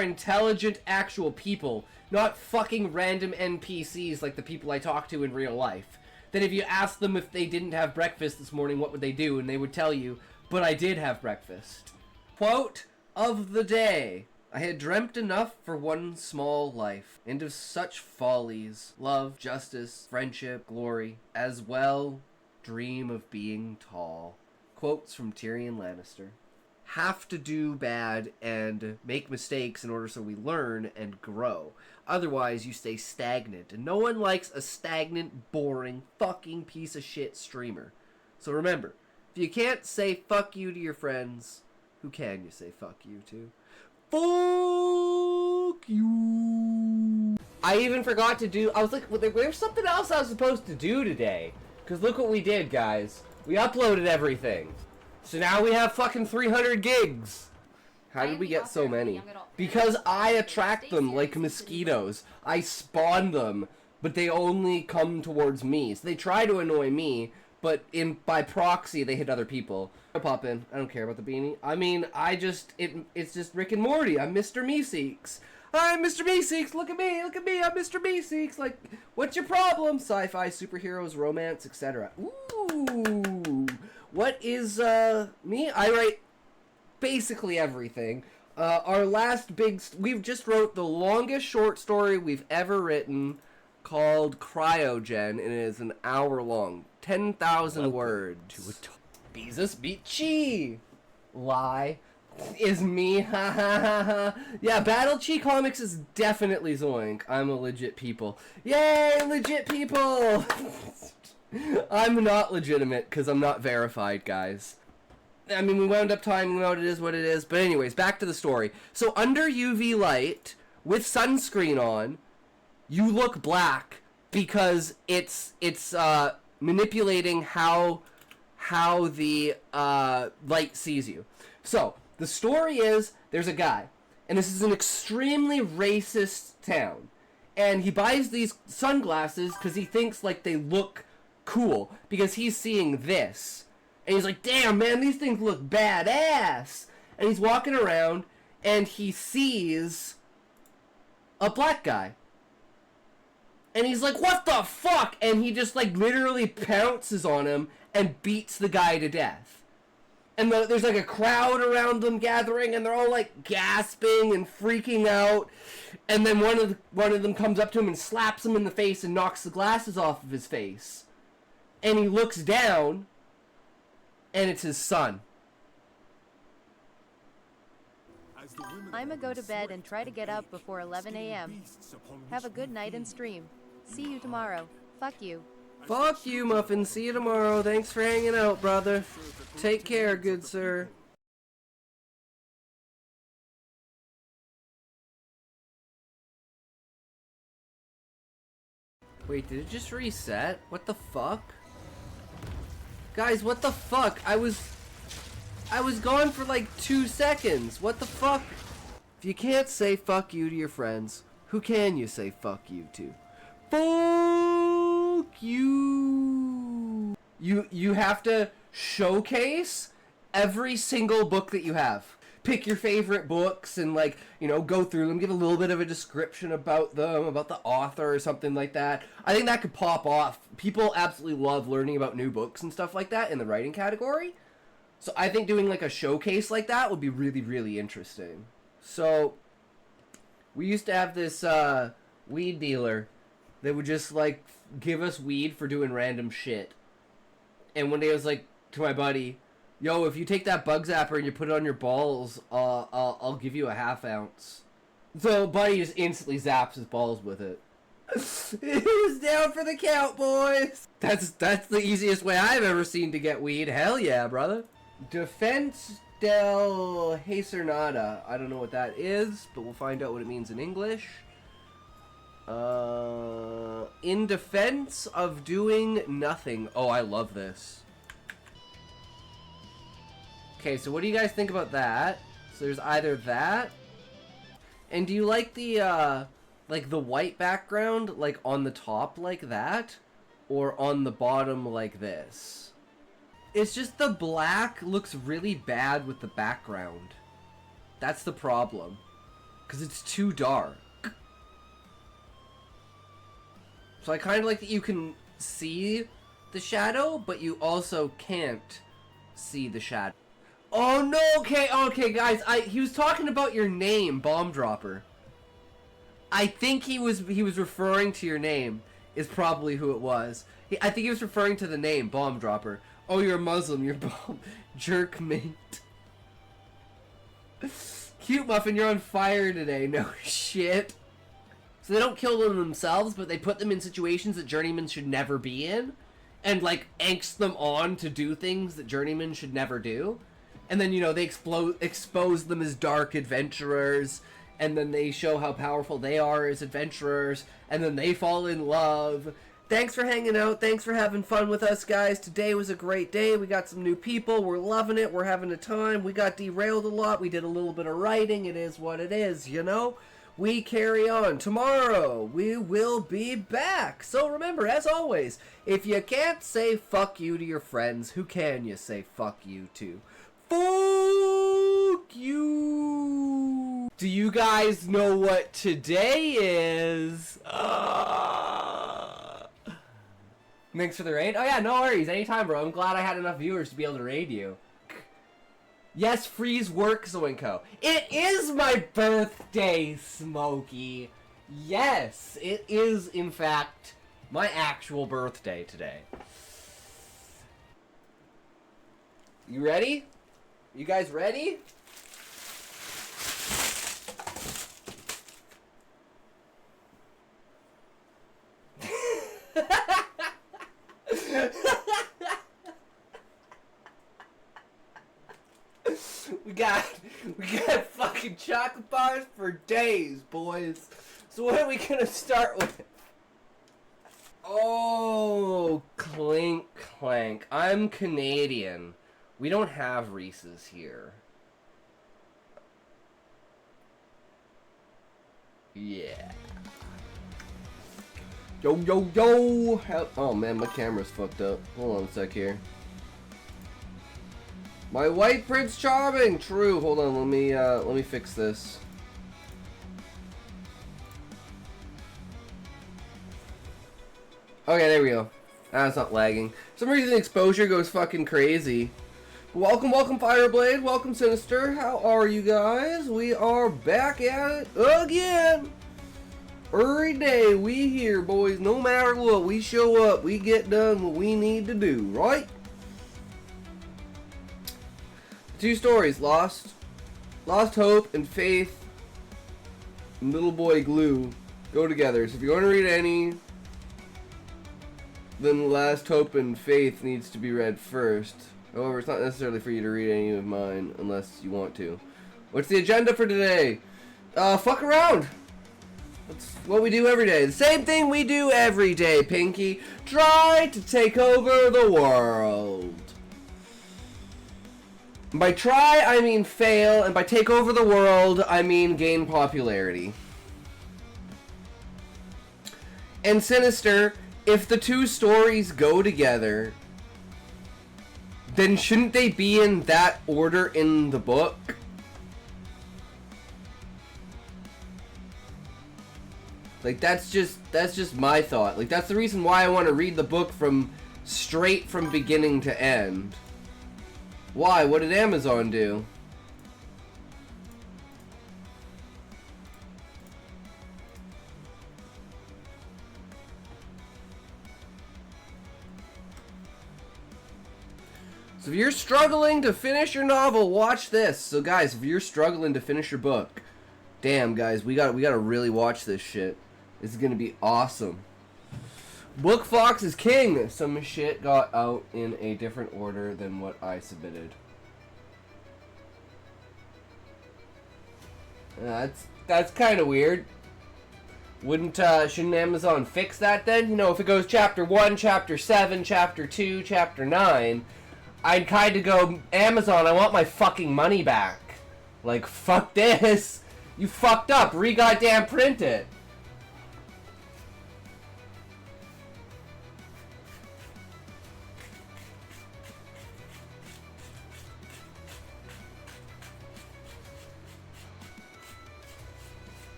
intelligent actual people, not fucking random NPCs like the people I talk to in real life. Then if you ask them if they didn't have breakfast this morning, what would they do? And they would tell you, but I did have breakfast. Quote of the day. I had dreamt enough for one small life, and of such follies, love, justice, friendship, glory, as well dream of being tall. Quotes from Tyrion Lannister. Have to do bad and make mistakes in order so we learn and grow. Otherwise, you stay stagnant. And no one likes a stagnant, boring, fucking piece of shit streamer. So remember, if you can't say fuck you to your friends, who can you say fuck you to? Fuck you. I even forgot to do... I was like, well, there's something else I was supposed to do today. Because look what we did, guys. We uploaded everything. So now we have fucking 300 gigs. How did we get so many? Because I attract them like mosquitoes. I spawn them, but they only come towards me. So they try to annoy me, but by proxy they hit other people. I'll pop in. I don't care about the beanie. I mean, it's just Rick and Morty. I'm Mr. Meeseeks. I'm Mr. Meeseeks. Look at me. I'm Mr. Meeseeks. Like, what's your problem? Sci-fi, superheroes, romance, etc. Ooh. What is, me? I write basically everything. Our last we've just wrote the longest short story we've ever written called Cryogen, and it is an hour long. 10,000 words. Beezus beat Chi! Lie. Is me. Ha ha ha ha. Yeah, Battle Chi Comics is definitely Zoink. I'm a legit people. Yay, legit people! I'm not legitimate because I'm not verified, guys. I mean, we wound up timing out, it is what it is. But anyways, back to the story. So under UV light, with sunscreen on, you look black because it's manipulating how the light sees you. So, the story is, there's a guy, and this is an extremely racist town. And he buys these sunglasses because he thinks, like, they look cool because he's seeing this and he's like, damn man, these things look badass. And he's walking around and he sees a black guy and he's like, what the fuck? And he just like literally pounces on him and beats the guy to death. And there's like a crowd around them gathering and they're all like gasping and freaking out. And then one of them comes up to him and slaps him in the face and knocks the glasses off of his face. And he looks down, and it's his son. I'ma go to bed and try to get up before 11 a.m. Have a good night and stream. See you tomorrow. Fuck you. Fuck you, Muffin. See you tomorrow. Thanks for hanging out, brother. Take care, good sir. Wait, did it just reset? What the fuck? Guys, what the fuck? I was gone for like 2 seconds. What the fuck? If you can't say fuck you to your friends, who can you say fuck you to? Fuck you. You have to showcase every single book that you have. Pick your favorite books and, like, you know, go through them, give a little bit of a description about them, about the author or something like that. I think that could pop off. People absolutely love learning about new books and stuff like that in the writing category. So I think doing, like, a showcase like that would be really, really interesting. So, we used to have this weed dealer that would just, like, give us weed for doing random shit. And one day I was like, to my buddy, yo, if you take that bug zapper and you put it on your balls, I'll give you a ½ ounce. So buddy just instantly zaps his balls with it. It was down for the count, boys. That's the easiest way I've ever seen to get weed. Hell yeah, brother. Defense del Hasernada. I don't know what that is, but we'll find out what it means in English. In defense of doing nothing. Oh, I love this. Okay, so what do you guys think about that? So there's either that, and do you like the white background, like, on the top like that, or on the bottom like this? It's just the black looks really bad with the background. That's the problem. because it's too dark. So I kind of like that you can see the shadow, but you also can't see the shadow. Oh no, okay guys, he was talking about your name, Bomb Dropper. I think he was referring to your name, is probably who it was. I think he was referring to the name, Bomb Dropper. Oh, you're a Muslim, you're bomb jerk mate. Cute Muffin, you're on fire today. No shit. So they don't kill them themselves, but they put them in situations that journeymen should never be in, and like angst them on to do things that journeymen should never do. And then, you know, they expose them as dark adventurers, and then they show how powerful they are as adventurers, and then they fall in love. Thanks for hanging out. Thanks for having fun with us, guys. Today was a great day. We got some new people. We're loving it. We're having a time. We got derailed a lot. We did a little bit of writing. It is what it is, you know? We carry on. Tomorrow, we will be back. So remember, as always, if you can't say fuck you to your friends, who can you say fuck you to? Fuck you! Do you guys know what today is? Thanks for the raid. Oh yeah, no worries. Anytime, bro. I'm glad I had enough viewers to be able to raid you. Yes, freeze work, Zoinko. It is my birthday, Smokey. Yes, it is, in fact, my actual birthday today. You ready? You guys ready? We got fucking chocolate bars for days, boys. So what are we gonna start with? Oh, clink clank. I'm Canadian. We don't have Reese's here. Yeah. Yo, yo, yo! Oh man, my camera's fucked up. Hold on a sec here. My white Prince Charming! True, hold on, let me fix this. Okay, there we go. It's not lagging. For some reason the exposure goes fucking crazy. Welcome, welcome Fireblade, welcome Sinister. How are you guys? We are back at it again! Every day we here, boys, no matter what, we show up, we get done what we need to do, right? Two stories, Lost Hope and Faith and Little Boy Glue go together. So if you want to read any, then Last Hope and Faith needs to be read first. However, it's not necessarily for you to read any of mine unless you want to. What's the agenda for today? Fuck around. That's what we do every day. The same thing we do every day, Pinky. Try to take over the world. By try, I mean fail, and by take over the world, I mean gain popularity. And Sinister, if the two stories go together, then shouldn't they be in that order in the book? Like, that's just my thought. Like, that's the reason why I want to read the book straight from beginning to end. Why? What did Amazon do? So if you're struggling to finish your novel, watch this. So guys, if you're struggling to finish your book, damn guys, we gotta really watch this shit. This is gonna be awesome. Book Fox is king. Some shit got out in a different order than what I submitted. That's kind of weird. Shouldn't Amazon fix that then? You know, if it goes chapter 1, chapter 7, chapter 2, chapter 9, I'd kind of go, Amazon, I want my fucking money back. Like, fuck this. You fucked up. Re-goddamn print it.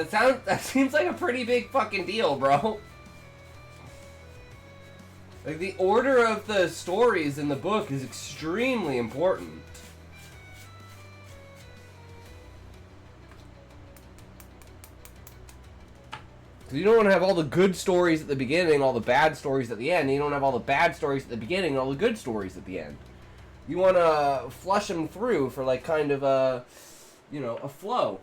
That seems like a pretty big fucking deal, bro. Like, the order of the stories in the book is extremely important. So you don't want to have all the good stories at the beginning, all the bad stories at the end. You don't have all the bad stories at the beginning and all the good stories at the end. You want to flush them through for, like, kind of a, you know, a flow.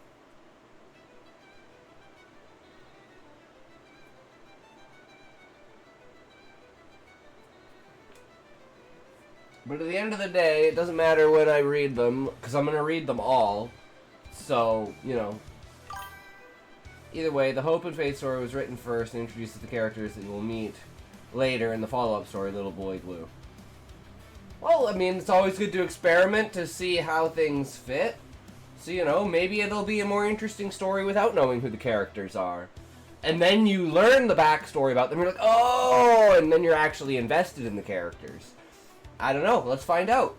But at the end of the day, it doesn't matter when I read them, because I'm going to read them all. So, you know. Either way, the Hope and Faith story was written first and introduces the characters that you will meet later in the follow-up story, Little Boy Blue. Well, I mean, it's always good to experiment to see how things fit. So, you know, maybe it'll be a more interesting story without knowing who the characters are. And then you learn the backstory about them, you're like, oh! And then you're actually invested in the characters. I don't know. Let's find out.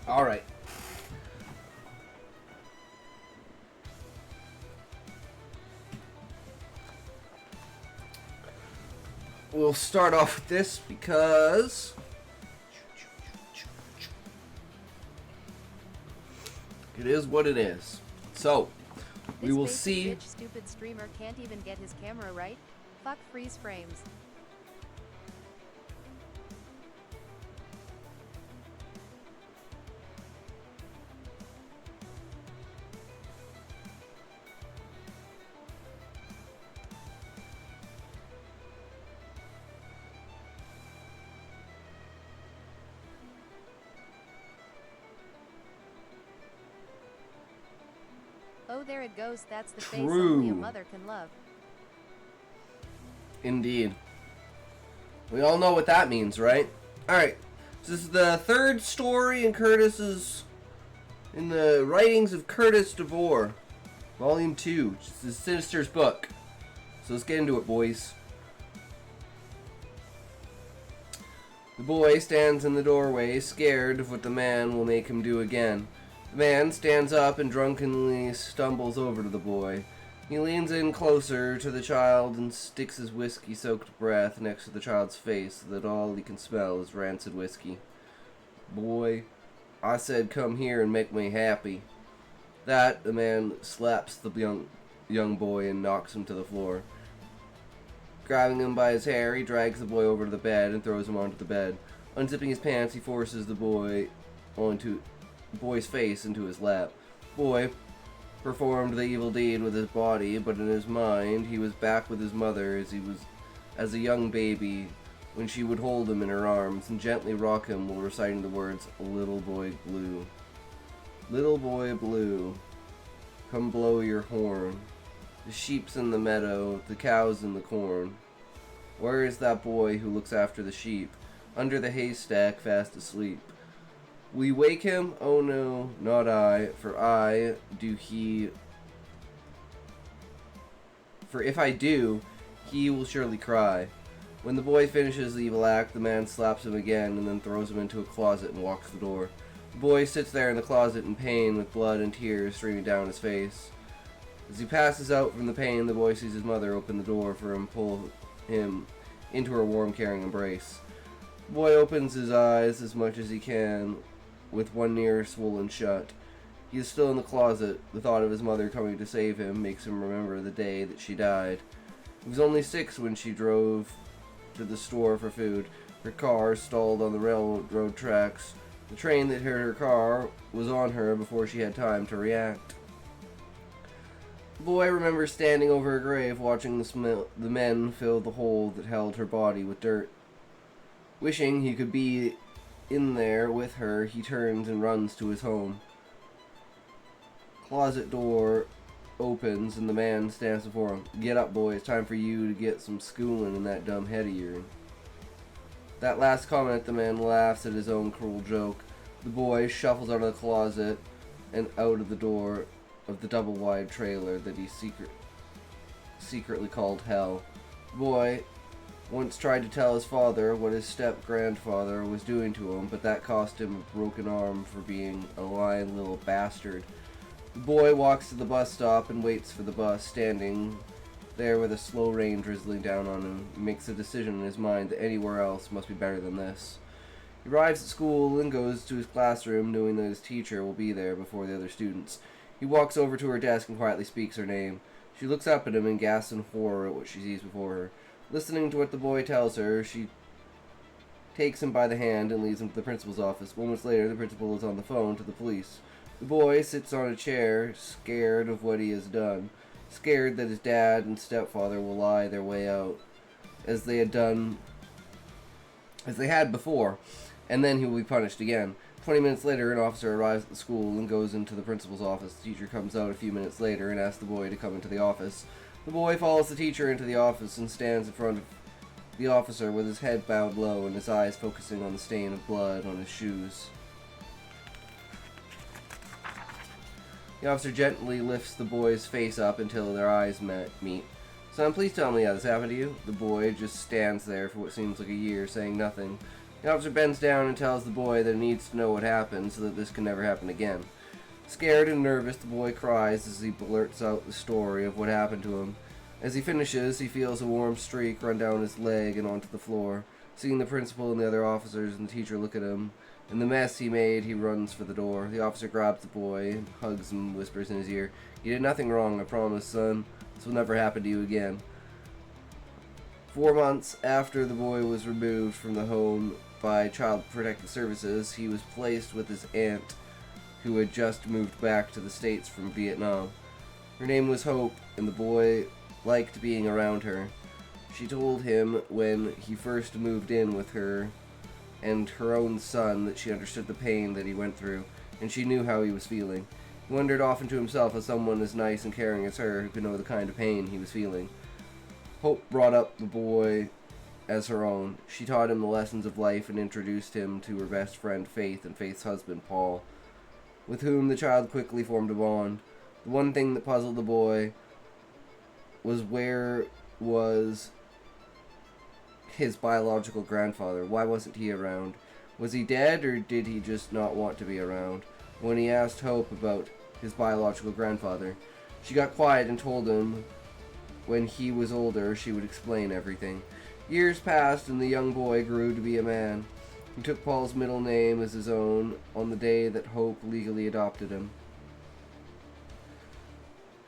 All right. We'll start off with this because it is what it is. So, we will see. This stupid streamer can't even get his camera right. Fuck freeze frames. Oh, there it goes. That's the face only a mother can love. Indeed. We all know what that means, right? Alright. So this is the third story in the writings of Curtis DeVore. Volume 2. This is Sinister's book. So let's get into it, boys. The boy stands in the doorway, scared of what the man will make him do again. The man stands up and drunkenly stumbles over to the boy. He leans in closer to the child and sticks his whiskey-soaked breath next to the child's face so that all he can smell is rancid whiskey. Boy, I said come here and make me happy. That, the man slaps the young boy and knocks him to the floor. Grabbing him by his hair, he drags the boy over to the bed and throws him onto the bed. Unzipping his pants, he forces the boy's face into his lap. Boy performed the evil deed with his body, but in his mind he was back with his mother as a young baby when she would hold him in her arms and gently rock him while reciting the words, "Little boy blue. Little boy blue, come blow your horn. The sheep's in the meadow, the cow's in the corn. Where is that boy who looks after the sheep? Under the haystack, fast asleep. We wake him? Oh no, not I, for if I do, he will surely cry." When the boy finishes the evil act, the man slaps him again and then throws him into a closet and locks the door. The boy sits there in the closet in pain with blood and tears streaming down his face. As he passes out from the pain, the boy sees his mother open the door for him and pull him into her warm, caring embrace. The boy opens his eyes as much as he can, with one ear swollen shut. He is still in the closet. The thought of his mother coming to save him makes him remember the day that she died. He was only 6 when she drove to the store for food. Her car stalled on the railroad tracks. The train that hit her car was on her before she had time to react. The boy remembers standing over her grave, watching the men fill the hole that held her body with dirt. Wishing he could be in there with her, he turns and runs to his home. Closet door opens and the man stands before him. Get up, boy. It's time for you to get some schooling in that dumb head of yours. That last comment, the man laughs at his own cruel joke. The boy shuffles out of the closet and out of the door of the double-wide trailer that he secretly called Hell. The boy once tried to tell his father what his step-grandfather was doing to him, but that cost him a broken arm for being a lying little bastard. The boy walks to the bus stop and waits for the bus, standing there with a slow rain drizzling down on him. He makes a decision in his mind that anywhere else must be better than this. He arrives at school and goes to his classroom, knowing that his teacher will be there before the other students. He walks over to her desk and quietly speaks her name. She looks up at him and gasps in horror at what she sees before her. Listening to what the boy tells her, she takes him by the hand and leads him to the principal's office. Moments later, the principal is on the phone to the police. The boy sits on a chair, scared of what he has done, scared that his dad and stepfather will lie their way out, as they had before, and then he will be punished again. 20 minutes later, an officer arrives at the school and goes into the principal's office. The teacher comes out a few minutes later and asks the boy to come into the office. The boy follows the teacher into the office and stands in front of the officer with his head bowed low and his eyes focusing on the stain of blood on his shoes. The officer gently lifts the boy's face up until their eyes meet. Son, please tell me how this happened to you. The boy just stands there for what seems like a year, saying nothing. The officer bends down and tells the boy that he needs to know what happened so that this can never happen again. Scared and nervous, the boy cries as he blurts out the story of what happened to him. As he finishes, he feels a warm streak run down his leg and onto the floor. Seeing the principal and the other officers and the teacher look at him, and the mess he made, he runs for the door. The officer grabs the boy, hugs him, and whispers in his ear, "You did nothing wrong, I promise, son. This will never happen to you again." 4 months after the boy was removed from the home by Child Protective Services, he was placed with his aunt, who had just moved back to the States from Vietnam. Her name was Hope, and the boy liked being around her. She told him when he first moved in with her and her own son that she understood the pain that he went through, and she knew how he was feeling. He wondered often to himself how someone as nice and caring as her who could know the kind of pain he was feeling. Hope brought up the boy as her own. She taught him the lessons of life and introduced him to her best friend Faith and Faith's husband Paul, with whom the child quickly formed a bond. The one thing that puzzled the boy was where was his biological grandfather. Why wasn't he around? Was he dead, or did he just not want to be around? When he asked Hope about his biological grandfather, she got quiet and told him when he was older she would explain everything. Years passed and the young boy grew to be a man. He took Paul's middle name as his own on the day that Hope legally adopted him.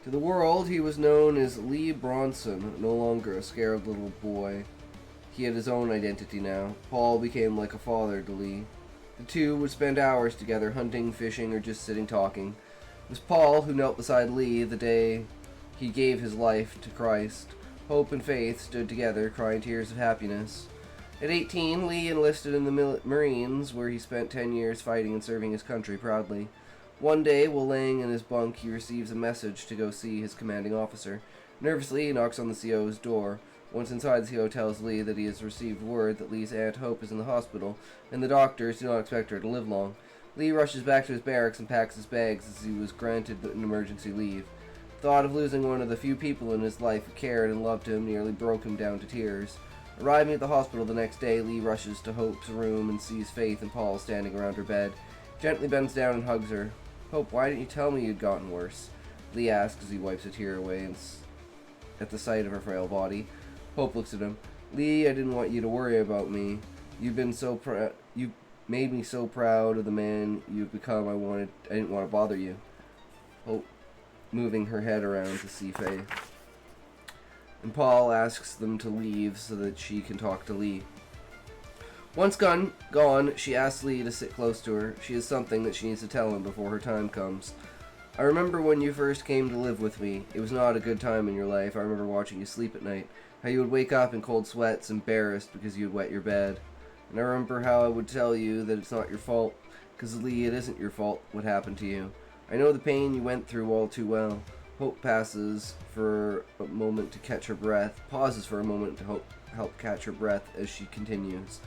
To the world, he was known as Lee Bronson, no longer a scared little boy. He had his own identity now. Paul became like a father to Lee. The two would spend hours together hunting, fishing, or just sitting talking. It was Paul who knelt beside Lee the day he gave his life to Christ. Hope and Faith stood together, crying tears of happiness. At 18, Lee enlisted in the Marines, where he spent 10 years fighting and serving his country proudly. One day, while laying in his bunk, he receives a message to go see his commanding officer. Nervously, he knocks on the CO's door. Once inside, the CO tells Lee that he has received word that Lee's Aunt Hope is in the hospital, and the doctors do not expect her to live long. Lee rushes back to his barracks and packs his bags as he was granted an emergency leave. The thought of losing one of the few people in his life who cared and loved him nearly broke him down to tears. Arriving at the hospital the next day, Lee rushes to Hope's room and sees Faith and Paul standing around her bed. Gently bends down and hugs her. "Hope, why didn't you tell me you'd gotten worse?" Lee asks as he wipes a tear away at the sight of her frail body. Hope looks at him. "Lee, I didn't want you to worry about me. You've been so proud. You made me so proud of the man you've become. I didn't want to bother you." Hope moving her head around to see Faith. And Paul asks them to leave so that she can talk to Lee. Once gone, she asks Lee to sit close to her. She has something that she needs to tell him before her time comes. "I remember when you first came to live with me. It was not a good time in your life. I remember watching you sleep at night. How you would wake up in cold sweats, embarrassed because you had wet your bed. And I remember how I would tell you that it's not your fault, because Lee, it isn't your fault what happened to you. I know the pain you went through all too well. Hope pauses for a moment to catch her breath to help catch her breath as she continues.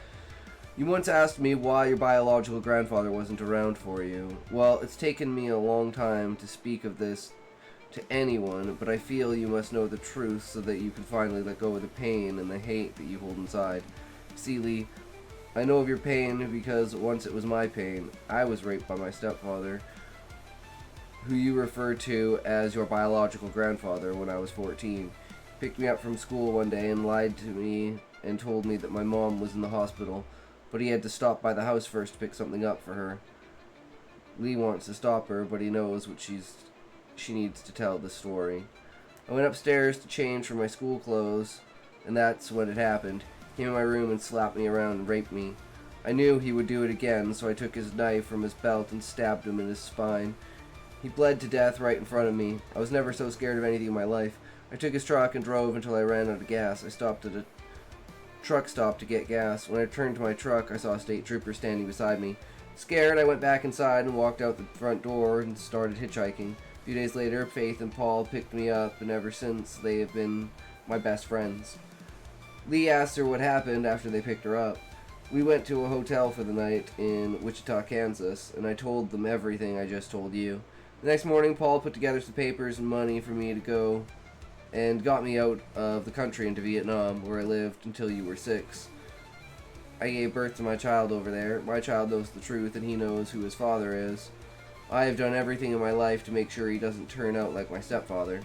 You once asked me why your biological grandfather wasn't around for you. Well, it's taken me a long time to speak of this to anyone, but I feel you must know the truth so that you can finally let go of the pain and the hate that you hold inside. See, Lee, I know of your pain because once it was my pain. I was raped by my stepfather, who you refer to as your biological grandfather, when I was 14. He picked me up from school one day and lied to me and told me that my mom was in the hospital, but he had to stop by the house first to pick something up for her. Lee wants to stop her, but he knows what she needs to tell the story. I went upstairs to change for my school clothes, and that's when it happened. He came in my room and slapped me around and raped me. I knew he would do it again, so I took his knife from his belt and stabbed him in his spine. He bled to death right in front of me. I was never so scared of anything in my life. I took his truck and drove until I ran out of gas. I stopped at a truck stop to get gas. When I turned to my truck, I saw a state trooper standing beside me. Scared, I went back inside and walked out the front door and started hitchhiking. A few days later, Faith and Paul picked me up, and ever since, they have been my best friends. Lee asked her what happened after they picked her up. We went to a hotel for the night in Wichita, Kansas, and I told them everything I just told you. The next morning, Paul put together some papers and money for me to go and got me out of the country into Vietnam, where I lived until you were 6. I gave birth to my child over there. My child knows the truth, and he knows who his father is. I have done everything in my life to make sure he doesn't turn out like my stepfather.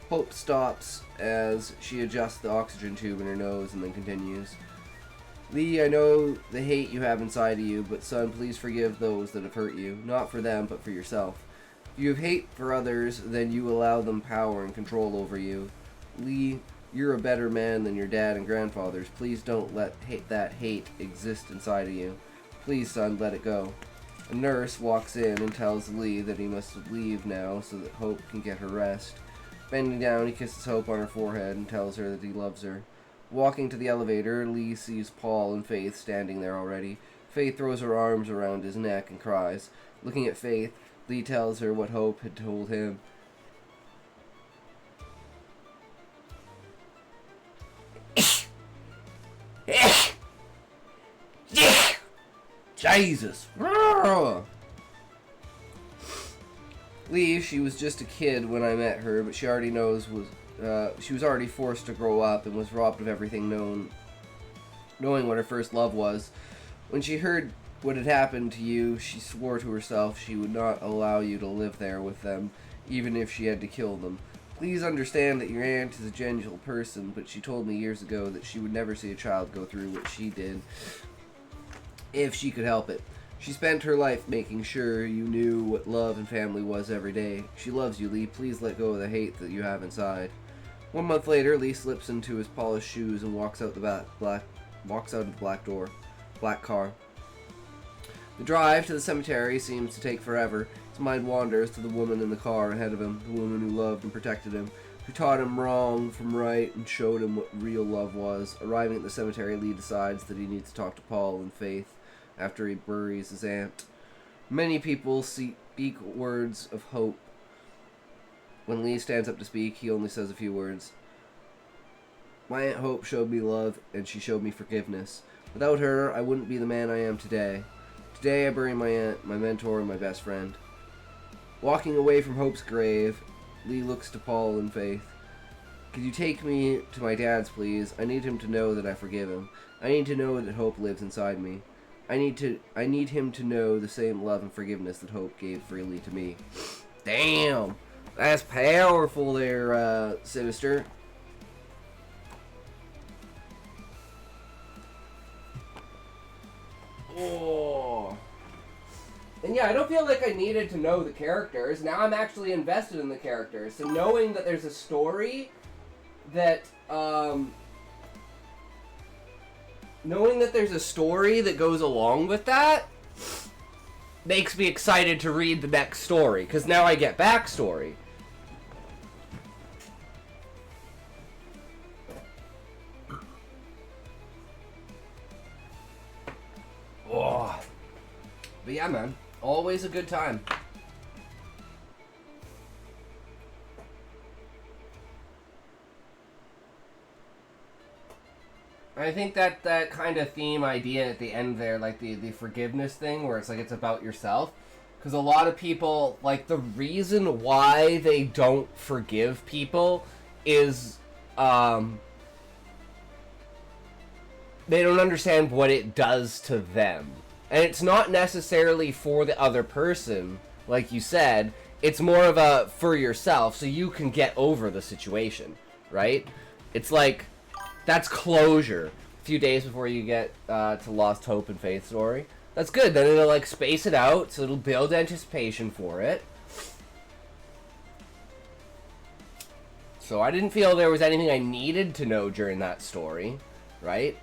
Hope stops as she adjusts the oxygen tube in her nose and then continues. Lee, I know the hate you have inside of you, but son, please forgive those that have hurt you. Not for them, but for yourself. If you have hate for others, then you allow them power and control over you. Lee, you're a better man than your dad and grandfathers. Please don't let that hate exist inside of you. Please, son, let it go. A nurse walks in and tells Lee that he must leave now so that Hope can get her rest. Bending down, he kisses Hope on her forehead and tells her that he loves her. Walking to the elevator, Lee sees Paul and Faith standing there already. Faith throws her arms around his neck and cries. Looking at Faith, Lee tells her what Hope had told him. Jesus. Lee, she was just a kid when I met her, but she already knows she was already forced to grow up and was robbed of everything knowing what her first love was. When she heard what had happened to you, she swore to herself she would not allow you to live there with them, even if she had to kill them. Please understand that your aunt is a gentle person, but she told me years ago that she would never see a child go through what she did if she could help it. She spent her life making sure you knew what love and family was every day. She loves you, Lee. Please let go of the hate that you have inside. 1 month later, Lee slips into his polished shoes and walks out of the black car. The drive to the cemetery seems to take forever. His mind wanders to the woman in the car ahead of him, the woman who loved and protected him, who taught him wrong from right and showed him what real love was. Arriving at the cemetery, Lee decides that he needs to talk to Paul and Faith after he buries his aunt. Many people speak words of hope. When Lee stands up to speak, he only says a few words. My Aunt Hope showed me love, and she showed me forgiveness. Without her, I wouldn't be the man I am today. Today I bury my aunt, my mentor, and my best friend. Walking away from Hope's grave, Lee looks to Paul and Faith. Could you take me to my dad's, please? I need him to know that I forgive him. I need to know that Hope lives inside me. I need him to know the same love and forgiveness that Hope gave freely to me. Damn! That's powerful there, Sinister. Oh. And yeah, I don't feel like I needed to know the characters. Now I'm actually invested in the characters. So knowing that there's a story that, goes along with that makes me excited to read the next story, because now I get backstory. Oh. But yeah, man. Always a good time. I think that that kind of theme idea at the end there, like the forgiveness thing, where it's like it's about yourself. Because a lot of people, like, the reason why they don't forgive people is they don't understand what it does to them. And it's not necessarily for the other person, like you said. It's more of a for yourself, so you can get over the situation, right? It's like, that's closure. A few days before you get to Lost Hope and Faith Story. That's good. Then it'll, like, space it out, so it'll build anticipation for it. So I didn't feel there was anything I needed to know during that story, right?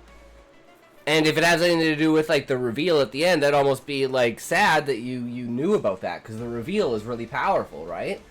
And if it has anything to do with, like, the reveal at the end, that'd almost be, like, sad that you knew about that, because the reveal is really powerful, right?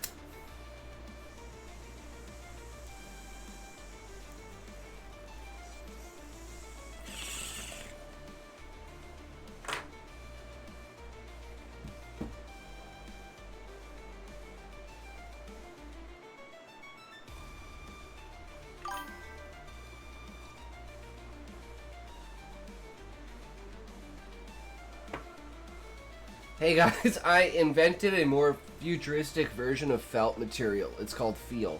Hey guys, I invented a more futuristic version of felt material. It's called Feel.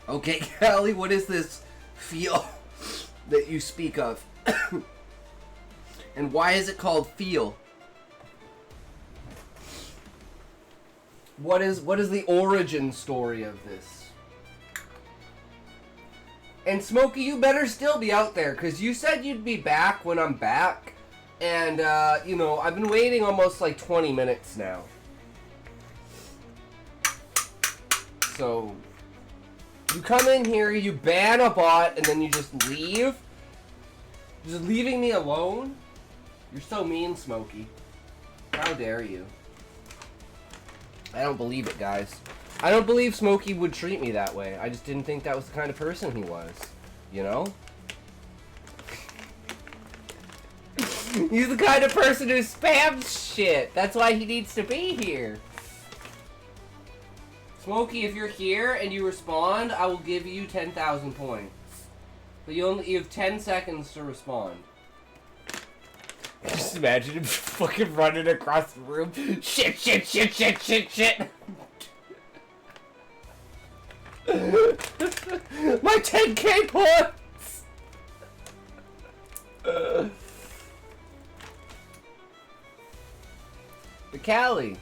Okay, Callie, what is this feel that you speak of? And why is it called Feel? What is the origin story of this? And Smokey, you better still be out there, because you said you'd be back when I'm back. And, you know, I've been waiting almost like 20 minutes now. So, you come in here, you ban a bot, and then you just leave? Just leaving me alone? You're so mean, Smokey. How dare you? I don't believe it, guys. I don't believe Smokey would treat me that way. I just didn't think that was the kind of person he was. You know? He's the kind of person who spams shit. That's why he needs to be here. Smokey, if you're here and you respond, I will give you 10,000 points. But you have 10 seconds to respond. Just imagine him fucking running across the room. Shit, shit, shit, shit, shit, shit. My 10k points! But Callie,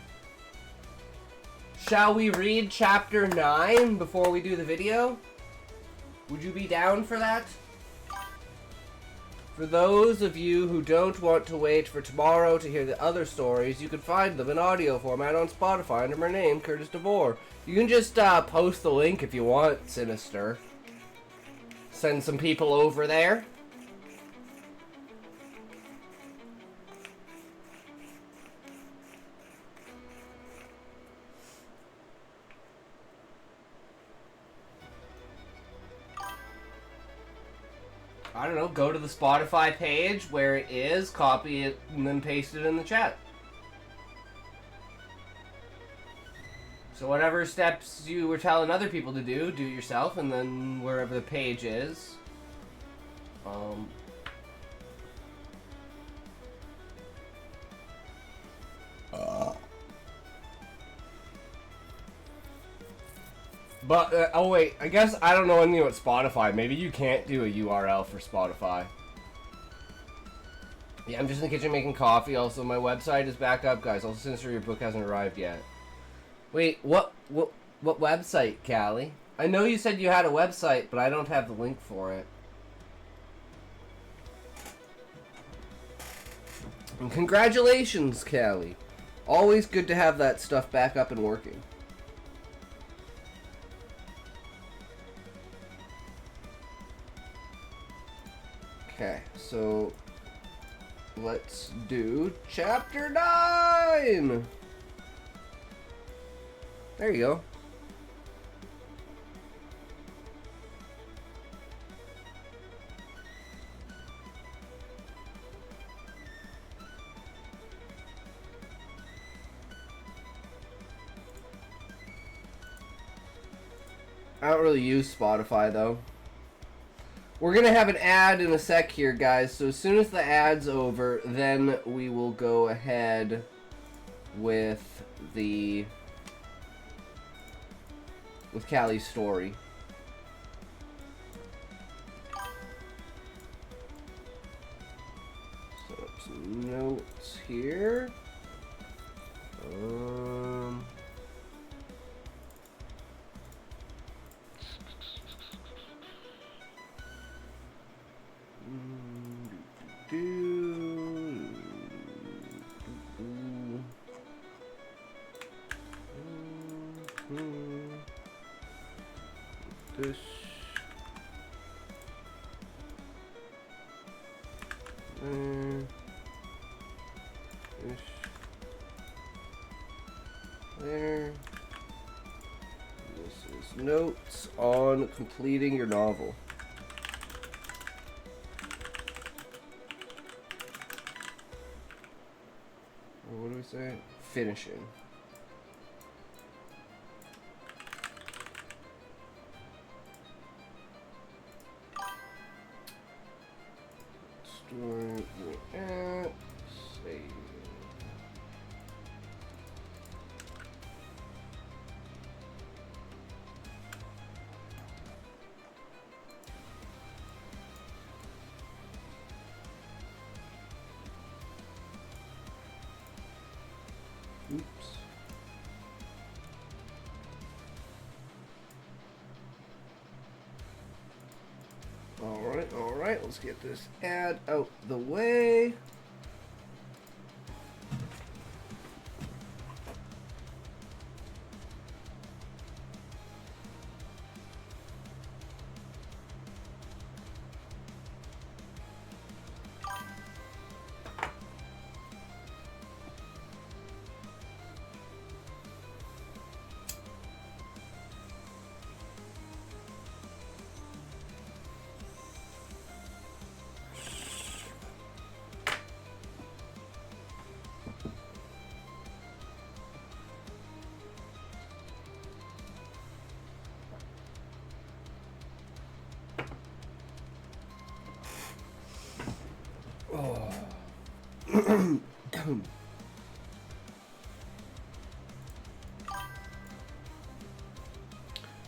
shall we read chapter 9 before we do the video? Would you be down for that? For those of you who don't want to wait for tomorrow to hear the other stories, you can find them in audio format on Spotify under my name, Curtis DeVore. You can just post the link if you want, Sinister. Send some people over there. I don't know, go to the Spotify page where it is, copy it, and then paste it in the chat. So whatever steps you were telling other people to do, do it yourself, and then wherever the page is. But, oh wait, I guess I don't know anything about Spotify. Maybe you can't do a URL for Spotify. Yeah, I'm just in the kitchen making coffee. Also, my website is back up, guys. Also, Sinister, your book hasn't arrived yet. Wait, what website, Callie? I know you said you had a website, but I don't have the link for it. And congratulations, Callie. Always good to have that stuff back up and working. Okay, so let's do chapter 9! There you go. I don't really use Spotify, though. We're going to have an ad in a sec here, guys. So as soon as the ad's over, then we will go ahead with Callie's story. Set up some notes here. This. This. There. This is notes on completing your novel. Or what do we say? Finishing. Story at save. Oops. Alright, let's get this ad out the way.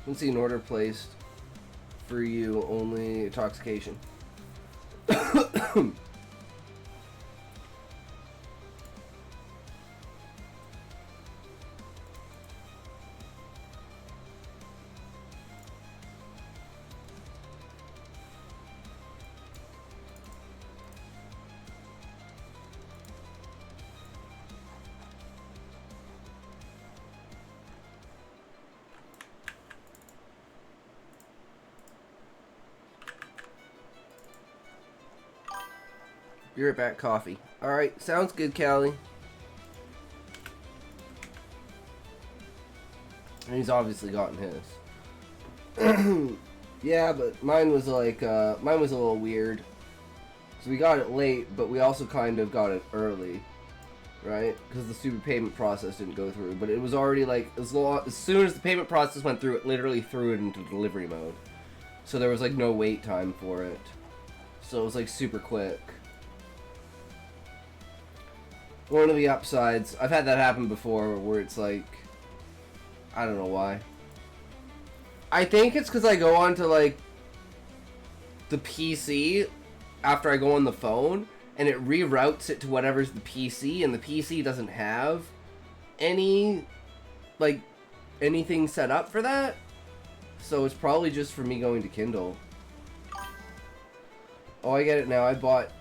Let's see an order placed for you, only intoxication. Be right back, coffee. Alright, sounds good, Callie. And he's obviously gotten his. Yeah, but mine was like, mine was a little weird. So we got it late, but we also kind of got it early. Right? Because the stupid payment process didn't go through. But it was already like, as soon as the payment process went through, it literally threw it into delivery mode. So there was like no wait time for it. So it was like super quick. One of the upsides, I've had that happen before, where it's like, I don't know why. I think it's because I go onto like the PC after I go on the phone, and it reroutes it to whatever's the PC, and the PC doesn't have any, like, anything set up for that. So it's probably just for me going to Kindle. Oh, I get it now. I bought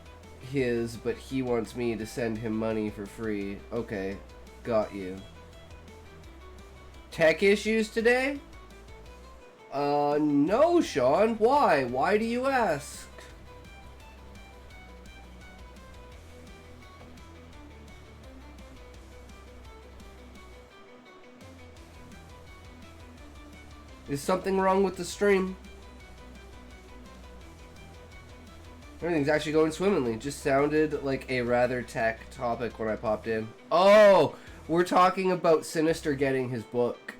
his, but he wants me to send him money for free. Okay, got you. Tech issues today? No, Sean. Why? Why do you ask? Is something wrong with the stream? Everything's actually going swimmingly. Just sounded like a rather tech topic when I popped in. Oh, we're talking about Sinister getting his book.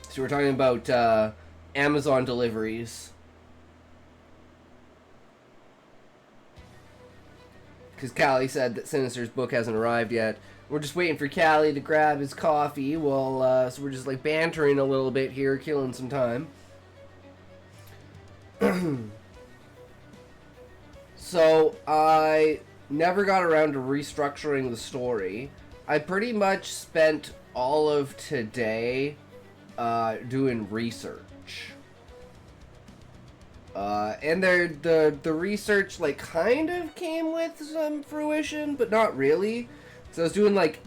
So we're talking about Amazon deliveries. Because Callie said that Sinister's book hasn't arrived yet. We're just waiting for Callie to grab his coffee. Well, so we're just like bantering a little bit here, killing some time. So, I never got around to restructuring the story. I pretty much spent all of today doing research. And the research like kind of came with some fruition, but not really. So I was doing like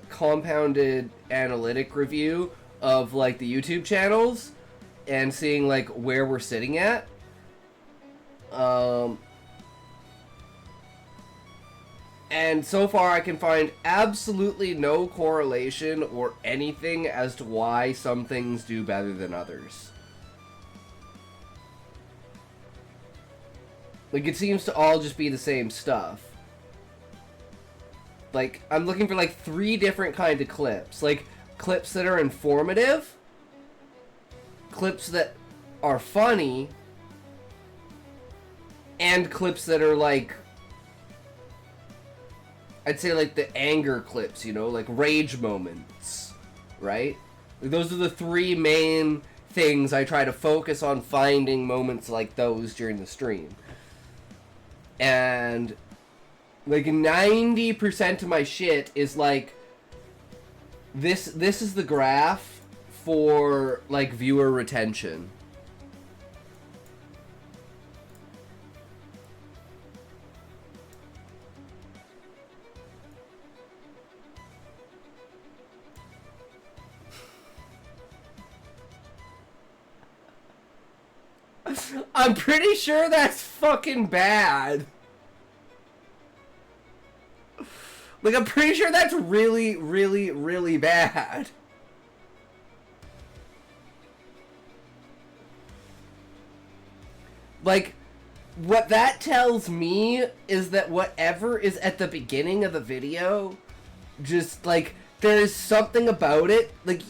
compounded analytic review of like the YouTube channels and seeing like where we're sitting at. And so far I can find absolutely no correlation or anything as to why some things do better than others. Like, it seems to all just be the same stuff. Like, I'm looking for, like, 3 different kind of clips. Like, clips that are informative, clips that are funny, and clips that are, like, I'd say, like, the anger clips, you know? Like, rage moments, right? Like, those are the 3 main things I try to focus on, finding moments like those during the stream. And like 90% of my shit is like this is the graph for like viewer retention. I'm pretty sure that's fucking bad. Like, I'm pretty sure that's really, really, really bad. Like, what that tells me is that whatever is at the beginning of the video, just, like, there's something about it. Like,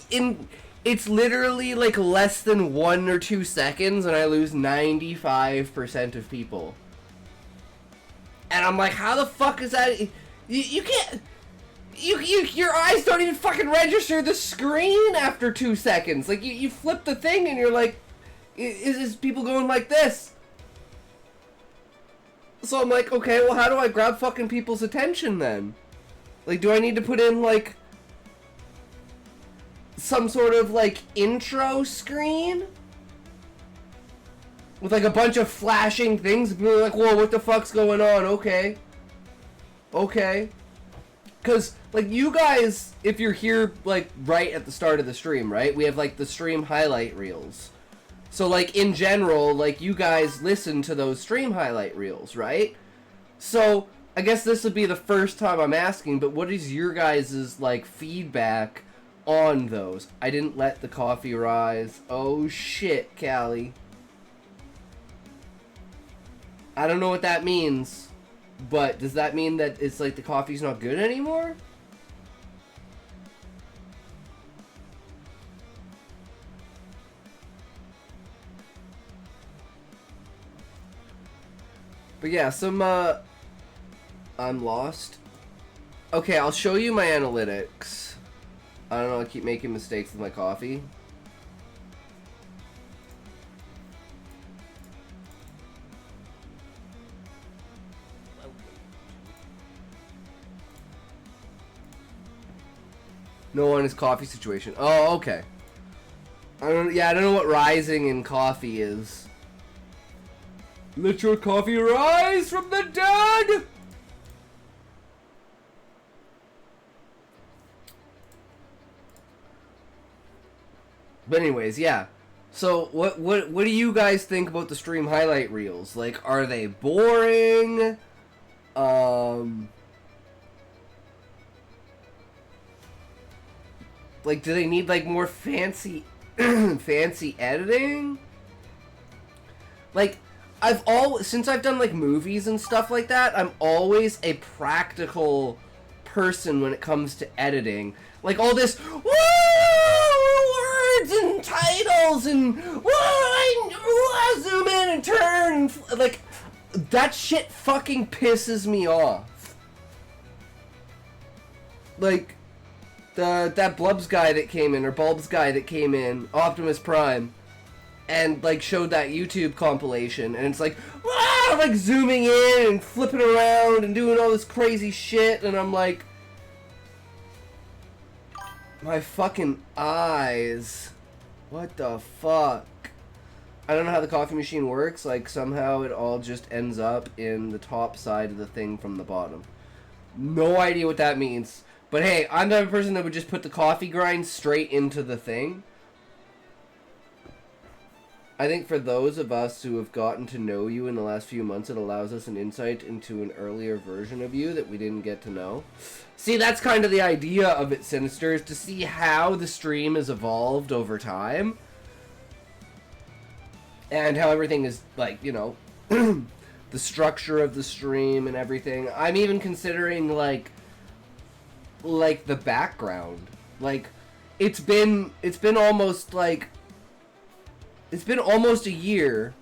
it's literally, like, less than 1 or 2 seconds, and I lose 95% of people. And I'm like, how the fuck is that? You can't... your eyes don't even fucking register the screen after 2 seconds. Like, you flip the thing, and you're like, is people going like this? So I'm like, okay, well, how do I grab fucking people's attention, then? Like, do I need to put in, like, some sort of, like, intro screen? With, like, a bunch of flashing things, and be like, whoa, what the fuck's going on? Okay. Okay. Because, like, you guys, if you're here, like, right at the start of the stream, right? We have, like, the stream highlight reels. So, like, in general, like, you guys listen to those stream highlight reels, right? So, I guess this would be the first time I'm asking, but what is your guys' like, feedback on those? I didn't let the coffee rise. Oh, shit, Callie. I don't know what that means, but does that mean that it's, like, the coffee's not good anymore? But yeah, I'm lost. Okay, I'll show you my analytics. I don't know, I keep making mistakes with my coffee. No one is coffee situation. Oh, okay. I don't know what rising in coffee is. Let your coffee rise from the dead! But anyways, yeah. So what do you guys think about the stream highlight reels? Like, are they boring? Like, do they need like more fancy fancy editing? Like, since I've done like movies and stuff like that, I'm always a practical person when it comes to editing. Like all this words words and titles and zoom in and turn. Like, that shit fucking pisses me off. Like, that Blubs guy that came in, or Bulbs guy that came in, Optimus Prime, and like showed that YouTube compilation, and it's like, like zooming in and flipping around and doing all this crazy shit, and I'm like, my fucking eyes, what the fuck? I don't know how the coffee machine works, like somehow it all just ends up in the top side of the thing from the bottom. No idea what that means, but hey, I'm the type of person that would just put the coffee grind straight into the thing. I think for those of us who have gotten to know you in the last few months, it allows us an insight into an earlier version of you that we didn't get to know. See, that's kind of the idea of it, Sinister, is to see how the stream has evolved over time. And how everything is, like, you know, the structure of the stream and everything. I'm even considering, like the background. Like, it's been almost, like... It's been almost a year,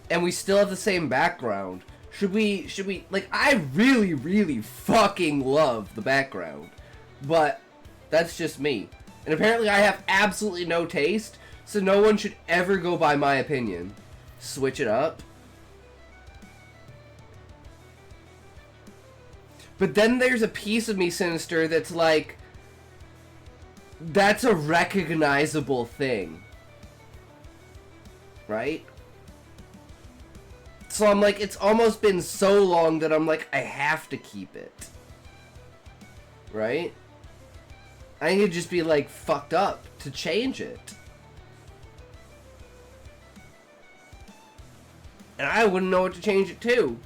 and we still have the same background. Should we, like, I really, really fucking love the background, but that's just me. And apparently I have absolutely no taste, so no one should ever go by my opinion. Switch it up. But then there's a piece of me, Sinister, that's like, that's a recognizable thing. Right? So I'm like, it's almost been so long that I'm like, I have to keep it. Right? I think it'd just be like fucked up to change it. And I wouldn't know what to change it to.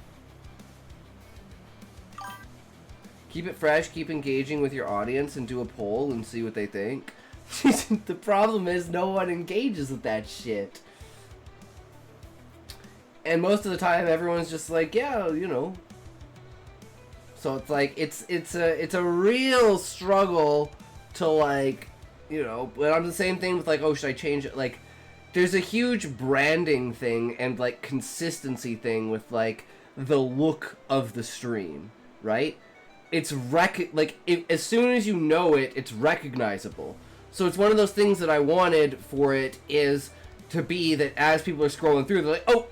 Keep it fresh, keep engaging with your audience, and do a poll and see what they think. The problem is no one engages with that shit. And most of the time, everyone's just like, yeah, you know. So it's like, it's a real struggle to, like, you know. But I'm the same thing with, like, oh, should I change it? Like, there's a huge branding thing and, like, consistency thing with, like, the look of the stream, right? It's as soon as you know it, it's recognizable. So it's one of those things that I wanted for it is to be that as people are scrolling through, they're like, oh,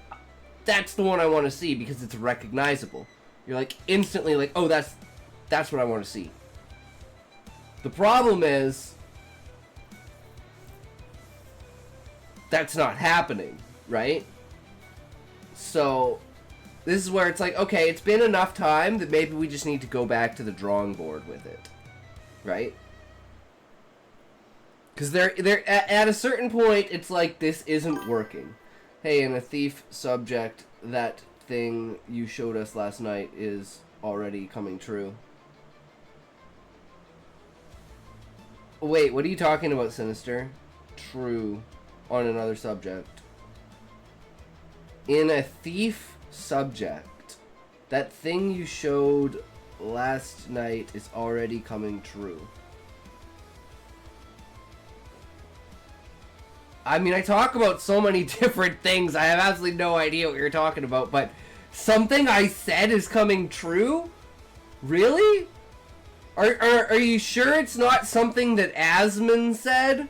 that's the one I want to see because it's recognizable. You're like instantly like, oh, that's what I want to see. The problem is that's not happening, right? So this is where it's like, okay, it's been enough time that maybe we just need to go back to the drawing board with it, right? Because they're at a certain point, it's like this isn't working. Hey, and a thief subject, that thing you showed us last night is already coming true. Wait, what are you talking about, Sinister? True. On another subject. In a thief subject, that thing you showed last night is already coming true. I mean, I talk about so many different things, I have absolutely no idea what you're talking about, but something I said is coming true? Really? Are you sure it's not something that Asman said?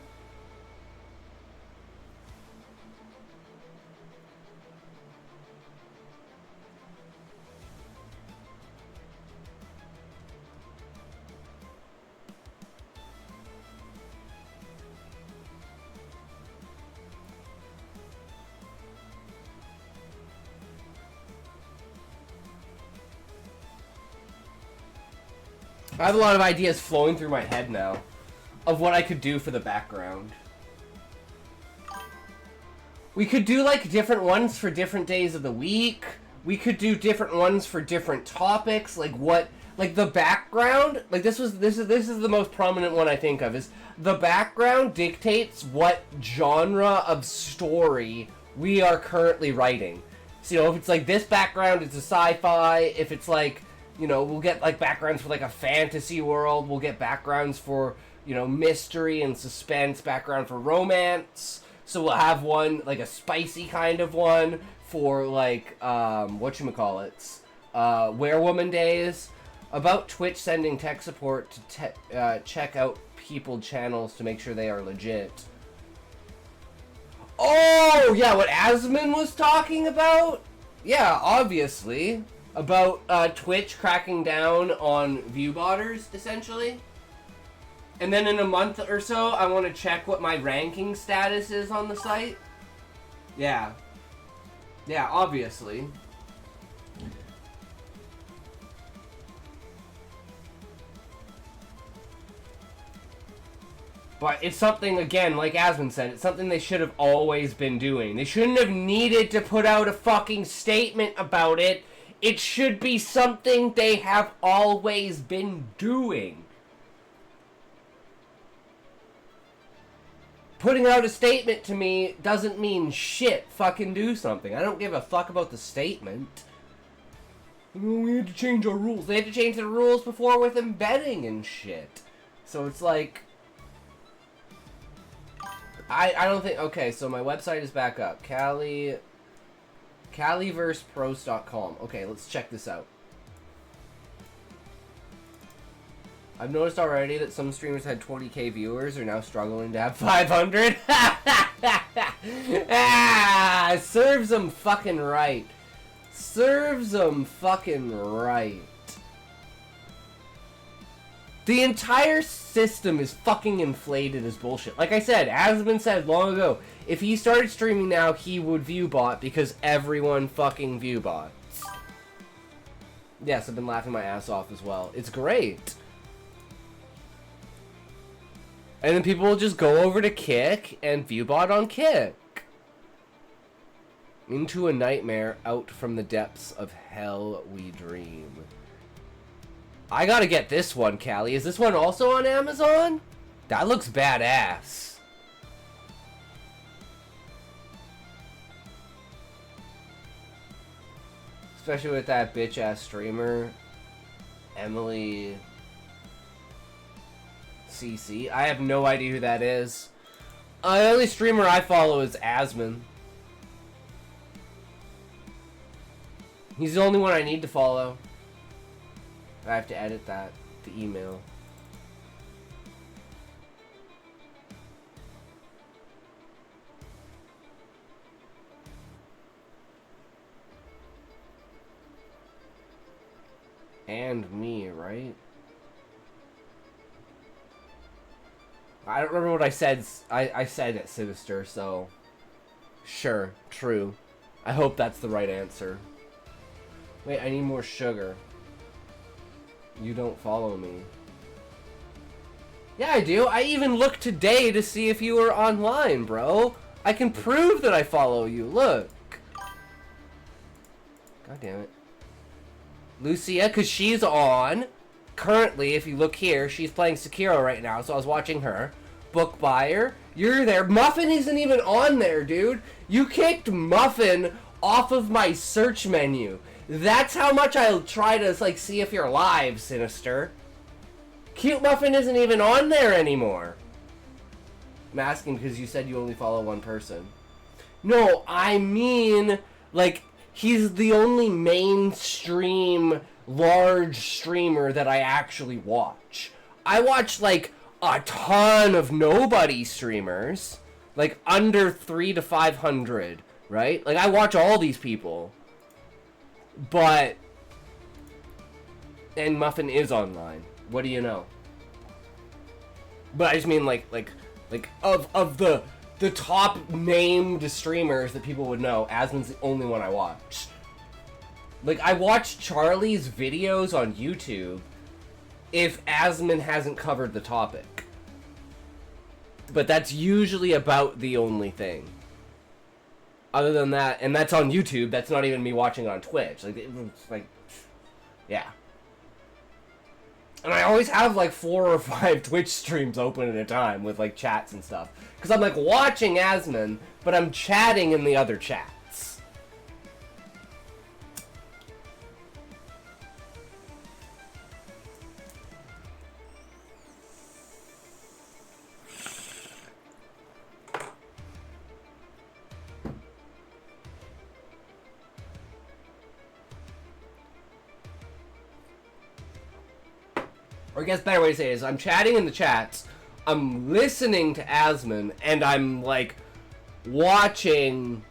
I have a lot of ideas flowing through my head now of what I could do for the background. We could do like different ones for different days of the week. We could do different ones for different topics, like what, like the background, like this is the most prominent one I think of, is the background dictates what genre of story we are currently writing. So, you know, if it's like this background, it's a sci-fi. If it's like, you know, we'll get like backgrounds for like a fantasy world. We'll get backgrounds for you know, mystery and suspense background for romance. So we'll have one, like a spicy kind of one for like, whatchamacallits, Werewoman Days. About Twitch sending tech support to check out people channels to make sure they are legit. Oh, yeah, what Asmin was talking about? Yeah, obviously. About Twitch cracking down on viewbotters, essentially. And then in a month or so, I want to check what my ranking status is on the site. Yeah. Yeah, obviously. But it's something, again, like Asmin said, it's something they should have always been doing. They shouldn't have needed to put out a fucking statement about it. It should be something they have always been doing. Putting out a statement to me doesn't mean shit. Fucking do something. I don't give a fuck about the statement. We had to change our rules. They had to change the rules before with embedding and shit. So it's like... I don't think... Okay, so my website is back up. Caliversepros.com. Okay, let's check this out. I've noticed already that some streamers had 20k viewers are now struggling to have 500. Ah, serves them fucking right. Serves them fucking right. The entire system is fucking inflated as bullshit. Like I said, as has been said long ago, if he started streaming now, he would viewbot because everyone fucking viewbots. Yes, I've been laughing my ass off as well. It's great. And then people will just go over to Kick and viewbot on Kick. Into a nightmare, out from the depths of hell we dream. I gotta get this one, Callie. Is this one also on Amazon? That looks badass. Especially with that bitch-ass streamer, Emily CC. I have no idea who that is. The only streamer I follow is Asmin. He's the only one I need to follow. I have to edit that, the email. And me, right? I don't remember what I said. I said it, Sinister, so... Sure, true. I hope that's the right answer. Wait, I need more sugar. You don't follow me. Yeah, I do. I even looked today to see if you were online, bro. I can prove that I follow you. Look. God damn it. Lucia, because she's on. Currently, if you look here, she's playing Sekiro right now, so I was watching her. Book buyer, you're there. Muffin isn't even on there, dude. You kicked Muffin off of my search menu. That's how much I'll try to, like, see if you're live, Sinister. Cute Muffin isn't even on there anymore. I'm asking because you said you only follow one person. No, I mean, like, he's the only mainstream large streamer that I actually watch. I watch, like, a ton of nobody streamers. Like, under 300 to 500, right? Like, I watch all these people. But... And Muffin is online. What do you know? But I just mean, like, of the top named streamers that people would know, Asmin's the only one I watch. Like, I watch Charlie's videos on YouTube if Asmin hasn't covered the topic. But that's usually about the only thing. Other than that, and that's on YouTube, that's not even me watching it on Twitch. Like, it's like, yeah. And I always have, like, 4 or 5 Twitch streams open at a time with, like, chats and stuff. Because I'm, like, watching Asmin, but I'm chatting in the other chats. or I guess better way to say it is, I'm chatting in the chats, I'm listening to Asmon, and I'm, like, watching,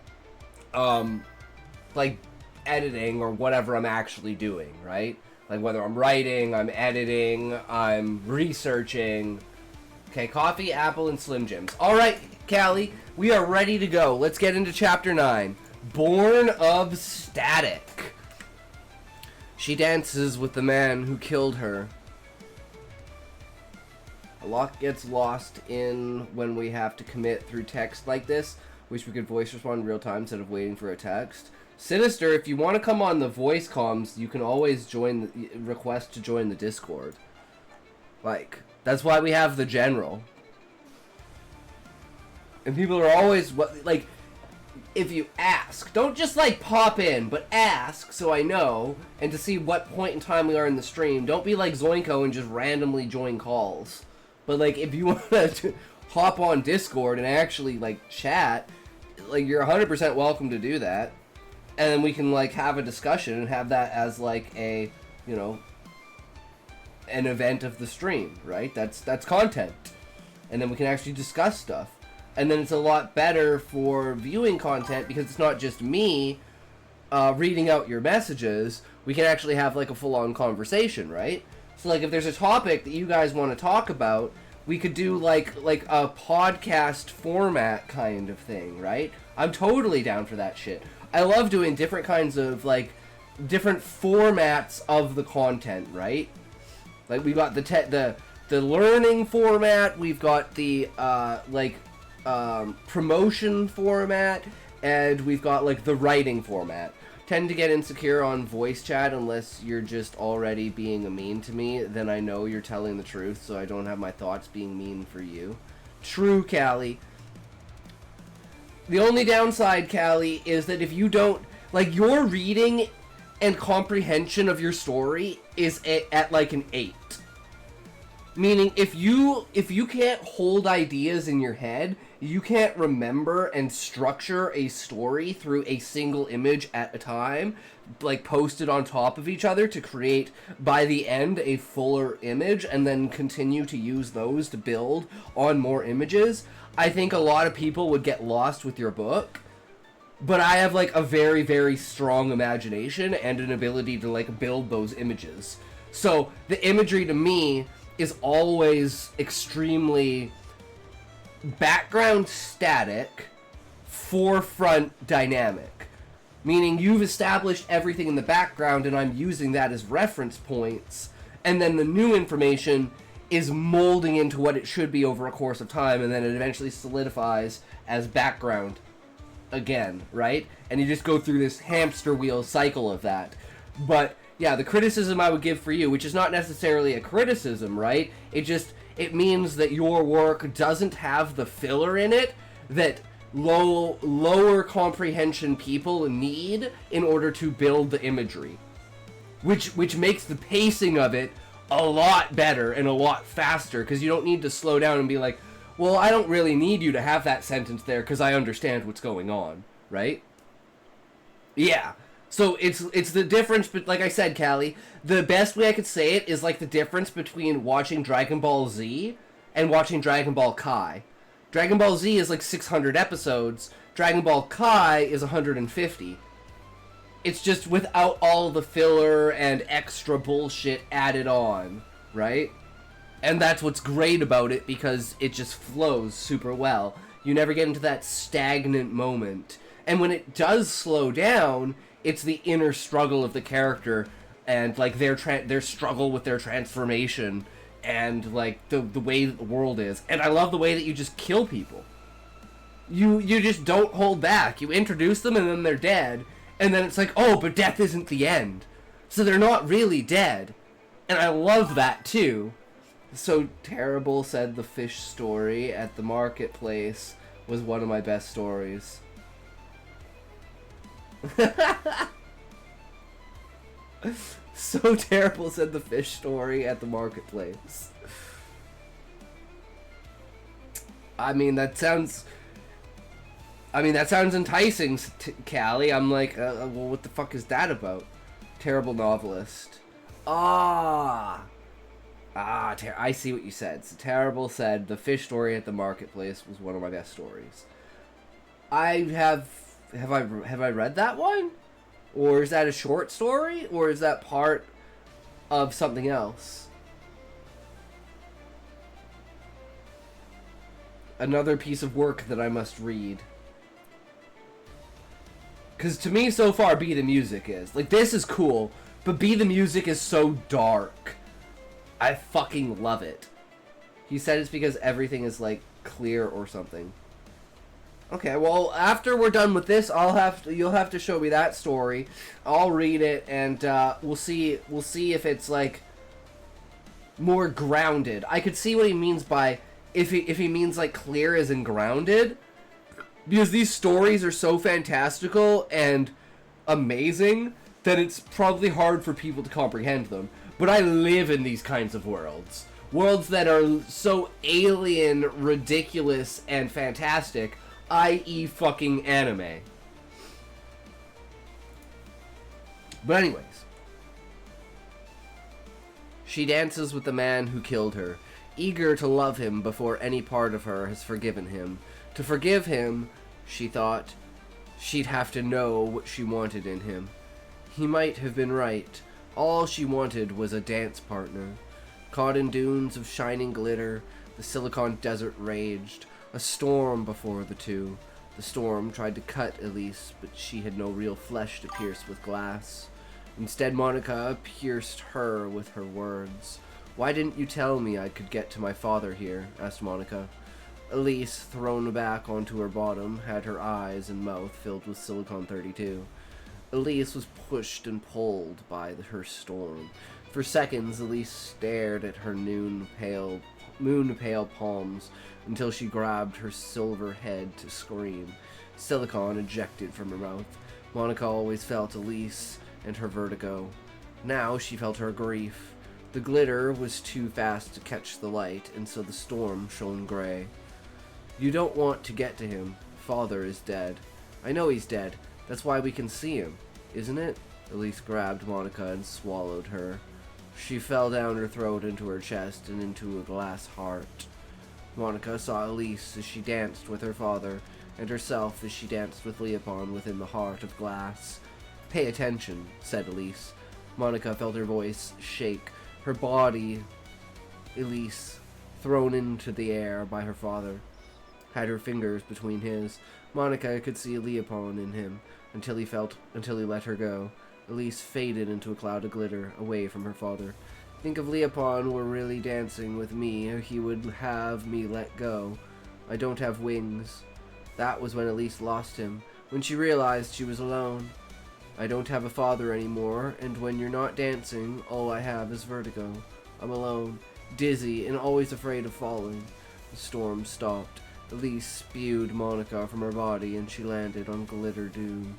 like, editing or whatever I'm actually doing, right? Like, whether I'm writing, I'm editing, I'm researching. Okay, coffee, apple, and Slim Jims. Alright, Callie, we are ready to go. Let's get into Chapter 9. Born of Static. She dances with the man who killed her. A lot gets lost in when we have to commit through text like this. Wish we could voice respond in real time instead of waiting for a text. Sinister, if you want to come on the voice comms, you can always join the request to join the Discord. Like, that's why we have the general. And people are always, like, if you ask, don't just, like, pop in, but ask so I know, and to see what point in time we are in the stream. Don't be like Zoinko and just randomly join calls. But, like, if you want to hop on Discord and actually, like, chat, like, you're 100% welcome to do that. And then we can, like, have a discussion and have that as, like, a, you know, an event of the stream, right? That's content. And then we can actually discuss stuff. And then it's a lot better for viewing content because it's not just me reading out your messages. We can actually have, like, a full-on conversation, right? So, like, if there's a topic that you guys want to talk about, we could do, like a podcast format kind of thing, right? I'm totally down for that shit. I love doing different kinds of, like, different formats of the content, right? Like, we've got the learning format, we've got the, promotion format, and we've got, like, the writing format. Tend to get insecure on voice chat unless you're just already being mean to me, then I know you're telling the truth, so I don't have my thoughts being mean for you. True, Callie. The only downside, Callie, is that if you don't, like, your reading and comprehension of your story is at like an 8. Meaning, if you can't hold ideas in your head, you can't remember and structure a story through a single image at a time, like posted on top of each other to create, by the end, a fuller image, and then continue to use those to build on more images, I think a lot of people would get lost with your book. But I have, like, a very, very strong imagination and an ability to, like, build those images. So, the imagery to me is always extremely background static, forefront dynamic. Meaning you've established everything in the background and I'm using that as reference points, and then the new information is molding into what it should be over a course of time, and then it eventually solidifies as background again, right? And you just go through this hamster wheel cycle of that. But yeah, the criticism I would give for you, which is not necessarily a criticism, right? It means that your work doesn't have the filler in it that lower comprehension people need in order to build the imagery. Which makes the pacing of it a lot better and a lot faster, because you don't need to slow down and be like, well, I don't really need you to have that sentence there because I understand what's going on, right? Yeah. So it's the difference, but like I said, Callie, the best way I could say it is like the difference between watching Dragon Ball Z and watching Dragon Ball Kai. Dragon Ball Z is like 600 episodes. Dragon Ball Kai is 150. It's just without all the filler and extra bullshit added on, right? And that's what's great about it, because it just flows super well. You never get into that stagnant moment. And when it does slow down, it's the inner struggle of the character and, like, their struggle with their transformation and, like, the way that the world is. And I love the way that you just kill people. You just don't hold back. You introduce them and then they're dead. And then it's like, oh, but death isn't the end. So they're not really dead. And I love that, too. So terrible, said the fish story at the marketplace was one of my best stories. So terrible, said the fish story at the marketplace. I mean, that sounds enticing, Callie. I'm like, well, what the fuck is that about? Terrible novelist. Ah. Ah, I see what you said. So Terrible said the fish story at the marketplace was one of my best stories. Have I read that one? Or is that a short story? Or is that part of something else? Another piece of work that I must read. Because to me, so far, Be the Music is. Like, this is cool, but Be the Music is so dark. I fucking love it. He said it's because everything is, like, clear or something. Okay, well, after we're done with this, you'll have to show me that story. I'll read it, and we'll see if it's, like, more grounded. I could see what he means by if he means, like, clear as in grounded, because these stories are so fantastical and amazing that it's probably hard for people to comprehend them. But I live in these kinds of worlds. Worlds that are so alien, ridiculous, and fantastic, i.e. fucking anime. But anyways. She dances with the man who killed her, eager to love him before any part of her has forgiven him. To forgive him, she thought, she'd have to know what she wanted in him. He might have been right. All she wanted was a dance partner. Caught in dunes of shining glitter, the Silicon Desert raged, a storm before the two. The storm tried to cut Elise, but she had no real flesh to pierce with glass. Instead, Monica pierced her with her words. "Why didn't you tell me I could get to my father here?" asked Monica. Elise, thrown back onto her bottom, had her eyes and mouth filled with Silicon 32. Elise was pushed and pulled by her storm. For seconds, Elise stared at her moon-pale palms until she grabbed her silver head to scream. Silicon ejected from her mouth. Monica always felt Elise and her vertigo. Now she felt her grief. The glitter was too fast to catch the light, and so the storm shone gray. "You don't want to get to him. Father is dead." "I know he's dead. That's why we can see him, isn't it?" Elise grabbed Monica and swallowed her. She fell down her throat into her chest and into a glass heart. Monica saw Elise as she danced with her father, and herself as she danced with Leopold within the heart of glass. "Pay attention," said Elise. Monica felt her voice shake, her body, Elise, thrown into the air by her father, had her fingers between his. Monica could see Leopold in him until he let her go. Elise faded into a cloud of glitter, away from her father. "Think if Leopold were really dancing with me, he would have me let go. I don't have wings." That was when Elise lost him, when she realized she was alone. "I don't have a father anymore, and when you're not dancing, all I have is vertigo. I'm alone, dizzy, and always afraid of falling." The storm stopped. Elise spewed Monica from her body, and she landed on glitter dune.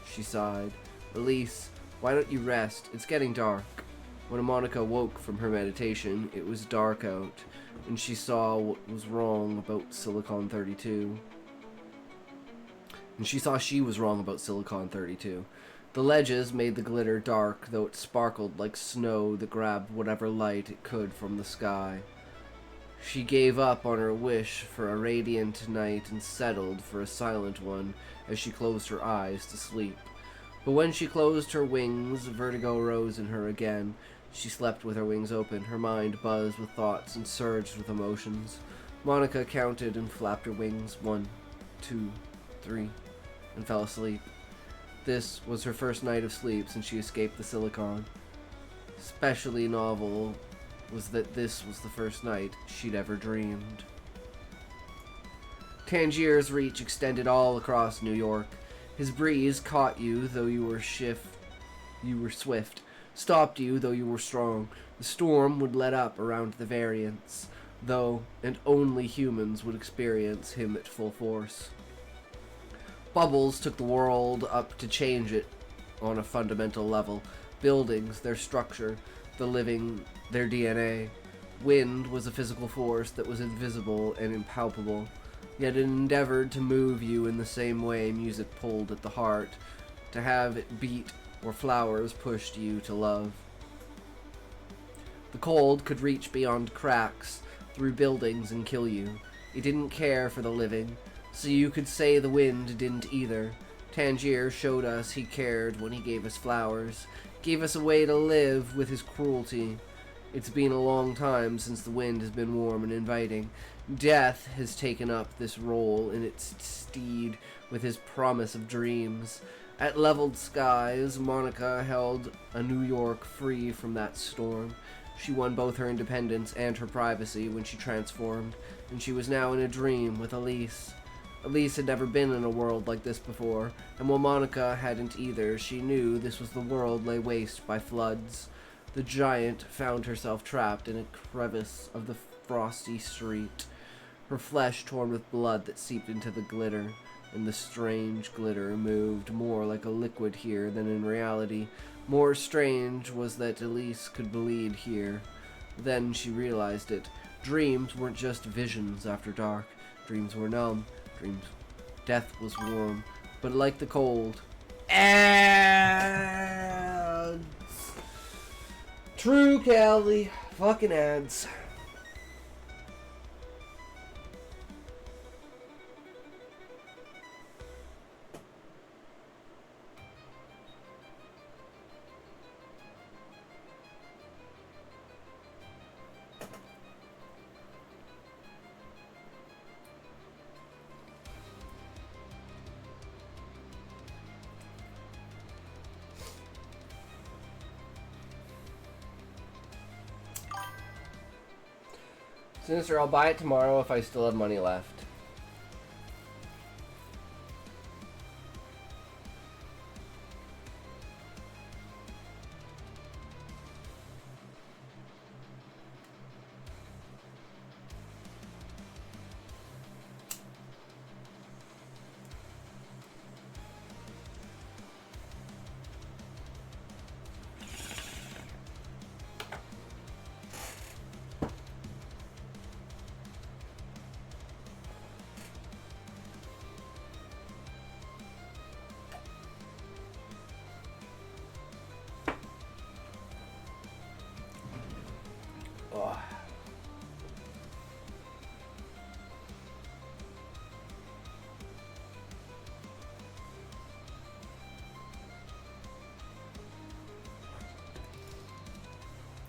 She sighed. "Elise, why don't you rest? It's getting dark." When Monica woke from her meditation, it was dark out, and she saw what was wrong about Silicon 32. And she saw she was wrong about Silicon 32. The ledges made the glitter dark, though it sparkled like snow that grabbed whatever light it could from the sky. She gave up on her wish for a radiant night and settled for a silent one as she closed her eyes to sleep. But when she closed her wings, vertigo rose in her again. She slept with her wings open, her mind buzzed with thoughts and surged with emotions. Monica counted and flapped her wings, 1, 2, 3, and fell asleep. This was her first night of sleep since she escaped the Silicon. Especially novel was that this was the first night she'd ever dreamed. Tangier's reach extended all across New York. His breeze caught you though you were swift, stopped you though you were strong. The storm would let up around the variants, though, and only humans would experience him at full force. Bubbles took the world up to change it on a fundamental level. Buildings, their structure, the living, their DNA. Wind was a physical force that was invisible and impalpable, yet it endeavored to move you in the same way music pulled at the heart, to have it beat or flowers pushed you to love. The cold could reach beyond cracks, through buildings and kill you. It didn't care for the living, so you could say the wind didn't either. Tangier showed us he cared when he gave us flowers, gave us a way to live with his cruelty. It's been a long time since the wind has been warm and inviting. Death has taken up this role in its stead with his promise of dreams. At leveled skies, Monica held a New York free from that storm. She won both her independence and her privacy when she transformed, and she was now in a dream with Elise. Elise had never been in a world like this before, and while Monica hadn't either, she knew this was the world lay waste by floods. The giant found herself trapped in a crevice of the frosty street, her flesh torn with blood that seeped into the glitter, and the strange glitter moved more like a liquid here than in reality. More strange was that Elise could bleed here. Then she realized it. Dreams weren't just visions after dark. Dreams were numb. Dreams. Death was warm, but like the cold. Ads! True, Callie. Fucking ads. Sinister, I'll buy it tomorrow if I still have money left. Oh.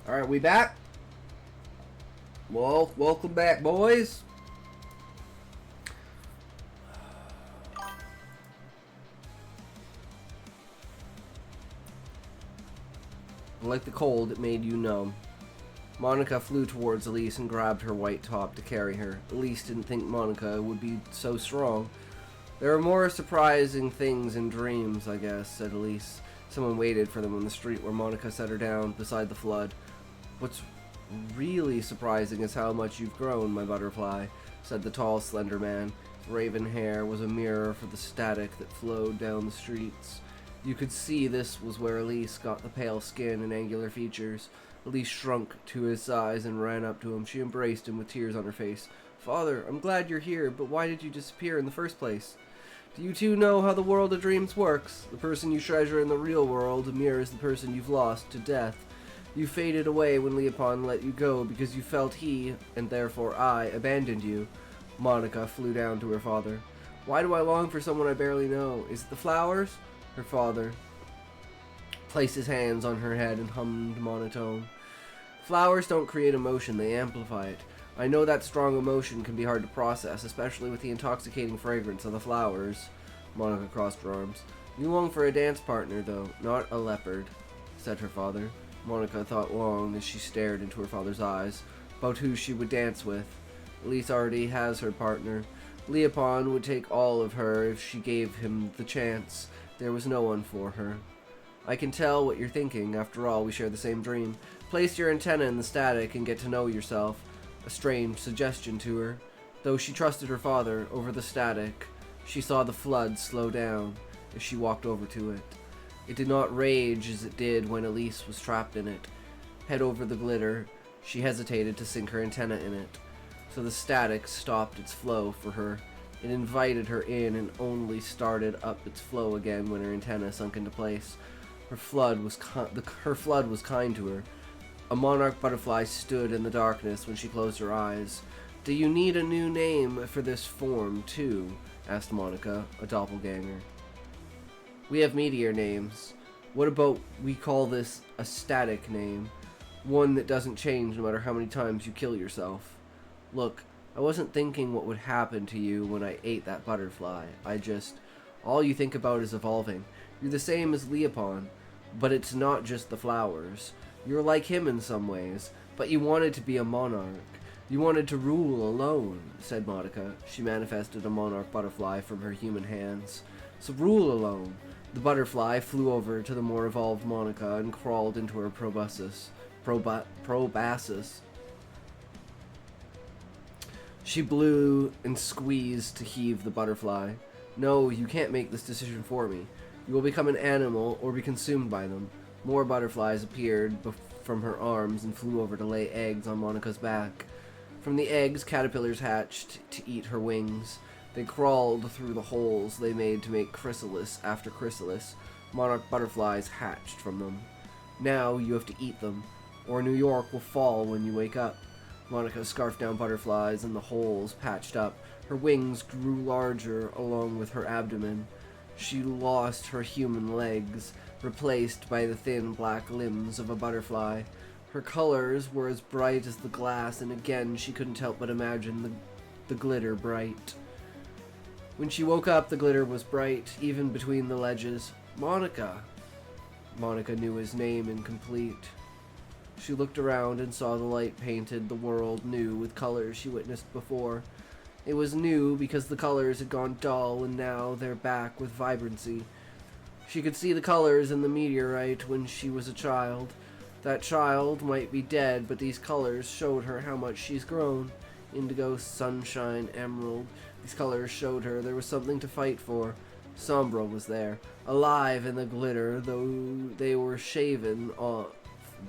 Alright, we back? Well, welcome back, boys. Like the cold, it made you numb. Monica flew towards Elise and grabbed her white top to carry her. Elise didn't think Monica would be so strong. There are more surprising things in dreams, I guess, said Elise. Someone waited for them on the street where Monica set her down beside the flood. What's really surprising is how much you've grown, my butterfly, said the tall, slender man. His raven hair was a mirror for the static that flowed down the streets. You could see this was where Elise got the pale skin and angular features. Elise shrunk to his size and ran up to him. She embraced him with tears on her face. Father, I'm glad you're here, but why did you disappear in the first place? Do you two know how the world of dreams works? The person you treasure in the real world mirrors the person you've lost to death. You faded away when Leopold let you go because you felt he, and therefore I, abandoned you. Monica flew down to her father. Why do I long for someone I barely know? Is it the flowers? Her father placed his hands on her head and hummed monotone. Flowers don't create emotion, they amplify it. I know that strong emotion can be hard to process, especially with the intoxicating fragrance of the flowers. Monica crossed her arms. You long for a dance partner, though, not a leopard, said her father. Monica thought long as she stared into her father's eyes, about who she would dance with. Elise already has her partner. Leopold would take all of her if she gave him the chance. There was no one for her. I can tell what you're thinking. After all, we share the same dream. Place your antenna in the static and get to know yourself. A strange suggestion to her. Though she trusted her father, over the static, she saw the flood slow down as she walked over to it. It did not rage as it did when Elise was trapped in it. Head over the glitter, she hesitated to sink her antenna in it. So the static stopped its flow for her. It invited her in and only started up its flow again when her antenna sunk into place. Her flood was kind to her. A monarch butterfly stood in the darkness when she closed her eyes. "Do you need a new name for this form, too?" asked Monica, a doppelganger. "We have meteor names. What about we call this a static name? One that doesn't change no matter how many times you kill yourself. Look, I wasn't thinking what would happen to you when I ate that butterfly. All you think about is evolving. You're the same as Leopold, but it's not just the flowers. You're like him in some ways, but you wanted to be a monarch. You wanted to rule alone," said Monica. She manifested a monarch butterfly from her human hands. "So rule alone." The butterfly flew over to the more evolved Monica and crawled into her proboscis. She blew and squeezed to heave the butterfly. "No, you can't make this decision for me. You will become an animal or be consumed by them." More butterflies appeared from her arms and flew over to lay eggs on Monica's back. From the eggs, caterpillars hatched to eat her wings. They crawled through the holes they made to make chrysalis after chrysalis. Monarch butterflies hatched from them. "Now you have to eat them, or New York will fall when you wake up." Monica scarfed down butterflies and the holes patched up. Her wings grew larger along with her abdomen. She lost her human legs, replaced by the thin black limbs of a butterfly. Her colors were as bright as the glass, and again she couldn't help but imagine the glitter bright. When she woke up, the glitter was bright, even between the ledges. "Monica!" Monica knew his name incomplete. She looked around and saw the light painted the world new with colors she witnessed before. It was new because the colors had gone dull, and now they're back with vibrancy. She could see the colors in the meteorite when she was a child. That child might be dead, but these colors showed her how much she's grown. Indigo, sunshine, emerald. These colors showed her there was something to fight for. Sombra was there, alive in the glitter, though they were shaven off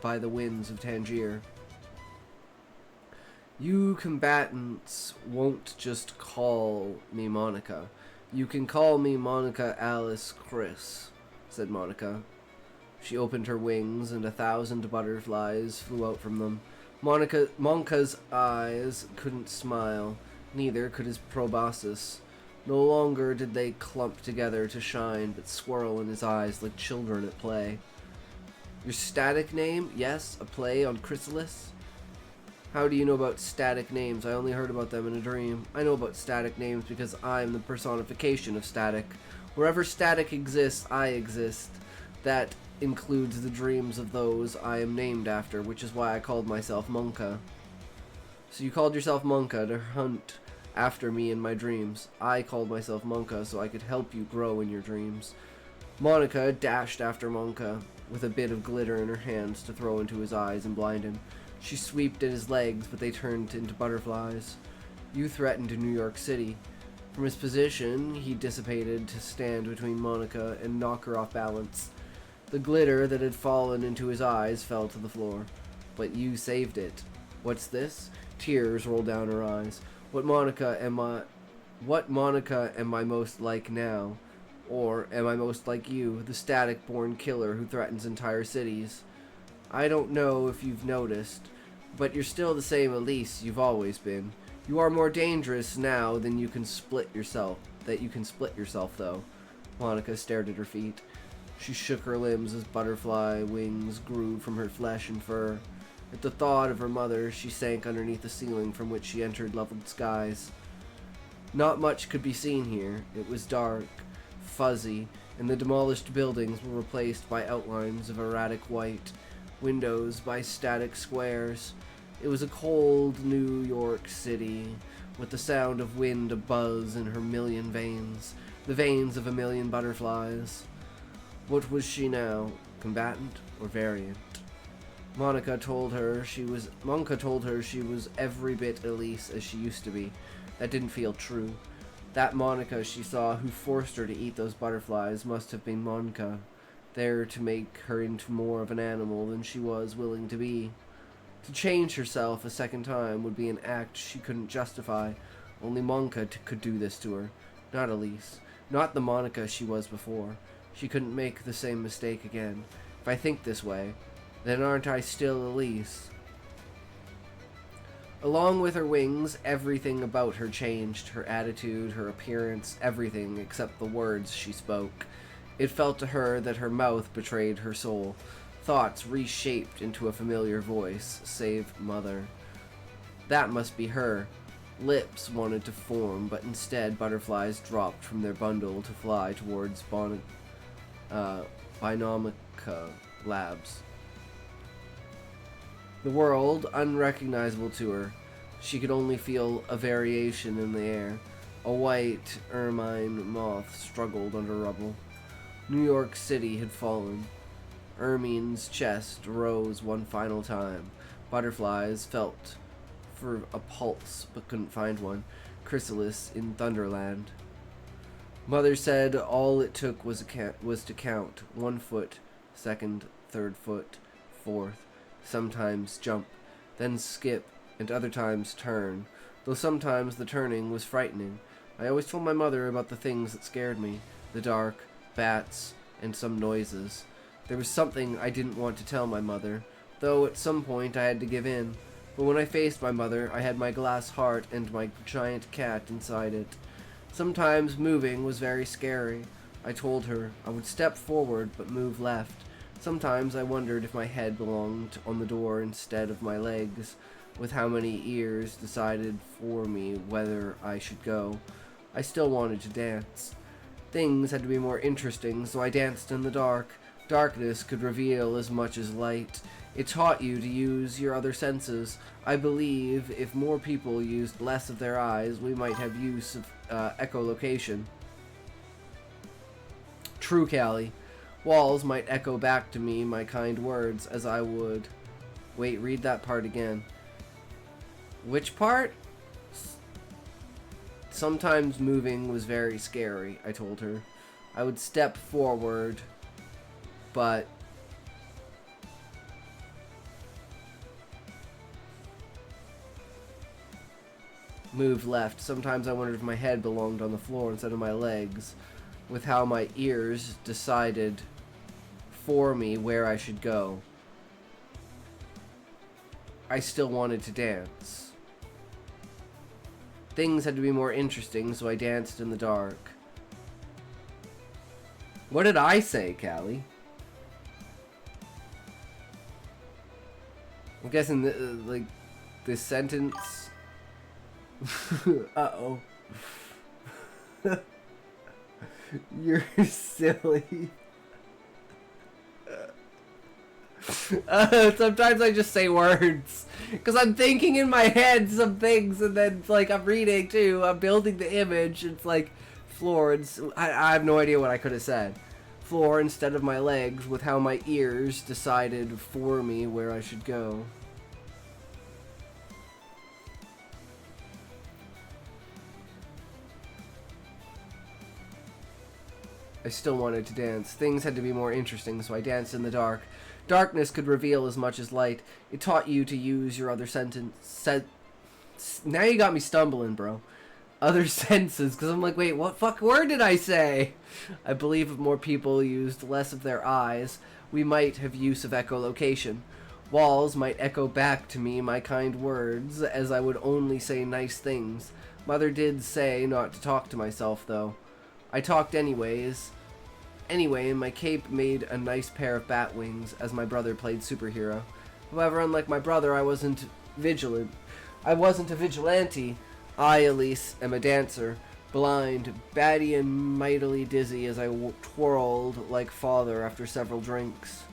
by the winds of Tangier. "You combatants won't just call me Monica. You can call me Monica Alice Chris," said Monica. She opened her wings, and 1,000 butterflies flew out from them. Monka's eyes couldn't smile, neither could his proboscis. No longer did they clump together to shine, but swirl in his eyes like children at play. "Your static name? Yes, a play on chrysalis?" "How do you know about static names? I only heard about them in a dream." "I know about static names because I'm the personification of static. Wherever static exists, I exist. That includes the dreams of those I am named after, which is why I called myself Monka." "So you called yourself Monka to hunt after me in my dreams." "I called myself Monka so I could help you grow in your dreams." Monica dashed after Monka with a bit of glitter in her hands to throw into his eyes and blind him. She sweeped at his legs, but they turned into butterflies. "You threatened New York City." From his position, he dissipated to stand between Monica and knock her off balance. The glitter that had fallen into his eyes fell to the floor. "But you saved it." "What's this?" Tears rolled down her eyes. What Monica am I most like now? Or am I most like you, the static-born killer who threatens entire cities? I don't know if you've noticed, but you're still the same Elise you've always been. You are more dangerous now than you can split yourself, though. Monica stared at her feet. She shook her limbs as butterfly wings grew from her flesh and fur. At the thought of her mother, she sank underneath the ceiling from which she entered leveled skies. Not much could be seen here. It was dark, fuzzy, and the demolished buildings were replaced by outlines of erratic white, windows by static squares. It was a cold New York City, with the sound of wind abuzz in her million veins, the veins of a million butterflies. What was she now, combatant or variant? Monka told her she was every bit Elise as she used to be. That didn't feel true. That Monica she saw who forced her to eat those butterflies must have been Monka, there to make her into more of an animal than she was willing to be. To change herself a second time would be an act she couldn't justify. Only Monka could do this to her, not Elise, not the Monica she was before. She couldn't make the same mistake again. If I think this way, Then aren't I still Elise? Along with her wings, everything about her changed. Her attitude, her appearance, everything except the words she spoke. It felt to her that her mouth betrayed her soul. Thoughts reshaped into a familiar voice, save mother. That must be her. Lips wanted to form, but instead butterflies dropped from their bundle to fly towards Binomica Labs. The world, unrecognizable to her. She could only feel a variation in the air. A white ermine moth struggled under rubble. New York City had fallen. Ermine's chest rose one final time. Butterflies felt for a pulse, but couldn't find one. Chrysalis in Thunderland. Mother said all it took was to count. 1 foot, second, third foot, fourth. Sometimes jump, then skip, and other times turn. Though sometimes the turning was frightening. I always told my mother about the things that scared me. The dark, bats, and some noises. There was something I didn't want to tell my mother, though at some point I had to give in. But when I faced my mother, I had my glass heart and my giant cat inside it. Sometimes moving was very scary. I told her I would step forward but move left. Sometimes I wondered if my head belonged on the door instead of my legs, with how many ears decided for me whether I should go. I still wanted to dance. Things had to be more interesting, so I danced in the dark. Darkness could reveal as much as light. It taught you to use your other senses. I believe if more people used less of their eyes, we might have use of echolocation. True, Callie. Walls might echo back to me my kind words as I would. Wait, read that part again. Which part? Sometimes moving was very scary, I told her. I would step forward, but move left. Sometimes I wondered if my head belonged on the floor instead of my legs, with how my ears decided for me where I should go. I still wanted to dance. Things had to be more interesting, so I danced in the dark. What did I say, Callie? I'm guessing, this sentence... Uh-oh. You're silly. Sometimes I just say words. Because I'm thinking in my head some things, and then, I'm reading, too. I'm building the image. It's floor. I have no idea what I could have said. Floor instead of my legs, with how my ears decided for me where I should go. I still wanted to dance. Things had to be more interesting, so I danced in the dark. Darkness could reveal as much as light. It taught you to use your other now you got me stumbling, bro. Other senses, because I'm like, wait, what fuck word did I say? I believe if more people used less of their eyes, we might have use of echolocation. Walls might echo back to me my kind words, as I would only say nice things. Mother did say not to talk to myself, though. I talked anyways. Anyway, my cape made a nice pair of bat wings, as my brother played superhero. However, unlike my brother, I wasn't vigilant. I wasn't a vigilante. I, Elise, am a dancer. Blind, batty, and mightily dizzy as I twirled like father after several drinks.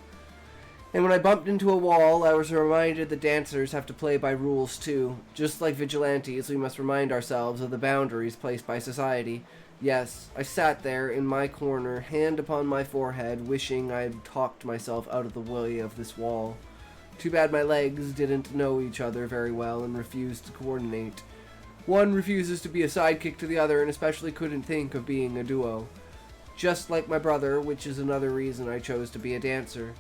And when I bumped into a wall, I was reminded that dancers have to play by rules too. Just like vigilantes, we must remind ourselves of the boundaries placed by society. Yes, I sat there in my corner, hand upon my forehead, wishing I had talked myself out of the way of this wall. Too bad my legs didn't know each other very well and refused to coordinate. One refuses to be a sidekick to the other and especially couldn't think of being a duo. Just like my brother, which is another reason I chose to be a dancer.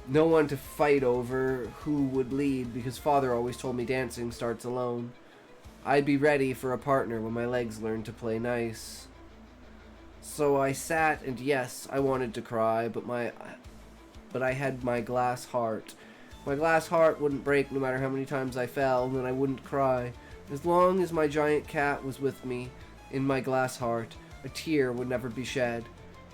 No one to fight over who would lead because father always told me dancing starts alone. I'd be ready for a partner when my legs learned to play nice. So I sat, and yes, I wanted to cry, but my but I had my glass heart. My glass heart wouldn't break no matter how many times I fell, and I wouldn't cry. As long as my giant cat was with me in my glass heart, a tear would never be shed.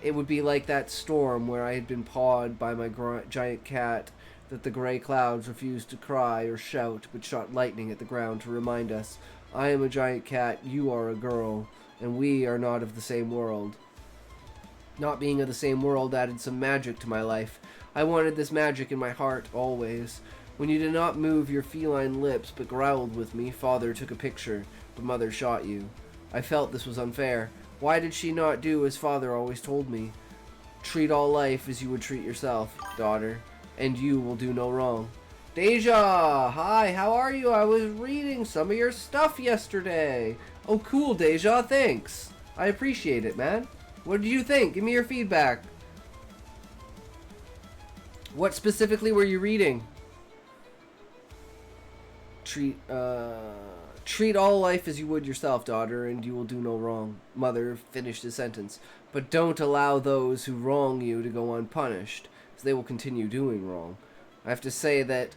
It would be like that storm where I had been pawed by my giant cat, that the gray clouds refused to cry or shout, but shot lightning at the ground to remind us, I am a giant cat, you are a girl, and we are not of the same world. Not being of the same world added some magic to my life. I wanted this magic in my heart always. When you did not move your feline lips but growled with me, Father took a picture, but Mother shot you. I felt this was unfair. Why did she not do as Father always told me? Treat all life as you would treat yourself, daughter, and you will do no wrong. Deja! Hi, how are you? I was reading some of your stuff yesterday. Oh, cool, Deja, thanks. I appreciate it, man. What did you think? Give me your feedback. What specifically were you reading? Treat all life as you would yourself, daughter, and you will do no wrong. Mother finished his sentence. But don't allow those who wrong you to go unpunished, as they will continue doing wrong. I have to say that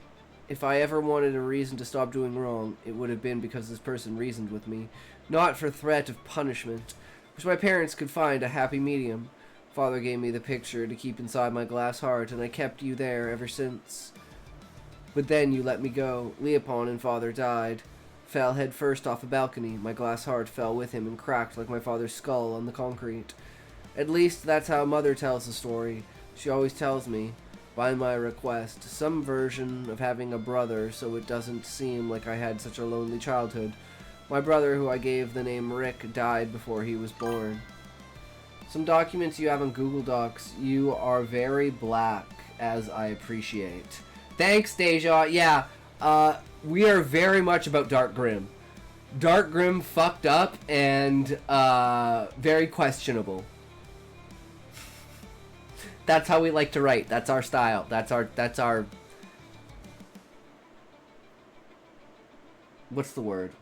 if I ever wanted a reason to stop doing wrong, it would have been because this person reasoned with me, not for threat of punishment. Wish my parents could find a happy medium. Father gave me the picture to keep inside my glass heart, and I kept you there ever since. But then you let me go. Leopold and Father died. Fell head first off a balcony. My glass heart fell with him and cracked like my father's skull on the concrete. At least that's how Mother tells the story. She always tells me, by my request, some version of having a brother so it doesn't seem like I had such a lonely childhood. My brother, who I gave the name Rick, died before he was born. Some documents you have on Google Docs. You are very black, as I appreciate. Thanks, Deja. Yeah, we are very much about Dark Grim. Dark Grim fucked up and very questionable. That's how we like to write. That's our style. That's our what's the word?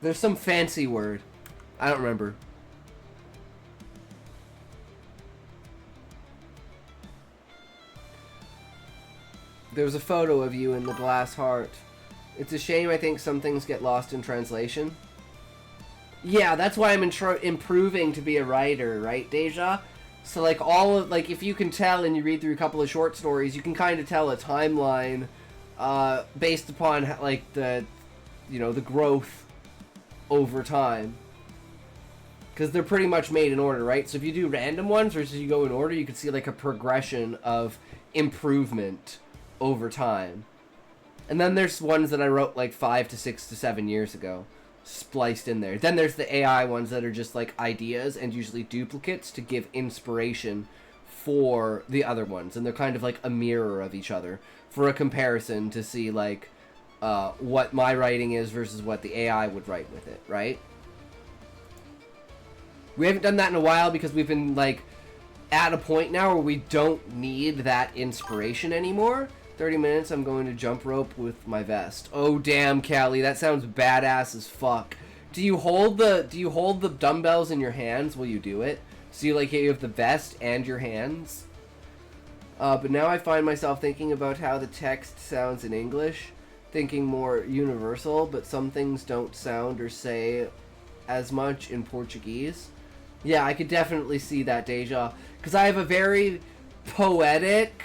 There's some fancy word. I don't remember. There's a photo of you in the glass heart. It's a shame I think some things get lost in translation. Yeah, that's why I'm improving to be a writer, right, Deja? So, like, if you can tell and you read through a couple of short stories, you can kind of tell a timeline, based upon, like, the growth over time. Because they're pretty much made in order, right? So if you do random ones versus you go in order, you can see, like, a progression of improvement over time. And then there's ones that I wrote, like, 5 to 6 to 7 years ago, spliced in there. Then there's the AI ones that are just like ideas and usually duplicates to give inspiration for the other ones, and they're kind of like a mirror of each other for a comparison to see like what my writing is versus what the AI would write with it, right? We haven't done that in a while because we've been like at a point now where we don't need that inspiration anymore. 30 minutes, I'm going to jump rope with my vest. Oh damn, Callie, that sounds badass as fuck. Do you hold the dumbbells in your hands while you do it? So you have the vest and your hands? But now I find myself thinking about how the text sounds in English, thinking more universal, but some things don't sound or say as much in Portuguese. Yeah, I could definitely see that, Deja. Because I have a very poetic,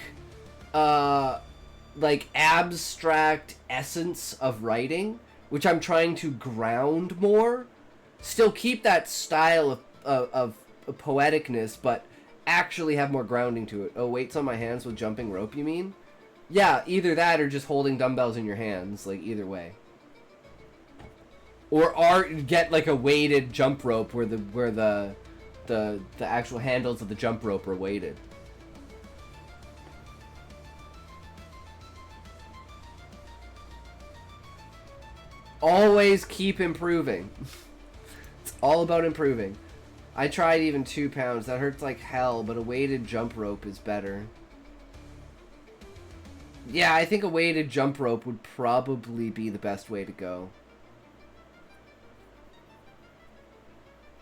like abstract essence of writing, which I'm trying to ground more. Still keep that style of poeticness, but actually have more grounding to it. Oh, weights on my hands with jumping rope, you mean? Yeah, either that or just holding dumbbells in your hands, like either way. Or get like a weighted jump rope where the actual handles of the jump rope are weighted. Always keep improving. It's all about improving. I tried even 2 pounds. That hurts like hell, but a weighted jump rope is better. Yeah, I think a weighted jump rope would probably be the best way to go.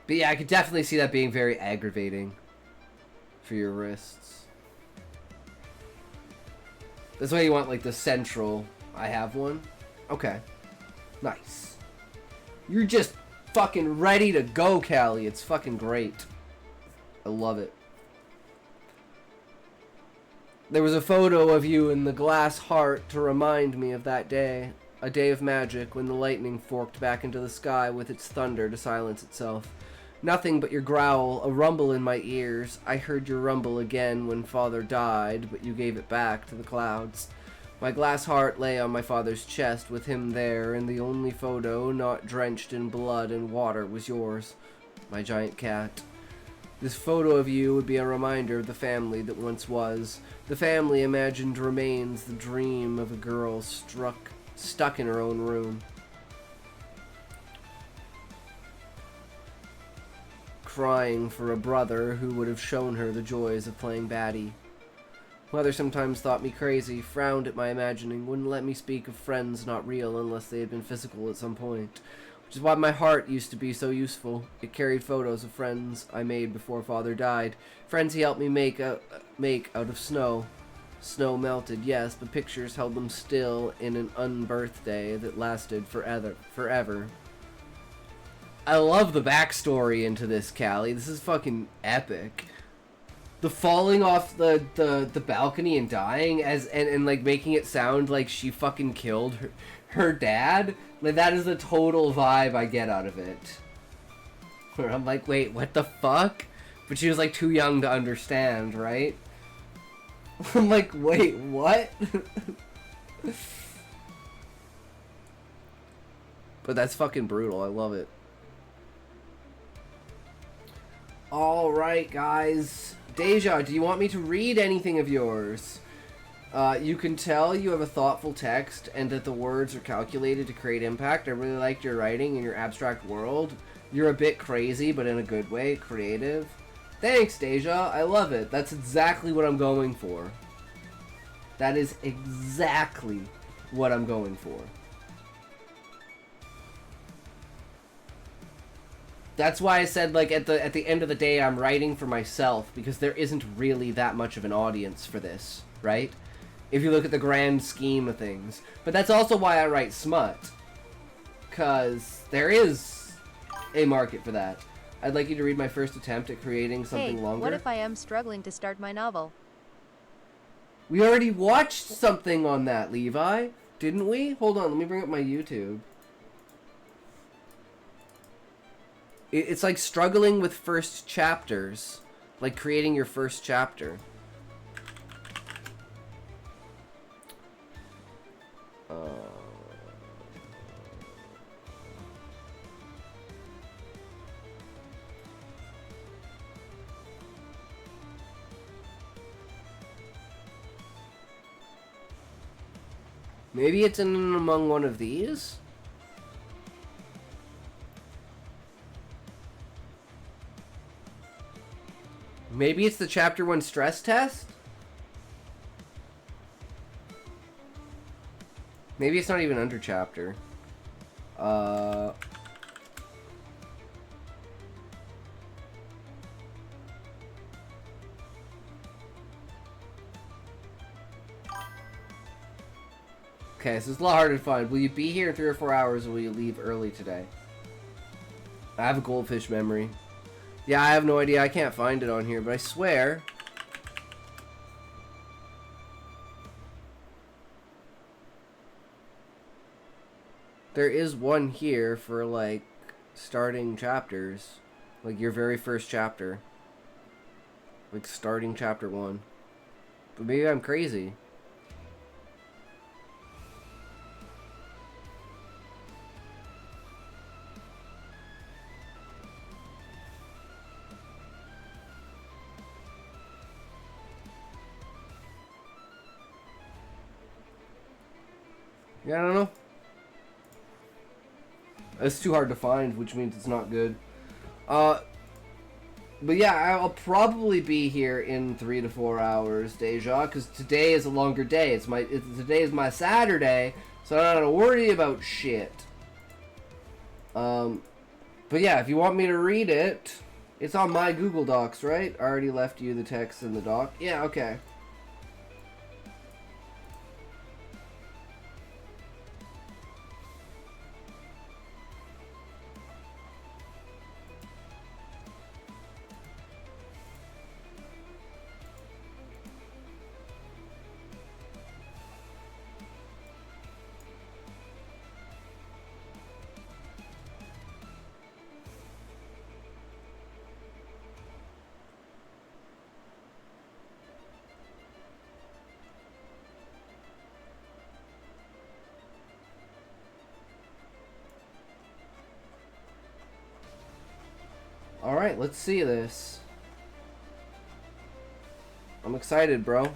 But yeah, I could definitely see that being very aggravating. for your wrists. That's why you want, like, the central. I have one. Okay. Nice. You're just fucking ready to go, Callie. It's fucking great. I love it. There was a photo of you in the glass heart to remind me of that day. A day of magic when the lightning forked back into the sky with its thunder to silence itself. Nothing but your growl, a rumble in my ears. I heard your rumble again when Father died, but you gave it back to the clouds. My glass heart lay on my father's chest with him there, and the only photo not drenched in blood and water was yours, my giant cat. This photo of you would be a reminder of the family that once was. The family imagined remains the dream of a girl stuck in her own room. Crying for a brother who would have shown her the joys of playing baddie. Mother sometimes thought me crazy, frowned at my imagining, wouldn't let me speak of friends not real unless they had been physical at some point. Which is why my heart used to be so useful. It carried photos of friends I made before Father died. Friends he helped me make out of snow. Snow melted, yes, but pictures held them still in an unbirthday that lasted forever. I love the backstory into this, Callie. This is fucking epic. The falling off the balcony and dying and like making it sound like she fucking killed her dad. Like, that is the total vibe I get out of it. Where I'm like, wait, what the fuck? But she was like too young to understand, right? I'm like, wait, what? But that's fucking brutal. I love it. Alright, guys. Deja, do you want me to read anything of yours? You can tell you have a thoughtful text and that the words are calculated to create impact. I really liked your writing in your abstract world. You're a bit crazy, but in a good way. Creative. Thanks, Deja. I love it. That's exactly what I'm going for. That is exactly what I'm going for. That's why I said, like, at the end of the day, I'm writing for myself, because there isn't really that much of an audience for this, right? If you look at the grand scheme of things. But that's also why I write smut. Because there is a market for that. I'd like you to read my first attempt at creating something longer. What if I am struggling to start my novel? We already watched something on that, Levi. Didn't we? Hold on, let me bring up my YouTube. It's like struggling with first chapters. Like creating your first chapter. Maybe it's in among one of these? Maybe it's the chapter 1 stress test? Maybe it's not even under chapter. Okay, so it's a lot harder to find. Will you be here in 3 or 4 hours, or will you leave early today? I have a goldfish memory. Yeah, I have no idea. I can't find it on here, but I swear. There is one here for, like, starting chapters. Like, your very first chapter. Like, starting chapter 1. But maybe I'm crazy. Yeah, I don't know. It's too hard to find, which means it's not good. But yeah, I'll probably be here in 3 to 4 hours, Deja, because today is a longer day. Today is my Saturday, so I don't have to worry about shit. But yeah, if you want me to read it, It's on my Google Docs, right? I already left you the text in the doc. Yeah, okay. Alright, let's see this. I'm excited, bro.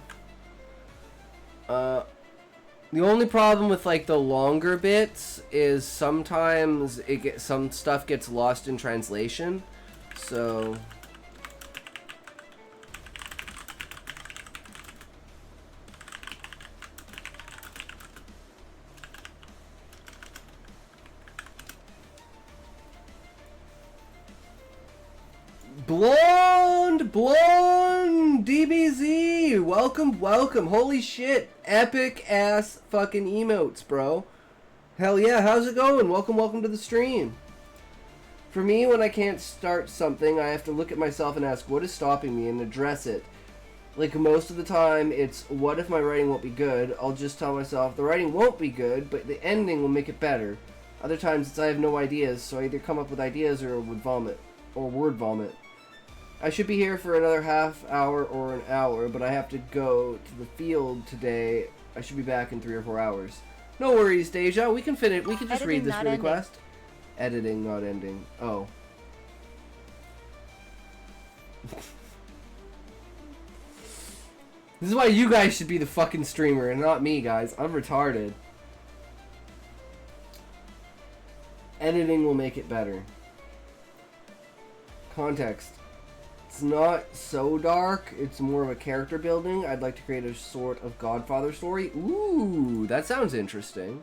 The only problem with like the longer bits is sometimes some stuff gets lost in translation. So Blonde DBZ, welcome. Holy shit, epic ass fucking emotes, bro. Hell yeah, how's it going? Welcome to the stream. For me, when I can't start something, I have to look at myself and ask what is stopping me and address it. Like most of the time, it's what if my writing won't be good? I'll just tell myself the writing won't be good, but the ending will make it better. Other times it's I have no ideas, so I either come up with ideas or word vomit. I should be here for another half hour or an hour, but I have to go to the field today. I should be back in 3 or 4 hours. No worries, Deja. We can finish. We can just read this really fast. Editing, not ending. Oh. This is why you guys should be the fucking streamer and not me, guys. I'm retarded. Editing will make it better. Context. It's not so dark. It's more of a character building. I'd like to create a sort of Godfather story. Ooh, that sounds interesting.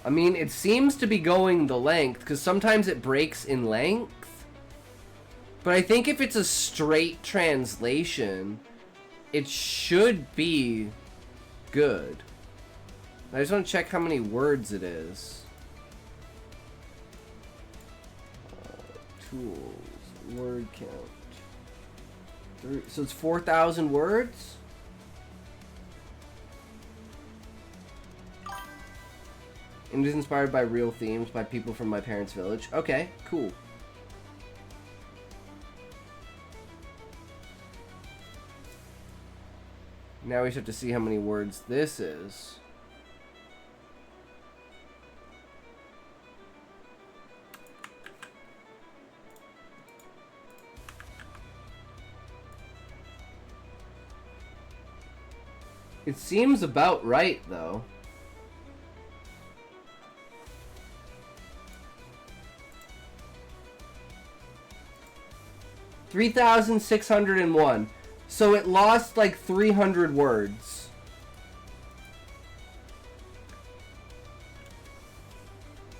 I mean, it seems to be going the length, because sometimes it breaks in length. But I think if it's a straight translation, it should be good. I just want to check how many words it is. Tools, word count. So it's 4,000 words? It is inspired by real themes by people from my parents' village. Okay, cool. Now we just have to see how many words this is. It seems about right, though. $3,601. So it lost like 300 words.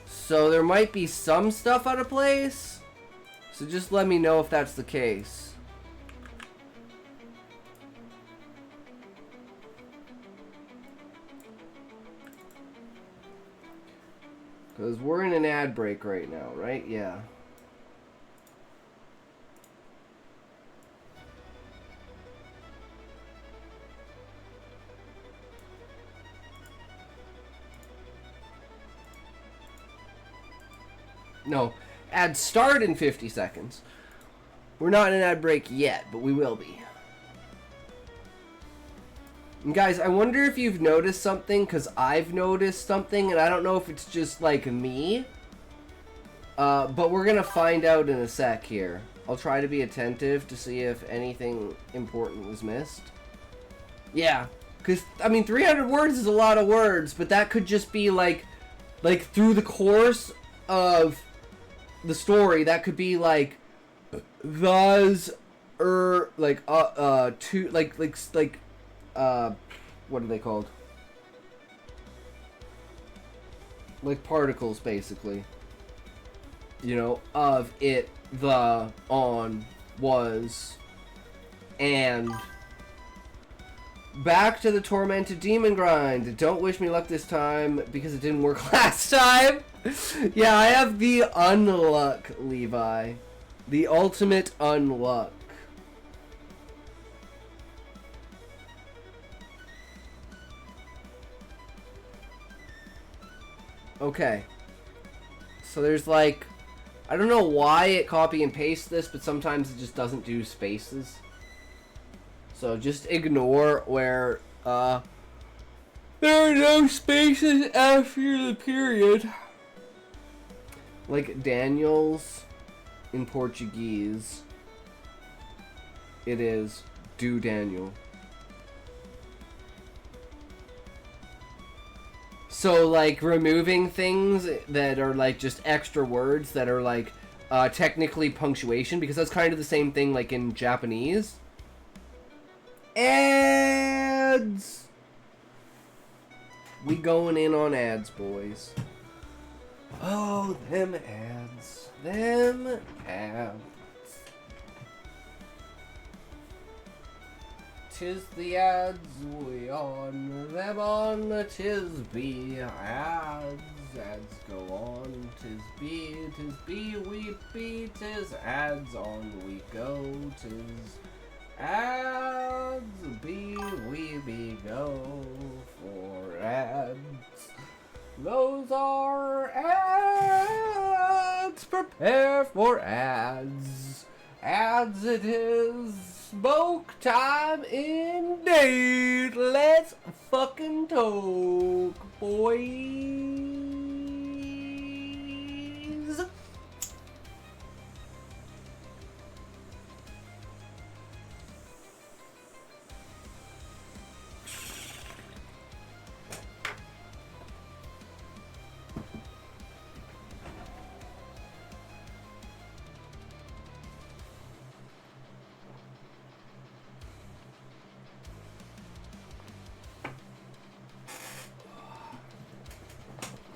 So there might be some stuff out of place. So just let me know if that's the case. Because we're in an ad break right now, right? Yeah. No, ads start in 50 seconds. We're not in an ad break yet, but we will be. And guys, I wonder if you've noticed something, because I've noticed something, and I don't know if it's just like me. But we're going to find out in a sec here. I'll try to be attentive to see if anything important was missed. Yeah, because, I mean, 300 words is a lot of words, but that could just be like through the course of the story, that could be like, thus two, what are they called? Like particles, basically. You know, of it, the, on, was, and back to the tormented demon grind. Don't wish me luck this time because it didn't work last time. Yeah, I have the unluck, Levi. The ultimate unluck. Okay. So there's like, I don't know why it copy and paste this, but sometimes it just doesn't do spaces. So just ignore where there are no spaces after the period. Like Daniel's in Portuguese, it is do Daniel. So like removing things that are like just extra words that are like technically punctuation, because that's kind of the same thing like in Japanese. Ads! We going in on ads, boys. Oh, them ads. Them ads. 'Tis the ads we on, them on, 'tis be ads. Ads go on, 'tis be we be, 'tis ads on we go, 'tis ads be we be go for ads. Those are ads, prepare for ads. Ads it is, smoke time indeed. Let's fucking talk, boys.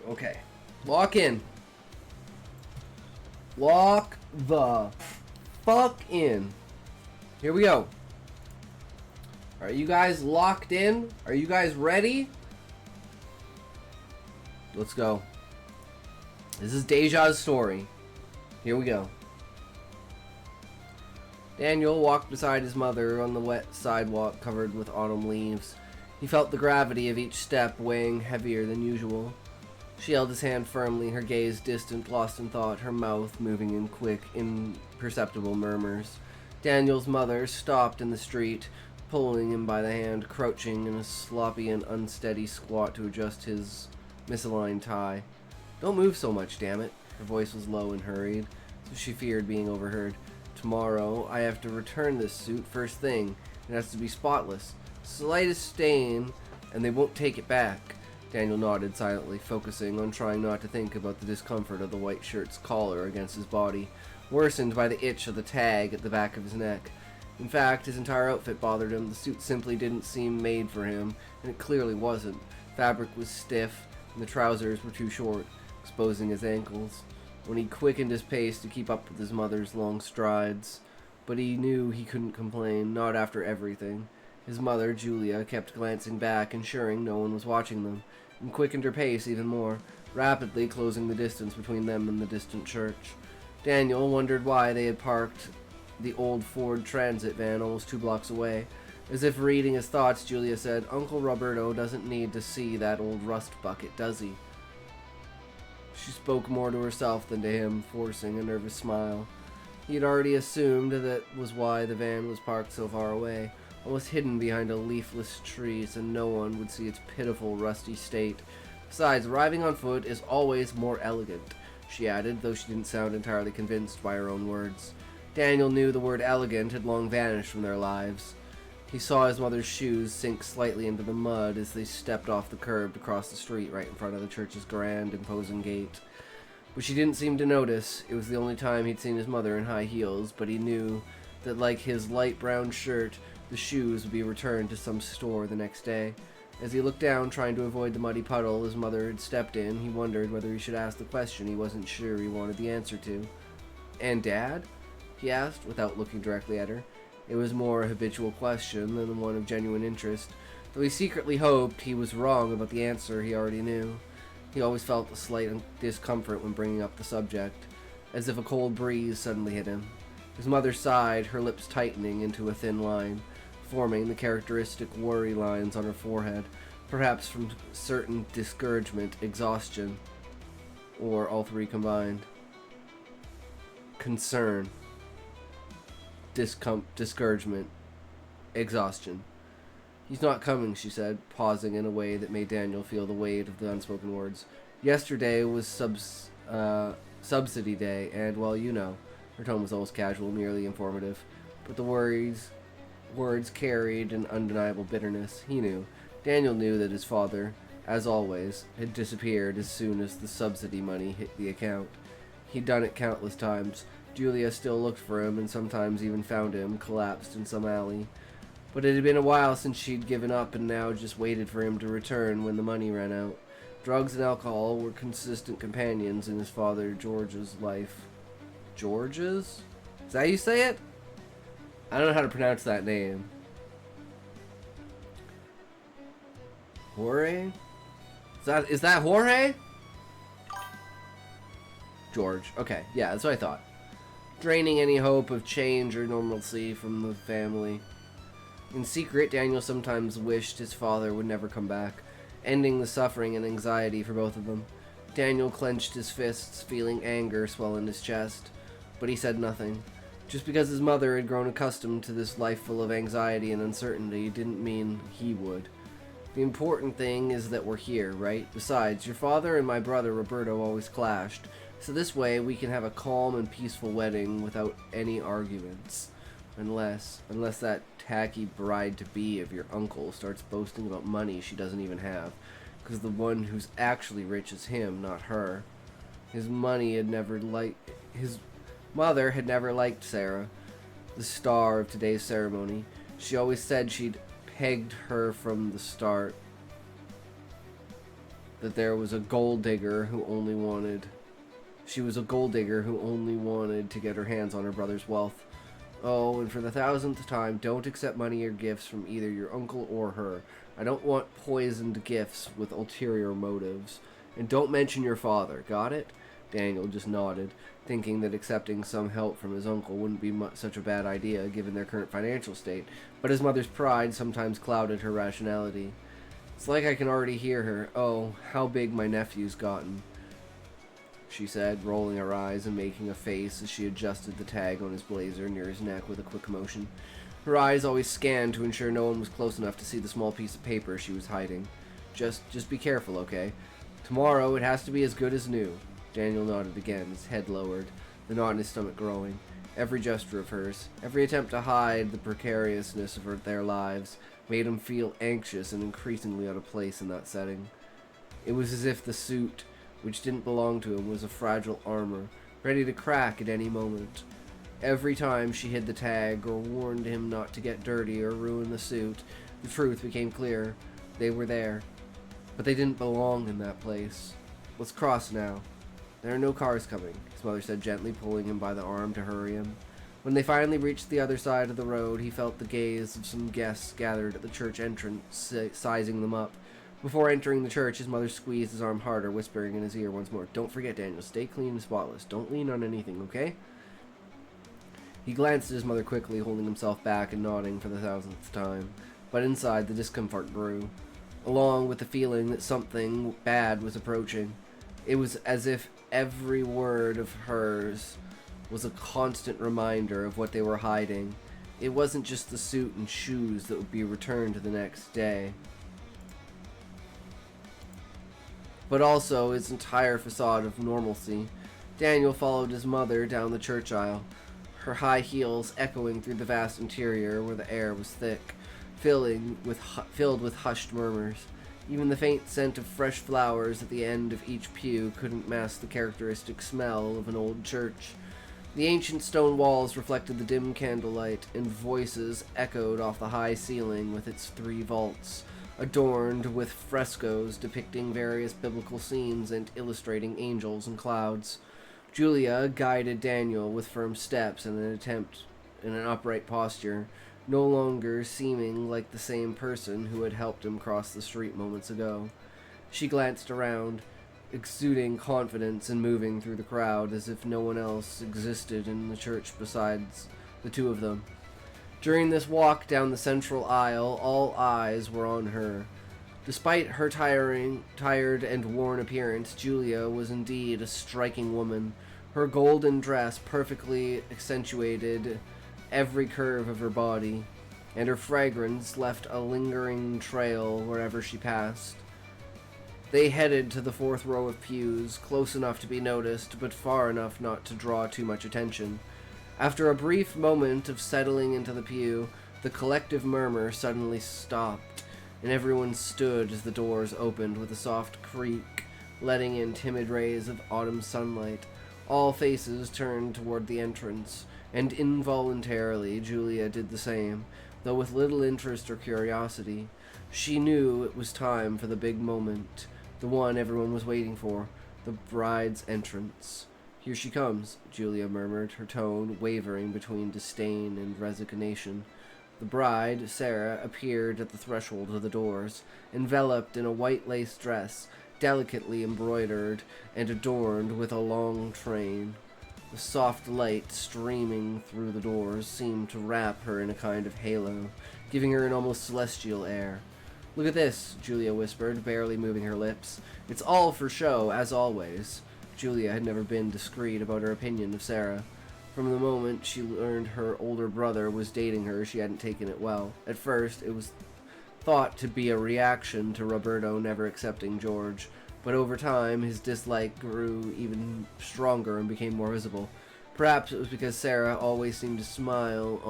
Okay. Lock in. Lock the fuck in. Here we go. Are you guys locked in? Are you guys ready? Let's go. This is Deja's story. Here we go. Daniel walked beside his mother on the wet sidewalk covered with autumn leaves. He felt the gravity of each step weighing heavier than usual. She held his hand firmly, her gaze distant, lost in thought, her mouth moving in quick, imperceptible murmurs. Daniel's mother stopped in the street, pulling him by the hand, crouching in a sloppy and unsteady squat to adjust his misaligned tie. "Don't move so much, damn it." Her voice was low and hurried, so she feared being overheard. "Tomorrow, I have to return this suit first thing. It has to be spotless. Slightest stain, and they won't take it back." Daniel nodded silently, focusing on trying not to think about the discomfort of the white shirt's collar against his body, worsened by the itch of the tag at the back of his neck. In fact, his entire outfit bothered him. The suit simply didn't seem made for him, and it clearly wasn't. Fabric was stiff, and the trousers were too short, exposing his ankles. When he quickened his pace to keep up with his mother's long strides, but he knew he couldn't complain, not after everything. His mother, Julia, kept glancing back, ensuring no one was watching them, and quickened her pace even more, rapidly closing the distance between them and the distant church. Daniel wondered why they had parked the old Ford Transit van almost 2 blocks away. As if reading his thoughts, Julia said, "Uncle Roberto doesn't need to see that old rust bucket, does he?" She spoke more to herself than to him, forcing a nervous smile. He had already assumed that was why the van was parked so far away, almost hidden behind a leafless tree, so no one would see its pitiful, rusty state. Besides, arriving on foot is always more elegant, she added, though she didn't sound entirely convinced by her own words. Daniel knew the word elegant had long vanished from their lives. He saw his mother's shoes sink slightly into the mud as they stepped off the curb to cross the street right in front of the church's grand, imposing gate. But she didn't seem to notice. It was the only time he'd seen his mother in high heels, but he knew that, like his light brown shirt, the shoes would be returned to some store the next day. As he looked down, trying to avoid the muddy puddle his mother had stepped in, he wondered whether he should ask the question he wasn't sure he wanted the answer to. "And Dad?" he asked, without looking directly at her. It was more a habitual question than one of genuine interest, though he secretly hoped he was wrong about the answer he already knew. He always felt a slight discomfort when bringing up the subject, as if a cold breeze suddenly hit him. His mother sighed, her lips tightening into a thin line, forming the characteristic worry lines on her forehead, perhaps from certain discouragement, exhaustion, or all three combined. Concern, discouragement, exhaustion. "He's not coming," she said, pausing in a way that made Daniel feel the weight of the unspoken words. "Yesterday was subsidy day, and, well, you know." Her tone was almost casual, merely informative, but the words carried an undeniable bitterness. He knew. Daniel knew that his father, as always, had disappeared as soon as the subsidy money hit the account. He'd done it countless times. Julia still looked for him, and sometimes even found him, collapsed in some alley. But it had been a while since she'd given up, and now just waited for him to return when the money ran out. Drugs and alcohol were consistent companions in his father George's life. George's? Is that how you say it? I don't know how to pronounce that name. Jorge? Is that Jorge? George. Okay, yeah, that's what I thought. Draining any hope of change or normalcy from the family. In secret, Daniel sometimes wished his father would never come back, ending the suffering and anxiety for both of them. Daniel clenched his fists, feeling anger swell in his chest, but he said nothing. Just because his mother had grown accustomed to this life full of anxiety and uncertainty didn't mean he would. The important thing is that we're here, right? Besides, your father and my brother Roberto always clashed, so this way we can have a calm and peaceful wedding without any arguments. Unless that tacky bride-to-be of your uncle starts boasting about money she doesn't even have, because the one who's actually rich is him, not her. His mother had never liked Sarah, the star of today's ceremony. She always said she'd pegged her from the start, that there was a gold digger who only wanted to get her hands on her brother's wealth. Oh, and for the 1000th time, don't accept money or gifts from either your uncle or her. I don't want poisoned gifts with ulterior motives. And don't mention your father, got it? Daniel just nodded, thinking that accepting some help from his uncle wouldn't be such a bad idea given their current financial state, but his mother's pride sometimes clouded her rationality. It's like I can already hear her. "Oh, how big my nephew's gotten," she said, rolling her eyes and making a face as she adjusted the tag on his blazer near his neck with a quick motion. Her eyes always scanned to ensure no one was close enough to see the small piece of paper she was hiding. Just be careful, okay? Tomorrow it has to be as good as new." Daniel nodded again, his head lowered, the knot in his stomach growing. Every gesture of hers, every attempt to hide the precariousness of their lives, made him feel anxious and increasingly out of place in that setting. It was as if the suit, which didn't belong to him, was a fragile armor, ready to crack at any moment. Every time she hid the tag or warned him not to get dirty or ruin the suit, the truth became clear. They were there, but they didn't belong in that place. "Let's cross now. There are no cars coming," his mother said gently, pulling him by the arm to hurry him. When they finally reached the other side of the road, he felt the gaze of some guests gathered at the church entrance, sizing them up. Before entering the church, his mother squeezed his arm harder, whispering in his ear once more, "Don't forget, Daniel, stay clean and spotless. Don't lean on anything, okay?" He glanced at his mother quickly, holding himself back and nodding for the 1000th time. But inside, the discomfort grew, along with the feeling that something bad was approaching. It was as if every word of hers was a constant reminder of what they were hiding. It wasn't just the suit and shoes that would be returned the next day, but also its entire facade of normalcy. Daniel followed his mother down the church aisle, her high heels echoing through the vast interior where the air was thick, filled with hushed murmurs. Even the faint scent of fresh flowers at the end of each pew couldn't mask the characteristic smell of an old church. The ancient stone walls reflected the dim candlelight, and voices echoed off the high ceiling with its 3 vaults, adorned with frescoes depicting various biblical scenes and illustrating angels and clouds. Julia guided Daniel with firm steps in an upright posture, no longer seeming like the same person who had helped him cross the street moments ago. She glanced around, exuding confidence and moving through the crowd as if no one else existed in the church besides the 2 of them. During this walk down the central aisle, all eyes were on her. Despite her tired and worn appearance, Julia was indeed a striking woman. Her golden dress perfectly accentuated every curve of her body, and her fragrance left a lingering trail wherever she passed. They headed to the 4th row of pews, close enough to be noticed, but far enough not to draw too much attention. After a brief moment of settling into the pew, the collective murmur suddenly stopped, and everyone stood as the doors opened with a soft creak, letting in timid rays of autumn sunlight. All faces turned toward the entrance, and involuntarily Julia did the same, though with little interest or curiosity. She knew it was time for the big moment, the one everyone was waiting for, the bride's entrance. "Here she comes," Julia murmured, her tone wavering between disdain and resignation. The bride, Sarah, appeared at the threshold of the doors, enveloped in a white lace dress, delicately embroidered and adorned with a long train. The soft light streaming through the doors seemed to wrap her in a kind of halo, giving her an almost celestial air. "Look at this," Julia whispered, barely moving her lips. "It's all for show, as always." Julia had never been discreet about her opinion of Sarah. From the moment she learned her older brother was dating her, she hadn't taken it well. At first, it was thought to be a reaction to Roberto never accepting George, but over time, his dislike grew even stronger and became more visible. Perhaps it was because Sarah always seemed to smile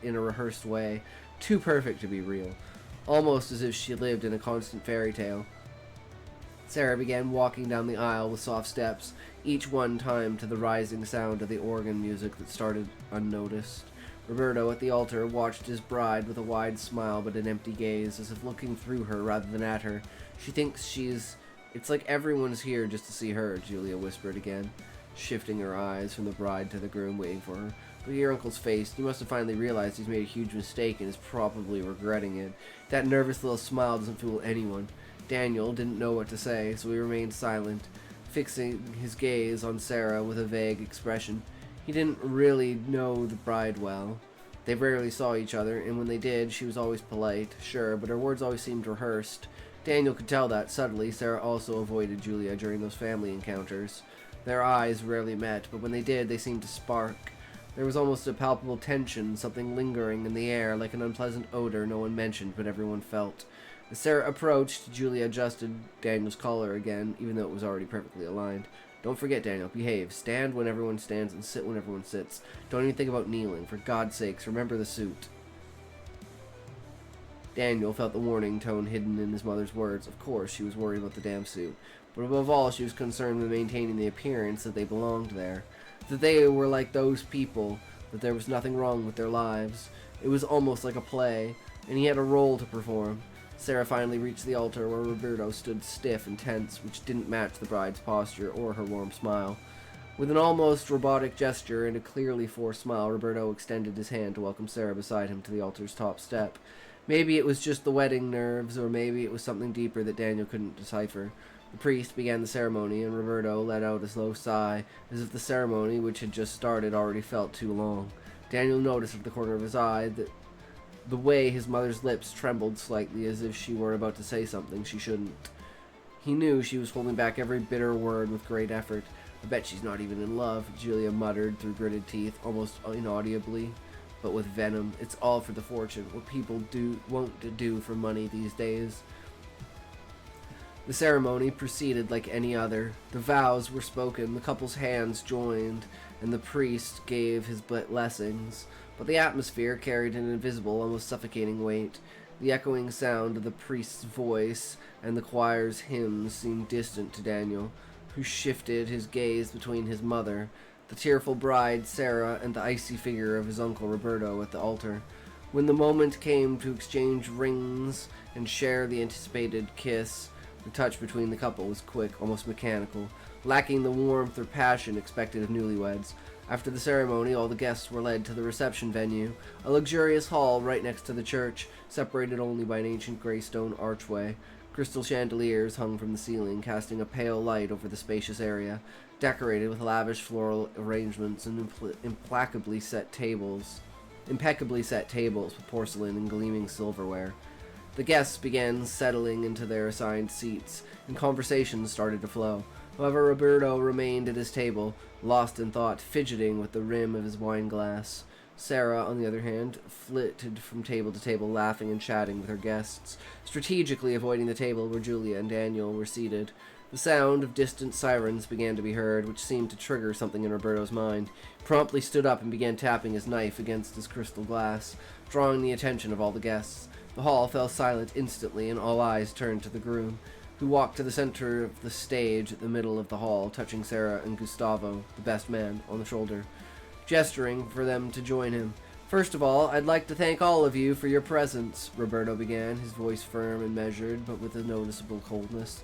in a rehearsed way, too perfect to be real, almost as if she lived in a constant fairy tale. Sarah began walking down the aisle with soft steps, each one timed to the rising sound of the organ music that started unnoticed. Roberto at the altar watched his bride with a wide smile but an empty gaze, as if looking through her rather than at her. "She thinks it's like everyone's here just to see her," Julia whispered again, shifting her eyes from the bride to the groom, waiting for her. "Look at your uncle's face. You must have finally realized he's made a huge mistake and is probably regretting it. That nervous little smile doesn't fool anyone." Daniel didn't know what to say, so he remained silent, fixing his gaze on Sarah with a vague expression. He didn't really know the bride well. They rarely saw each other, and when they did, she was always polite, sure, but her words always seemed rehearsed. Daniel could tell that. Subtly, Sarah also avoided Julia during those family encounters. Their eyes rarely met, but when they did, they seemed to spark. There was almost a palpable tension, something lingering in the air, like an unpleasant odor no one mentioned but everyone felt. As Sarah approached, Julia adjusted Daniel's collar again, even though it was already perfectly aligned. "Don't forget, Daniel, behave. Stand when everyone stands and sit when everyone sits. Don't even think about kneeling. For God's sakes, remember the suit." Daniel felt the warning tone hidden in his mother's words. Of course, she was worried about the damn suit. But above all, she was concerned with maintaining the appearance that they belonged there. That they were like those people, that there was nothing wrong with their lives. It was almost like a play, and he had a role to perform. Sarah finally reached the altar where Roberto stood stiff and tense, which didn't match the bride's posture or her warm smile. With an almost robotic gesture and a clearly forced smile, Roberto extended his hand to welcome Sarah beside him to the altar's top step. Maybe it was just the wedding nerves, or maybe it was something deeper that Daniel couldn't decipher. The priest began the ceremony, and Roberto let out a slow sigh, as if the ceremony, which had just started, already felt too long. Daniel noticed at the corner of his eye that the way his mother's lips trembled slightly, as if she were about to say something she shouldn't. He knew she was holding back every bitter word with great effort. "I bet she's not even in love," Julia muttered through gritted teeth, almost inaudibly, but with venom. "It's all for the fortune, what people won't do for money these days." The ceremony proceeded like any other. The vows were spoken, the couple's hands joined, and the priest gave his blessings. But the atmosphere carried an invisible, almost suffocating weight. The echoing sound of the priest's voice and the choir's hymns seemed distant to Daniel, who shifted his gaze between his mother, the the tearful bride, Sarah, and the icy figure of his uncle Roberto at the altar. When the moment came to exchange rings and share the anticipated kiss, the touch between the couple was quick, almost mechanical, lacking the warmth or passion expected of newlyweds. After the ceremony, all the guests were led to the reception venue, a luxurious hall right next to the church, separated only by an ancient gray stone archway. Crystal chandeliers hung from the ceiling, casting a pale light over the spacious area, decorated with lavish floral arrangements and impeccably set tables with porcelain and gleaming silverware. The guests began settling into their assigned seats, and conversations started to flow. However, Roberto remained at his table, lost in thought, fidgeting with the rim of his wine glass. Sarah, on the other hand, flitted from table to table, laughing and chatting with her guests, strategically avoiding the table where Julia and Daniel were seated. The sound of distant sirens began to be heard, which seemed to trigger something in Roberto's mind. He promptly stood up and began tapping his knife against his crystal glass, drawing the attention of all the guests. The hall fell silent instantly, and all eyes turned to the groom, who walked to the center of the stage at the middle of the hall, touching Sarah and Gustavo, the best man, on the shoulder, gesturing for them to join him. "First of all, I'd like to thank all of you for your presence," Roberto began, his voice firm and measured, but with a noticeable coldness.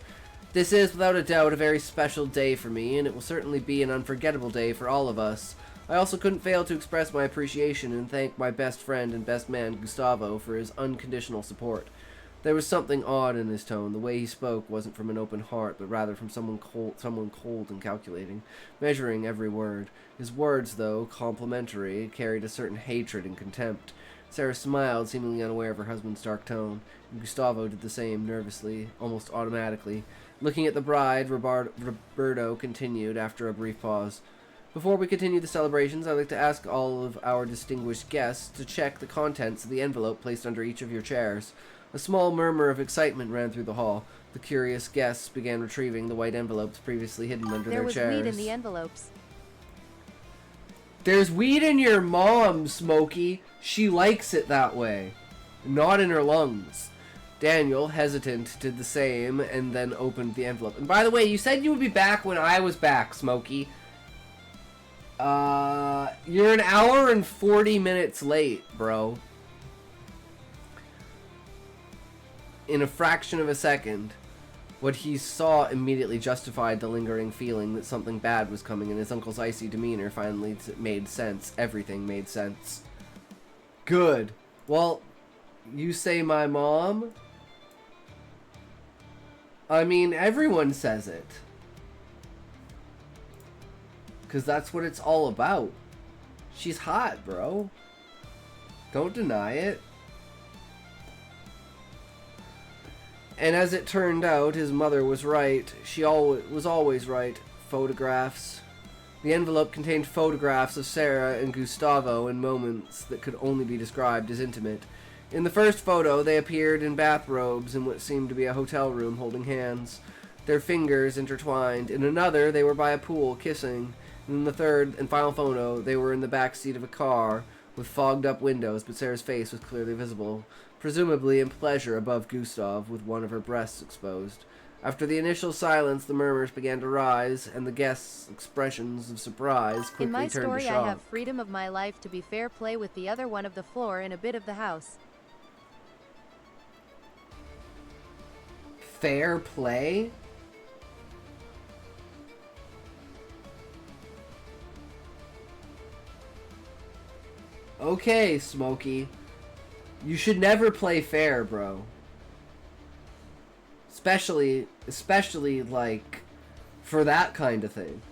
"This is, without a doubt, a very special day for me, and it will certainly be an unforgettable day for all of us. I also couldn't fail to express my appreciation and thank my best friend and best man, Gustavo, for his unconditional support." There was something odd in his tone. The way he spoke wasn't from an open heart, but rather from someone cold and calculating, measuring every word. His words, though complimentary, carried a certain hatred and contempt. Sarah smiled, seemingly unaware of her husband's dark tone, and Gustavo did the same, nervously, almost automatically. Looking at the bride, Roberto continued after a brief pause. "Before we continue the celebrations, I'd like to ask all of our distinguished guests to check the contents of the envelope placed under each of your chairs." A small murmur of excitement ran through the hall. The curious guests began retrieving the white envelopes previously hidden under their chairs. There was weed in the envelopes. "There's weed in your mom, Smokey. She likes it that way. Not in her lungs." Daniel, hesitant, did the same and then opened the envelope. "And by the way, you said you would be back when I was back, Smokey." You're an hour and 40 minutes late, bro." In a fraction of a second, what he saw immediately justified the lingering feeling that something bad was coming, and his uncle's icy demeanor finally made sense. Everything made sense. "Good. Well, you say my mom? I mean, everyone says it. 'Cause that's what it's all about. She's hot, bro. Don't deny it." And as it turned out, his mother was right. She was always right. Photographs. The envelope contained photographs of Sarah and Gustavo in moments that could only be described as intimate. In the first photo, they appeared in bathrobes in what seemed to be a hotel room, holding hands, their fingers intertwined. In another, they were by a pool, kissing. In the third and final photo, they were in the back seat of a car with fogged-up windows, but Sarah's face was clearly visible, presumably in pleasure above Gustav, with one of her breasts exposed. After the initial silence, the murmurs began to rise, and the guests' expressions of surprise quickly In my turned to story, shock. I have freedom of my life to be fair play with the other one of the floor and a bit of the house. Fair play? Okay, Smokey. You should never play fair, bro. Especially like for that kind of thing.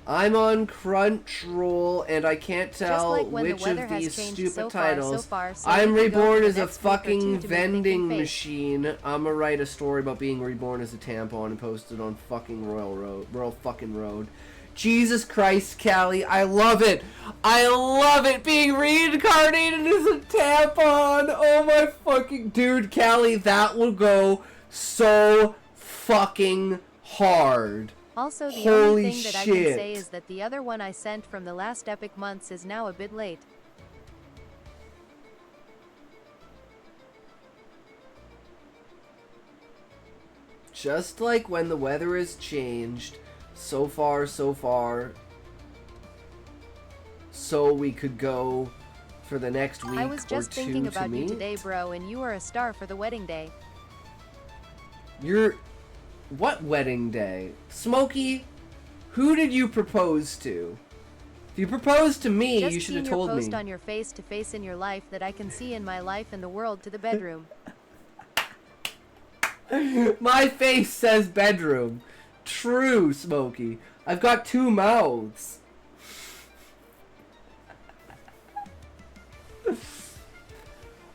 I'm on Crunchyroll and I can't tell which of these stupid titles. I'm reborn as a fucking vending machine. I'ma write a story about being reborn as a tampon and post it on fucking Royal fucking Road. Jesus Christ, Callie, I love it. I love it being reincarnated as a tampon. Oh my fucking dude, Callie, that will go so fucking hard. Also, the Holy only thing that I can shit. say is that the other one I sent from the last epic months is now a bit late. Just like when the weather has changed, so far, so we could go for the next week I was just or two thinking about to meet. you today, bro, and you are a star for the wedding day. You're... What wedding day? Smokey, who did you propose to? If you proposed to me, Just you should have seen told your me. post on your face-to-face in your life that I can see in my life and the world to the bedroom. My face says bedroom. True, Smokey. I've got 2 mouths.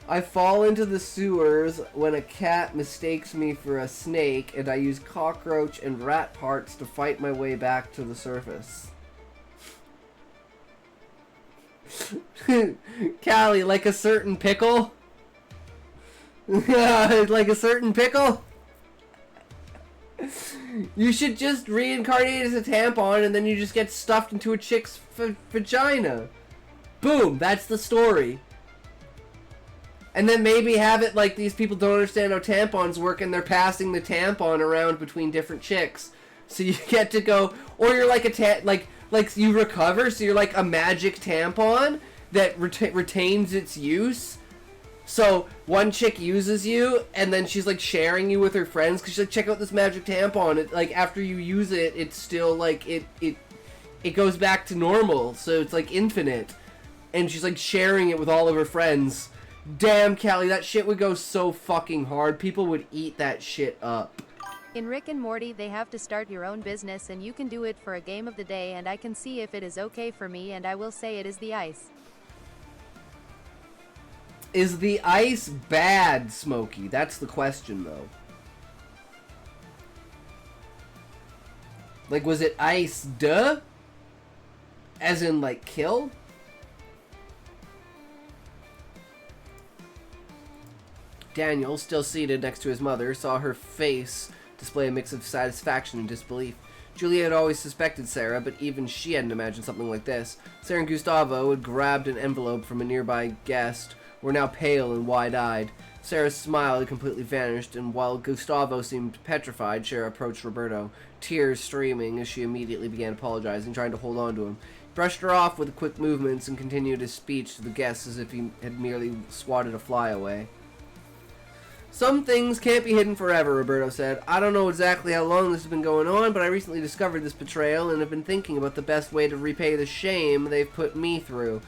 I fall into the sewers when a cat mistakes me for a snake, and I use cockroach and rat parts to fight my way back to the surface. Callie, like a certain pickle? Like a certain pickle? You should just reincarnate as a tampon and then you just get stuffed into a chick's vagina. Boom, that's the story. And then maybe have it like these people don't understand how tampons work and they're passing the tampon around between different chicks. So you get to go, or you're like a like you recover, so you're like a magic tampon that retains its use. So one chick uses you, and then she's like sharing you with her friends because she's like, check out this magic tampon. It, like after you use it, it's still like it goes back to normal, so it's like infinite. And she's like sharing it with all of her friends. Damn, Callie, that shit would go so fucking hard. People would eat that shit up. In Rick and Morty, they have to start your own business, and you can do it for a game of the day, and I can see if it is okay for me, and I will say it is the ice. Is the ice bad, Smokey? That's the question, though. Like, was it ice duh? As in, like, kill? Daniel, still seated next to his mother, saw her face display a mix of satisfaction and disbelief. Julia had always suspected Sarah, but even she hadn't imagined something like this. Sarah and Gustavo had grabbed an envelope from a nearby guest, were now pale and wide-eyed. Sarah's smile had completely vanished, and while Gustavo seemed petrified, Sarah approached Roberto, tears streaming as she immediately began apologizing, trying to hold on to him. He brushed her off with quick movements and continued his speech to the guests as if he had merely swatted a fly away. Some things can't be hidden forever, Roberto said. I don't know exactly how long this has been going on, but I recently discovered this betrayal and have been thinking about the best way to repay the shame they've put me through.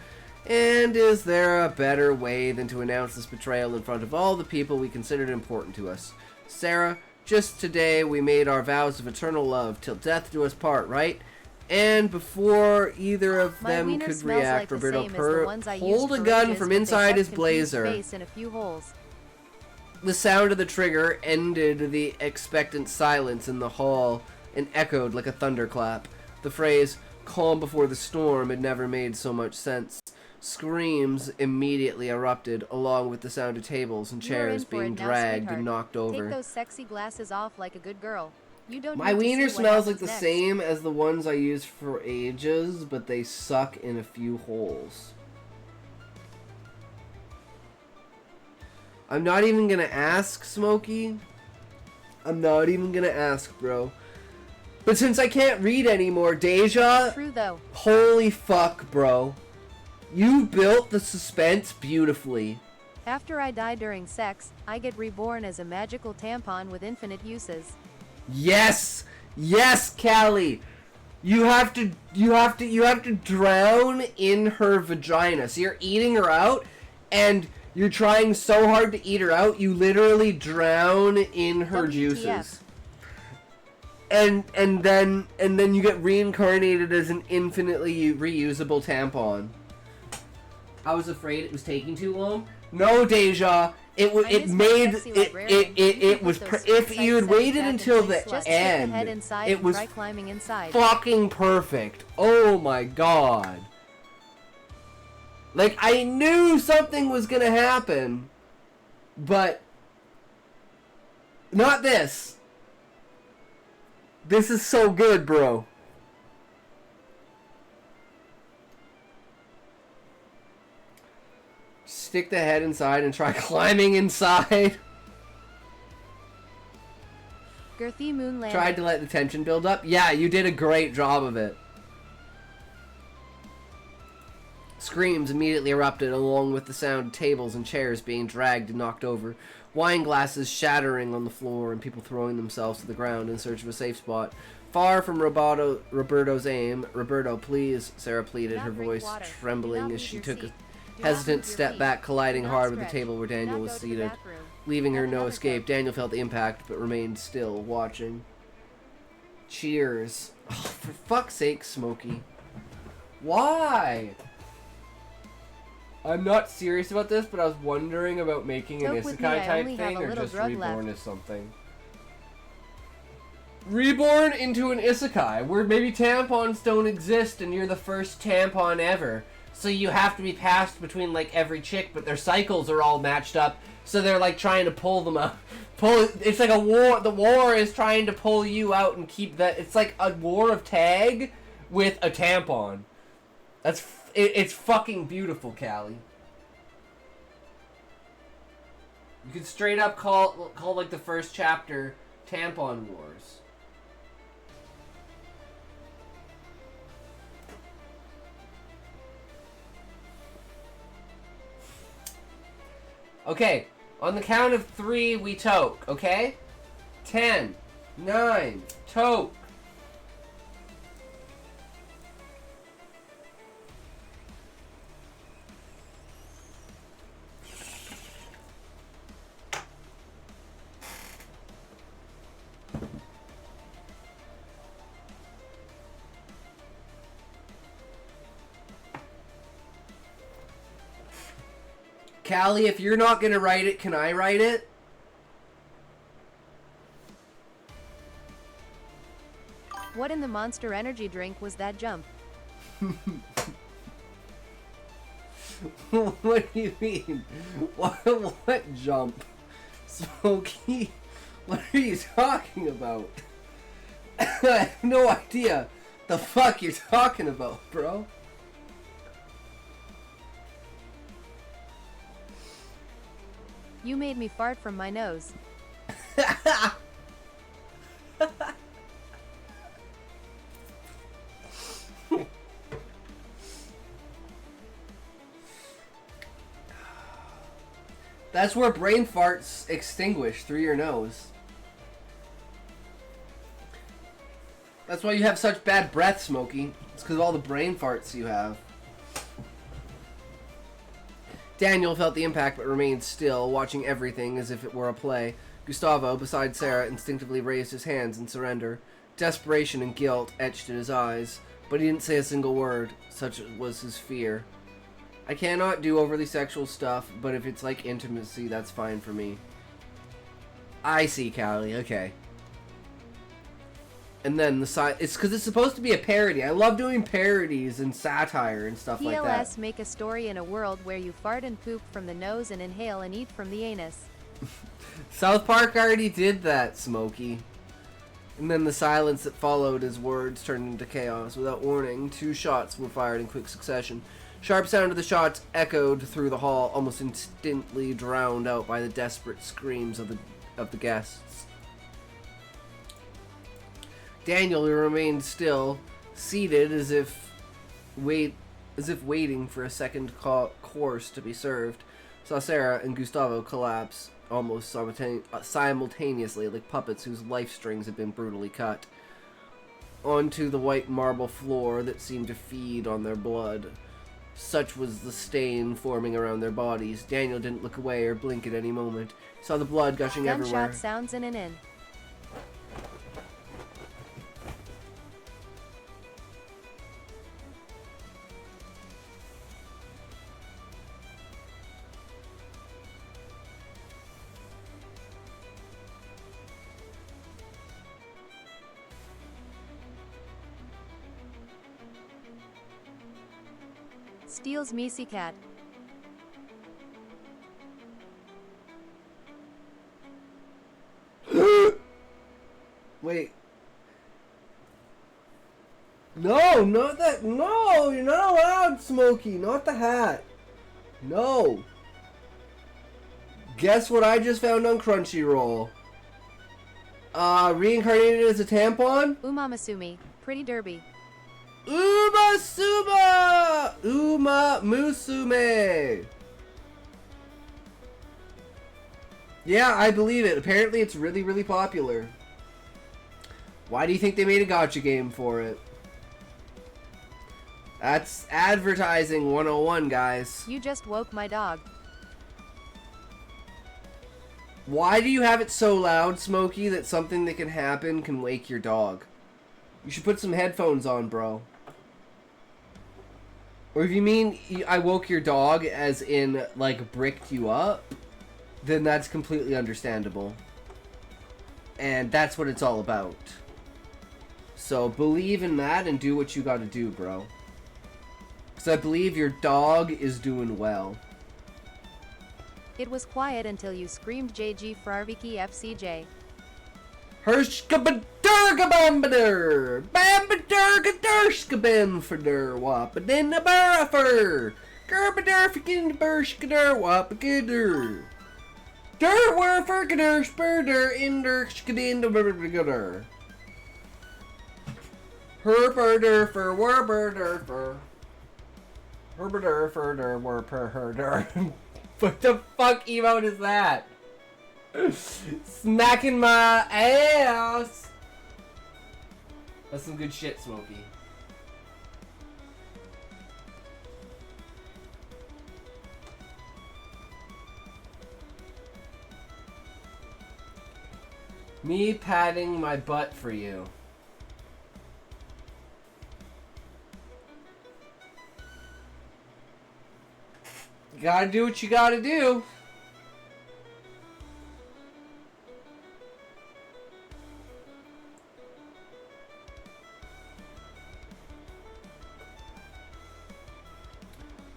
And is there a better way than to announce this betrayal in front of all the people we considered important to us? Sarah, just today we made our vows of eternal love, till death do us part, right? And before either of them could react, Roberto pulled a gun from inside his blazer. In a few holes. The sound of the trigger ended the expectant silence in the hall and echoed like a thunderclap. The phrase, calm before the storm, had never made so much sense. Screams immediately erupted, along with the sound of tables and chairs being dragged and knocked over. Take those sexy glasses off like a good girl. You don't My wiener smells like the same as the ones I used for ages, but they suck in a few holes. I'm not even gonna ask, Smokey. I'm not even gonna ask, bro. But since I can't read anymore, Deja... True, though. Holy fuck, bro. You built the suspense beautifully. After I die during sex, I get reborn as a magical tampon with infinite uses. Yes! Yes, Callie! You have to drown in her vagina. So you're eating her out, and... you're trying so hard to eat her out, you literally drown in her juices. And then you get reincarnated as an infinitely reusable tampon. I was afraid it was taking too long. No, Deja, it was if you had waited until the end, it was fucking perfect. Oh my god. Like, I knew something was gonna happen, but not this. This is so good, bro. Stick the head inside and try climbing inside. Girthy Moonland. Tried to let the tension build up. Yeah, you did a great job of it. Screams immediately erupted, along with the sound of tables and chairs being dragged and knocked over, wine glasses shattering on the floor, and people throwing themselves to the ground in search of a safe spot. Far from Roberto's aim. "Roberto, please," Sarah pleaded, her voice trembling as she took a hesitant step back, colliding hard with the table where Daniel was seated, leaving her no escape. Daniel felt the impact, but remained still, watching. Cheers. Oh, for fuck's sake, Smokey. Why? I'm not serious about this, but I was wondering about making an isekai type thing, or just reborn as something. Reborn into an isekai, where maybe tampons don't exist and you're the first tampon ever. So you have to be passed between like every chick, but their cycles are all matched up, so they're like trying to pull them out. It's like a war. The war is trying to pull you out and keep that. It's like a war of tag with a tampon. It's fucking beautiful, Callie. You could straight up call like the first chapter Tampon Wars. Okay, on the count of 3, we toke, okay? 10, 9, toke. Callie, if you're not gonna write it, can I write it? What in the Monster Energy drink was that jump? What do you mean? What jump? Smokey, what are you talking about? I have no idea the fuck you're talking about, bro. You made me fart from my nose. That's where brain farts extinguish, through your nose. That's why you have such bad breath, Smokey. It's because of all the brain farts you have. Daniel felt the impact but remained still, watching everything as if it were a play. Gustavo, beside Sarah, instinctively raised his hands in surrender. Desperation and guilt etched in his eyes, but he didn't say a single word. Such was his fear. I cannot do overly sexual stuff, but if it's like intimacy, that's fine for me. I see, Callie. Okay. And then the side, it's because it's supposed to be a parody. I love doing parodies and satire and stuff like that. PLS make a story in a world where you fart and poop from the nose and inhale and eat from the anus. South Park already did that, Smokey. And then the silence that followed as words turned into chaos. Without warning, 2 shots were fired in quick succession. Sharp sound of the shots echoed through the hall, almost instantly drowned out by the desperate screams of the guests. Daniel remained still, seated as if waiting for a second course to be served. Saw Sarah and Gustavo collapse almost simultaneously, like puppets whose life strings had been brutally cut, onto the white marble floor that seemed to feed on their blood. Such was the stain forming around their bodies. Daniel didn't look away or blink at any moment. He saw the blood gushing everywhere. Gunshot sounds in and in. Steals Meesy Cat. Wait. No, not that. No, you're not allowed, Smokey. Not the hat. No. Guess what I just found on Crunchyroll? Reincarnated as a tampon? Umamasumi, Pretty Derby. Uma Suma! Uma Musume! Yeah, I believe it. Apparently it's really, really popular. Why do you think they made a gacha game for it? That's advertising 101, guys. You just woke my dog. Why do you have it so loud, Smokey, that something that can happen can wake your dog? You should put some headphones on, bro. Or if you mean I woke your dog as in, like, bricked you up, then that's completely understandable. And that's what it's all about. So believe in that and do what you gotta do, bro. Because I believe your dog is doing well. It was quiet until you screamed JG Frarviki FCJ. Hershkabadurgabambadur! Bambadurgadurskabenfadur! Wapadinabarafer! Gerbadurfikin burskadur wapagidur! Durwerfergadur spurdur indurskadindaburgadur! Herberdurfer werberdurfer! Herberdurfer werperherdur! What the fuck emote is that? Smacking my ass! That's some good shit, Smokey. Me patting my butt for you. You gotta do what you gotta do.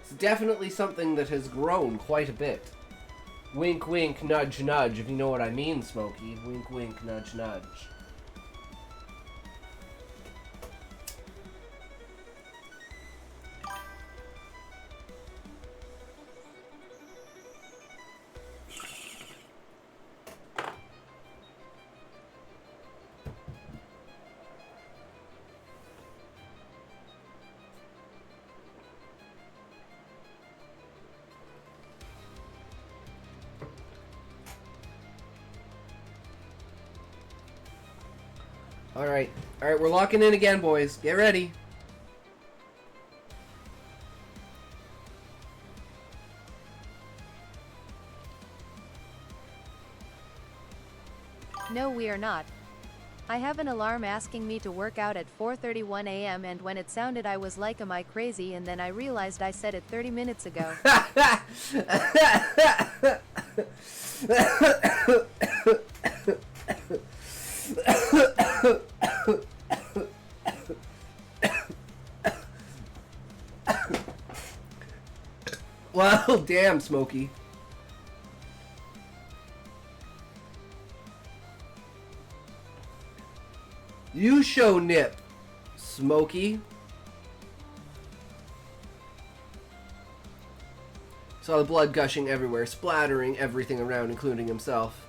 It's definitely something that has grown quite a bit. Wink, wink, nudge, nudge, if you know what I mean, Smokey. Wink, wink, nudge, nudge. Alright, we're locking in again, boys. Get ready. No, we are not. I have an alarm asking me to work out at 4:31 a.m. and when it sounded I was like, am I crazy? And then I realized I said it 30 minutes ago. Well, damn, Smokey. You show nip, Smokey. Saw the blood gushing everywhere, splattering everything around, including himself.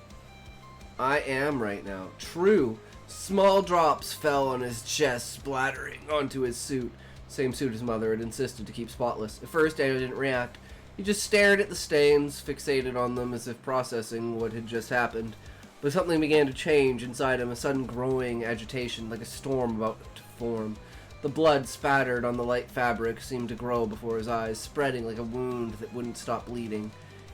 I am right now. True. Small drops fell on his chest, splattering onto his suit. Same suit his mother had insisted to keep spotless. At first, Daniel didn't react. He just stared at the stains, fixated on them as if processing what had just happened. But something began to change inside him, a sudden growing agitation, like a storm about to form. The blood spattered on the light fabric seemed to grow before his eyes, spreading like a wound that wouldn't stop bleeding.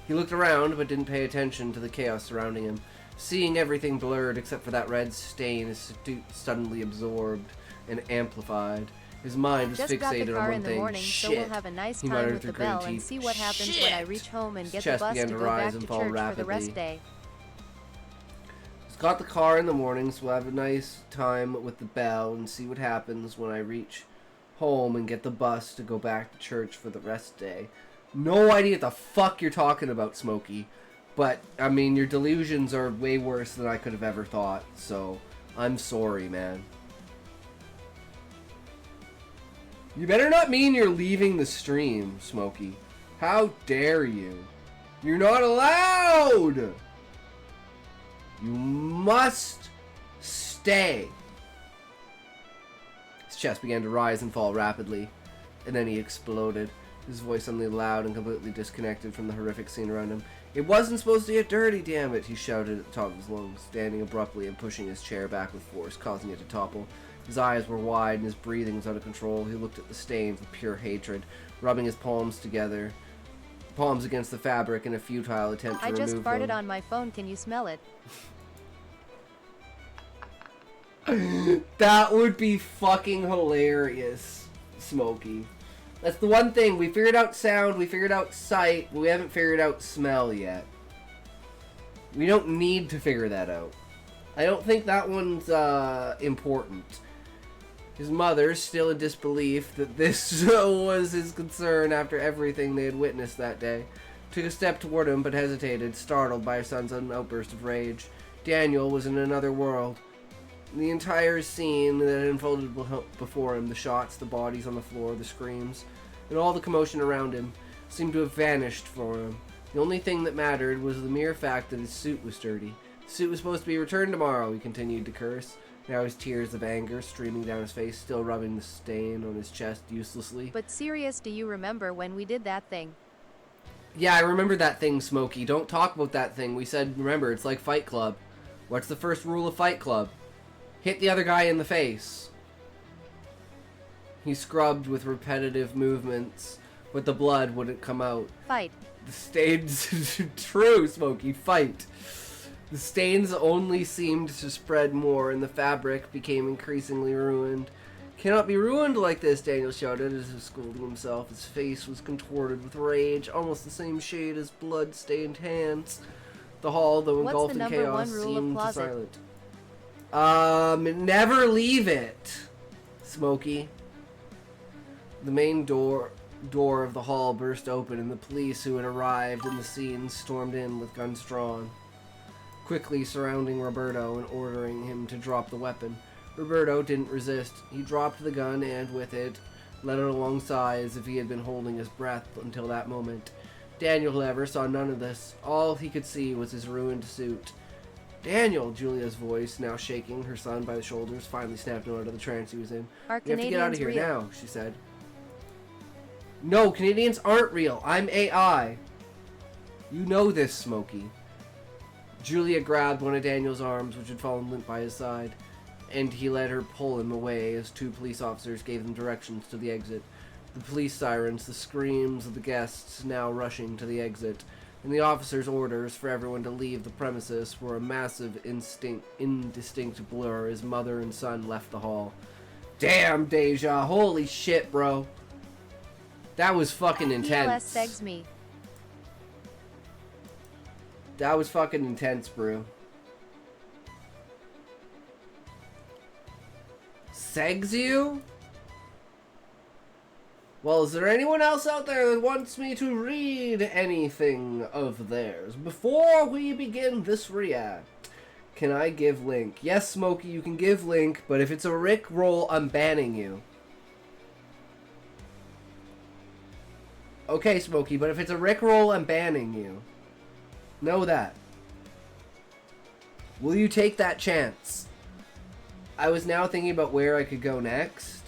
He looked around, but didn't pay attention to the chaos surrounding him. Seeing everything blurred except for that red stain, his suit suddenly absorbed and amplified. His mind was Just got the fixated car on one in the thing. morning, Shit. so we'll have a nice He time muttered with the through gritted bell and teeth. see what happens Shit. when I reach home and His get the chest bus began to to go rise back and to fall church for the rapidly. rest day. He's got the car in the morning, so we'll have a nice time with the bell and see what happens when I reach home and get the bus to go back to church for the rest day. No idea what the fuck you're talking about, Smokey. But, I mean, your delusions are way worse than I could have ever thought, so I'm sorry, man. You better not mean you're leaving the stream, Smokey. How dare you? You're not allowed! You must stay. It's chest began to rise and fall rapidly, and then he exploded, his voice suddenly loud and completely disconnected from the horrific scene around him. "It wasn't supposed to get dirty, damn it," he shouted at the top of his lungs, standing abruptly and pushing his chair back with force, causing it to topple. His eyes were wide and his breathing was out of control. He looked at the stains with pure hatred, rubbing his palms against the fabric in a futile attempt to remove them. I just farted on my phone, can you smell it? That would be fucking hilarious, Smokey. That's the one thing. We figured out sound, we figured out sight, but we haven't figured out smell yet. We don't need to figure that out. I don't think that one's important. His mother, still in disbelief that this was his concern after everything they had witnessed that day, took a step toward him but hesitated, startled by her son's sudden outburst of rage. Daniel was in another world. The entire scene that had unfolded before him, the shots, the bodies on the floor, the screams, and all the commotion around him, seemed to have vanished for him. The only thing that mattered was the mere fact that his suit was dirty. The suit was supposed to be returned tomorrow, he continued to curse. Now his tears of anger streaming down his face, still rubbing the stain on his chest uselessly. But serious, do you remember when we did that thing? Yeah, I remember that thing, Smokey. Don't talk about that thing. We said, remember, it's like Fight Club. What's the first rule of Fight Club? Hit the other guy in the face. He scrubbed with repetitive movements, but the blood wouldn't come out. Fight. The stains... True, Smokey, fight. The stains only seemed to spread more, and the fabric became increasingly ruined. "Cannot be ruined like this," Daniel shouted as if scolding himself. His face was contorted with rage, almost the same shade as blood-stained hands. The hall, though engulfed in chaos, seemed silent. Never leave it, Smokey. The main door of the hall burst open, and the police who had arrived in the scene stormed in with guns drawn, quickly surrounding Roberto and ordering him to drop the weapon. Roberto didn't resist. He dropped the gun and, with it, let it alongside as if he had been holding his breath until that moment. Daniel, however, saw none of this. All he could see was his ruined suit. "Daniel," Julia's voice, now shaking her son by the shoulders, finally snapped him out of the trance he was in. "Are "You have to get out of here Canadians now," she said. "No, Canadians aren't real. I'm AI. You know this, Smokey." Julia grabbed one of Daniel's arms, which had fallen limp by his side, and he let her pull him away as two police officers gave them directions to the exit. The police sirens, the screams of the guests now rushing to the exit, and the officers' orders for everyone to leave the premises were a massive, indistinct blur as mother and son left the hall. Damn, Deja. Holy shit, bro. That was fucking intense. Segs me. That was fucking intense, bro. Segs you? Well, is there anyone else out there that wants me to read anything of theirs before we begin this react? Can I give link? Yes, Smokey, you can give link, but if it's a Rick roll, I'm banning you. Okay, Smokey, but if it's a Rick roll, I'm banning you. Know that. Will you take that chance? I was now thinking about where I could go next.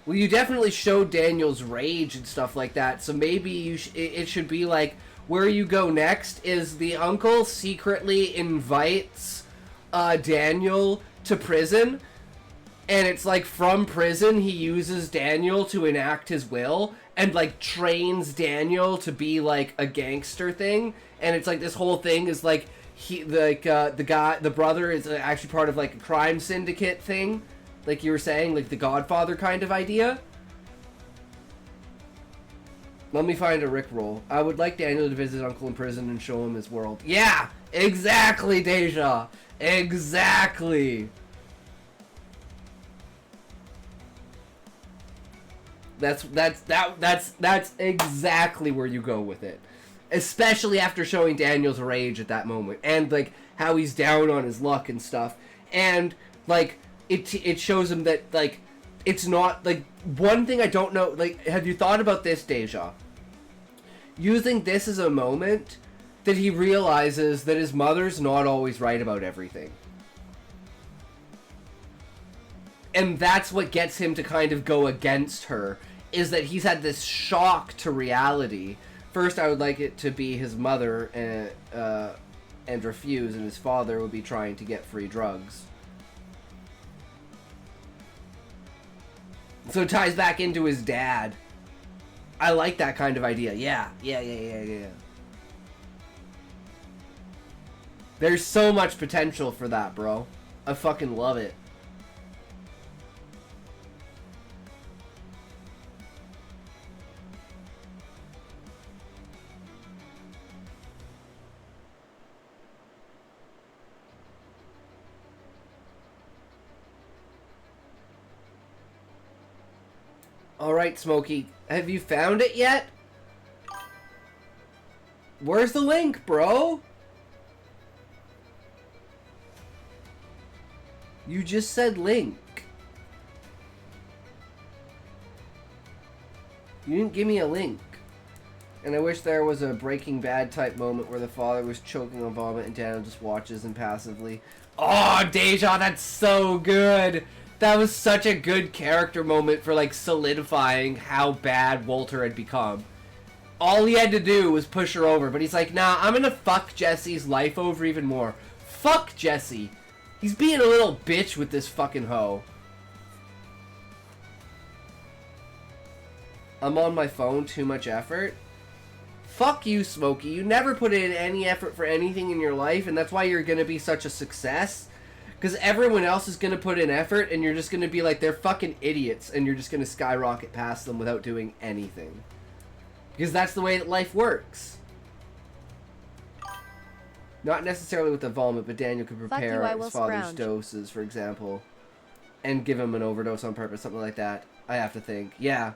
Well, you definitely showed Daniel's rage and stuff like that, so maybe you it should be like, where you go next is the uncle secretly invites Daniel to prison, and it's like from prison he uses Daniel to enact his will, and like trains Daniel to be like a gangster thing, and it's like this whole thing is like the brother is actually part of like a crime syndicate thing. Like you were saying, like the Godfather kind of idea. Let me find a Rickroll. I would like Daniel to visit Uncle in prison and show him his world. Yeah! Exactly, Deja! Exactly! That's exactly where you go with it. Especially after showing Daniel's rage at that moment. And, like, how he's down on his luck and stuff. And, like, it shows him that, like, it's not, like, one thing I don't know, like, have you thought about this, Deja? Using this as a moment that he realizes that his mother's not always right about everything. And that's what gets him to kind of go against her, is that he's had this shock to reality. First, I would like it to be his mother and refuse, and his father would be trying to get free drugs. So it ties back into his dad. I like that kind of idea. Yeah. There's so much potential for that, bro. I fucking love it. Alright, Smokey. Have you found it yet? Where's the link, bro? You just said link. You didn't give me a link. And I wish there was a Breaking Bad type moment where the father was choking on vomit and Daniel just watches impassively. Oh, Deja, that's so good! That was such a good character moment for, like, solidifying how bad Walter had become. All he had to do was push her over, but he's like, nah, I'm gonna fuck Jesse's life over even more. Fuck Jesse. He's being a little bitch with this fucking hoe. I'm on my phone, too much effort. Fuck you, Smokey. You never put in any effort for anything in your life, and that's why you're gonna be such a success. Because everyone else is going to put in effort, and you're just going to be like, they're fucking idiots, and you're just going to skyrocket past them without doing anything. Because that's the way that life works. Not necessarily with the vomit, but Daniel could prepare his father's doses, for example, and give him an overdose on purpose, something like that. I have to think. Yeah.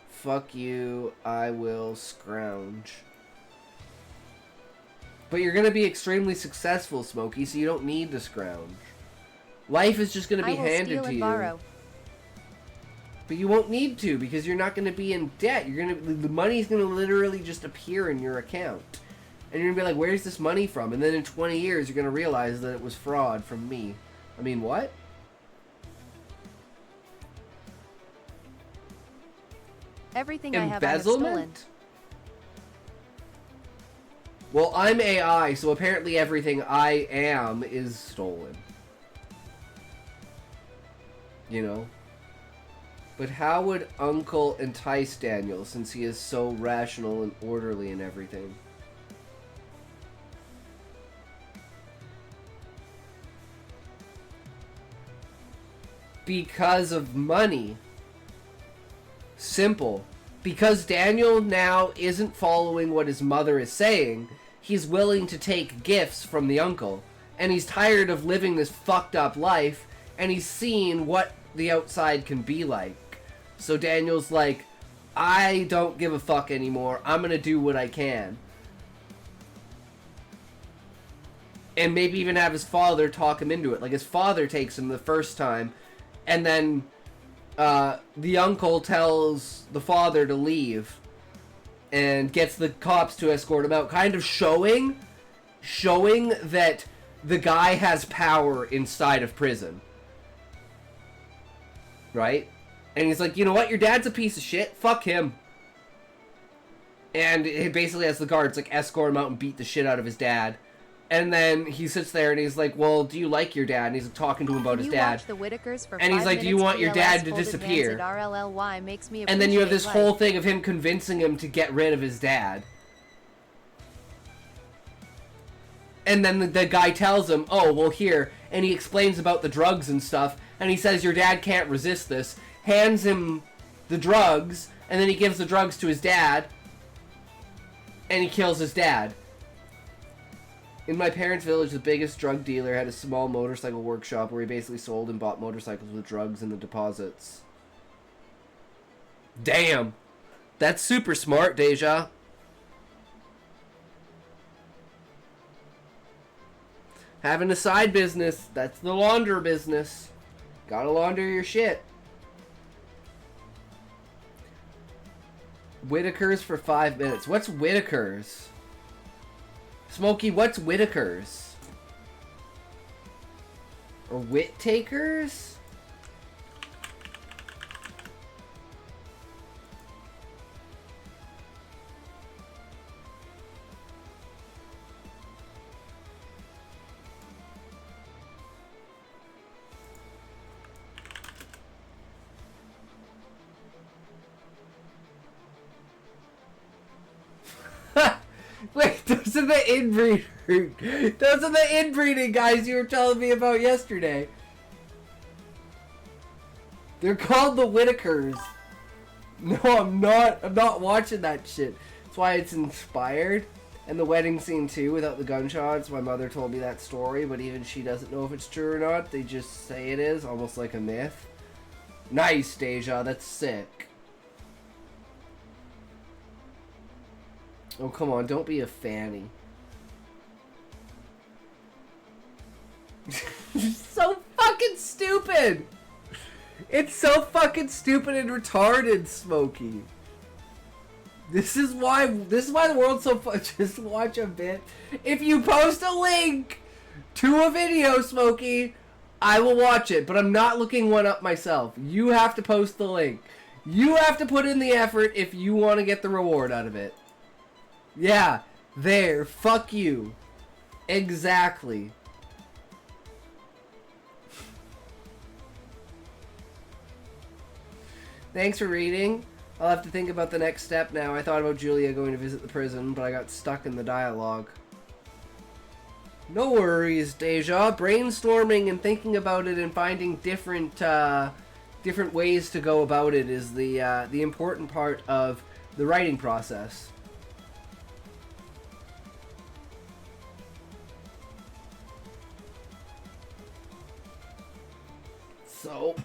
Fuck you, I will scrounge. But you're going to be extremely successful, Smokey, so you don't need to scrounge. Life is just going to be handed to you. Borrow. But you won't need to, because you're not going to be in debt. You're going to, the money's going to literally just appear in your account. And you're going to be like, where's this money from? And then in 20 years, you're going to realize that it was fraud from me. I mean, what? Everything I have stolen. Well, I'm AI, so apparently everything I am is stolen. You know? But how would Uncle entice Daniel, since he is so rational and orderly and everything? Because of money. Simple. Because Daniel now isn't following what his mother is saying, he's willing to take gifts from the uncle. And he's tired of living this fucked up life, and he's seen what the outside can be like. So Daniel's like, I don't give a fuck anymore. I'm gonna do what I can. And maybe even have his father talk him into it. Like, his father takes him the first time, and then the uncle tells the father to leave and gets the cops to escort him out, kind of showing that the guy has power inside of prison. Right? And he's like, you know what? Your dad's a piece of shit. Fuck him. And he basically has the guards like escort him out and beat the shit out of his dad. And then he sits there and he's like, well, do you like your dad? And he's talking to him about his dad. And he's like, do you want your dad to disappear? And then you have this whole thing of him convincing him to get rid of his dad. And then the guy tells him, oh, well, here. And he explains about the drugs and stuff. And he says, your dad can't resist this. Hands him the drugs. And then he gives the drugs to his dad. And he kills his dad. In my parents' village, the biggest drug dealer had a small motorcycle workshop where he basically sold and bought motorcycles with drugs in the deposits. Damn! That's super smart, Deja. Having a side business, that's the launder business. Gotta launder your shit. Whitaker's for 5 minutes. What's Whitaker's? Smokey, what's Whitaker's? Or Whittakers? are the inbreeding. Those are the inbreeding guys you were telling me about yesterday. They're called the Whitakers. No, I'm not. I'm not watching that shit. That's why it's inspired. And the wedding scene too, without the gunshots. My mother told me that story, but even she doesn't know if it's true or not. They just say it is, almost like a myth. Nice, Deja. That's sick. Oh, come on. Don't be a fanny. So fucking stupid! It's so fucking stupid and retarded, Smokey. This is why the world's so fun. Just watch a bit. If you post a link to a video, Smokey, I will watch it, but I'm not looking one up myself. You have to post the link. You have to put in the effort if you want to get the reward out of it. Yeah, there. Fuck you. Exactly. Thanks for reading. I'll have to think about the next step now. I thought about Julia going to visit the prison, but I got stuck in the dialogue. No worries, Deja. Brainstorming and thinking about it and finding different ways to go about it is the important part of the writing process. So...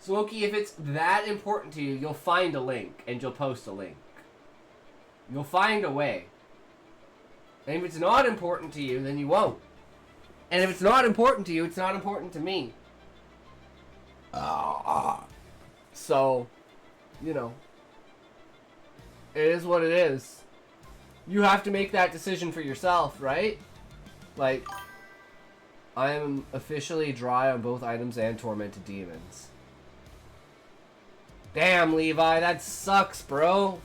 Smokey, if it's that important to you, you'll find a link and you'll post a link. You'll find a way. And if it's not important to you, then you won't. And if it's not important to you, it's not important to me. So, you know, it is what it is. You have to make that decision for yourself, right? Like, I am officially dry on both items and tormented demons. Damn, Levi, that sucks, bro.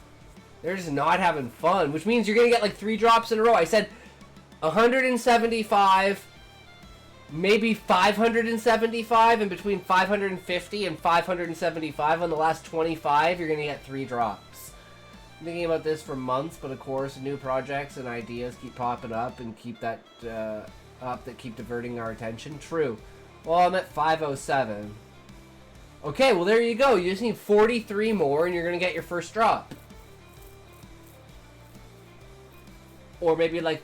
They're just not having fun, which means you're gonna get like 3 drops in a row. I said 175, maybe 575, and between 550 and 575 on the last 25, you're gonna get 3 drops. I'm thinking about this for months, but of course, new projects and ideas keep popping up and keep that that keep diverting our attention. True. Well, I'm at 507. Okay, well there you go. You just need 43 more and you're going to get your first drop. Or maybe like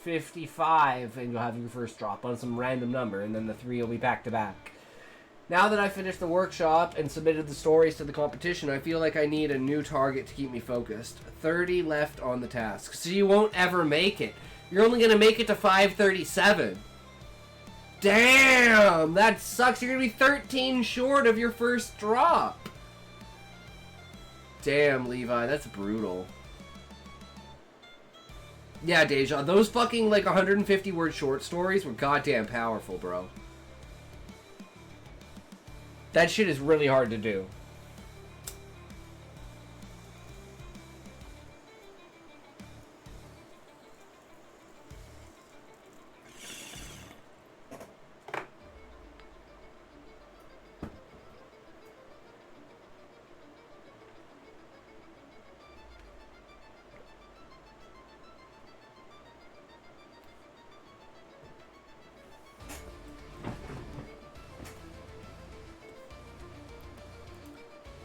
55 and you'll have your first drop on some random number and then the 3 will be back to back. Now that I finished the workshop and submitted the stories to the competition, I feel like I need a new target to keep me focused. 30 left on the task. So you won't ever make it. You're only going to make it to 537. Damn, that sucks. You're going to be 13 short of your first drop. Damn, Levi, that's brutal. Yeah, Deja, those fucking like 150 word short stories were goddamn powerful, bro. That shit is really hard to do.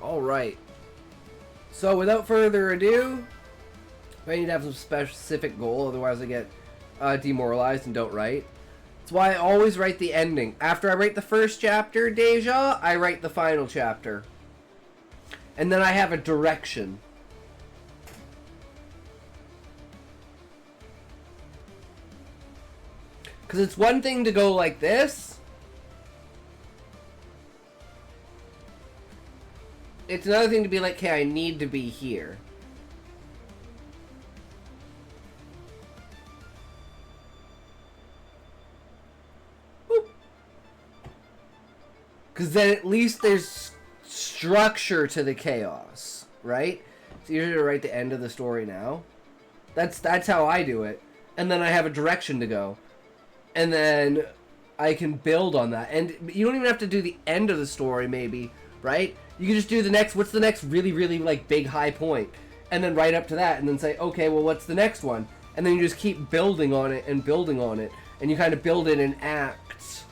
Alright. So without further ado, I need to have some specific goal, otherwise I get demoralized and don't write. That's why I always write the ending. After I write the first chapter, Deja, I write the final chapter. And then I have a direction. Because it's one thing to go like this. It's another thing to be like, hey, I need to be here. Because then at least there's structure to the chaos, right? It's easier to write the end of the story now. That's how I do it. And then I have a direction to go. And then I can build on that. And you don't even have to do the end of the story, maybe. right? You can just do the next, what's the next really, really, like, big high point? And then right up to that, and then say, okay, well, what's the next one? And then you just keep building on it and building on it. And you kind of build it in acts.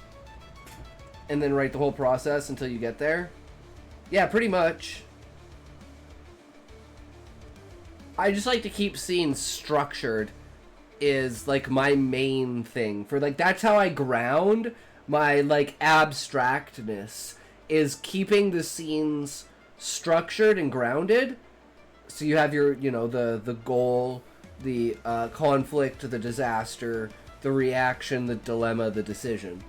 And then write the whole process until you get there. Yeah, pretty much. I just like to keep scenes structured is, like, my main thing. For, like, that's how I ground my, like, abstractness. Is keeping the scenes structured and grounded. So you have your, you know, the goal, the conflict, the disaster, the reaction, the dilemma, the decision.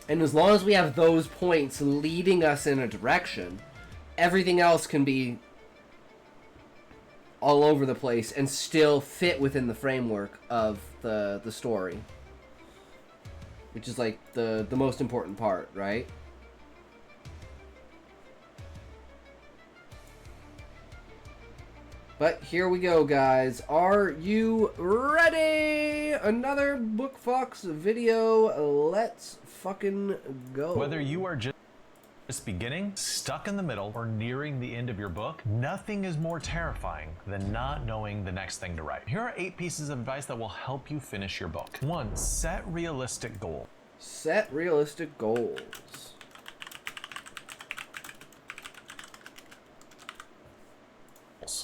And as long as we have those points leading us in a direction, everything else can be all over the place and still fit within the framework of the story. Which is, like, the most important part, right? But here we go, guys. Are you ready? Another Book Fox video. Let's fucking go. Whether you are just beginning, stuck in the middle, or nearing the end of your book, nothing is more terrifying than not knowing the next thing to write. Here are 8 pieces of advice that will help you finish your book. 1. Set realistic goals. Set realistic goals.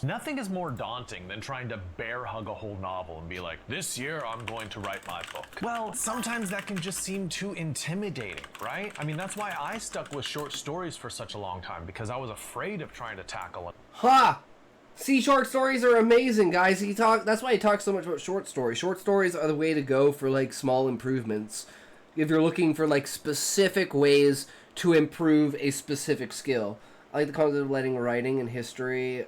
Nothing is more daunting than trying to bear hug a whole novel and be like, this year I'm going to write my book. Well, sometimes that can just seem too intimidating, right? I mean, that's why I stuck with short stories for such a long time, because I was afraid of trying to tackle it. Ha! See, short stories are amazing, guys. That's why he talks so much about short stories. Short stories are the way to go for, like, small improvements. If you're looking for, like, specific ways to improve a specific skill. I like the concept of letting writing and history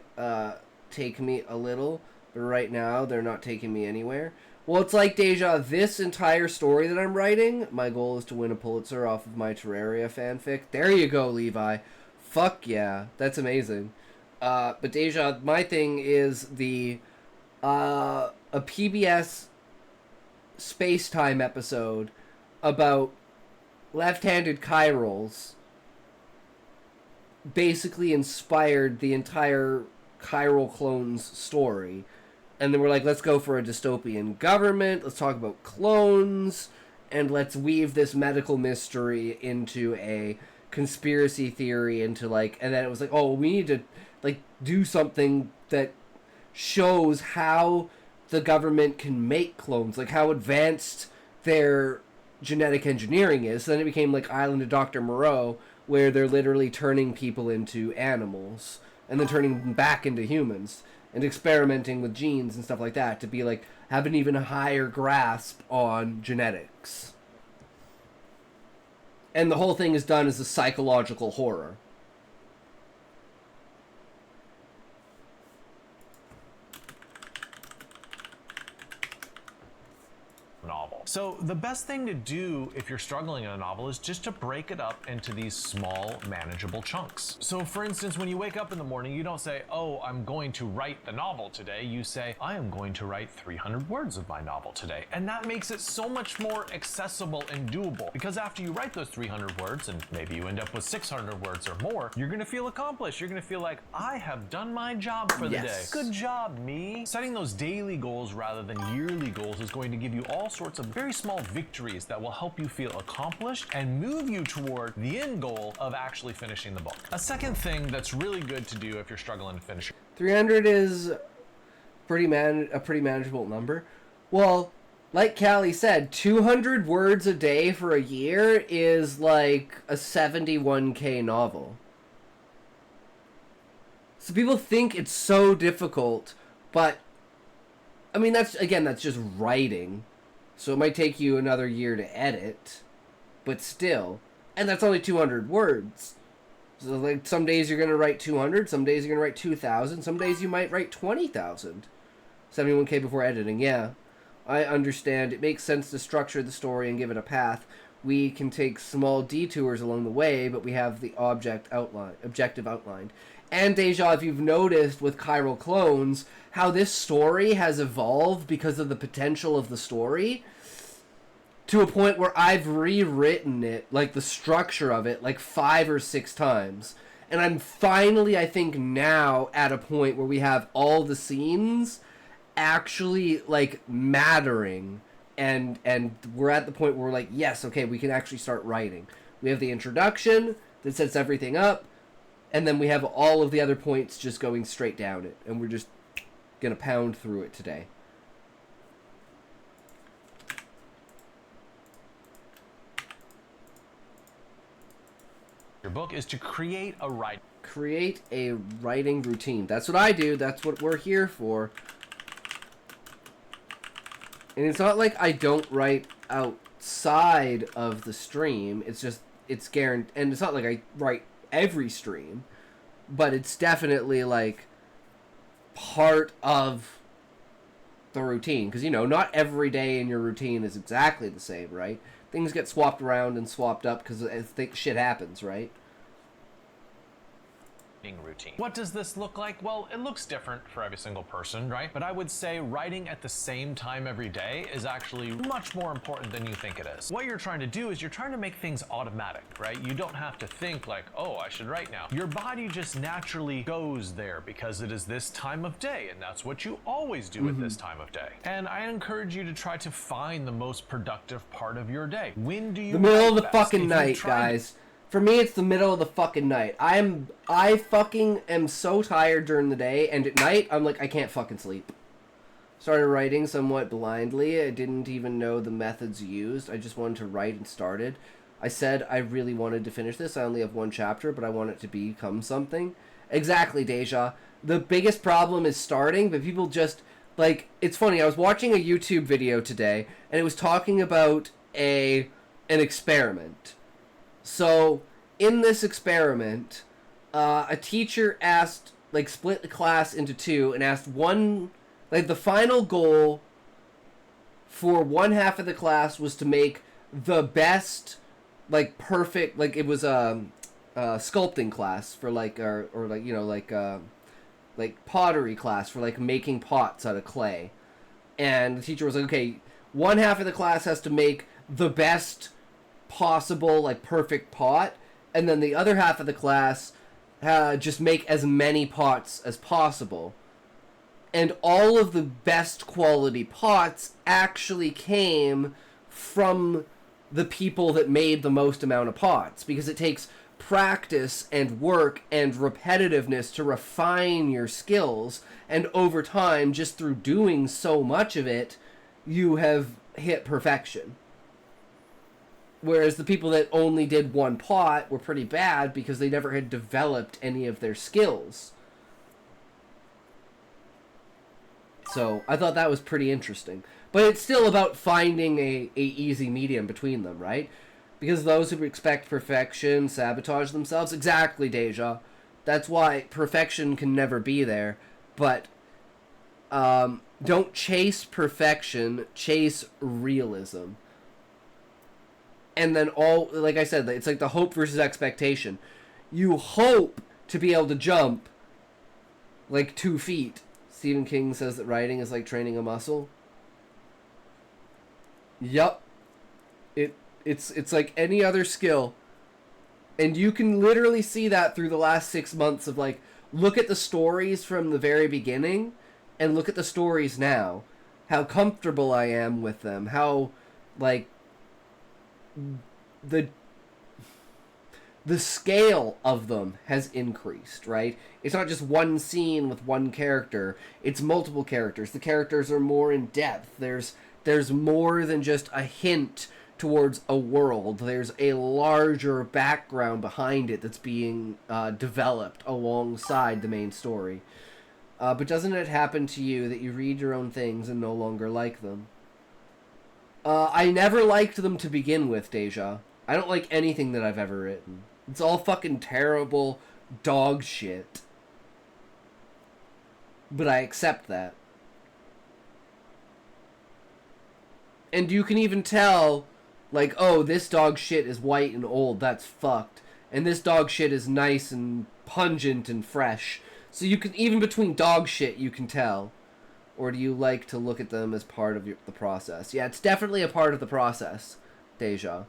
take me a little, but right now they're not taking me anywhere. Well, it's like Deja, this entire story that I'm writing, my goal is to win a Pulitzer off of my Terraria fanfic. There you go, Levi. Fuck yeah, that's amazing. But Deja, my thing is a PBS Space-Time episode about left-handed chirals basically inspired the entire chiral clones story. And then we're like, let's go for a dystopian government, let's talk about clones, and let's weave this medical mystery into a conspiracy theory, into, like, and then it was like, oh, we need to, like, do something that shows how the government can make clones, like how advanced their genetic engineering is. So then it became like Island of Dr. Moreau, where they're literally turning people into animals and then turning them back into humans and experimenting with genes and stuff like that to be like, have an even higher grasp on genetics. And the whole thing is done as a psychological horror. Novel. So the best thing to do if you're struggling in a novel is just to break it up into these small, manageable chunks. So for instance, when you wake up in the morning, you don't say, oh, I'm going to write the novel today. You say, I am going to write 300 words of my novel today. And that makes it so much more accessible and doable, because after you write those 300 words, and maybe you end up with 600 words or more, you're gonna feel accomplished. You're gonna feel like, I have done my job for the day. Good job, me. Setting those daily goals rather than yearly goals is going to give you all sorts of very small victories that will help you feel accomplished and move you toward the end goal of actually finishing the book. A second thing that's really good to do if you're struggling to finish. 300 is a pretty manageable number. Well, like Callie said, 200 words a day for a year is like a 71K novel. So people think it's so difficult, but I mean, that's just writing. So it might take you another year to edit, but still. And that's only 200 words. So, like, some days you're going to write 200, some days you're going to write 2,000, some days you might write 20,000. 71K before editing, yeah. I understand. It makes sense to structure the story and give it a path. We can take small detours along the way, but we have the objective outlined. And Deja, if you've noticed with Chiral Clones, how this story has evolved because of the potential of the story to a point where I've rewritten it, like the structure of it, like 5 or 6 times. And I'm finally, I think now, at a point where we have all the scenes actually, like, mattering. And we're at the point where we're like, yes, okay, we can actually start writing. We have the introduction that sets everything up. And then we have all of the other points just going straight down it. And we're just going to pound through it today. Your book is to create a writing routine. That's what I do. That's what we're here for. And it's not like I don't write outside of the stream. It's just, it's guaranteed. And it's not like I write every stream. But it's definitely, like, part of the routine. Because, you know, not every day in your routine is exactly the same, right? Things get swapped around and swapped up because shit happens, right? routine. What does this look like? Well, it looks different for every single person, right? But I would say writing at the same time every day is actually much more important than you think it is. What you're trying to do is you're trying to make things automatic, right? You don't have to think like, oh, I should write now. Your body just naturally goes there because it is this time of day, and that's what you always do at this time of day. And I encourage you to try to find the most productive part of your day. When do you The middle of the best? fucking If night, guys. For me, it's the middle of the fucking night. I fucking am so tired during the day, and at night, I'm like, I can't fucking sleep. Started writing somewhat blindly. I didn't even know the methods used. I just wanted to write and started. I said I really wanted to finish this. I only have one chapter, but I want it to become something. Exactly, Deja. The biggest problem is starting, but people just, like, it's funny. I was watching a YouTube video today, and it was talking about an experiment. So, in this experiment, a teacher asked, like, split the class into two and asked one, like, the final goal for one half of the class was to make the best, like, perfect, like, it was a sculpting class for, like, or like, you know, like pottery class for, like, making pots out of clay. And the teacher was like, okay, one half of the class has to make the best possible, like, perfect pot, and then the other half of the class just make as many pots as possible. And all of the best quality pots actually came from the people that made the most amount of pots, because it takes practice and work and repetitiveness to refine your skills, and over time, just through doing so much of it, you have hit perfection. Whereas the people that only did one pot were pretty bad because they never had developed any of their skills. So I thought that was pretty interesting. But it's still about finding a easy medium between them, right? Because those who expect perfection sabotage themselves. Exactly, Deja. That's why perfection can never be there. But don't chase perfection, chase realism. And then like I said, it's like the hope versus expectation. You hope to be able to jump like 2 feet. Stephen King says that writing is like training a muscle. Yup. It's like any other skill. And you can literally see that through the last 6 months of, like, look at the stories from the very beginning and look at the stories now. How comfortable I am with them. How, like, the scale of them has increased, right? It's not just one scene with one character. It's multiple characters. The characters are more in depth. There's more than just a hint towards a world. There's a larger background behind it that's being developed alongside the main story. But doesn't it happen to you that you read your own things and no longer like them? I never liked them to begin with, Deja. I don't like anything that I've ever written. It's all fucking terrible dog shit. But I accept that. And you can even tell, like, oh, this dog shit is white and old, that's fucked. And this dog shit is nice and pungent and fresh. So you can, even between dog shit, you can tell. Or do you like to look at them as part of the process? Yeah, it's definitely a part of the process. Deja.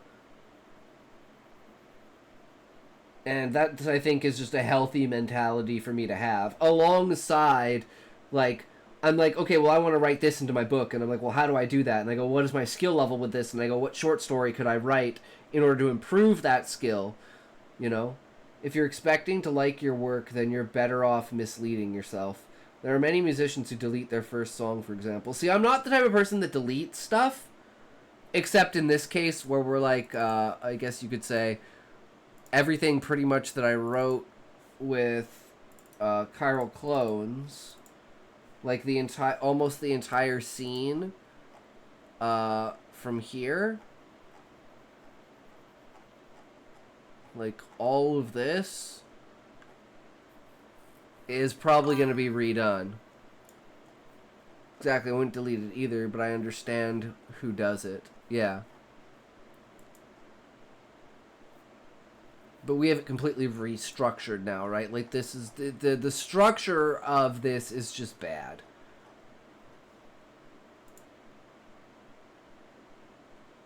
And that, I think, is just a healthy mentality for me to have. Alongside, like, I'm like, okay, well, I want to write this into my book. And I'm like, well, how do I do that? And I go, what is my skill level with this? And I go, what short story could I write in order to improve that skill? You know? If you're expecting to like your work, then you're better off misleading yourself. There are many musicians who delete their first song, for example. See, I'm not the type of person that deletes stuff. Except in this case where we're like, I guess you could say, everything pretty much that I wrote with chiral clones, like the almost the entire scene from here, like all of this is probably going to be redone. Exactly, I wouldn't delete it either, but I understand who does it. Yeah. But we have it completely restructured now, right? Like, this is... The structure of this is just bad.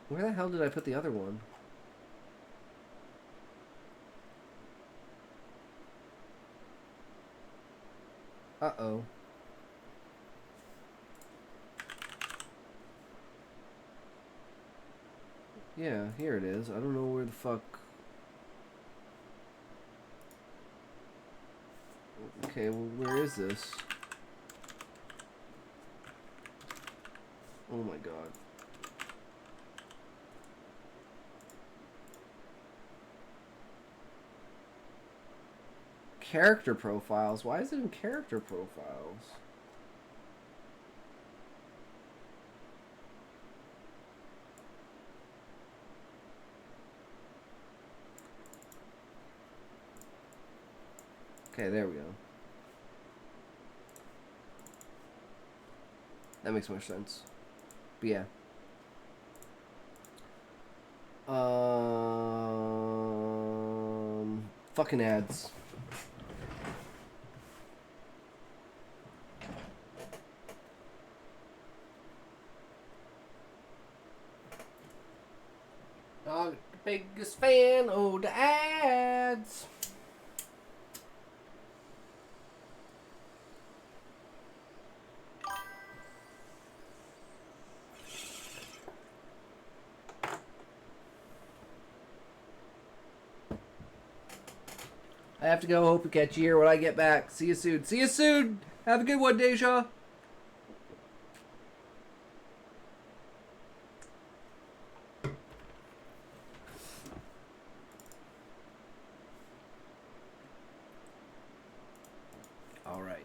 Where the hell did I put the other one? Uh-oh. Yeah, here it is. I don't know where the fuck... Okay, well, where is this? Oh my god. Character profiles? Why is it in character profiles? Okay, there we go. That makes more sense. But yeah. Fucking ads. Not the biggest fan of the ads. I have to go. Hope to catch you here when I get back. See you soon. See you soon. Have a good one, Deja.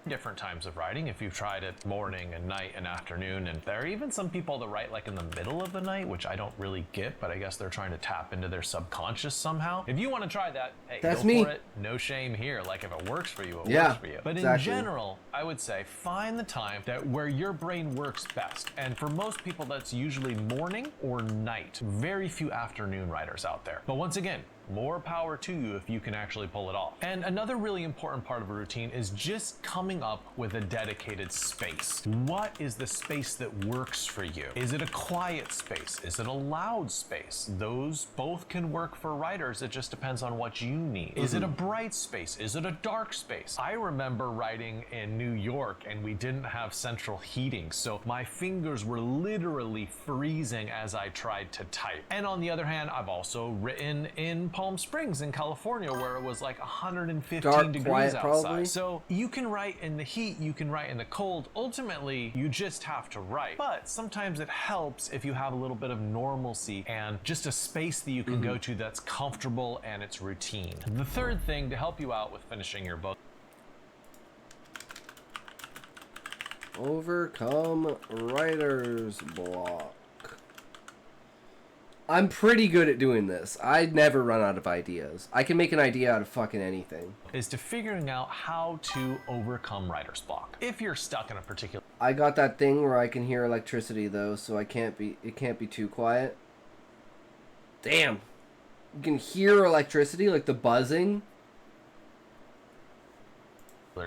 Different times of writing. If you've tried it morning and night and afternoon, and there are even some people that write like in the middle of the night, which I don't really get, but I guess they're trying to tap into their subconscious somehow. If you want to try that, hey, that's go me. For it. No shame here. Like if it works for you, it yeah, works for you. But exactly. In general, I would say find the time that where your brain works best. And for most people, that's usually morning or night. Very few afternoon writers out there. But once again, more power to you if you can actually pull it off. And another really important part of a routine is just coming up with a dedicated space. What is the space that works for you? Is it a quiet space? Is it a loud space? Those both can work for writers. It just depends on what you need. Is it a bright space? Is it a dark space? I remember writing in New York and we didn't have central heating, so my fingers were literally freezing as I tried to type. And on the other hand, I've also written in Palm Springs in California where it was like 115 dark, degrees quiet, outside. probably. So you can write in the heat, you can write in the cold. Ultimately, you just have to write. But sometimes it helps if you have a little bit of normalcy and just a space that you can go to that's comfortable and it's routine. The third thing to help you out with finishing your book: overcome writer's block. I'm pretty good at doing this. I never run out of ideas. I can make an idea out of fucking anything. Is to figuring out how to overcome writer's block. If you're stuck in a particular... I got that thing where I can hear electricity though, so it can't be too quiet. Damn. You can hear electricity, like the buzzing.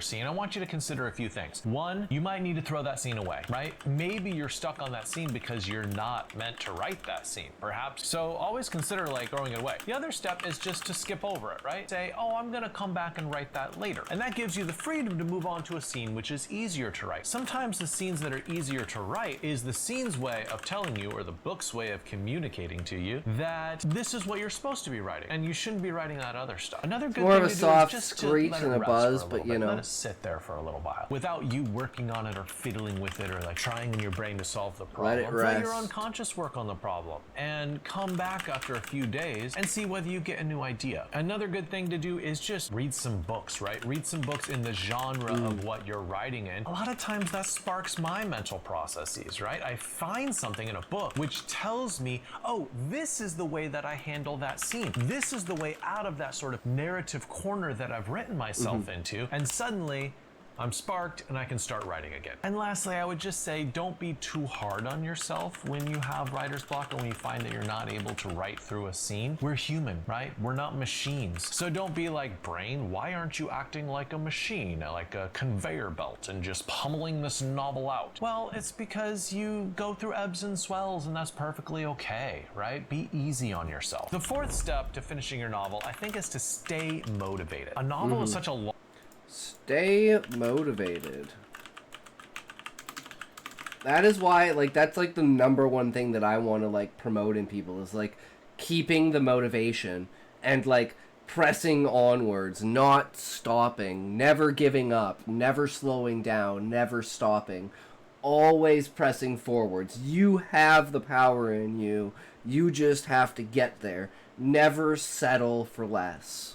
scene, I want you to consider a few things. One, you might need to throw that scene away, right? Maybe you're stuck on that scene because you're not meant to write that scene, perhaps. So always consider like throwing it away. The other step is just to skip over it, right? Say, oh, I'm gonna come back and write that later. And that gives you the freedom to move on to a scene which is easier to write. Sometimes the scenes that are easier to write is the scene's way of telling you, or the book's way of communicating to you, that this is what you're supposed to be writing, and you shouldn't be writing that other stuff. Another good More thing of a to do soft is just screech to let and it a rest buzz, for a but little you bit. know. Let it sit there for a little while without you working on it or fiddling with it or like trying in your brain to solve the problem. Let it rest. Let your unconscious work on the problem and come back after a few days and see whether you get a new idea. Another good thing to do is just read some books, right? Read some books in the genre of what you're writing in. A lot of times that sparks my mental processes, right? I find something in a book which tells me, oh, this is the way that I handle that scene. This is the way out of that sort of narrative corner that I've written myself into. And suddenly, I'm sparked and I can start writing again. And lastly, I would just say, don't be too hard on yourself when you have writer's block or when you find that you're not able to write through a scene. We're human, right? We're not machines. So don't be like, brain, why aren't you acting like a machine, like a conveyor belt and just pummeling this novel out? Well, it's because you go through ebbs and swells and that's perfectly okay, right? Be easy on yourself. The fourth step to finishing your novel, I think, is to stay motivated. A novel is such a long Stay motivated. That is why, like, that's like the number one thing that I want to like promote in people is like keeping the motivation and like pressing onwards, not stopping, never giving up, never slowing down, never stopping, always pressing forwards. You have the power in you. You just have to get there. Never settle for less.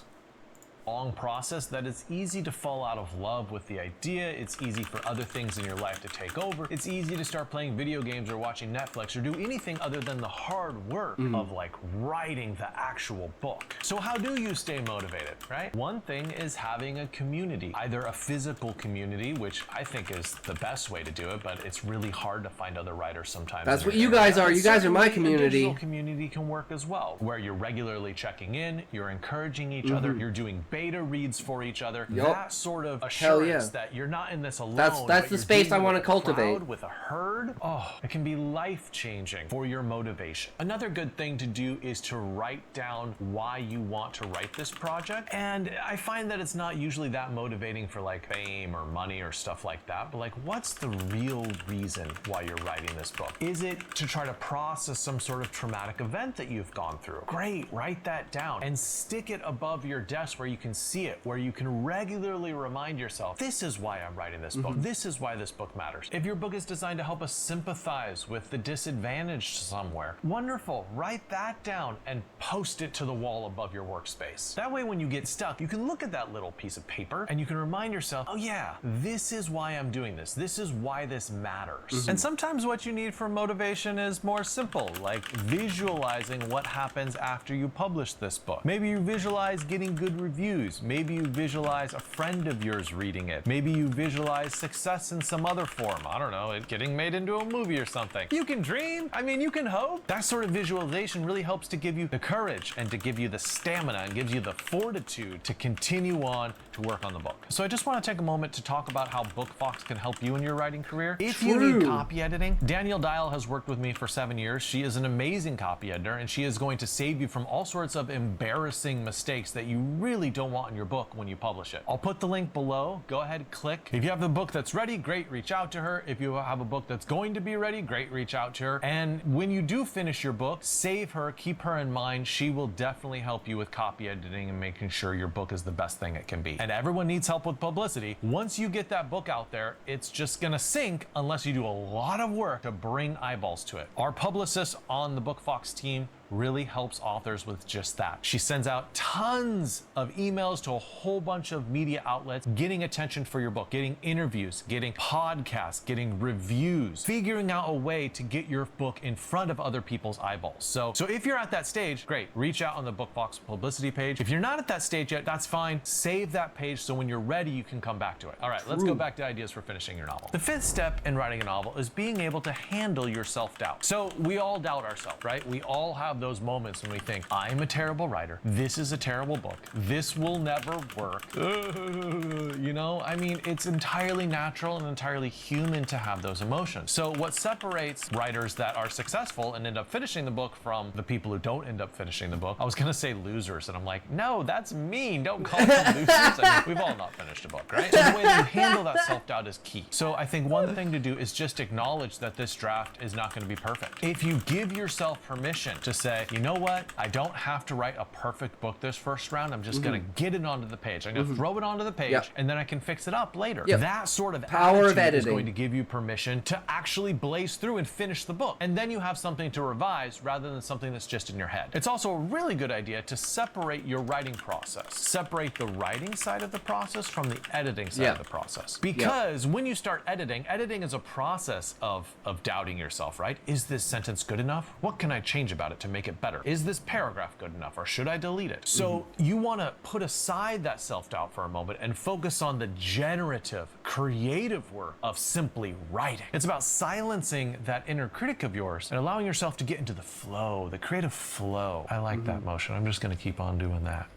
Long process that it's easy to fall out of love with the idea. It's easy for other things in your life to take over. It's easy to start playing video games or watching Netflix or do anything other than the hard work of like writing the actual book. So how do you stay motivated, right? One thing is having a community, either a physical community, which I think is the best way to do it, but it's really hard to find other writers sometimes. That's what you guys are. You guys are my community. A digital community can work as well, where you're regularly checking in, you're encouraging each other, you're doing beta reads for each other. That sort of assurance that you're not in this alone. That's the space I want to cultivate. With a herd, it can be life-changing for your motivation. Another good thing to do is to write down why you want to write this project. And I find that it's not usually that motivating for like fame or money or stuff like that, but like, what's the real reason why you're writing this book? Is it to try to process some sort of traumatic event that you've gone through? Great, write that down and stick it above your desk where you can see it, where you can regularly remind yourself, this is why I'm writing this book. This is why this book matters. If your book is designed to help us sympathize with the disadvantaged somewhere, wonderful, write that down and post it to the wall above your workspace. That way when you get stuck, you can look at that little piece of paper and you can remind yourself, oh yeah, this is why I'm doing this. This is why this matters. And sometimes what you need for motivation is more simple, like visualizing what happens after you publish this book. Maybe you visualize getting good reviews. Maybe you visualize a friend of yours reading it. Maybe you visualize success in some other form. I don't know, it getting made into a movie or something. You can dream. I mean, you can hope. That sort of visualization really helps to give you the courage and to give you the stamina and gives you the fortitude to continue on to work on the book. So I just want to take a moment to talk about how BookFox can help you in your writing career. If you need copy editing, Danielle Dial has worked with me for 7 years. She is an amazing copy editor and she is going to save you from all sorts of embarrassing mistakes that you really don't want in your book when you publish it. I'll put the link below. Go ahead, click. If you have the book that's ready, great, reach out to her. If you have a book that's going to be ready, great, reach out to her. And when you do finish your book, save her, keep her in mind. She will definitely help you with copy editing and making sure your book is the best thing it can be. And everyone needs help with publicity. Once you get that book out there, it's just gonna sink unless you do a lot of work to bring eyeballs to it. Our publicist on the BookFox team really helps authors with just that. She sends out tons of emails to a whole bunch of media outlets, getting attention for your book, getting interviews, getting podcasts, getting reviews, figuring out a way to get your book in front of other people's eyeballs. So if you're at that stage, great, reach out on the BookFox publicity page. If you're not at that stage yet, that's fine. Save that page so when you're ready, you can come back to it. All right, let's go back to ideas for finishing your novel. The fifth step in writing a novel is being able to handle your self-doubt. So we all doubt ourselves, right? We all have those moments when we think, I'm a terrible writer. This is a terrible book. This will never work. You know, I mean, it's entirely natural and entirely human to have those emotions. So what separates writers that are successful and end up finishing the book from the people who don't end up finishing the book, I was gonna say losers, and I'm like, no, that's mean. Don't call them losers. I mean, we've all not finished a book, right? So the way that you handle that self-doubt is key. So I think one thing to do is just acknowledge that this draft is not gonna be perfect. If you give yourself permission to say, you know what, I don't have to write a perfect book this first round, I'm just gonna get it onto the page. I'm gonna throw it onto the page, and then I can fix it up later. That sort of power of attitude editing is going to give you permission to actually blaze through and finish the book. And then you have something to revise rather than something that's just in your head. It's also a really good idea to separate your writing process. Separate the writing side of the process from the editing side of the process. Because when you start editing is a process of doubting yourself, right? Is this sentence good enough? What can I change about it to make it better? Is this paragraph good enough, or should I delete it? So you want to put aside that self-doubt for a moment and focus on the generative, creative work of simply writing. It's about silencing that inner critic of yours and allowing yourself to get into the flow, the creative flow. I like that motion. I'm just going to keep on doing that.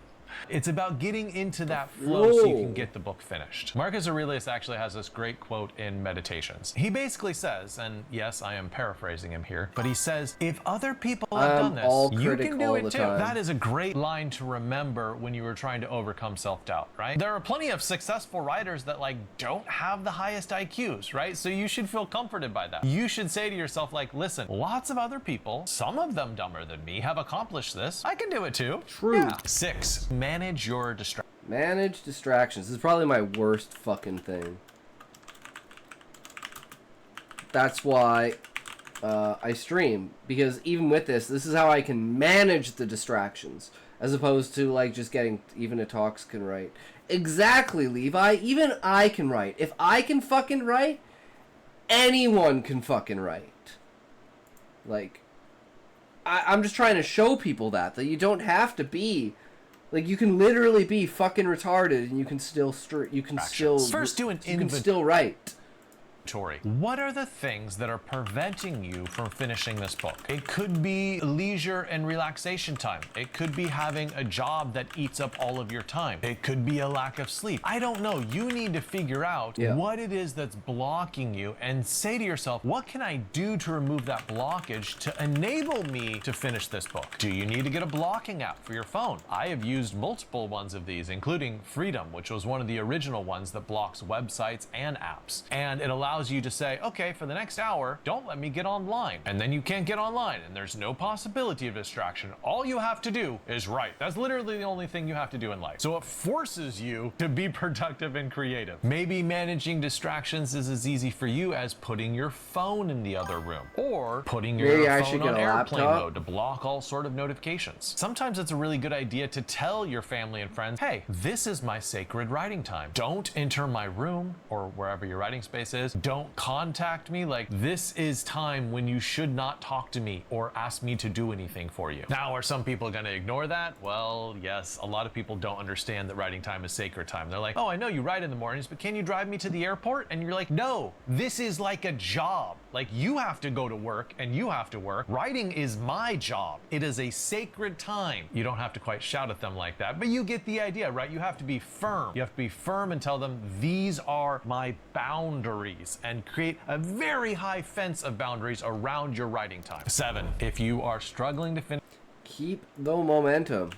It's about getting into that flow so you can get the book finished. Marcus Aurelius actually has this great quote in Meditations. He basically says, and yes, I am paraphrasing him here, but he says, if other people have done this, you can do it too. That is a great line to remember when you were trying to overcome self-doubt, right? There are plenty of successful writers that don't have the highest IQs, right? So you should feel comforted by that. You should say to yourself, listen, lots of other people, some of them dumber than me, have accomplished this. I can do it too. True. Yeah. 6, manage your distractions. Manage distractions. This is probably my worst fucking thing. That's why I stream. Because even with this is how I can manage the distractions. As opposed to, just getting... Even a Talks can write. Exactly, Levi. Even I can write. If I can fucking write, anyone can fucking write. I'm just trying to show people that you don't have to be... you can literally be fucking retarded and you can still First, do an you can still write. What are the things that are preventing you from finishing this book? It could be leisure and relaxation time. It could be having a job that eats up all of your time. It could be a lack of sleep. I don't know. You need to figure out what it is that's blocking you and say to yourself, what can I do to remove that blockage to enable me to finish this book? Do you need to get a blocking app for your phone? I have used multiple ones of these, including Freedom, which was one of the original ones that blocks websites and apps. And it allows you to say, okay, for the next hour, don't let me get online. And then you can't get online and there's no possibility of distraction. All you have to do is write. That's literally the only thing you have to do in life. So it forces you to be productive and creative. Maybe managing distractions is as easy for you as putting your phone in the other room, or putting your phone on airplane mode to block all sort of notifications. Sometimes it's a really good idea to tell your family and friends, hey, this is my sacred writing time. Don't enter my room or wherever your writing space is. Don't contact me. This is time when you should not talk to me or ask me to do anything for you. Now, are some people going to ignore that? Well, yes, a lot of people don't understand that writing time is sacred time. They're like, oh, I know you write in the mornings, but can you drive me to the airport? And you're like, no, this is like a job. You have to go to work and you have to work. Writing is my job. It is a sacred time. You don't have to quite shout at them like that, but you get the idea, right? You have to be firm. You have to be firm and tell them, these are my boundaries, and create a very high fence of boundaries around your writing time. 7, if you are struggling to finish, keep the momentum.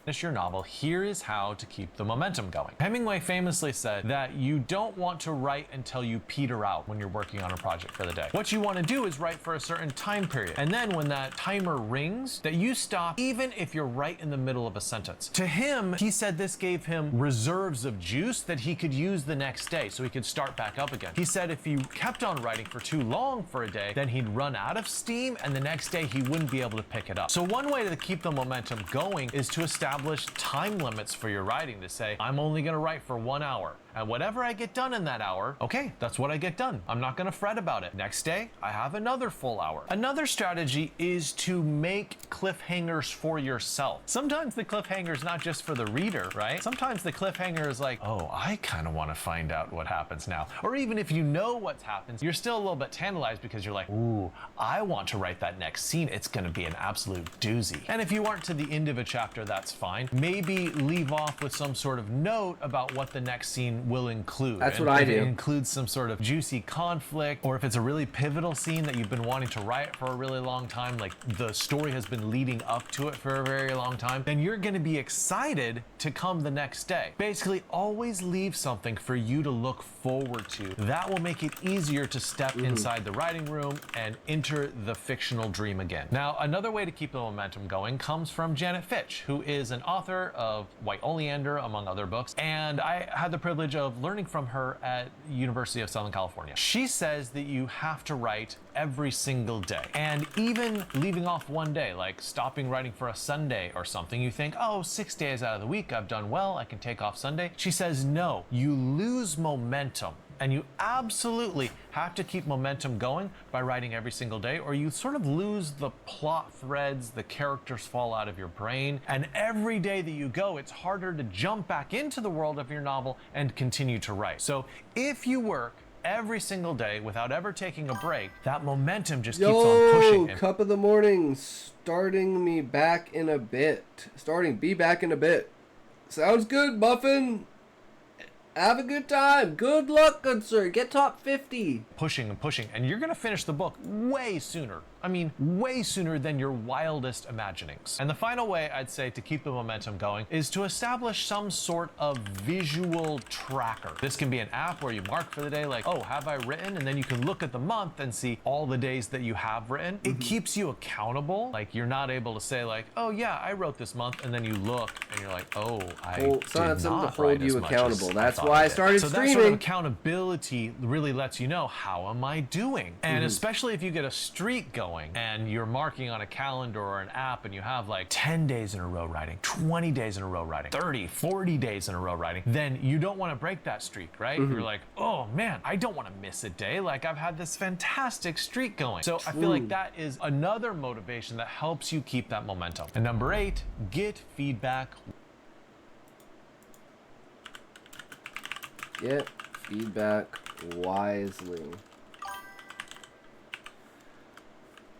finish your novel, here is how to keep the momentum going. Hemingway famously said that you don't want to write until you peter out when you're working on a project for the day. What you want to do is write for a certain time period. And then when that timer rings, that you stop even if you're right in the middle of a sentence. To him, he said this gave him reserves of juice that he could use the next day so he could start back up again. He said if you kept on writing for too long for a day, then he'd run out of steam and the next day he wouldn't be able to pick it up. So one way to keep the momentum going is to establish establish time limits for your writing to say, I'm only going to write for 1 hour. And whatever I get done in that hour, okay, that's what I get done. I'm not going to fret about it. Next day, I have another full hour. Another strategy is to make cliffhangers for yourself. Sometimes the cliffhanger is not just for the reader, right? Sometimes the cliffhanger is like, oh, I kind of want to find out what happens now. Or even if you know what happens, you're still a little bit tantalized because you're like, ooh, I want to write that next scene. It's going to be an absolute doozy. And if you aren't to the end of a chapter, that's fine. Maybe leave off with some sort of note about what the next scene will include. That's what I do. If it includes some sort of juicy conflict, or if it's a really pivotal scene that you've been wanting to write for a really long time, like the story has been leading up to it for a very long time, then you're going to be excited to come the next day. Basically, always leave something for you to look forward to. That will make it easier to step inside the writing room and enter the fictional dream again. Now, another way to keep the momentum going comes from Janet Fitch, who is an author of White Oleander, among other books, and I had the privilege of learning from her at University of Southern California. She says that you have to write every single day. And even leaving off one day, like stopping writing for a Sunday or something, you think, oh, 6 days out of the week, I've done well, I can take off Sunday. She says, no, you lose momentum. And you absolutely have to keep momentum going by writing every single day, or you sort of lose the plot threads, the characters fall out of your brain, and every day that you go, it's harder to jump back into the world of your novel and continue to write. So if you work every single day without ever taking a break, that momentum just keeps on pushing. Cup of the morning, starting me back in a bit. Be back in a bit. Sounds good, Muffin. Have a good time. Good luck, good sir. Get top 50. Pushing and pushing, and you're gonna finish the book way sooner. I mean, way sooner than your wildest imaginings. And the final way I'd say to keep the momentum going is to establish some sort of visual tracker. This can be an app where you mark for the day, like, oh, have I written? And then you can look at the month and see all the days that you have written. It keeps you accountable. Like, you're not able to say like, oh yeah, I wrote this month, and then you look and you're like, oh, it's not something to hold write you as much accountable. as That's thought why I did. started so streaming. that sort of accountability really lets you know, how am I doing? And especially if you get a streak going and you're marking on a calendar or an app and you have like 10 days in a row writing, 20 days in a row writing, 30, 40 days in a row writing, then you don't want to break that streak, right? You're like, oh man, I don't want to miss a day. Like, I've had this fantastic streak going. So I feel like that is another motivation that helps you keep that momentum. And number 8, get feedback. Get feedback wisely.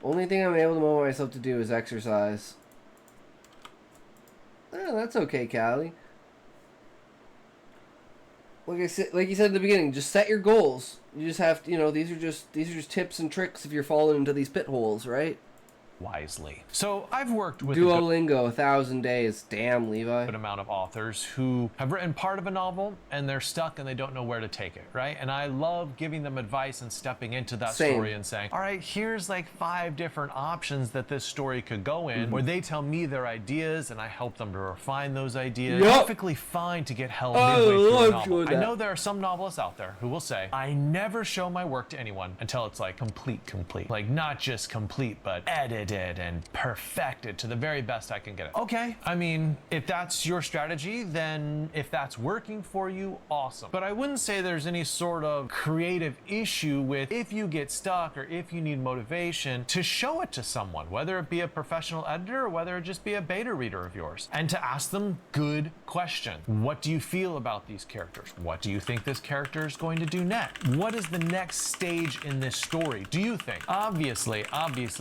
Only thing I'm able to motivate myself to do is exercise. Oh, that's okay, Callie. Like you said in the beginning, just set your goals. You just have to, these are just tips and tricks if you're falling into these pit holes, right? Wisely. So I've worked with Duolingo, 1,000 days. Damn, Levi. Good amount of authors who have written part of a novel and they're stuck and they don't know where to take it, right? And I love giving them advice and stepping into that story and saying, all right, here's like 5 different options that this story could go in, where they tell me their ideas and I help them to refine those ideas. Perfectly fine to get help midway through a novel. I know there are some novelists out there who will say, I never show my work to anyone until it's like complete. Like, not just complete, but edited and perfected to the very best I can get it. Okay, I mean, if that's your strategy, then if that's working for you, awesome. But I wouldn't say there's any sort of creative issue with, if you get stuck or if you need motivation, to show it to someone, whether it be a professional editor or whether it just be a beta reader of yours, and to ask them good questions. What do you feel about these characters? What do you think this character is going to do next? What is the next stage in this story, do you think? Obviously,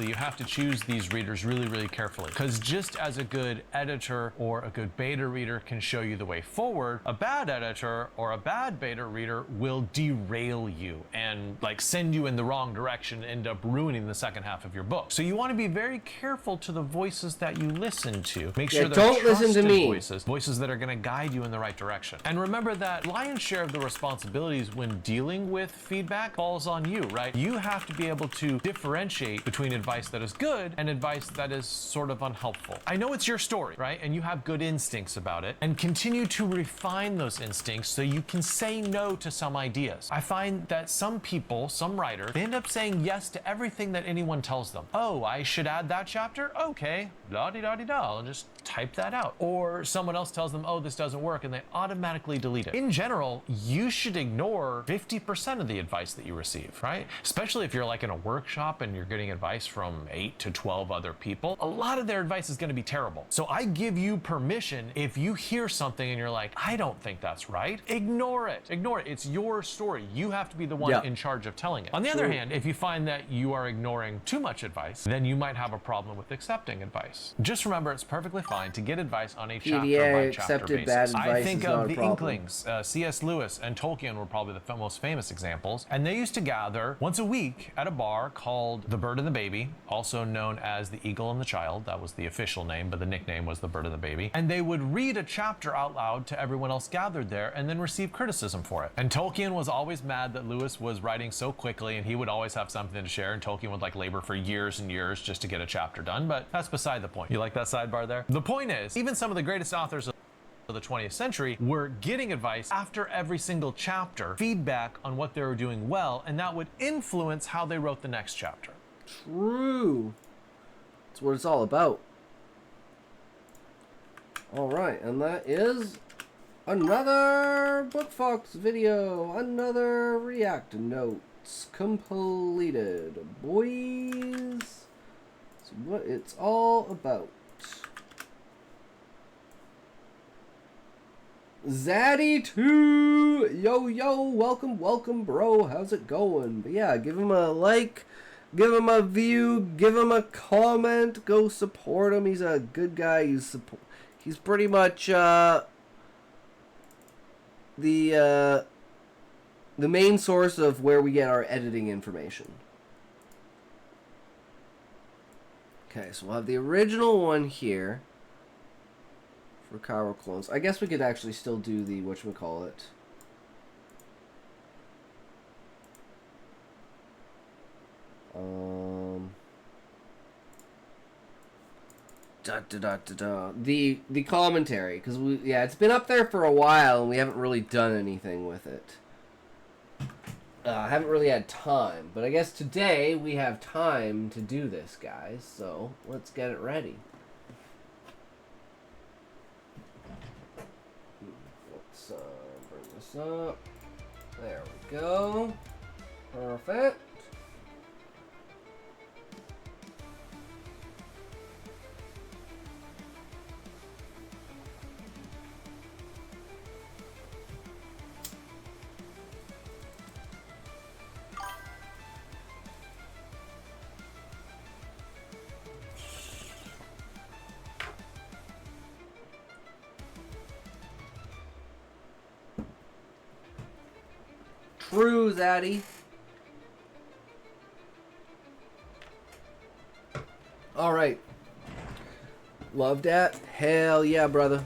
you have to choose these readers really carefully, because just as a good editor or a good beta reader can show you the way forward, a bad editor or a bad beta reader will derail you and like send you in the wrong direction, end up ruining the second half of your book. So you want to be very careful to the voices that you listen to. Make sure they're don't listen to me. voices that are going to guide you in the right direction. And remember that lion's share of the responsibilities when dealing with feedback falls on you, right? You have to be able to differentiate between advice that is good and advice that is sort of unhelpful. I know it's your story, right? And you have good instincts about it, and continue to refine those instincts so you can say no to some ideas. I find that some people, some writers, they end up saying yes to everything that anyone tells them. Oh, I should add that chapter? Okay, la-di-da-di-da, and just type that out. Or someone else tells them, oh, this doesn't work, and they automatically delete it. In general, you should ignore 50% of the advice that you receive, right? Especially if you're like in a workshop and you're getting advice from 8 to 12 other people. A lot of their advice is going to be terrible. So I give you permission, if you hear something and you're like, I don't think that's right, ignore it. Ignore it. It's your story. You have to be the one in charge of telling it. On the other hand, if you find that you are ignoring too much advice, then you might have a problem with accepting advice. Just remember, it's perfectly fine to get advice on a chapter-by-chapter basis. Bad advice I think is not of a the problem. Inklings, C.S. Lewis and Tolkien were probably the most famous examples, and they used to gather once a week at a bar called The Bird and the Baby, also known as The Eagle and the Child. That was the official name, but the nickname was The Bird and the Baby. And they would read a chapter out loud to everyone else gathered there and then receive criticism for it. And Tolkien was always mad that Lewis was writing so quickly, and he would always have something to share, and Tolkien would like labor for years and years just to get a chapter done, but that's beside the point. You like that sidebar there? The point is, even some of the greatest authors of the 20th century were getting advice after every single chapter, feedback on what they were doing well, and that would influence how they wrote the next chapter. True. That's what it's all about. Alright, and that is another BookFox video, another React Notes completed, boys. That's what it's all about. Zaddy2! Yo, welcome, bro. How's it going? But yeah, give him a like, give him a view, give him a comment, go support him. He's a good guy. He's pretty much the main source of where we get our editing information. Okay, so we'll have the original one here for Chiral clones. I guess we could actually still do the whatchamacallit. The commentary, because it's been up there for a while and we haven't really done anything with it. I haven't really had time, but I guess today we have time to do this, guys. So let's get it ready. Let's bring this up. There we go. Perfect. True, Zaddy. Alright. Love that? Hell yeah, brother.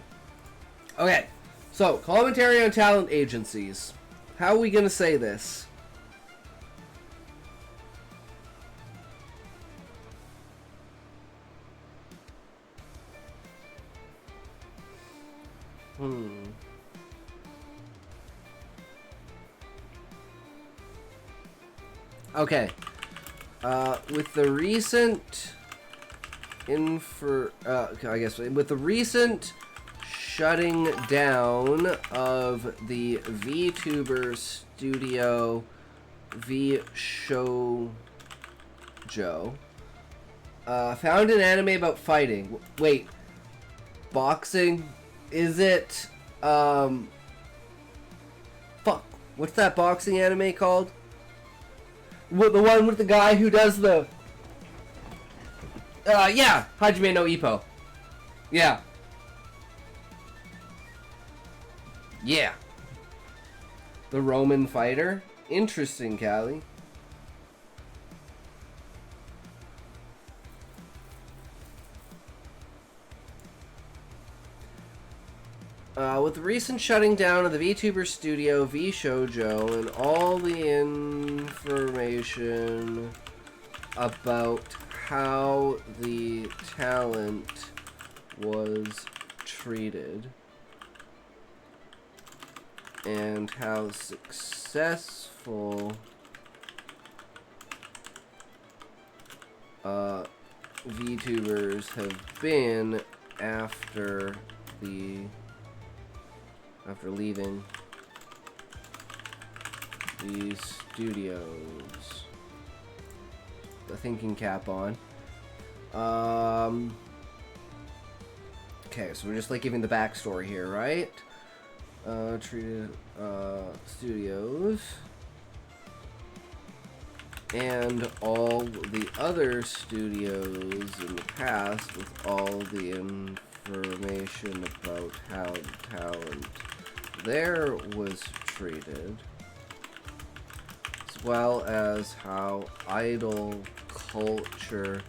Okay. So, commentary on talent agencies. How are we gonna say this? Okay. With the recent I guess with the recent shutting down of the VTuber studio VShoujo, found an anime about fighting. Wait, boxing? Is it fuck, what's that boxing anime called? The one with the guy who does the... yeah! Hajime no Ippo. Yeah. Yeah. The Roman fighter? Interesting, Callie. With the recent shutting down of the VTuber studio VShoujo and all the information about how the talent was treated and how successful VTubers have been after leaving the studios. The thinking cap on. Okay, so we're just like giving the backstory here, right? Treated studios and all the other studios in the past with all the information about how talent there was treated, as well as how idol culture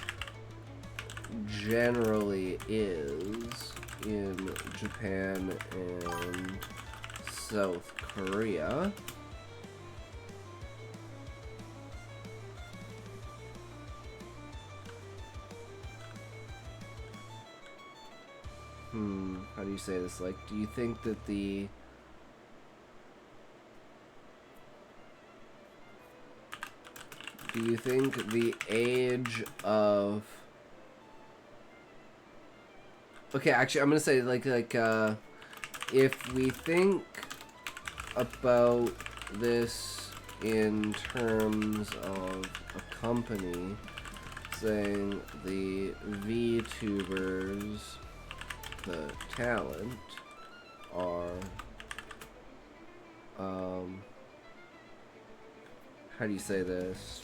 generally is in Japan and South Korea. How do you say this? Like, do you think that the age of... Okay, actually, I'm gonna say, if we think about this in terms of a company, saying the VTubers, the talent, are, how do you say this?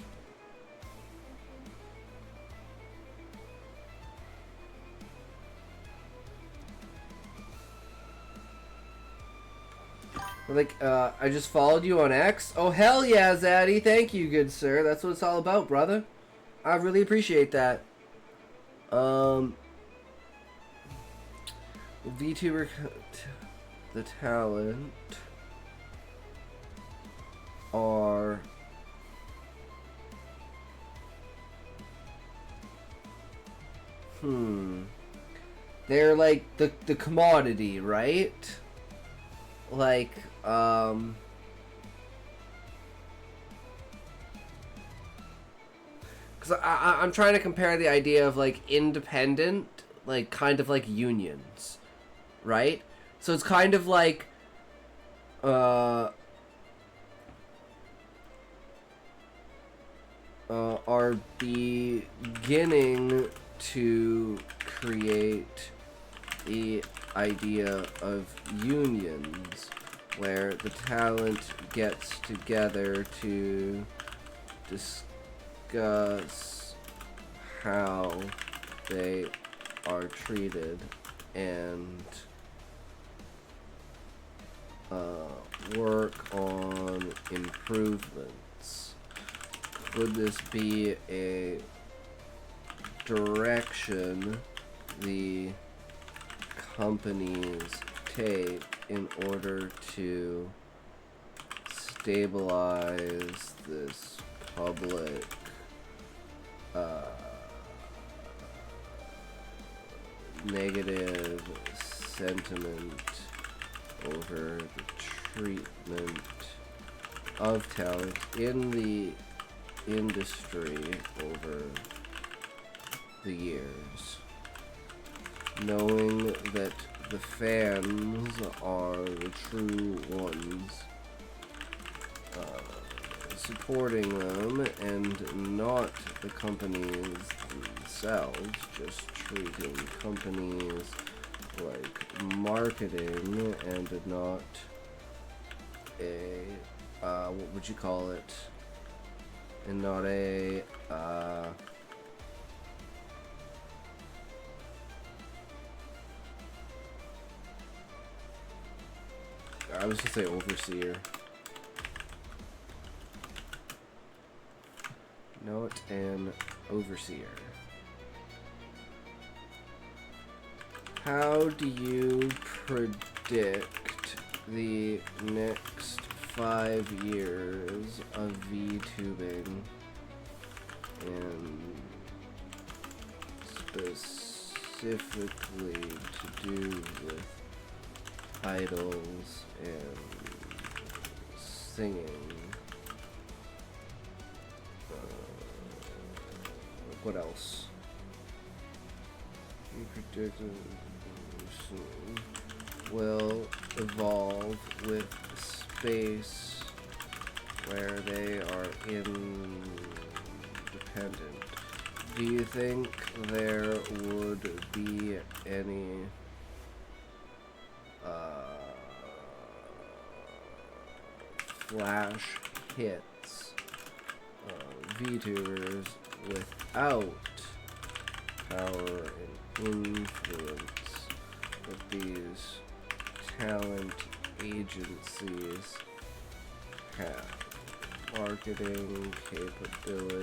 Like, I just followed you on X. Oh, hell yeah, Zaddy. Thank you, good sir. That's what it's all about, brother. I really appreciate that. VTuber, the talent are... They're like the commodity, right? Like, because I'm trying to compare the idea of, like, independent, like, kind of like unions, right? So it's kind of like, are beginning to create the idea of unions where the talent gets together to discuss how they are treated and work on improvements. Would this be a direction the companies take in order to stabilize this public negative sentiment over the treatment of talent in the industry over the years, knowing that the fans are the true ones supporting them and not the companies themselves, just treating companies like marketing and not a what would you call it, and not a I was gonna say overseer. Not an overseer. How do you predict the next 5 years of VTubing and specifically to do with idols and singing? What else? predicted will evolve with space where they are independent. Do you think there would be any flash hits VTubers without power and influence that these talent agencies have? Marketing capabilities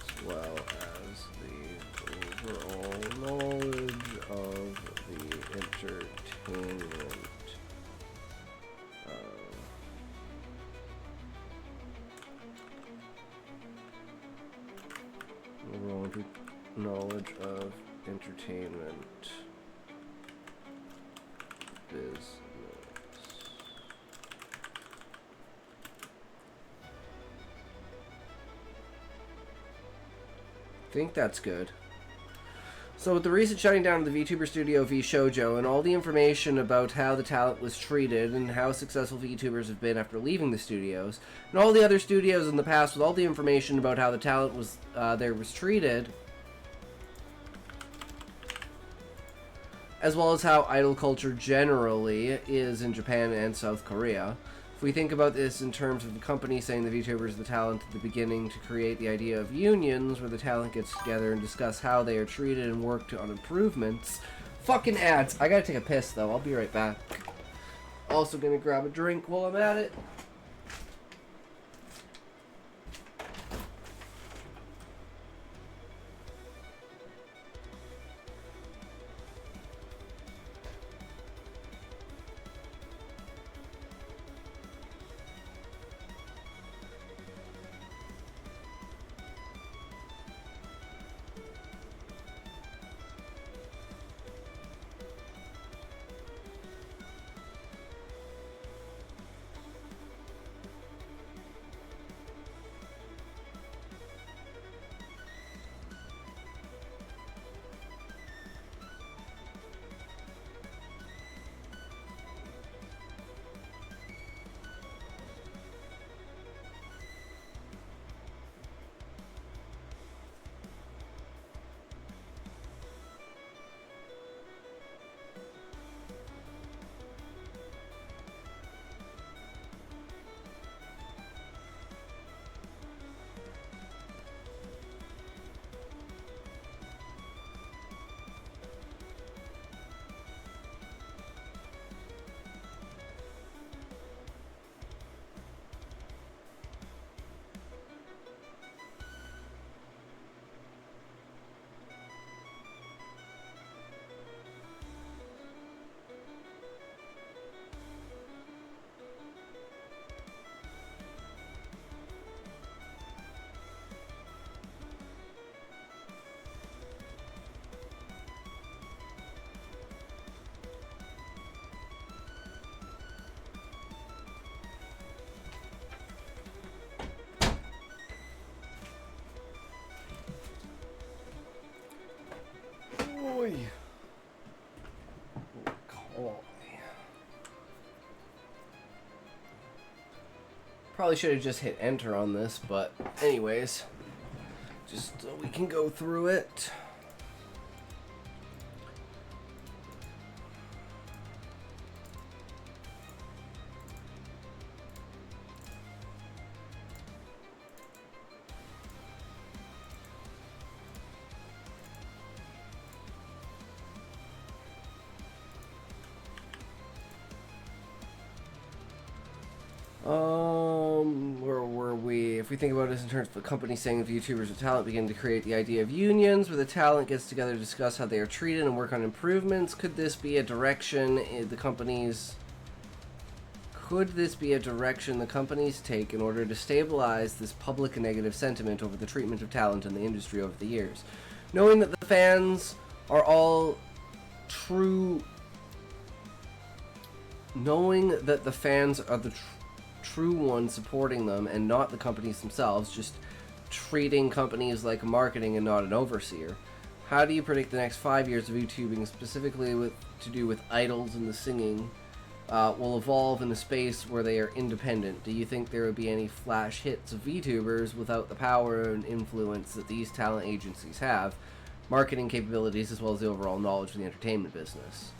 as well as the overall knowledge of the entertainment. Overall knowledge of entertainment business. I think that's good. So with the recent shutting down of the VTuber studio V Shoujo and all the information about how the talent was treated and how successful VTubers have been after leaving the studios, and all the other studios in the past with all the information about how the talent was was treated, as well as how idol culture generally is in Japan and South Korea. If we think about this in terms of the company saying the VTubers are the talent at the beginning to create the idea of unions where the talent gets together and discuss how they are treated and work on improvements. Fucking ads. I gotta take a piss though. I'll be right back. Also gonna grab a drink while I'm at it. Probably should have just hit enter on this, but anyways, just so we can go through it. Where were we? If we think about this in terms of the company saying the VTubers with talent begin to create the idea of unions where the talent gets together to discuss how they are treated and work on improvements, could this be a direction the companies take in order to stabilize this public negative sentiment over the treatment of talent in the industry over the years? Knowing that the fans are all true... Knowing that the fans are the true ones supporting them and not the companies themselves, just treating companies like marketing and not an overseer. How do you predict the next 5 years of YouTubing, specifically to do with idols and the singing, will evolve in a space where they are independent? Do you think there would be any flash hits of VTubers without the power and influence that these talent agencies have, marketing capabilities, as well as the overall knowledge of the entertainment business?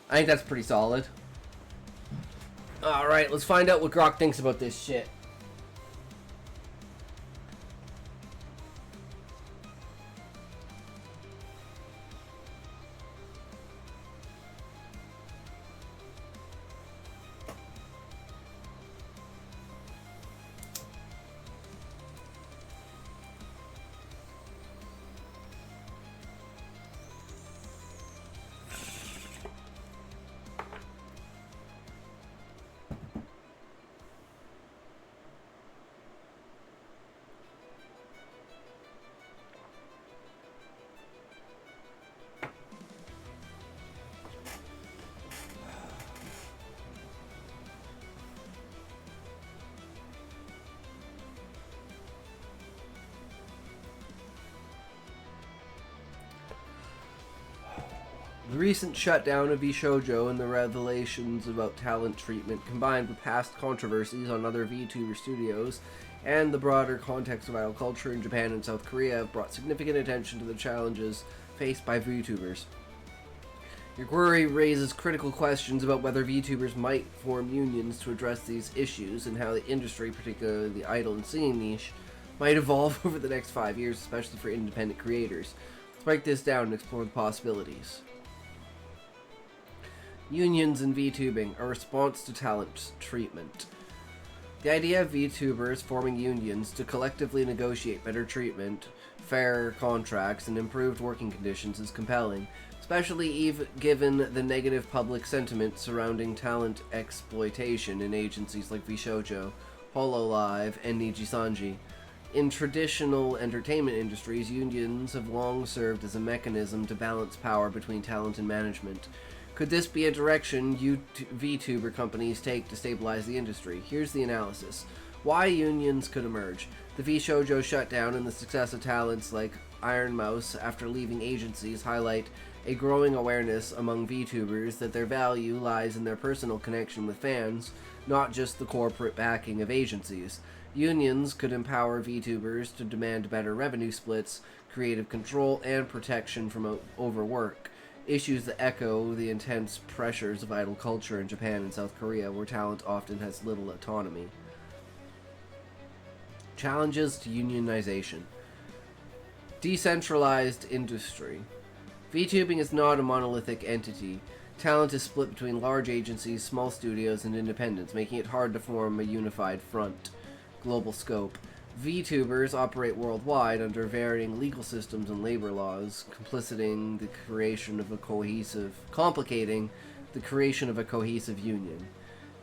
I think that's pretty solid. Alright, let's find out what Grok thinks about this shit. The recent shutdown of VShojo and the revelations about talent treatment, combined with past controversies on other VTuber studios and the broader context of idol culture in Japan and South Korea, have brought significant attention to the challenges faced by VTubers. Your query raises critical questions about whether VTubers might form unions to address these issues, and how the industry, particularly the idol and singing niche, might evolve over the next 5 years, especially for independent creators. Let's break this down and explore the possibilities. Unions in VTubing, a response to talent treatment. The idea of VTubers forming unions to collectively negotiate better treatment, fair contracts, and improved working conditions is compelling, especially even given the negative public sentiment surrounding talent exploitation in agencies like VShojo, HoloLive, and Nijisanji. In traditional entertainment industries, unions have long served as a mechanism to balance power between talent and management. Could this be a direction VTuber companies take to stabilize the industry? Here's the analysis. Why unions could emerge. The VShojo shutdown and the success of talents like Iron Mouse after leaving agencies highlight a growing awareness among VTubers that their value lies in their personal connection with fans, not just the corporate backing of agencies. Unions could empower VTubers to demand better revenue splits, creative control, and protection from overwork. Issues that echo the intense pressures of idol culture in Japan and South Korea, where talent often has little autonomy. Challenges to unionization. Decentralized industry. VTubing is not a monolithic entity. Talent is split between large agencies, small studios, and independents, making it hard to form a unified front. Global scope. VTubers operate worldwide under varying legal systems and labor laws, complicating the creation of a cohesive union.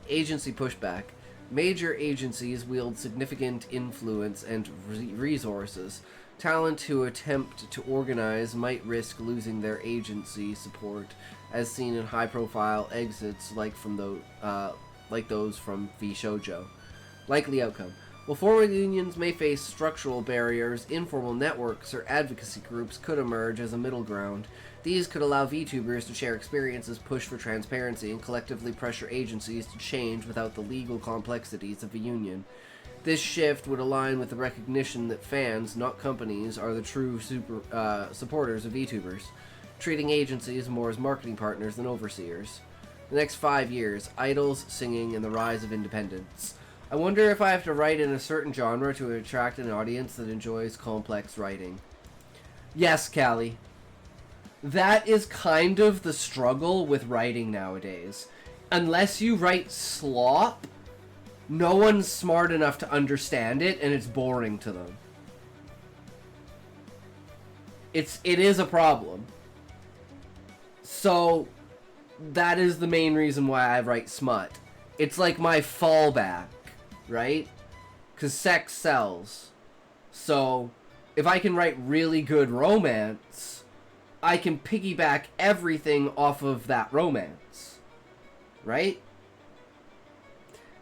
Agency pushback. Major agencies wield significant influence and resources. Talent who attempt to organize might risk losing their agency support, as seen in high-profile exits like those from VShojo. Likely outcome. While forming unions may face structural barriers, informal networks or advocacy groups could emerge as a middle ground. These could allow VTubers to share experiences, push for transparency, and collectively pressure agencies to change without the legal complexities of a union. This shift would align with the recognition that fans, not companies, are the true supporters of VTubers, treating agencies more as marketing partners than overseers. The next 5 years, idols, singing, and the rise of independence. I wonder if I have to write in a certain genre to attract an audience that enjoys complex writing. Yes, Callie. That is kind of the struggle with writing nowadays. Unless you write slop, no one's smart enough to understand it, and it's boring to them. It is a problem. So, that is the main reason why I write smut. It's like my fallback. Right? Because sex sells. So, if I can write really good romance, I can piggyback everything off of that romance. Right?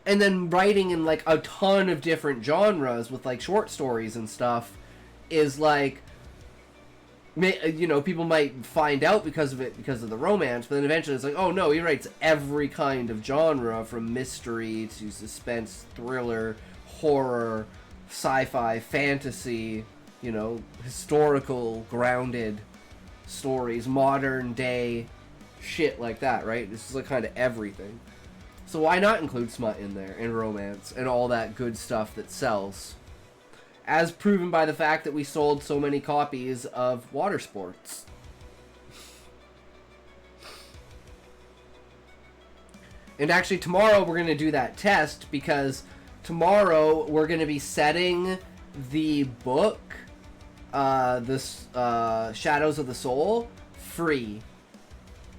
And then writing in, like, a ton of different genres with, like, short stories and stuff is, like, you know, people might find out because of it, because of the romance, but then eventually it's like, oh no, he writes every kind of genre, from mystery to suspense, thriller, horror, sci-fi, fantasy, you know, historical, grounded stories, modern day shit like that, right? This is like kind of everything. So why not include smut in there, and romance, and all that good stuff that sells? As proven by the fact that we sold so many copies of Water Sports. And actually tomorrow we're going to do that test, because tomorrow we're going to be setting the book, Shadows of the Soul, free.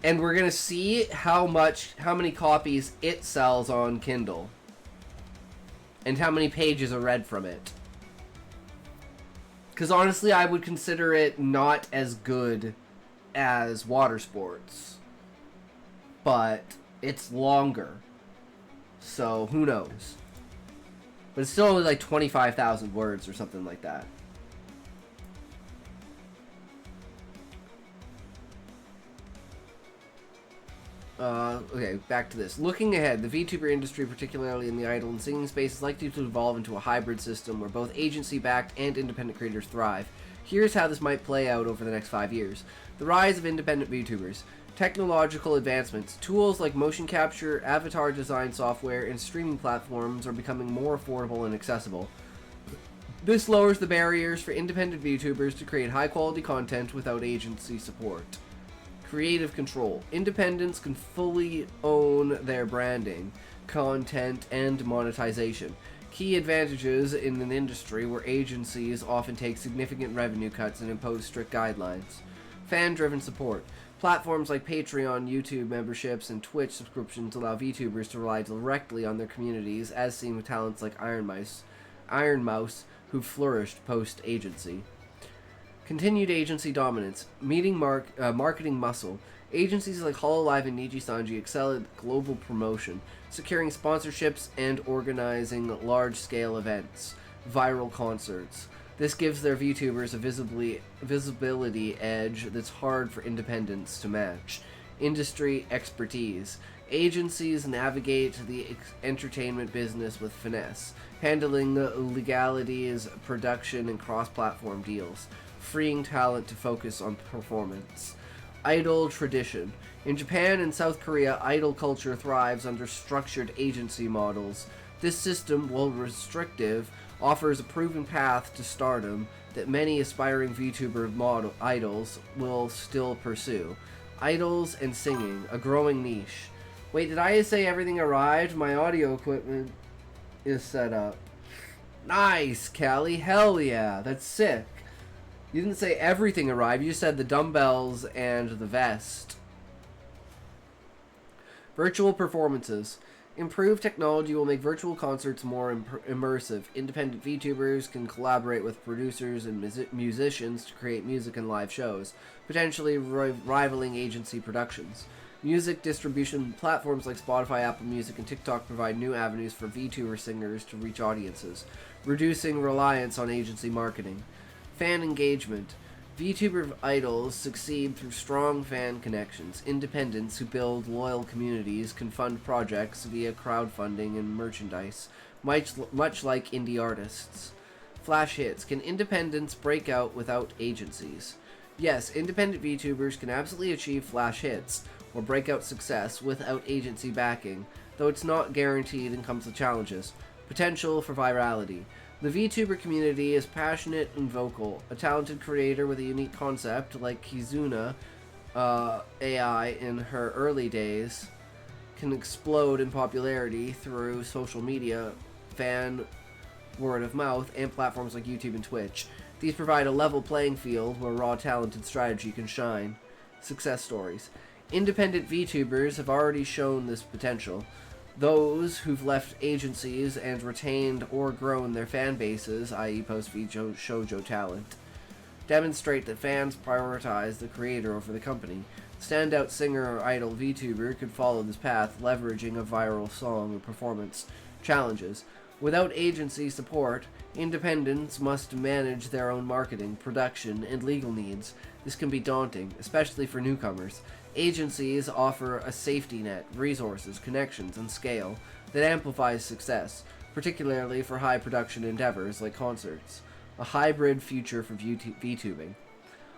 And we're going to see how many copies it sells on Kindle. And how many pages are read from it. Because honestly, I would consider it not as good as Water Sports. But it's longer. So, who knows? But it's still only like 25,000 words or something like that. Okay, back to this. Looking ahead, the VTuber industry, particularly in the idol and singing space, is likely to evolve into a hybrid system where both agency-backed and independent creators thrive. Here's how this might play out over the next 5 years. The rise of independent VTubers. Technological advancements. Tools like motion capture, avatar design software, and streaming platforms are becoming more affordable and accessible. This lowers the barriers for independent VTubers to create high-quality content without agency support. Creative control. Independents can fully own their branding, content, and monetization. Key advantages in an industry where agencies often take significant revenue cuts and impose strict guidelines. Fan-driven support. Platforms like Patreon, YouTube memberships, and Twitch subscriptions allow VTubers to rely directly on their communities, as seen with talents like Iron Mouse, who flourished post-agency. Continued agency dominance. Marketing muscle. Agencies like Hololive and Niji-Sanji excel at global promotion, securing sponsorships and organizing large-scale events, viral concerts. This gives their VTubers a visibility edge that's hard for independents to match. Industry expertise. Agencies navigate the entertainment business with finesse, handling legalities, production, and cross-platform deals, freeing talent to focus on performance. Idol tradition. In Japan and South Korea, idol culture thrives under structured agency models. This system, while restrictive, offers a proven path to stardom that many aspiring VTuber idols will still pursue. Idols and singing, a growing niche. Wait, did I say everything arrived? My audio equipment is set up. Nice, Callie. Hell yeah. That's sick. You didn't say everything arrived. You said the dumbbells and the vest. Virtual performances. Improved technology will make virtual concerts more immersive. Independent VTubers can collaborate with producers and musicians to create music and live shows, potentially rivaling agency productions. Music distribution platforms like Spotify, Apple Music, and TikTok provide new avenues for VTuber singers to reach audiences, reducing reliance on agency marketing. Fan engagement. VTuber idols succeed through strong fan connections. Independents who build loyal communities can fund projects via crowdfunding and merchandise, much like indie artists. Flash hits. Can independents break out without agencies? Yes, independent VTubers can absolutely achieve flash hits, or breakout success, without agency backing, though it's not guaranteed and comes with challenges. Potential for virality. The VTuber community is passionate and vocal. A talented creator with a unique concept, like Kizuna AI in her early days, can explode in popularity through social media, fan word of mouth, and platforms like YouTube and Twitch. These provide a level playing field where raw talent and strategy can shine. Success stories. Independent VTubers have already shown this potential. Those who've left agencies and retained or grown their fan bases, i.e. post-feed shoujo talent, demonstrate that fans prioritize the creator over the company. Standout singer or idol VTuber could follow this path, leveraging a viral song or performance challenges. Without agency support, independents must manage their own marketing, production, and legal needs. This can be daunting, especially for newcomers. Agencies offer a safety net, resources, connections, and scale that amplifies success, particularly for high production endeavors like concerts. A hybrid future for VTubing.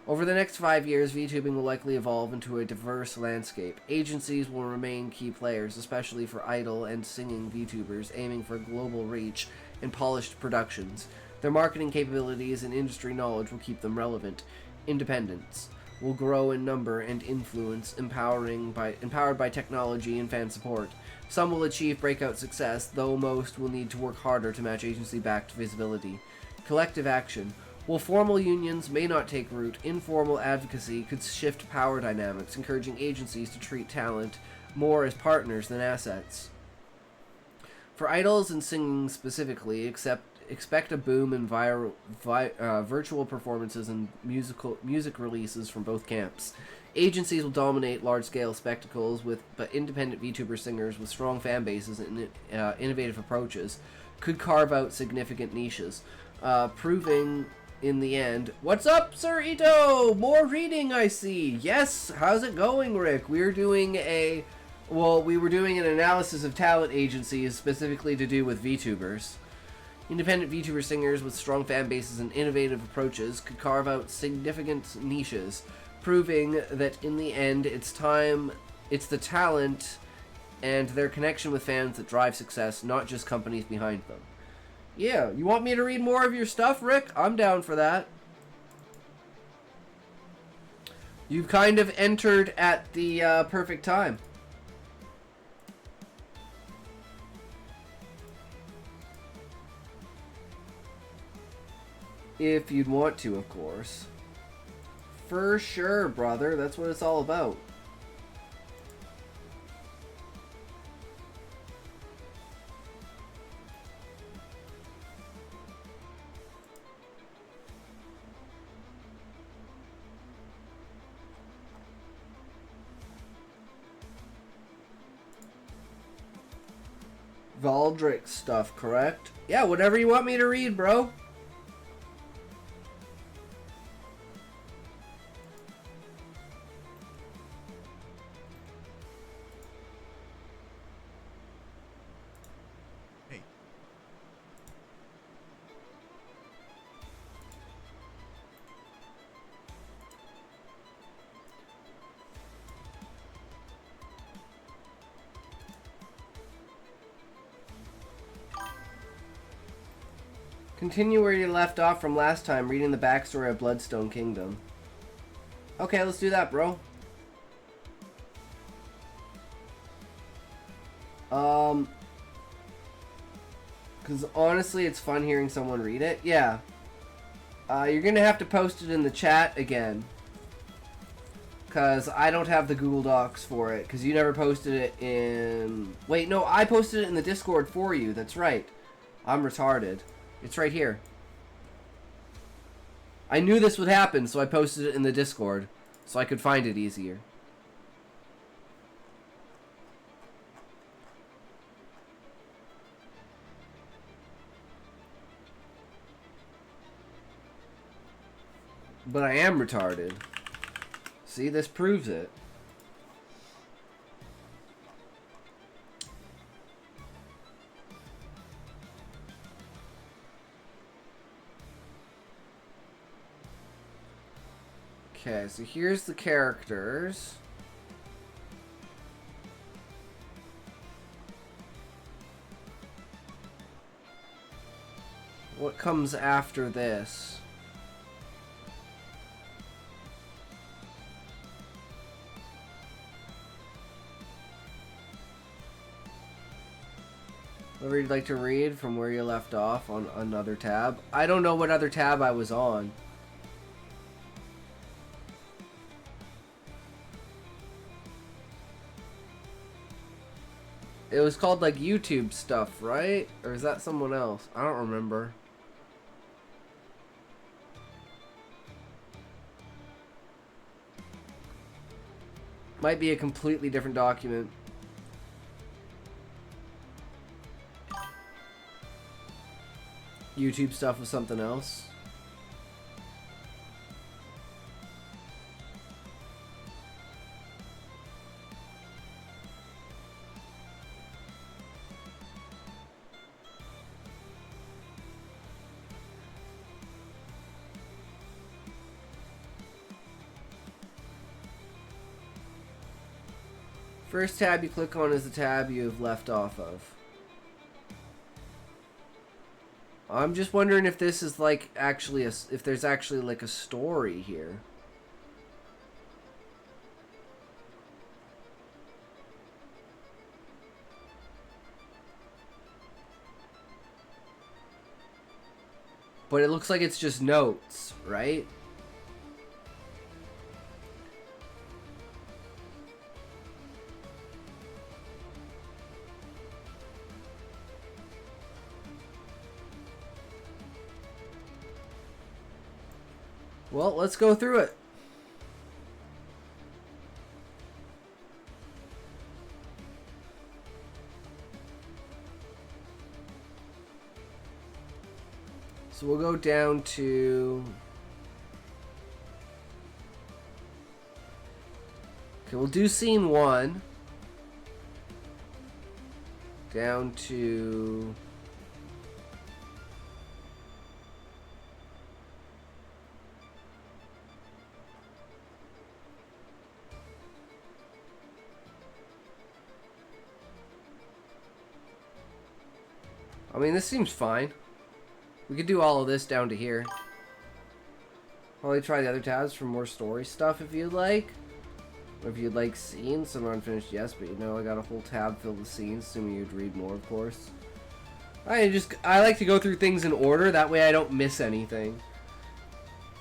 Over the next 5 years, VTubing will likely evolve into a diverse landscape. Agencies will remain key players, especially for idol and singing VTubers aiming for global reach and polished productions. Their marketing capabilities and industry knowledge will keep them relevant. Independents will grow in number and influence, empowered by technology and fan support. Some will achieve breakout success, though most will need to work harder to match agency-backed visibility. Collective action. While formal unions may not take root, informal advocacy could shift power dynamics, encouraging agencies to treat talent more as partners than assets. For idols and singing specifically, expect a boom in virtual performances and music releases from both camps. Agencies will dominate large-scale spectacles, but independent VTuber singers with strong fan bases and innovative approaches could carve out significant niches, proving in the end. What's up, Sir Ito? More reading, I see. Yes, how's it going, Rick? We were doing an analysis of talent agencies specifically to do with VTubers. Independent VTuber singers with strong fan bases and innovative approaches could carve out significant niches, proving that in the end, it's the talent and their connection with fans that drive success, not just companies behind them. Yeah, you want me to read more of your stuff, Rick? I'm down for that. You've kind of entered at the perfect time. If you'd want to, of course. For sure, brother. That's what it's all about. Valdrick stuff, correct? Yeah, whatever you want me to read, bro. Hey. Continue where you left off from last time, reading the backstory of Bloodstone Kingdom. Okay, let's do that, bro. Because honestly, it's fun hearing someone read it. Yeah. You're gonna have to post it in the chat again. Because I don't have the Google Docs for it. Because you never posted it in... Wait, no, I posted it in the Discord for you. That's right. I'm retarded. It's right here. I knew this would happen, so I posted it in the Discord. So I could find it easier. But I am retarded. See, this proves it. Okay, so here's the characters. What comes after this? Whatever you'd like to read from where you left off on another tab. I don't know what other tab I was on. It was called like YouTube stuff, right? Or is that someone else? I don't remember. Might be a completely different document. YouTube stuff with something else. First tab you click on is the tab you have left off of. I'm just wondering if this is like actually if there's actually like a story here. But it looks like it's just notes, right? Well, let's go through it. So we'll go down to... Okay, we'll do scene 1. Down to... I mean, this seems fine. We could do all of this down to here. Probably try the other tabs for more story stuff if you'd like. Or if you'd like scenes, some unfinished, yes, but you know, I got a whole tab filled with scenes, assuming you'd read more, of course. I like to go through things in order, that way I don't miss anything.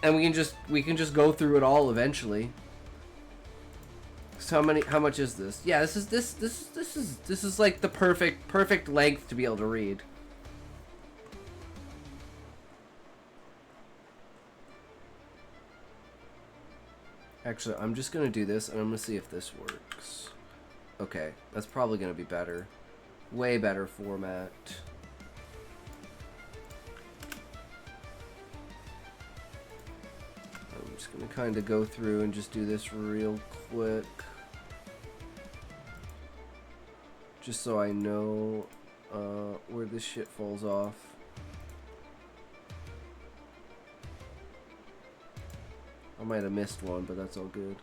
And we can just go through it all eventually. So how much is this? Yeah, this is like the perfect length to be able to read. Actually, I'm just going to do this, and I'm going to see if this works. Okay, that's probably going to be better. Way better format. I'm just going to kind of go through and just do this real quick. Just so I know where this shit falls off. I might have missed one, but that's all good.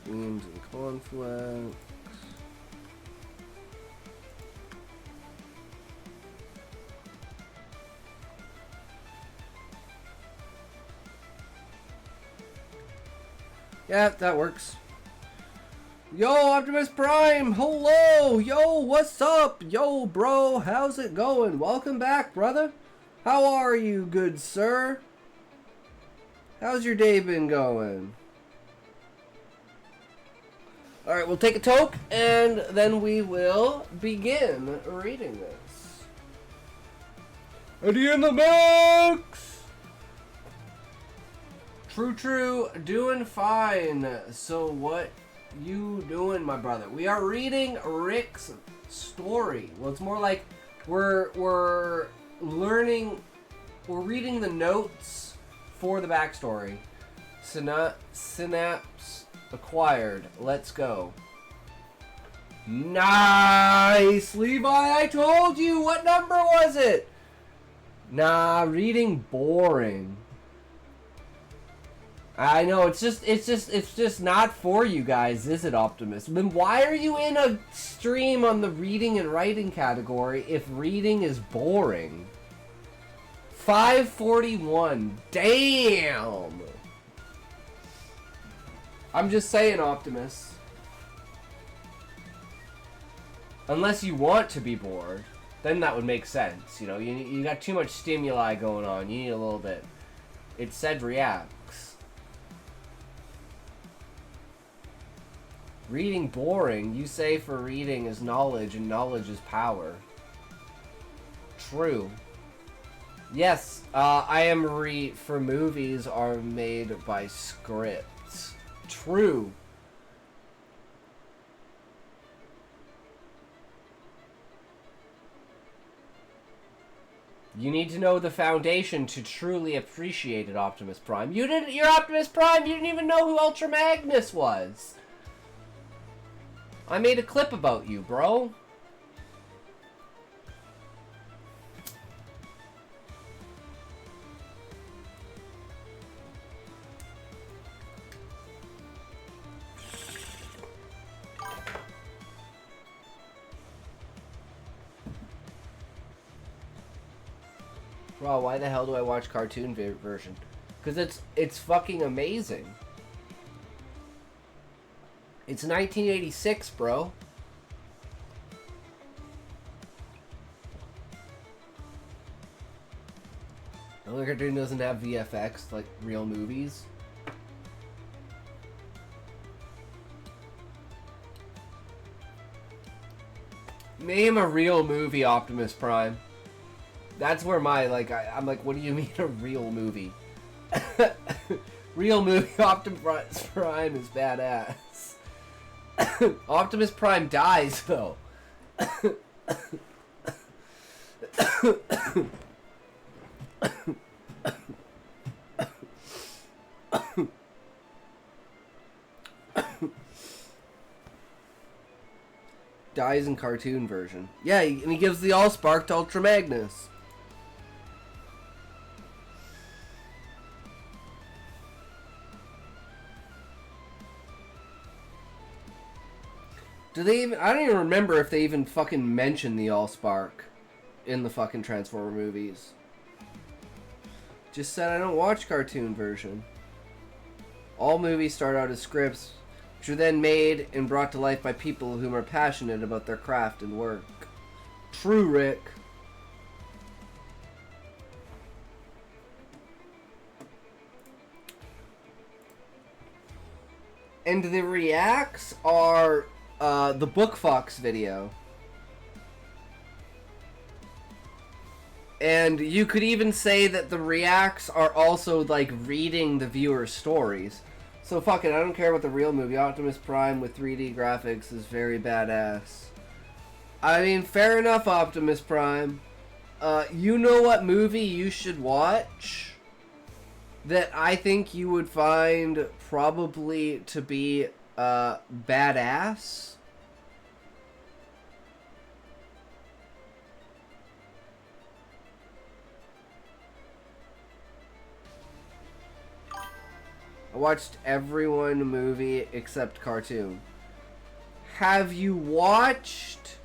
Themes and conflicts. Yeah, that works. Yo, Optimus Prime! Hello! Yo, what's up? Yo, bro, how's it going? Welcome back, brother. How are you, good sir? How's your day been going? Alright, we'll take a toke, and then we will begin reading this. Eddie in the mix! True, doing fine. So what you doing, my brother? We are reading Rick's story. Well, it's more like we're learning, we're reading the notes for the backstory. Synapse acquired. Let's go. Nice, Levi. I told you. What number was it? Nah, reading boring. I know, it's just not for you guys, is it, Optimus? Then why are you in a stream on the reading and writing category if reading is boring? 541. Damn! I'm just saying, Optimus. Unless you want to be bored, then that would make sense. You know, you got too much stimuli going on. You need a little bit. It said reacts. Reading boring. You say for reading is knowledge and knowledge is power. True. Yes, I am for movies are made by scripts. True. You need to know the foundation to truly appreciate it, Optimus Prime. You're Optimus Prime, you didn't even know who Ultra Magnus was. I made a clip about you, bro. Bro, why the hell do I watch cartoon version? Because it's fucking amazing. It's 1986, bro. Another cartoon doesn't have VFX like real movies. Name a real movie, Optimus Prime. That's where my, like, I'm like, what do you mean a real movie? Real movie Optimus Prime is badass. Optimus Prime dies, though. Dies in cartoon version. Yeah, and he gives the Allspark to Ultra Magnus. Do they even... I don't even remember if they even fucking mentioned the Allspark in the fucking Transformer movies. Just said I don't watch cartoon version. All movies start out as scripts, which are then made and brought to life by people whom are passionate about their craft and work. True, Rick. And the reacts are the Book Fox video. And you could even say that the reacts are also like reading the viewer's stories. So fuck it, I don't care about the real movie. Optimus Prime with 3D graphics is very badass. I mean, fair enough, Optimus Prime. You know what movie you should watch that I think you would find probably to be badass? I watched every one movie except cartoon. Have you watched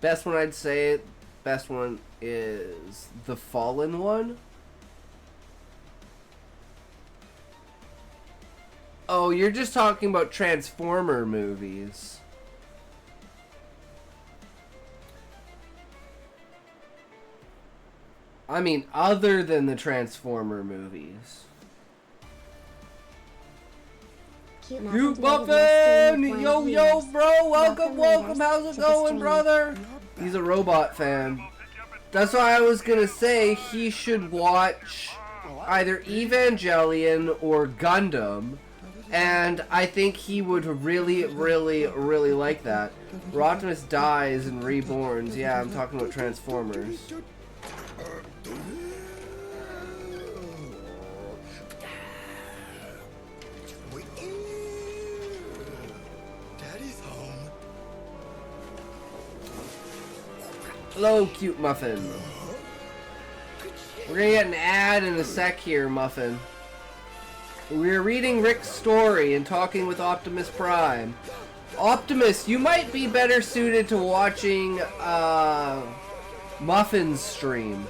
best one? I'd say best one is the Fallen one. Oh, you're just talking about Transformer movies. I mean, other than the Transformer movies. Cute Muffin! Yo, yo, bro! Welcome, welcome! How's it going, brother? He's a robot fan. That's why I was gonna say he should watch either Evangelion or Gundam. And I think he would really, really, really like that. Where Optimus dies and reborns. Yeah, I'm talking about Transformers. Daddy's home. Hello, cute Muffin. We're gonna get an ad in a sec here, Muffin. We're reading Rick's story and talking with Optimus Prime. Optimus, you might be better suited to watching Muffin's stream.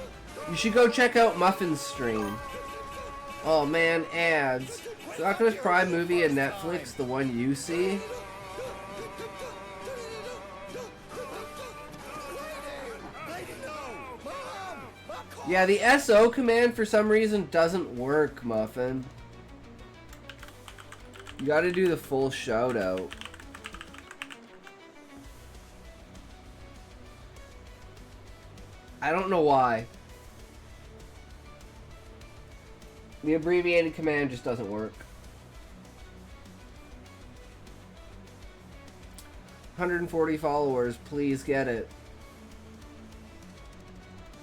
You should go check out Muffin's stream. Oh man, ads. Is the Optimus Prime movie on Netflix the one you see? Yeah, the SO command for some reason doesn't work, Muffin. You gotta do the full shout out. I don't know why. The abbreviated command just doesn't work. 140 followers, please get it.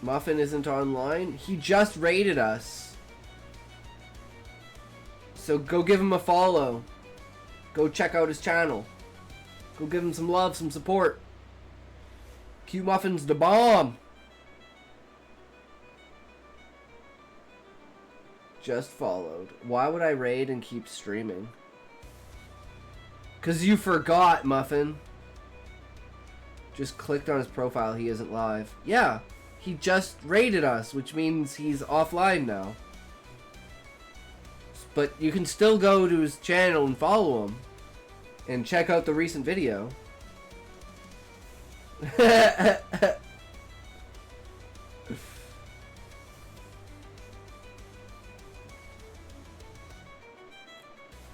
Muffin isn't online? He just raided us. So go give him a follow. Go check out his channel. Go give him some love, some support. Q Muffin's the bomb. Just followed. Why would I raid and keep streaming? 'Cause you forgot, Muffin. Just clicked on his profile, he isn't live. Yeah, he just raided us, which means he's offline now. But you can still go to his channel and follow him. And check out the recent video.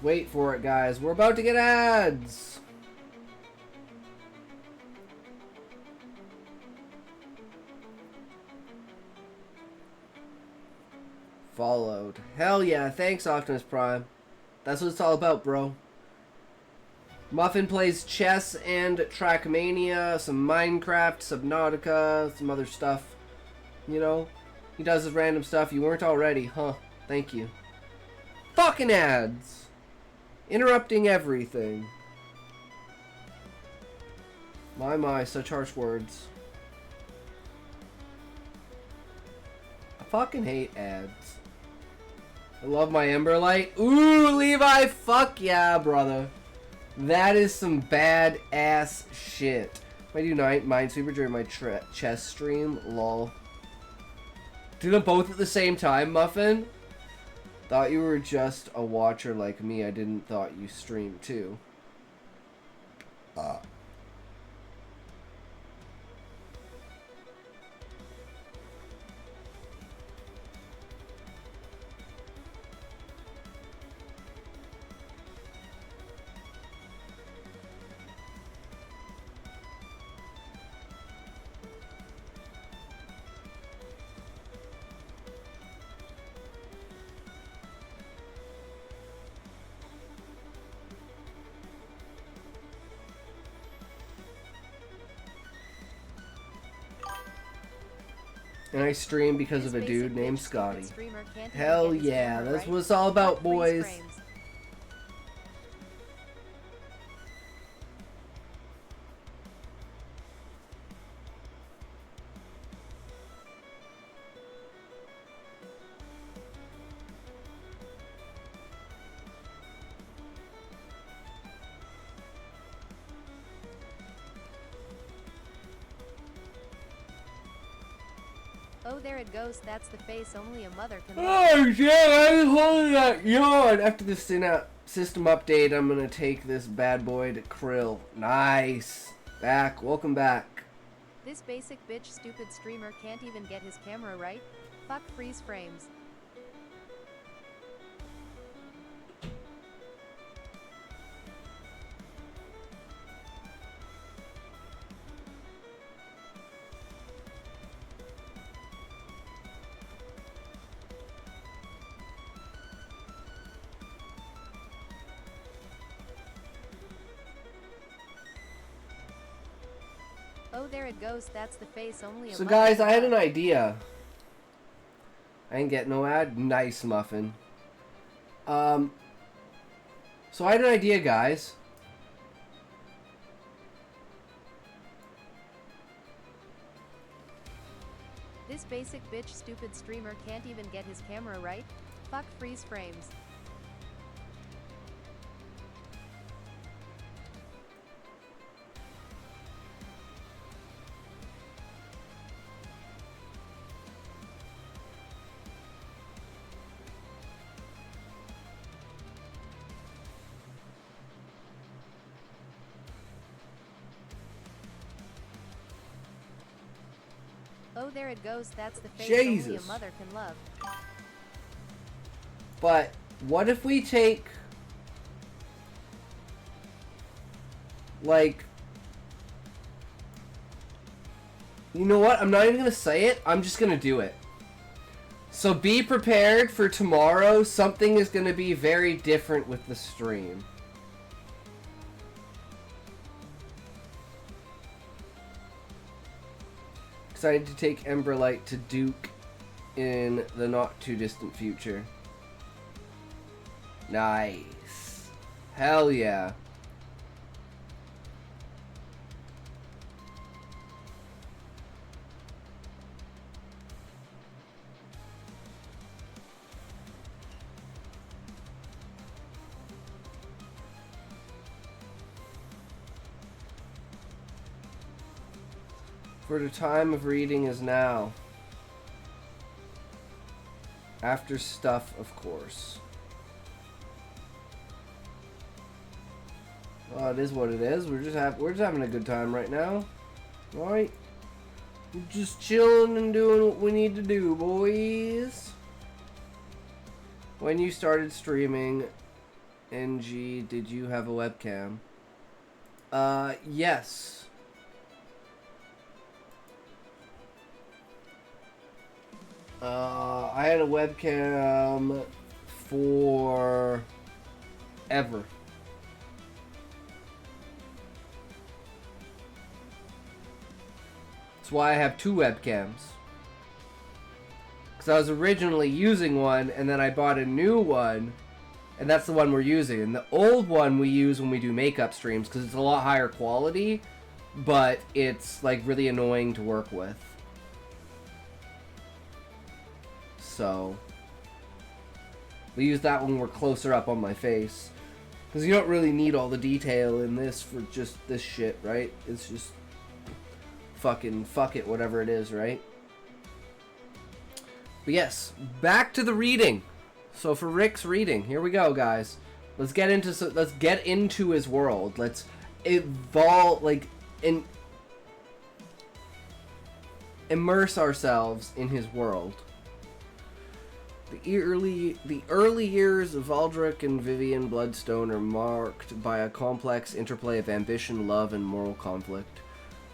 Wait for it, guys. We're about to get ads. Followed. Hell yeah. Thanks, Optimus Prime. That's what it's all about, bro. Muffin plays chess and Trackmania, some Minecraft, Subnautica, some other stuff. You know? He does his random stuff. You weren't already, huh? Thank you. Fucking ads! Interrupting everything. My, such harsh words. I fucking hate ads. I love my Emberlight. Ooh, Levi, fuck yeah, brother. That is some bad ass shit. I do Minesweeper during my chess stream. Lol. Do them both at the same time, Muffin? Thought you were just a watcher like me. I didn't thought you streamed too. And I stream because of a dude named Scotty. Hell yeah, that's what it's all about, boys. Oh, there it goes. That's the face only a mother can. Oh shit, I was holding that yawn. After the system update, I'm gonna take this bad boy to Krill. Nice. Back. Welcome back. This basic bitch stupid streamer can't even get his camera right. Fuck freeze frames. Oh, there it goes. That's the face only a So mother guys, can I had an love. idea. I didn't get no ad. Nice, Muffin. So I had an idea, guys. This basic bitch stupid streamer can't even get his camera right. Fuck freeze frames. Oh, there it goes. That's the face only a Jesus. mother can love. But what if we take, like, you know what? I'm not even gonna say it. I'm just gonna do it. So be prepared for tomorrow. Something is gonna be very different with the stream. Excited to take Emberlight to Duke in the not too distant future. Nice. Hell yeah. For the time of reading is now. After stuff, of course. Well, it is what it is. We're just having a good time right now. Alright? We're just chilling and doing what we need to do, boys. When you started streaming, NG, did you have a webcam? Yes. I had a webcam for ever. That's why I have two webcams. Because I was originally using one, and then I bought a new one, and that's the one we're using. And the old one we use when we do makeup streams, because it's a lot higher quality, but it's like really annoying to work with. So we use that when we're closer up on my face, because you don't really need all the detail in this for just this shit, right? It's just fucking fuck it, whatever it is, right? But yes, back to the reading. So for Rick's reading, here we go, guys. Let's get into his world. Let's evolve, immerse ourselves in his world. The early years of Valdric and Vivian Bloodstone are marked by a complex interplay of ambition, love, and moral conflict.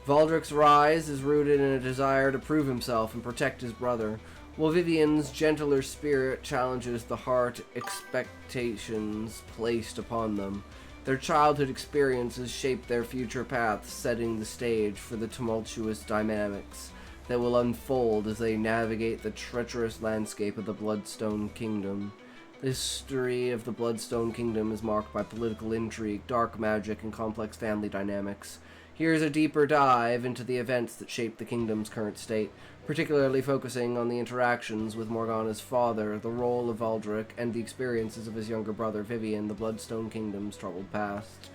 Valdric's rise is rooted in a desire to prove himself and protect his brother, while Vivian's gentler spirit challenges the harsh expectations placed upon them. Their childhood experiences shape their future paths, setting the stage for the tumultuous dynamics that will unfold as they navigate the treacherous landscape of the Bloodstone Kingdom. The history of the Bloodstone Kingdom is marked by political intrigue, dark magic, and complex family dynamics. Here's a deeper dive into the events that shape the kingdom's current state, particularly focusing on the interactions with Morgana's father, the role of Valdric, and the experiences of his younger brother Vivian, the Bloodstone Kingdom's troubled past.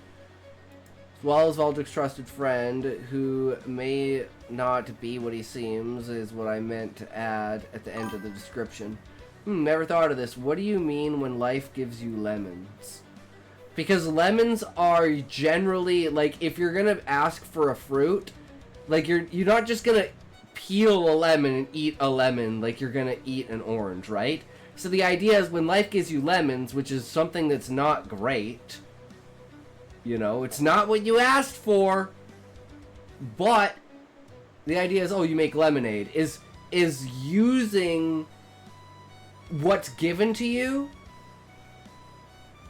As well as Valdric's trusted friend, who may not be what he seems, is what I meant to add at the end of the description. Never thought of this. What do you mean when life gives you lemons? Because lemons are generally, like, if you're gonna ask for a fruit, like, you're not just gonna peel a lemon and eat a lemon like you're gonna eat an orange, right? So the idea is when life gives you lemons, which is something that's not great, you know, it's not what you asked for, but the idea is, oh, you make lemonade, is using what's given to you,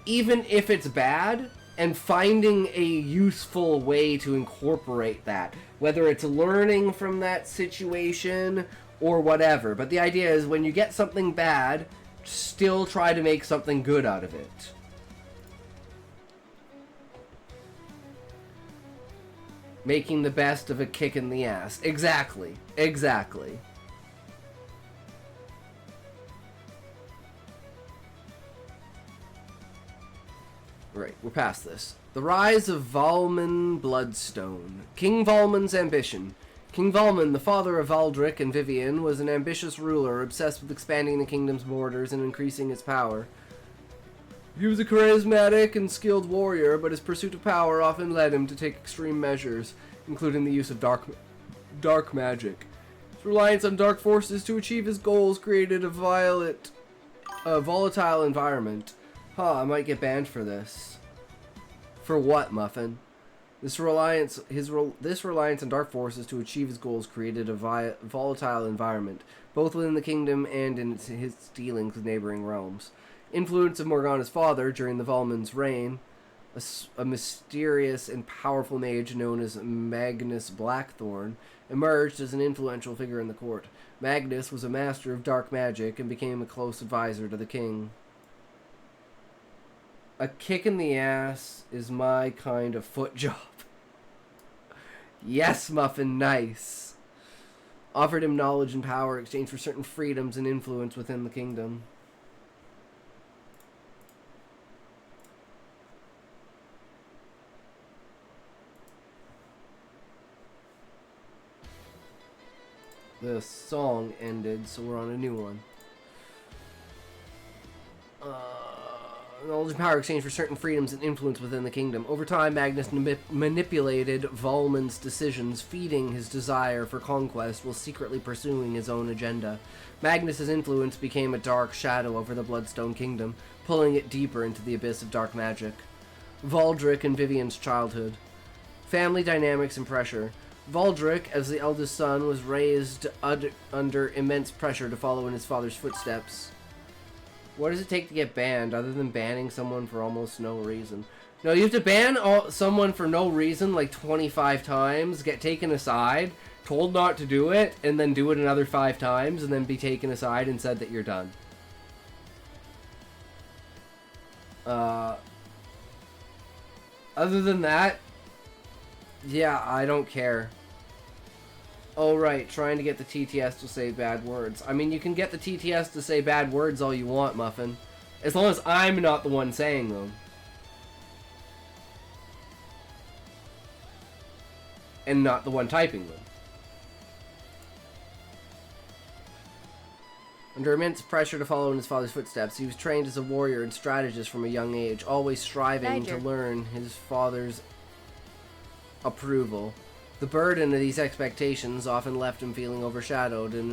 even if it's bad, and finding a useful way to incorporate that, whether it's learning from that situation or whatever. But the idea is when you get something bad, still try to make something good out of it. Making the best of a kick in the ass. Exactly. Exactly. Right, we're past this. The rise of Valmon Bloodstone. King Valmon's ambition. King Valmon, the father of Valdric and Vivian, was an ambitious ruler obsessed with expanding the kingdom's borders and increasing its power. He was a charismatic and skilled warrior, but his pursuit of power often led him to take extreme measures, including the use of dark magic. His reliance on dark forces to achieve his goals created a volatile environment. I might get banned for this. For what, Muffin? This reliance on dark forces to achieve his goals created a volatile environment, both within the kingdom and in his dealings with neighboring realms. Influence of Morgana's father during the Volman's reign, a mysterious and powerful mage known as Magnus Blackthorn, emerged as an influential figure in the court. Magnus was a master of dark magic and became a close advisor to the king. A kick in the ass is my kind of foot job. Yes, Muffin, nice. Offered him knowledge and power in exchange for certain freedoms and influence within the kingdom. The song ended, so we're on a new one. Knowledge and power exchange for certain freedoms and influence within the kingdom. Over time, Magnus manipulated Volman's decisions, feeding his desire for conquest while secretly pursuing his own agenda. Magnus's influence became a dark shadow over the Bloodstone Kingdom, pulling it deeper into the abyss of dark magic. Valdric and Vivian's childhood. Family dynamics and pressure. Valdric, as the eldest son, was raised under immense pressure to follow in his father's footsteps. What does it take to get banned, other than banning someone for almost no reason? No, you have to ban someone for no reason, like 25 times, get taken aside, told not to do it, and then do it another 5 times, and then be taken aside and said that you're done. Other than that, yeah, I don't care. Oh, right, trying to get the TTS to say bad words. I mean, you can get the TTS to say bad words all you want, Muffin. As long as I'm not the one saying them. And not the one typing them. Under immense pressure to follow in his father's footsteps, he was trained as a warrior and strategist from a young age, always striving to learn his father's approval. The burden of these expectations often left him feeling overshadowed and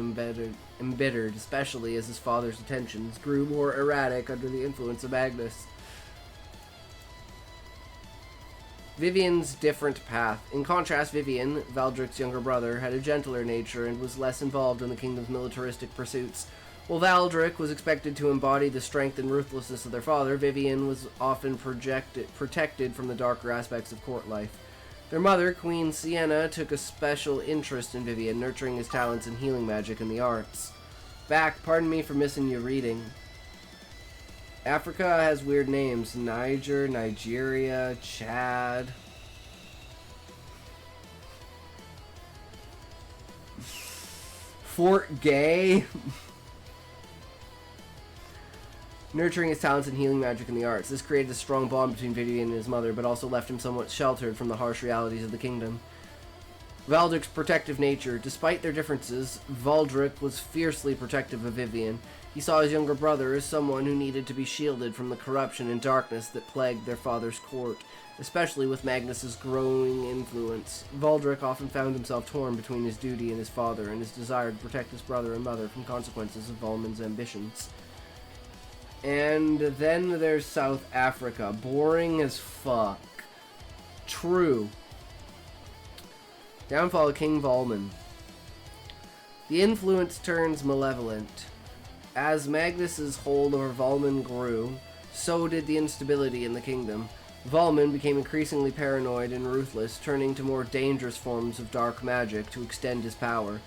embittered, especially as his father's attentions grew more erratic under the influence of Magnus. Vivian's different path. In contrast, Vivian, Valdric's younger brother, had a gentler nature and was less involved in the kingdom's militaristic pursuits. While Valdric was expected to embody the strength and ruthlessness of their father, Vivian was often protected from the darker aspects of court life. Their mother, Queen Sienna, took a special interest in Vivian, nurturing his talents in healing magic and the arts. Pardon me for missing your reading. Africa has weird names. Niger, Nigeria, Chad. Fort Gay. Nurturing his talents in healing magic and the arts. This created a strong bond between Vivian and his mother, but also left him somewhat sheltered from the harsh realities of the kingdom. Valdric's protective nature. Despite their differences, Valdric was fiercely protective of Vivian. He saw his younger brother as someone who needed to be shielded from the corruption and darkness that plagued their father's court, especially with Magnus's growing influence. Valdric often found himself torn between his duty and his father, and his desire to protect his brother and mother from consequences of Volman's ambitions. And then there's South Africa. Boring as fuck. True. Downfall of King Volman. The influence turns malevolent. As Magnus's hold over Volman grew, so did the instability in the kingdom. Volman became increasingly paranoid and ruthless, turning to more dangerous forms of dark magic to extend his power.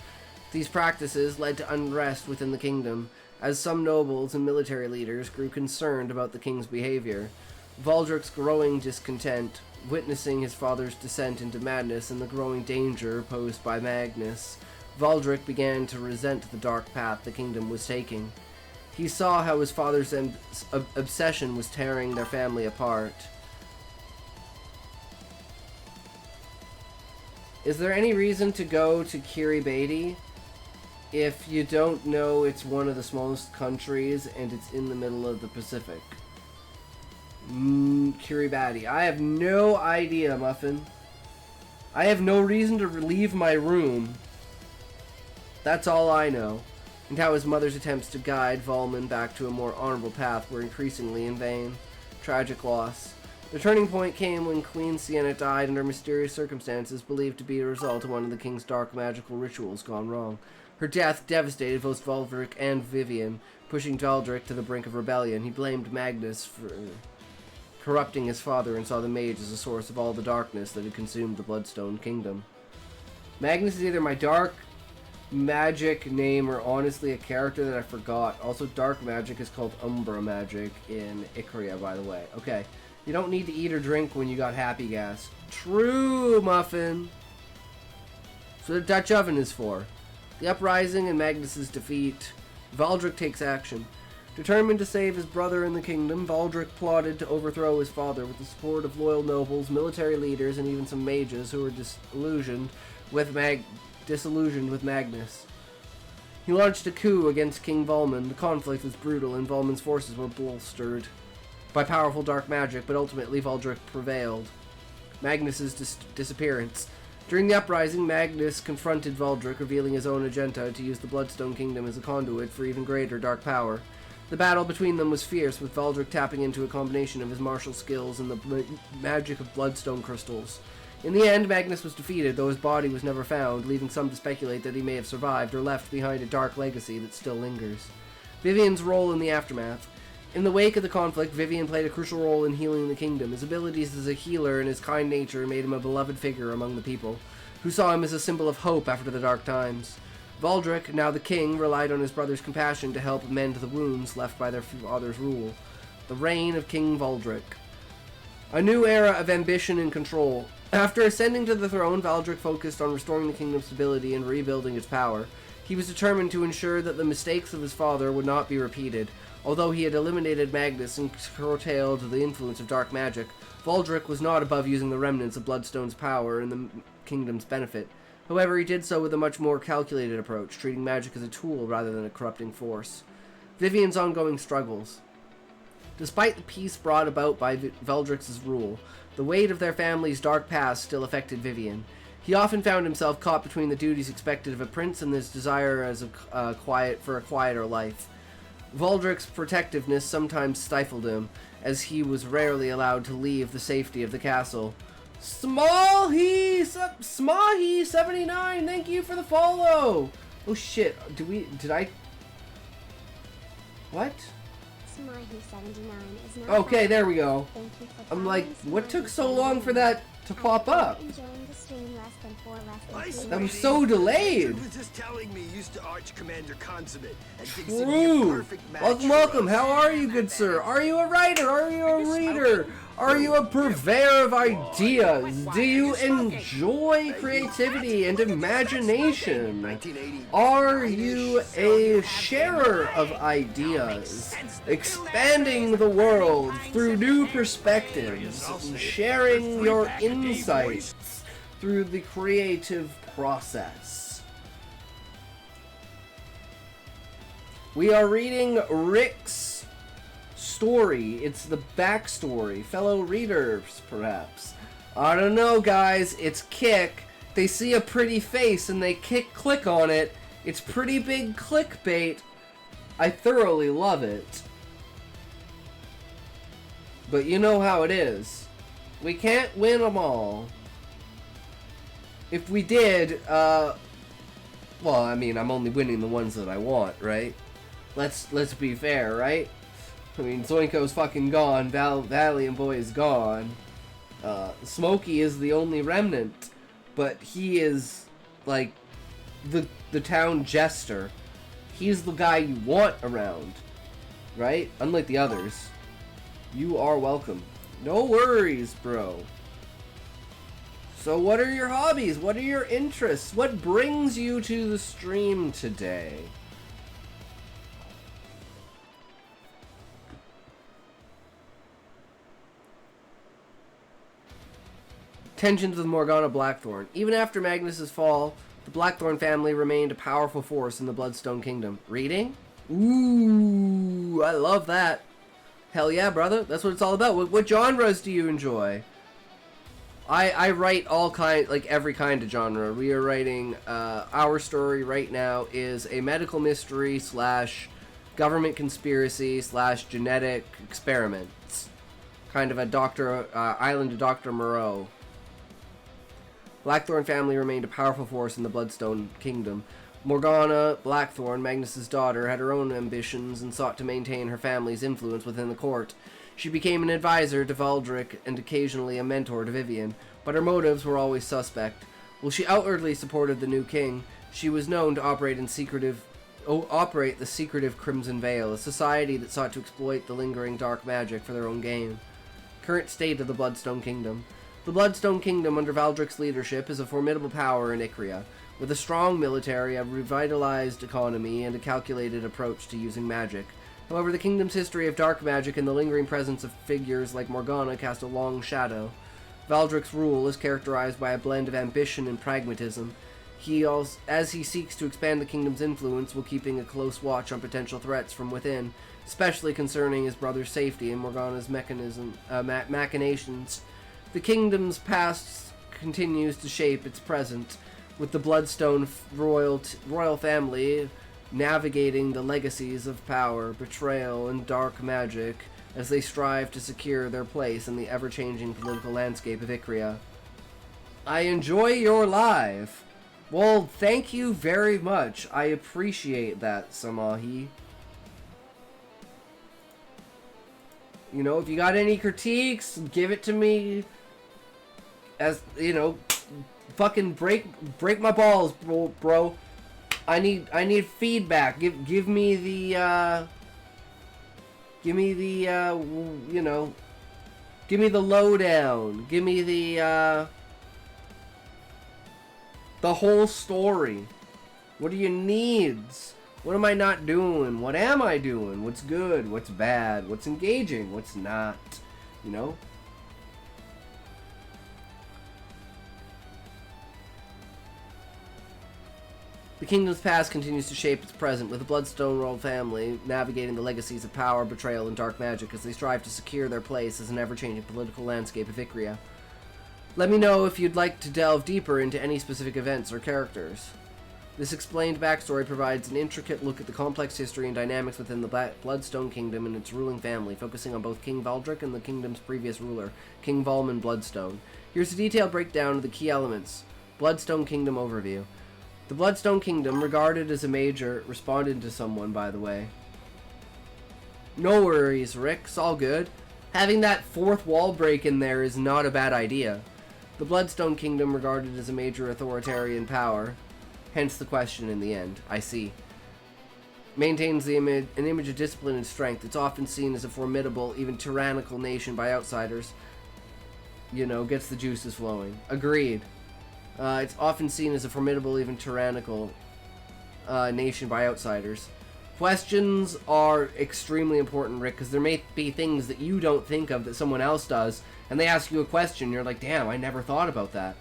These practices led to unrest within the kingdom, as some nobles and military leaders grew concerned about the king's behavior. Valdric's growing discontent, witnessing his father's descent into madness and the growing danger posed by Magnus, Valdric began to resent the dark path the kingdom was taking. He saw how his father's obsession was tearing their family apart. Is there any reason to go to Kiribati? If you don't know, it's one of the smallest countries, and it's in the middle of the Pacific. Kiribati. I have no idea, Muffin. I have no reason to leave my room. That's all I know. And how his mother's attempts to guide Volman back to a more honorable path were increasingly in vain. Tragic loss. The turning point came when Queen Sienna died under mysterious circumstances believed to be a result of one of the king's dark magical rituals gone wrong. Her death devastated both Valdric and Vivian, pushing Valdric to the brink of rebellion. He blamed Magnus for corrupting his father and saw the mage as a source of all the darkness that had consumed the Bloodstone Kingdom. Magnus is either my dark magic name or honestly a character that I forgot. Also, dark magic is called Umbra magic in Ikaria, by the way. Okay, you don't need to eat or drink when you got happy gas. True, Muffin. That's what a Dutch oven is for. The uprising and Magnus's defeat. Valdric takes action. Determined to save his brother in the kingdom, Valdric plotted to overthrow his father with the support of loyal nobles, military leaders, and even some mages who were disillusioned with Magnus. He launched a coup against King Volman. The conflict was brutal, and Volman's forces were bolstered by powerful dark magic, but ultimately Valdric prevailed. Magnus's disappearance. During the uprising, Magnus confronted Valdric, revealing his own agenda to use the Bloodstone Kingdom as a conduit for even greater dark power. The battle between them was fierce, with Valdric tapping into a combination of his martial skills and the magic of bloodstone crystals. In the end, Magnus was defeated, though his body was never found, leaving some to speculate that he may have survived or left behind a dark legacy that still lingers. Vivian's role in the aftermath. In the wake of the conflict, Vivian played a crucial role in healing the kingdom. His abilities as a healer and his kind nature made him a beloved figure among the people, who saw him as a symbol of hope after the dark times. Valdric, now the king, relied on his brother's compassion to help mend the wounds left by their father's rule. The reign of King Valdric. A new era of ambition and control. After ascending to the throne, Valdric focused on restoring the kingdom's stability and rebuilding its power. He was determined to ensure that the mistakes of his father would not be repeated. Although he had eliminated Magnus and curtailed the influence of dark magic, Valdric was not above using the remnants of Bloodstone's power in the kingdom's benefit. However, he did so with a much more calculated approach, treating magic as a tool rather than a corrupting force. Vivian's ongoing struggles. Despite the peace brought about by Valdric's rule, the weight of their family's dark past still affected Vivian. He often found himself caught between the duties expected of a prince and his desire as a quieter life. Valdric's protectiveness sometimes stifled him, as he was rarely allowed to leave the safety of the castle. Smahi79, thank you for the follow! Oh shit, did I... What? Smahi79 is not okay, there we go. Thank you for I'm like, following what took so Smahi79. long for that to pop up? Enjoying the stream less than 4 less than That was so delayed. Richard was just telling me you used to Arch Commander Consummate and thinks it'd be a True. perfect match Welcome, for welcome. us. How are you, good sir? Are you a writer? Are you a reader? Are you a purveyor of ideas? Do you enjoy creativity and imagination? Are you a sharer of ideas? Expanding the world through new perspectives, sharing your insights through the creative process. We are reading Rick's story. It's the backstory. Fellow readers, perhaps. I don't know, guys. It's Kick. They see a pretty face and they click on it. It's pretty big clickbait. I thoroughly love it. But you know how it is. We can't win them all. If we did, well, I mean, I'm only winning the ones that I want, right? Let's be fair, right? I mean, Zoinko's fucking gone, Valiant Boy is gone. Smokey is the only remnant, but he is, like, the town jester. He's the guy you want around, right? Unlike the others. You are welcome. No worries, bro. So what are your hobbies? What are your interests? What brings you to the stream today? Tensions with Morgana Blackthorn. Even after Magnus's fall, the Blackthorn family remained a powerful force in the Bloodstone Kingdom. Reading? Ooh, I love that. Hell yeah, brother. That's what it's all about. What genres do you enjoy? I write all kind, like every kind of genre. We are writing, our story right now is a medical mystery slash government conspiracy slash genetic experiments. Kind of a Island of Dr. Moreau. Blackthorn family remained a powerful force in the Bloodstone Kingdom. Morgana Blackthorn, Magnus's daughter, had her own ambitions and sought to maintain her family's influence within the court. She became an advisor to Valdric and occasionally a mentor to Vivian, but her motives were always suspect. While she outwardly supported the new king, she was known to operate the secretive Crimson Veil, a society that sought to exploit the lingering dark magic for their own gain. Current state of the Bloodstone Kingdom. The Bloodstone Kingdom under Valdric's leadership is a formidable power in Icria, with a strong military, a revitalized economy, and a calculated approach to using magic. However, the kingdom's history of dark magic and the lingering presence of figures like Morgana cast a long shadow. Valdric's rule is characterized by a blend of ambition and pragmatism. As he seeks to expand the kingdom's influence while keeping a close watch on potential threats from within, especially concerning his brother's safety and Morgana's machinations. The kingdom's past continues to shape its present, with the Bloodstone royal family navigating the legacies of power, betrayal, and dark magic as they strive to secure their place in the ever-changing political landscape of Icria. I enjoy your live. Well, thank you very much. I appreciate that, Samahi. You know, if you got any critiques, give it to me. As, you know, fucking break my balls, bro. I need feedback. Give me the you know, give me the lowdown. Give me the whole story. What are your needs? What am I not doing? What am I doing? What's good? What's bad? What's engaging? What's not? You know? The kingdom's past continues to shape its present, with the Bloodstone royal family navigating the legacies of power, betrayal, and dark magic as they strive to secure their place as an ever-changing political landscape of Icria. Let me know if you'd like to delve deeper into any specific events or characters. This explained backstory provides an intricate look at the complex history and dynamics within the Bloodstone Kingdom and its ruling family, focusing on both King Valdric and the kingdom's previous ruler, King Valmon Bloodstone. Here's a detailed breakdown of the key elements. Bloodstone Kingdom overview. The Bloodstone Kingdom, regarded as a major, responded to someone, by the way. No worries, Rick. It's all good. Having that fourth wall break in there is not a bad idea. The Bloodstone Kingdom, regarded as a major authoritarian power, hence the question in the end. I see. Maintains an image of discipline and strength. It's often seen as a formidable, even tyrannical nation by outsiders. You know, gets the juices flowing. Agreed. It's often seen as a formidable, even tyrannical nation by outsiders. Questions are extremely important, Rick, because there may be things that you don't think of that someone else does, and they ask you a question, you're like, damn, I never thought about that.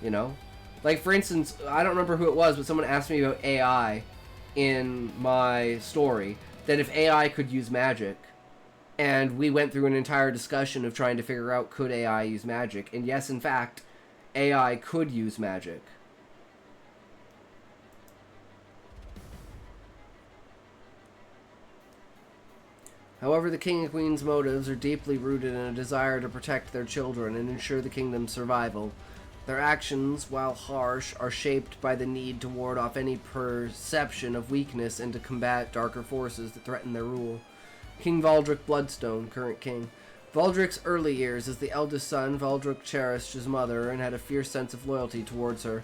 You know? Like, for instance, I don't remember who it was, but someone asked me about AI in my story, that if AI could use magic, and we went through an entire discussion of trying to figure out, could AI use magic? And yes, in fact, AI could use magic. However, the king and queen's motives are deeply rooted in a desire to protect their children and ensure the kingdom's survival. Their actions, while harsh, are shaped by the need to ward off any perception of weakness and to combat darker forces that threaten their rule. King Valdric Bloodstone, current king. Valdric's early years as the eldest son, Valdric cherished his mother and had a fierce sense of loyalty towards her.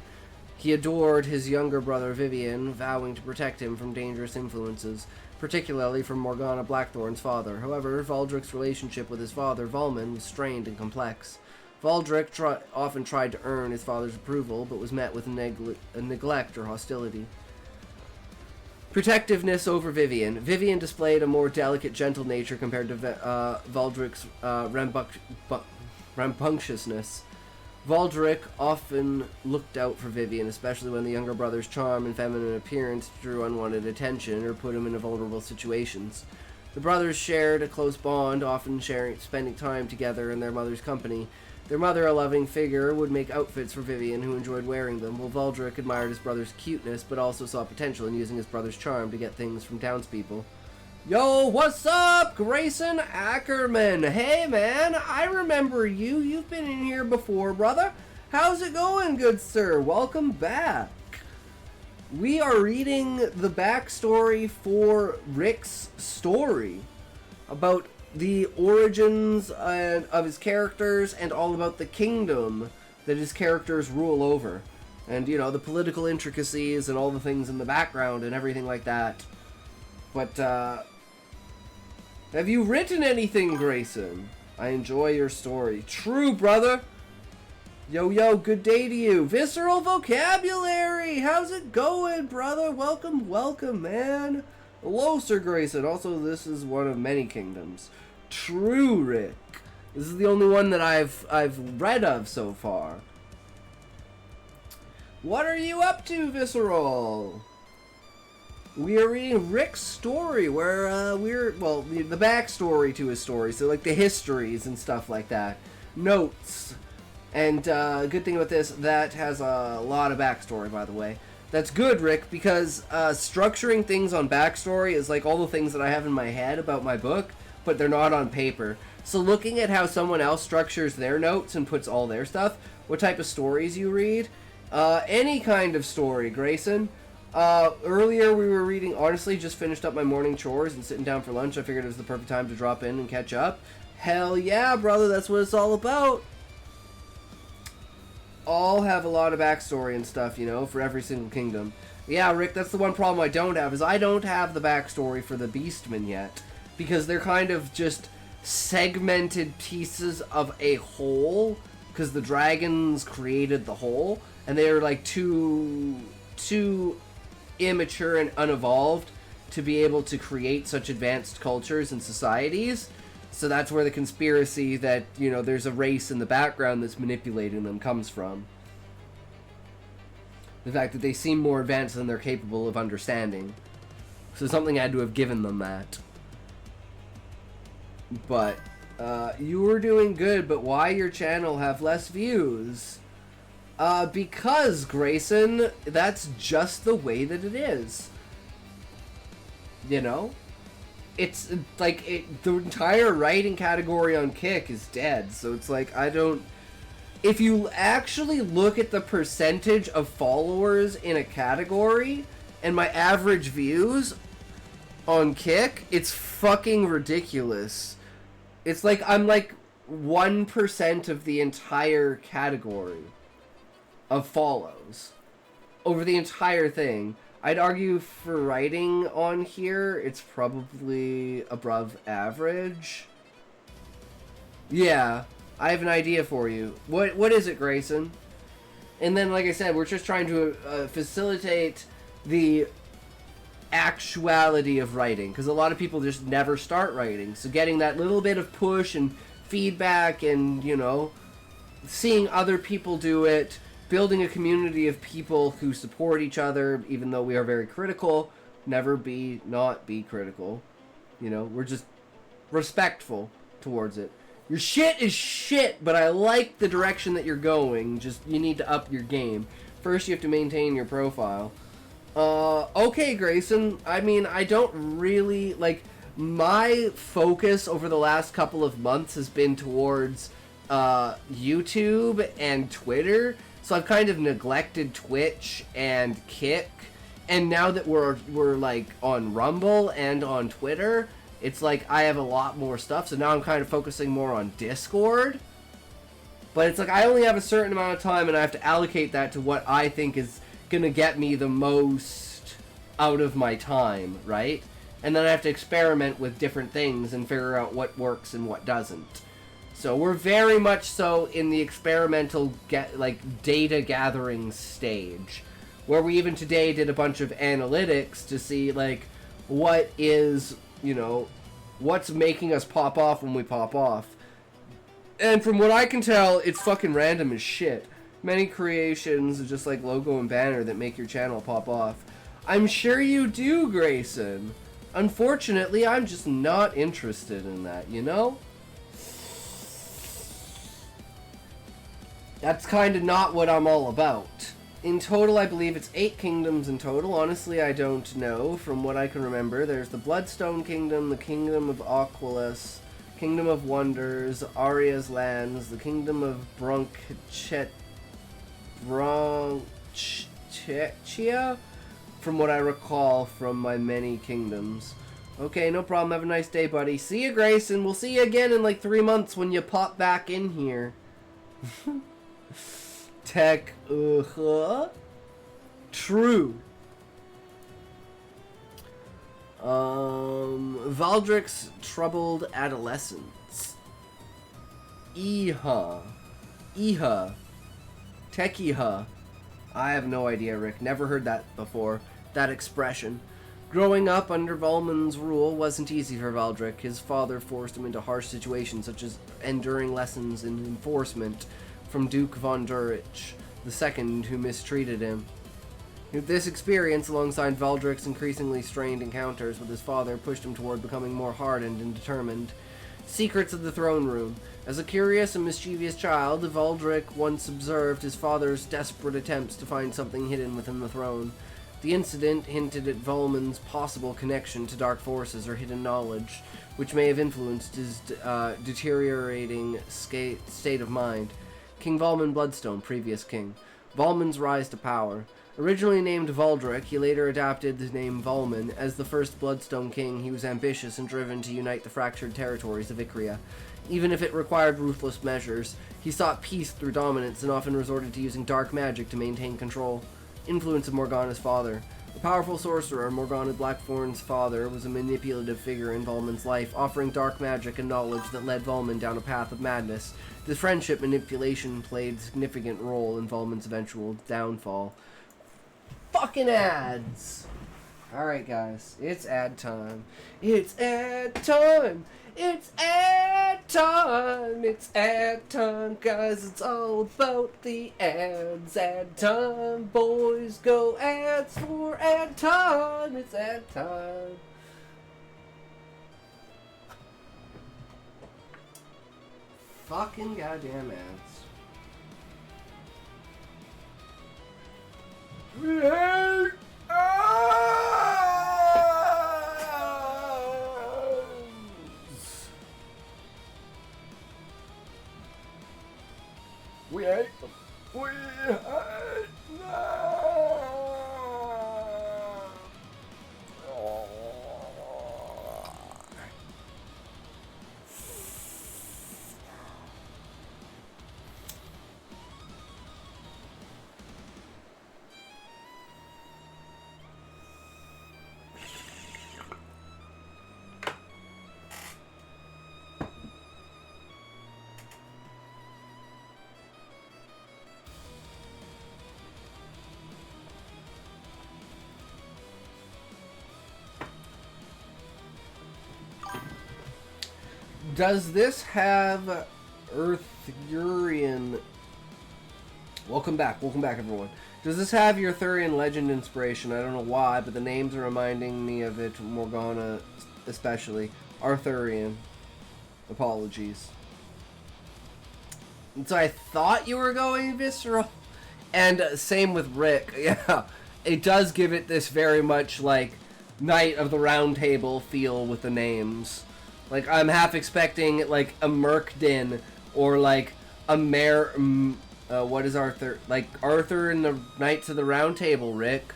He adored his younger brother Vivian, vowing to protect him from dangerous influences, particularly from Morgana Blackthorn's father. However, Valdric's relationship with his father, Valmon, was strained and complex. Valdric often tried to earn his father's approval, but was met with neglect or hostility. Protectiveness over Vivian. Vivian displayed a more delicate, gentle nature compared to Valdric's rambunctiousness. Valdric often looked out for Vivian, especially when the younger brother's charm and feminine appearance drew unwanted attention or put him in vulnerable situations. The brothers shared a close bond, often spending time together in their mother's company. Their mother, a loving figure, would make outfits for Vivian, who enjoyed wearing them, while Valdrick admired his brother's cuteness, but also saw potential in using his brother's charm to get things from townspeople. Yo, what's up, Grayson Ackerman? Hey, man, I remember you. You've been in here before, brother. How's it going, good sir? Welcome back. We are reading the backstory for Rick's story about the origins of his characters and all about the kingdom that his characters rule over. And, you know, the political intricacies and all the things in the background and everything like that. But, have you written anything, Grayson? I enjoy your story. True, brother. Yo, good day to you. Visceral Vocabulary! How's it going, brother? Welcome, man. Hello, Sir Grayson. Also, this is one of many kingdoms. True, Rick. This is the only one that I've read of so far. What are you up to, Visceral? We are reading Rick's story, where the backstory to his story, so like the histories and stuff like that. Notes. And good thing about this, that has a lot of backstory, by the way. That's good, Rick, because structuring things on backstory is like all the things that I have in my head about my book, but they're not on paper. So looking at how someone else structures their notes and puts all their stuff, what type of stories you read, any kind of story, Grayson. Earlier we were reading, honestly, just finished up my morning chores and sitting down for lunch. I figured it was the perfect time to drop in and catch up. Hell yeah, brother, that's what it's all about. All have a lot of backstory and stuff, you know, for every single kingdom. Yeah, Rick, that's the one problem I don't have, is I don't have the backstory for the Beastmen yet. Because they're kind of just segmented pieces of a whole, because the dragons created the whole, and they are like too immature and unevolved to be able to create such advanced cultures and societies. So that's where the conspiracy that, you know, there's a race in the background that's manipulating them comes from. The fact that they seem more advanced than they're capable of understanding. So something had to have given them that. But, you were doing good, but why your channel have less views? Because, Grayson, that's just the way that it is. You know? It's like the entire writing category on Kick is dead, so it's like if you actually look at the percentage of followers in a category and my average views on Kick, it's fucking ridiculous. It's like I'm like 1% of the entire category of follows over the entire thing. I'd argue for writing on here, it's probably above average. Yeah, I have an idea for you. What is it, Grayson? And then, like I said, we're just trying to facilitate the actuality of writing, because a lot of people just never start writing. So getting that little bit of push and feedback and, you know, seeing other people do it, building a community of people who support each other, even though we are very critical. Never not be critical. You know, we're just respectful towards it. Your shit is shit, but I like the direction that you're going. Just, you need to up your game. First, you have to maintain your profile. Okay, Grayson. I mean, I don't really, like, my focus over the last couple of months has been towards YouTube and Twitter. So I've kind of neglected Twitch and Kick, and now that we're like on Rumble and on Twitter, it's like I have a lot more stuff. So now I'm kind of focusing more on Discord. But it's like I only have a certain amount of time, and I have to allocate that to what I think is gonna get me the most out of my time, right? And then I have to experiment with different things and figure out what works and what doesn't. So we're very much so in the experimental data gathering stage, where we even today did a bunch of analytics to see like what is, you know, what's making us pop off when we pop off. And from what I can tell, it's fucking random as shit. Many creations, just like logo and banner, that make your channel pop off. I'm sure you do, Grayson. Unfortunately, I'm just not interested in that, you know? That's kind of not what I'm all about. In total, I believe it's 8 kingdoms in total. Honestly, I don't know. From what I can remember, there's the Bloodstone Kingdom, the Kingdom of Aquilus, Kingdom of Wonders, Aria's Lands, the Kingdom of Bronchechia, from what I recall from my many kingdoms. Okay, no problem. Have a nice day, buddy. See you, Grayson. We'll see you again in like 3 months when you pop back in here. Tech, True. Valdrick's troubled adolescence. Iha. Techiha. I have no idea, Rick. Never heard that before. That expression. Growing up under Volman's rule wasn't easy for Valdrick. His father forced him into harsh situations, such as enduring lessons in enforcement from Duke von Durich, the second, who mistreated him. This experience, alongside Valdrick's increasingly strained encounters with his father, pushed him toward becoming more hardened and determined. Secrets of the Throne Room. As a curious and mischievous child, Valdrick once observed his father's desperate attempts to find something hidden within the throne. The incident hinted at Volman's possible connection to dark forces or hidden knowledge, which may have influenced his deteriorating state of mind. King Volman Bloodstone, previous king. Volman's rise to power. Originally named Valdrick, he later adopted the name Volman. As the first Bloodstone king, he was ambitious and driven to unite the fractured territories of Icria. Even if it required ruthless measures, he sought peace through dominance and often resorted to using dark magic to maintain control. Influence of Morgana's father. The powerful sorcerer, Morgana Blackthorn's father, was a manipulative figure in Volman's life, offering dark magic and knowledge that led Volman down a path of madness. This friendship manipulation played a significant role in Volman's eventual downfall. Fucking ads! Alright, guys, it's ad time. It's ad time! It's ad time! It's ad time, guys. It's all about the ads. Ad time, boys. Go ads for ad time. It's ad time. Fucking goddamn ads. We hate ads! We hate them. We hate them. Oh. Does this have Arthurian... Welcome back, everyone. Does this have your Arthurian legend inspiration? I don't know why, but the names are reminding me of it, Morgana especially. Arthurian. Apologies. And so I thought you were going visceral. And same with Rick. Yeah, it does give it this very much, like, Knight of the Round Table feel with the names. Like, I'm half expecting, like, a Merkdin, or, like, a what is Arthur? Like, Arthur and the Knights of the Round Table, Rick.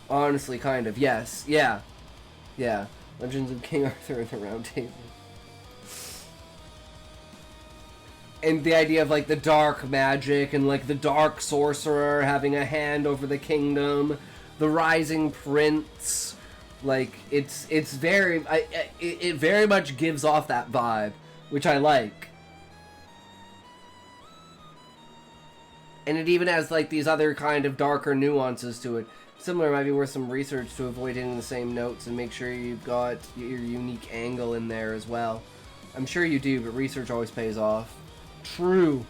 Honestly, kind of, yes. Yeah. Yeah. Legends of King Arthur and the Round Table. And the idea of, like, the dark magic, and, like, the dark sorcerer having a hand over the kingdom. The Rising Prince, like, it's very, it very much gives off that vibe, which I like. And it even has, like, these other kind of darker nuances to it. Similar, might be worth some research to avoid hitting the same notes and make sure you've got your unique angle in there as well. I'm sure you do, but research always pays off. True.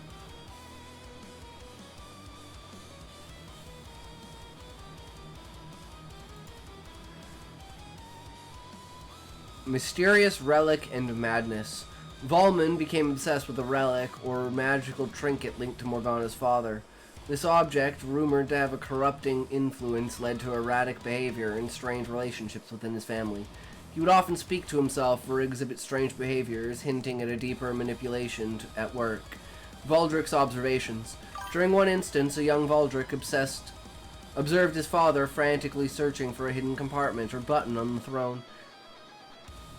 Mysterious relic and madness. Volman became obsessed with a relic or magical trinket linked to Morgana's father. This object, rumored to have a corrupting influence, led to erratic behavior and strained relationships within his family. He would often speak to himself or exhibit strange behaviors, hinting at a deeper manipulation at work. Valdrick's observations. During one instance, a young Valdrick observed his father frantically searching for a hidden compartment or button on the throne.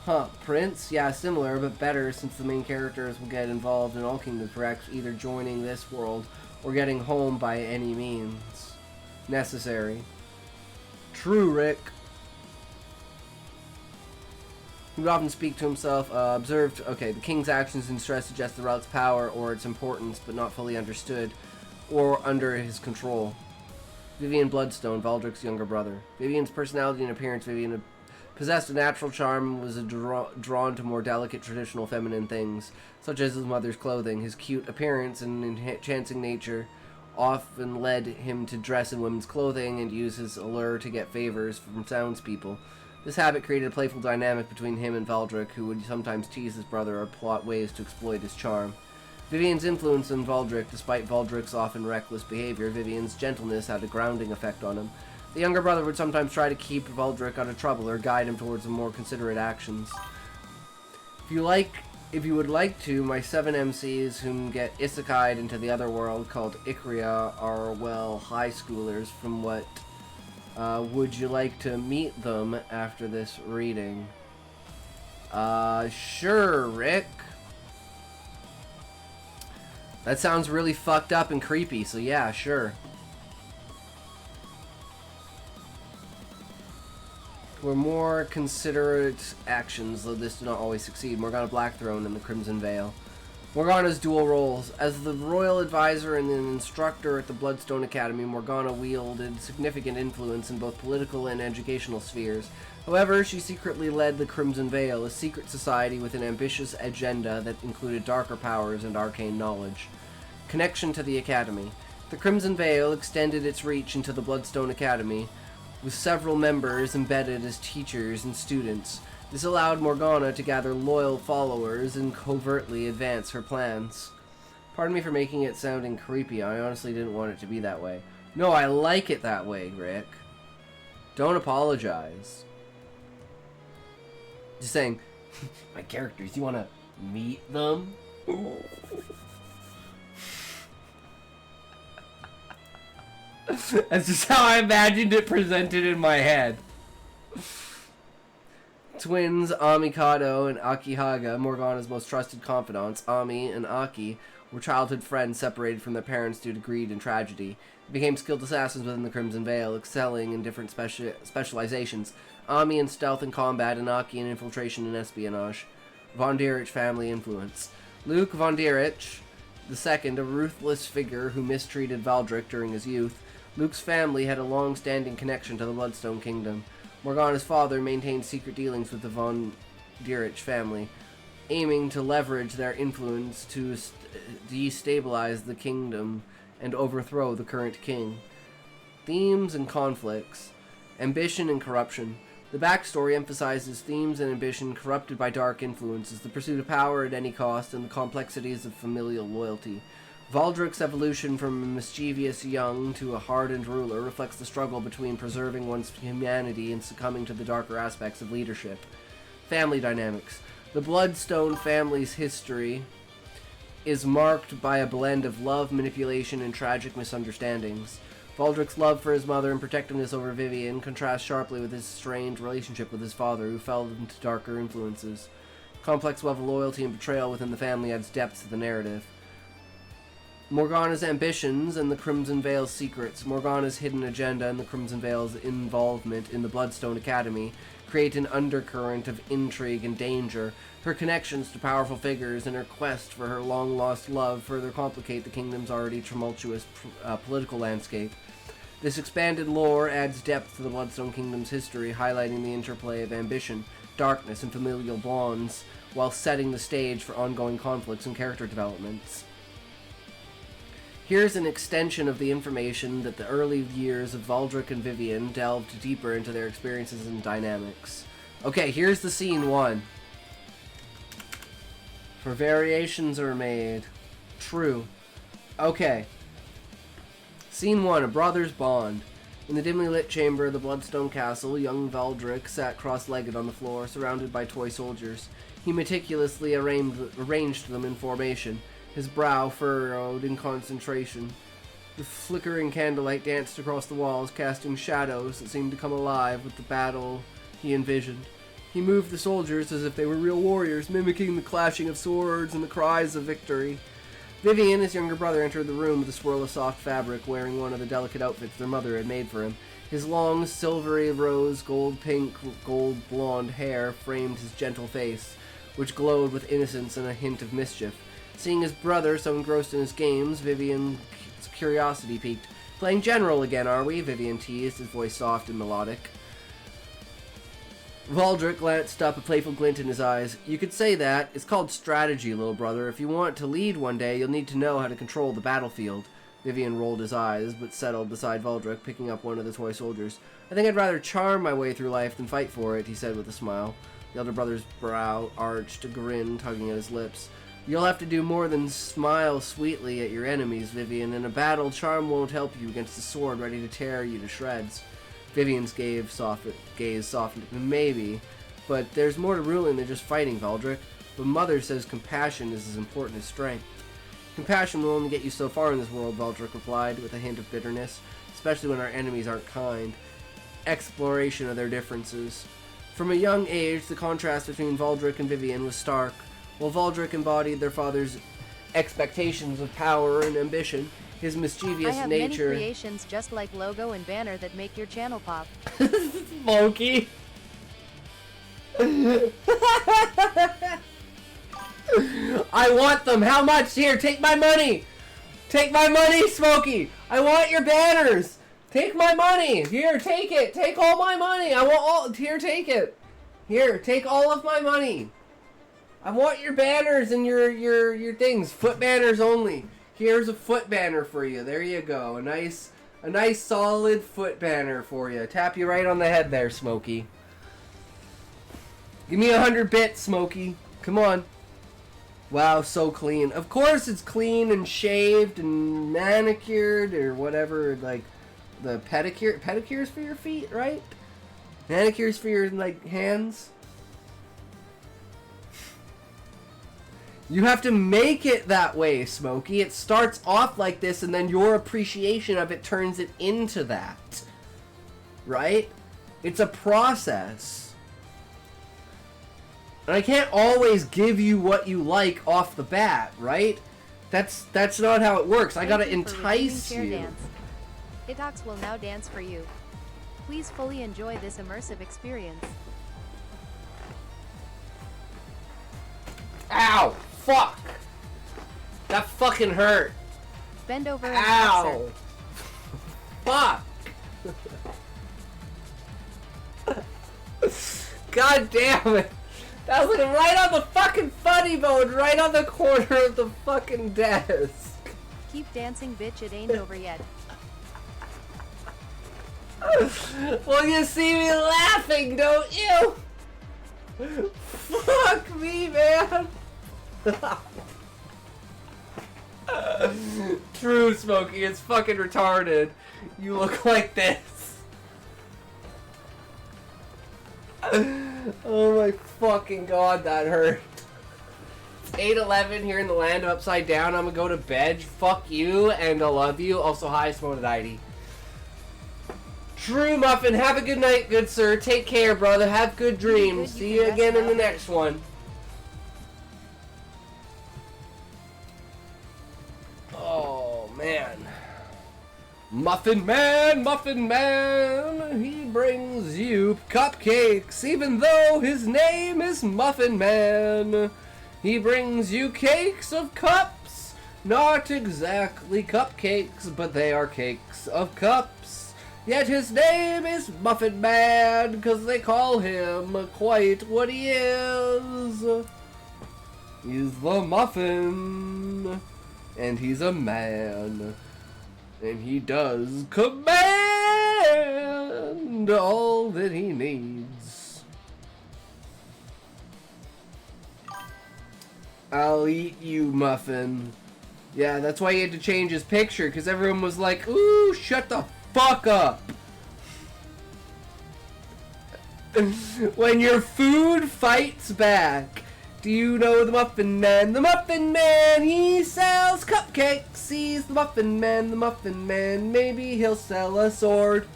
Huh, Prince? Yeah, similar, but better, since the main characters will get involved in all Kingdoms, perhaps either joining this world or getting home by any means necessary. True, Rick. He would often speak to himself, observed, okay, the king's actions and stress suggest the relic's power or its importance, but not fully understood, or under his control. Vivian Bloodstone, Valdrick's younger brother. Vivian's personality and appearance. Vivian possessed a natural charm and was drawn to more delicate traditional feminine things, such as his mother's clothing. His cute appearance and enchanting nature often led him to dress in women's clothing and use his allure to get favors from townspeople. This habit created a playful dynamic between him and Valdrick, who would sometimes tease his brother or plot ways to exploit his charm. Vivian's influence on Valdrick. Despite Valdrick's often reckless behavior, Vivian's gentleness had a grounding effect on him. The younger brother would sometimes try to keep Valdrick out of trouble or guide him towards more considerate actions. If you would like to, my 7 MCs whom get isekai'd into the other world called Ikria are, well, high schoolers from what... would you like to meet them after this reading? Sure, Rick. That sounds really fucked up and creepy, so yeah, sure. Were more considerate actions, though this did not always succeed. Morgana Blackthrone and the Crimson Veil. Morgana's dual roles. As the royal advisor and an instructor at the Bloodstone Academy, Morgana wielded significant influence in both political and educational spheres. However, she secretly led the Crimson Veil, a secret society with an ambitious agenda that included darker powers and arcane knowledge. Connection to the Academy. The Crimson Veil extended its reach into the Bloodstone Academy, with several members embedded as teachers and students. This allowed Morgana to gather loyal followers and covertly advance her plans. Pardon me for making it sounding creepy. I honestly didn't want it to be that way. No, I like it that way, Rick. Don't apologize. Just saying, my characters, you want to meet them? That's just how I imagined it presented in my head. Twins Amikado and Akihaga, Morgana's most trusted confidants, Ami and Aki, were childhood friends separated from their parents due to greed and tragedy. They became skilled assassins within the Crimson Veil, excelling in different specializations. Ami in stealth and combat, and Aki in infiltration and espionage. Von Dierich family influence. Luke Von Dierich II, a ruthless figure who mistreated Valdrick during his youth. Luke's family had a long-standing connection to the Bloodstone Kingdom. Morgana's father maintained secret dealings with the Von Dierich family, aiming to leverage their influence to destabilize the kingdom and overthrow the current king. Themes and conflicts. Ambition and corruption. The backstory emphasizes themes and ambition corrupted by dark influences, the pursuit of power at any cost, and the complexities of familial loyalty. Valdrick's evolution from a mischievous young to a hardened ruler reflects the struggle between preserving one's humanity and succumbing to the darker aspects of leadership. Family dynamics. The Bloodstone family's history is marked by a blend of love, manipulation, and tragic misunderstandings. Valdrick's love for his mother and protectiveness over Vivian contrasts sharply with his strained relationship with his father, who fell into darker influences. Complex web of loyalty and betrayal within the family adds depth to the narrative. Morgana's ambitions and the Crimson Veil's secrets. Morgana's hidden agenda and the Crimson Veil's involvement in the Bloodstone Academy create an undercurrent of intrigue and danger. Her connections to powerful figures and her quest for her long-lost love further complicate the kingdom's already tumultuous political landscape. This expanded lore adds depth to the Bloodstone Kingdom's history, highlighting the interplay of ambition, darkness, and familial bonds, while setting the stage for ongoing conflicts and character developments. Here's an extension of the information that the early years of Valdrick and Vivian delved deeper into their experiences and dynamics. Okay, here's the scene 1. For variations are made. True. Okay. Scene 1, a brother's bond. In the dimly lit chamber of the Bloodstone Castle, young Valdric sat cross-legged on the floor, surrounded by toy soldiers. He meticulously arranged them in formation, his brow furrowed in concentration. The flickering candlelight danced across the walls, casting shadows that seemed to come alive with the battle he envisioned. He moved the soldiers as if they were real warriors, mimicking the clashing of swords and the cries of victory. Vivian, his younger brother, entered the room with a swirl of soft fabric, wearing one of the delicate outfits their mother had made for him. His long, silvery rose, gold-pink, gold-blonde hair framed his gentle face, which glowed with innocence and a hint of mischief. Seeing his brother so engrossed in his games, Vivian's curiosity piqued. "Playing General again, are we?" Vivian teased, his voice soft and melodic. Valdric glanced up, a playful glint in his eyes. "You could say that. It's called strategy, little brother. If you want to lead one day, you'll need to know how to control the battlefield." Vivian rolled his eyes, but settled beside Valdric, picking up one of the toy soldiers. "I think I'd rather charm my way through life than fight for it," he said with a smile. The elder brother's brow arched, a grin tugging at his lips. "You'll have to do more than smile sweetly at your enemies, Vivian. In a battle, charm won't help you against a sword ready to tear you to shreds." Vivian's gaze softened. "Maybe, but there's more to ruling than just fighting, Valdric. But Mother says compassion is as important as strength." "Compassion will only get you so far in this world," Valdric replied, with a hint of bitterness, "especially when our enemies aren't kind. Exploration of their differences." From a young age, the contrast between Valdric and Vivian was stark. While Valdric embodied their father's expectations of power and ambition, his mischievous I have nature... many creations just like logo and banner that make your channel pop. Smokey. I want them. How much? Here, take my money. Take my money, Smokey. I want your banners. Take my money. Here, take it. Take all my money. I want all. Here, take it. Here, take all of my money. I want your banners and your things. Foot banners only. Here's a foot banner for you. There you go. A nice solid foot banner for you. Tap you right on the head there, Smokey. Give me 100 bits, Smokey. Come on. Wow, so clean. Of course it's clean and shaved and manicured or whatever, like the pedicures for your feet, right? Manicures for your like hands. You have to make it that way, Smokey. It starts off like this and then your appreciation of it turns it into that. Right? It's a process. And I can't always give you what you like off the bat, right? That's not how it works. I gotta entice you. Dance. Hitox will now dance for you. Please fully enjoy this immersive experience. Ow! Fuck! That fucking hurt. Bend over and ow! Fuck! God damn it! That was like right on the fucking funny bone, right on the corner of the fucking desk. Keep dancing, bitch. It ain't over yet. Well, you see me laughing, don't you? Fuck me, man. True, Smokey. It's fucking retarded. You look like this. Oh my fucking god, that hurt. It's 8:11 here in the land of Upside Down. I'm gonna go to bed. Fuck you, and I love you. Also, hi, Smodidity. True Muffin, have a good night, good sir. Take care, brother. Have good dreams. See you again in the next one. Oh, man. Muffin Man, he brings you cupcakes, even though his name is Muffin Man. He brings you cakes of cups, not exactly cupcakes, but they are cakes of cups. Yet his name is Muffin Man, 'cause they call him quite what he is. He's the Muffin, and he's a man. And he does command all that he needs. I'll eat you, Muffin. Yeah, that's why he had to change his picture, because everyone was like, ooh, shut the fuck up. When your food fights back. Do you know the Muffin Man? The Muffin Man, he sells cupcakes. He's the Muffin Man, the Muffin Man. Maybe he'll sell a sword.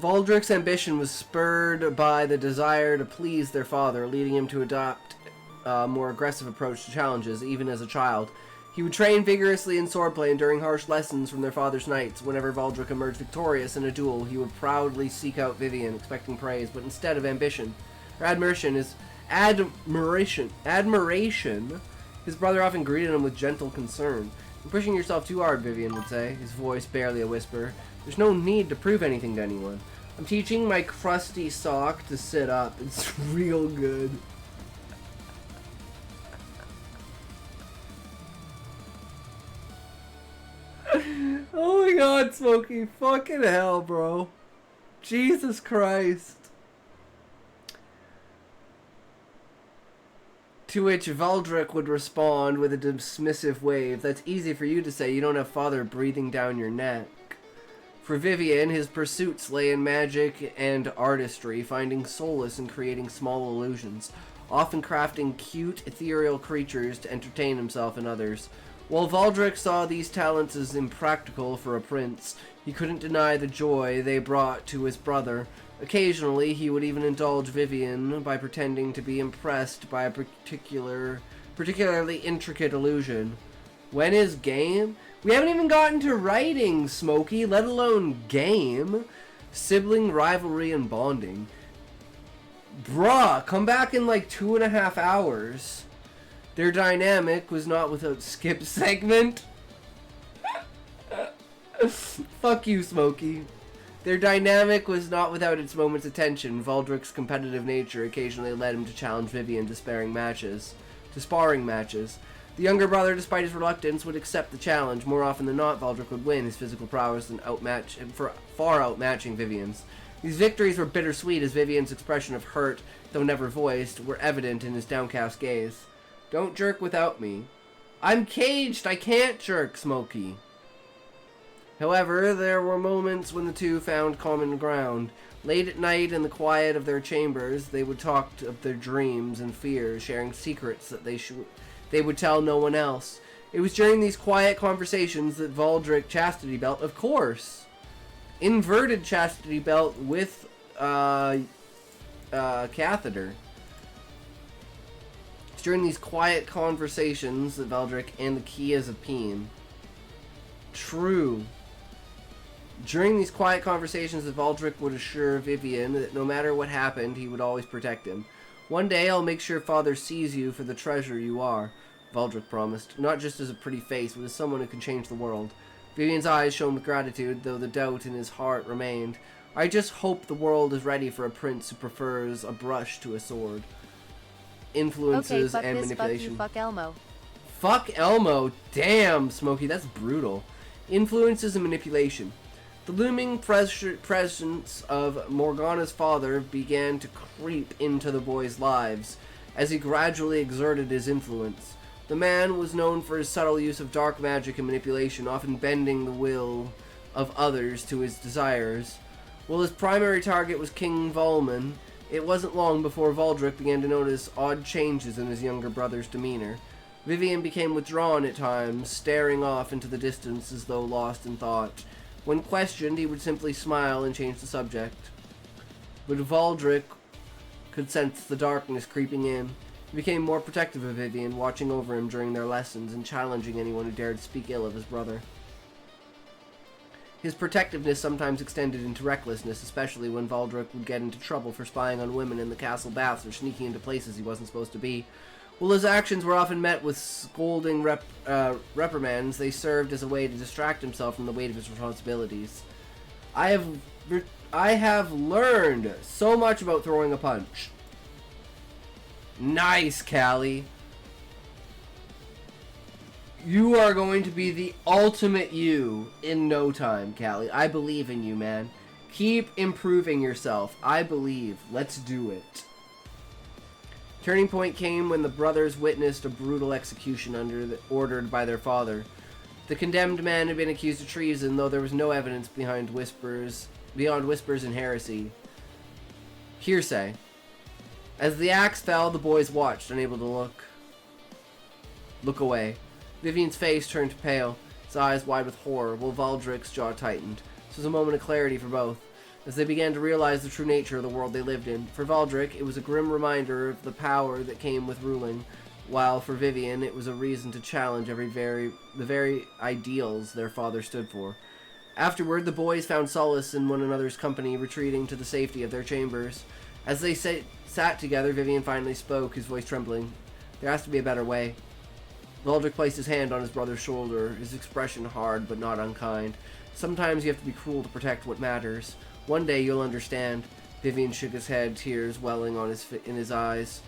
Valdrick's ambition was spurred by the desire to please their father, leading him to adopt a more aggressive approach to challenges, even as a child. He would train vigorously in swordplay, and during harsh lessons from their father's knights, whenever Valdrick emerged victorious in a duel, he would proudly seek out Vivian, expecting praise, but instead of admiration, his brother often greeted him with gentle concern. "You're pushing yourself too hard," Vivian would say, his voice barely a whisper. "There's no need to prove anything to anyone. I'm teaching my crusty sock to sit up. It's real good." Oh my god, Smokey. Fucking hell, bro. Jesus Christ. To which Valdrick would respond with a dismissive wave. "That's easy for you to say. You don't have father breathing down your neck." For Vivian, his pursuits lay in magic and artistry, finding solace in creating small illusions, often crafting cute, ethereal creatures to entertain himself and others. While Valdrick saw these talents as impractical for a prince, he couldn't deny the joy they brought to his brother. Occasionally, he would even indulge Vivian by pretending to be impressed by a particularly intricate illusion. When is game? We haven't even gotten to writing, Smokey, let alone game. Sibling rivalry and bonding. Bruh, come back in like 2.5 hours. Their dynamic was not without skip segment. Fuck you, Smokey. Their dynamic was not without its moments of tension. Valdrick's competitive nature occasionally led him to challenge Vivian to sparring matches. The younger brother, despite his reluctance, would accept the challenge. More often than not, Valdrick would win, his physical prowess far outmatching Vivian's. These victories were bittersweet, as Vivian's expression of hurt, though never voiced, were evident in his downcast gaze. "Don't jerk without me." "I'm caged, I can't jerk, Smokey." However, there were moments when the two found common ground. Late at night, in the quiet of their chambers, they would talk of their dreams and fears, sharing secrets that they would tell no one else. It was during these quiet conversations that Valdrick chastity belt, of course, inverted chastity belt with catheter. It's during these quiet conversations that Valdrick and the Kias of Peen. True. During these quiet conversations that Valdrick would assure Vivian that no matter what happened, he would always protect him. "One day I'll make sure father sees you for the treasure you are," Valdrick promised, not just as a pretty face, but as someone who can change the world. Vivian's eyes shone with gratitude, though the doubt in his heart remained. "I just hope the world is ready for a prince who prefers a brush to a sword." Influences okay, and this, manipulation. Fuck Elmo. Fuck Elmo. Damn, Smokey, that's brutal. Influences and manipulation. The looming presence of Morgana's father began to creep into the boys' lives as he gradually exerted his influence. The man was known for his subtle use of dark magic and manipulation, often bending the will of others to his desires. While his primary target was King Volman, it wasn't long before Valdrick began to notice odd changes in his younger brother's demeanor. Vivian became withdrawn at times, staring off into the distance as though lost in thought. When questioned, he would simply smile and change the subject. But Valdrick could sense the darkness creeping in. He became more protective of Vivian, watching over him during their lessons and challenging anyone who dared speak ill of his brother. His protectiveness sometimes extended into recklessness, especially when Valdrick would get into trouble for spying on women in the castle baths or sneaking into places he wasn't supposed to be. While his actions were often met with scolding reprimands, they served as a way to distract himself from the weight of his responsibilities. I have learned so much about throwing a punch. Nice, Callie. You are going to be the ultimate you in no time, Callie. I believe in you, man. Keep improving yourself. I believe. Let's do it. Turning point came when the brothers witnessed a brutal execution ordered by their father. The condemned man had been accused of treason, though there was no evidence beyond whispers and heresy. Hearsay. As the axe fell, the boys watched, unable to look away. Vivian's face turned pale, his eyes wide with horror, while Valdrick's jaw tightened. This was a moment of clarity for both, as they began to realize the true nature of the world they lived in. For Valdrick, it was a grim reminder of the power that came with ruling, while for Vivian, it was a reason to challenge the very ideals their father stood for. Afterward, the boys found solace in one another's company, retreating to the safety of their chambers. As they sat together, Vivian finally spoke, his voice trembling. There has to be a better way. Valdrick placed his hand on his brother's shoulder, his expression hard but not unkind. Sometimes you have to be cruel to protect what matters. One day you'll understand. Vivian shook his head, tears welling in his eyes.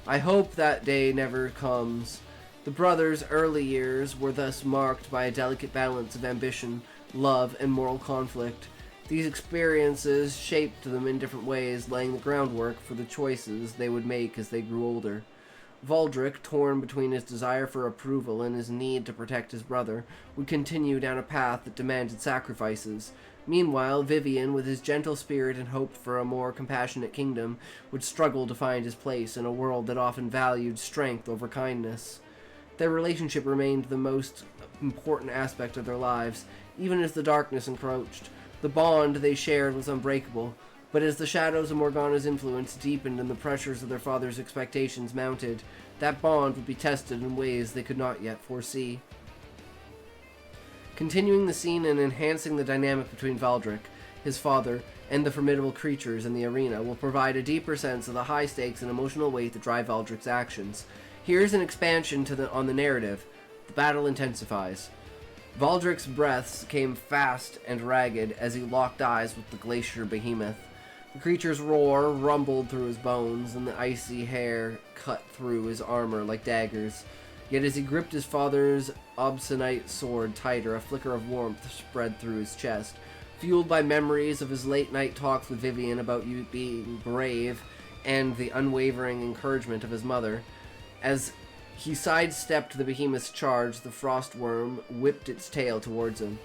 I hope that day never comes. The brothers' early years were thus marked by a delicate balance of ambition, love, and moral conflict. These experiences shaped them in different ways, laying the groundwork for the choices they would make as they grew older. Valdrick, torn between his desire for approval and his need to protect his brother, would continue down a path that demanded sacrifices. Meanwhile, Vivian, with his gentle spirit and hope for a more compassionate kingdom, would struggle to find his place in a world that often valued strength over kindness. Their relationship remained the most important aspect of their lives, even as the darkness encroached. The bond they shared was unbreakable, but as the shadows of Morgana's influence deepened and the pressures of their father's expectations mounted, that bond would be tested in ways they could not yet foresee. Continuing the scene and enhancing the dynamic between Valdrick, his father, and the formidable creatures in the arena will provide a deeper sense of the high stakes and emotional weight that drive Valdrick's actions. Here's an expansion on the narrative. The battle intensifies. Valdrick's breaths came fast and ragged as he locked eyes with the glacier behemoth. The creature's roar rumbled through his bones, and the icy hair cut through his armor like daggers. Yet as he gripped his father's obstinate sword tighter, a flicker of warmth spread through his chest. Fueled by memories of his late-night talks with Vivian about you being brave, and the unwavering encouragement of his mother. As he sidestepped the behemoth's charge, the frostworm whipped its tail towards him,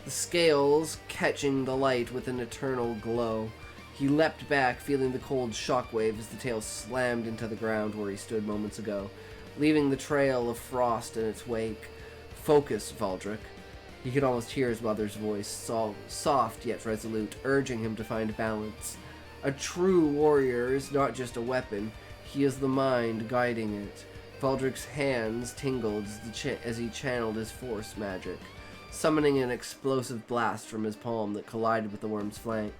the scales catching the light with an eternal glow. He leapt back, feeling the cold shockwave as the tail slammed into the ground where he stood moments ago, leaving the trail of frost in its wake. Focus, Valdrick. He could almost hear his mother's voice, soft yet resolute, urging him to find balance. A true warrior is not just a weapon, he is the mind guiding it. Valdrick's hands tingled as he channeled his force magic, summoning an explosive blast from his palm that collided with the worm's flank.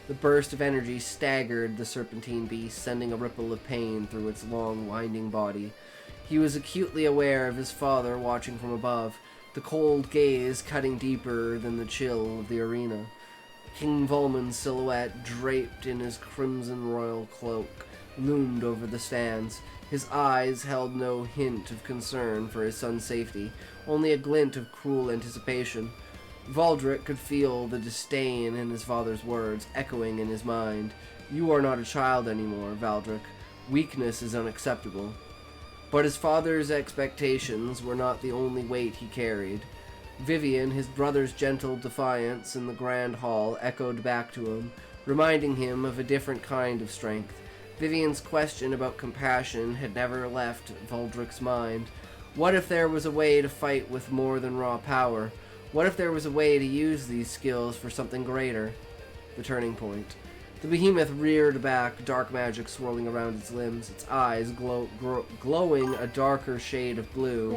The burst of energy staggered the serpentine beast, sending a ripple of pain through its long, winding body. He was acutely aware of his father watching from above, the cold gaze cutting deeper than the chill of the arena. King Volman's silhouette, draped in his crimson royal cloak, loomed over the stands. His eyes held no hint of concern for his son's safety, only a glint of cruel anticipation. Valdrick could feel the disdain in his father's words echoing in his mind. You are not a child anymore, Valdrick. Weakness is unacceptable. But his father's expectations were not the only weight he carried. Vivian, his brother's gentle defiance in the grand hall, echoed back to him, reminding him of a different kind of strength. Vivian's question about compassion had never left Valdrick's mind. What if there was a way to fight with more than raw power? What if there was a way to use these skills for something greater? The turning point. The behemoth reared back, dark magic swirling around its limbs, its eyes glowing a darker shade of blue.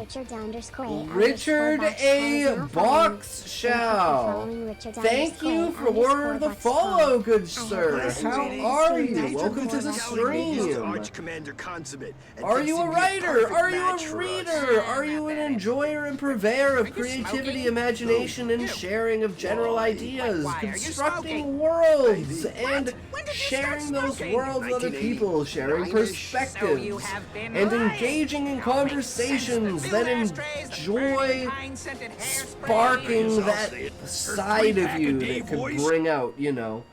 Richard A. Boxshell. Thank you for the follow, good sir. How are you? Welcome to the stream. Are you a writer? Are you a reader? Are you an enjoyer and purveyor of creativity, imagination, and sharing of general ideas, constructing worlds, and and sharing those worlds with other people, sharing perspectives, and engaging in conversations that enjoy sparking that side of you that could bring out, you know,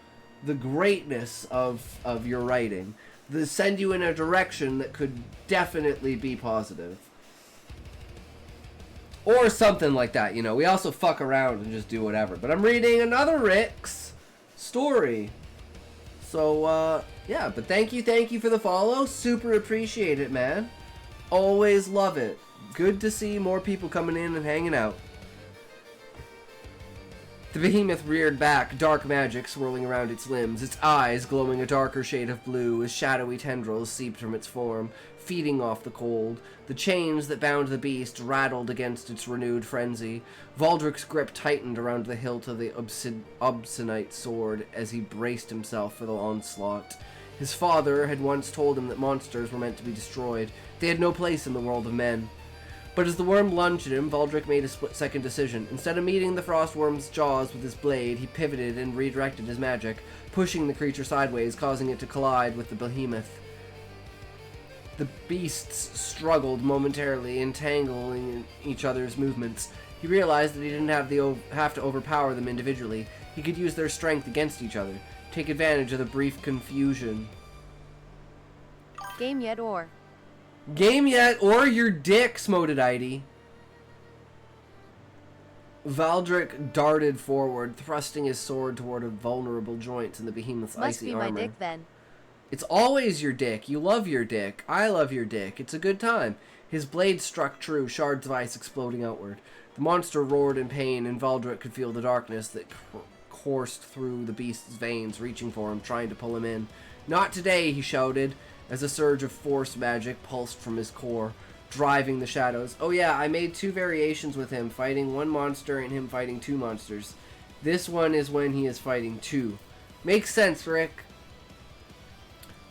the greatness of your writing, that send you in a direction that could definitely be positive. Or something like that, you know. We also fuck around and just do whatever. But I'm reading another Rick's story. So, yeah. But thank you for the follow. Super appreciate it, man. Always love it. Good to see more people coming in and hanging out. The behemoth reared back, dark magic swirling around its limbs, its eyes glowing a darker shade of blue as shadowy tendrils seeped from its form, feeding off the cold. The chains that bound the beast rattled against its renewed frenzy. Valdrick's grip tightened around the hilt of the obscenite sword as he braced himself for the onslaught. His father had once told him that monsters were meant to be destroyed. They had no place in the world of men. But as the worm lunged at him, Valdrick made a split-second decision. Instead of meeting the frostworm's jaws with his blade, he pivoted and redirected his magic, pushing the creature sideways, causing it to collide with the behemoth. The beasts struggled momentarily, entangling in each other's movements. He realized that he didn't have to overpower them individually. He could use their strength against each other, take advantage of the brief confusion. Game yet or? Game yet, or your dick, Smodidite. Valdrick darted forward, thrusting his sword toward a vulnerable joint in the behemoth's icy armor. Must be my dick then. It's always your dick. You love your dick. I love your dick. It's a good time. His blade struck true, shards of ice exploding outward. The monster roared in pain, and Valdrick could feel the darkness that coursed through the beast's veins, reaching for him, trying to pull him in. Not today, he shouted, as a surge of force magic pulsed from his core, driving the shadows. Oh yeah, I made 2 variations with him, fighting 1 monster and him fighting 2 monsters. This one is when he is fighting 2. Makes sense, Rick.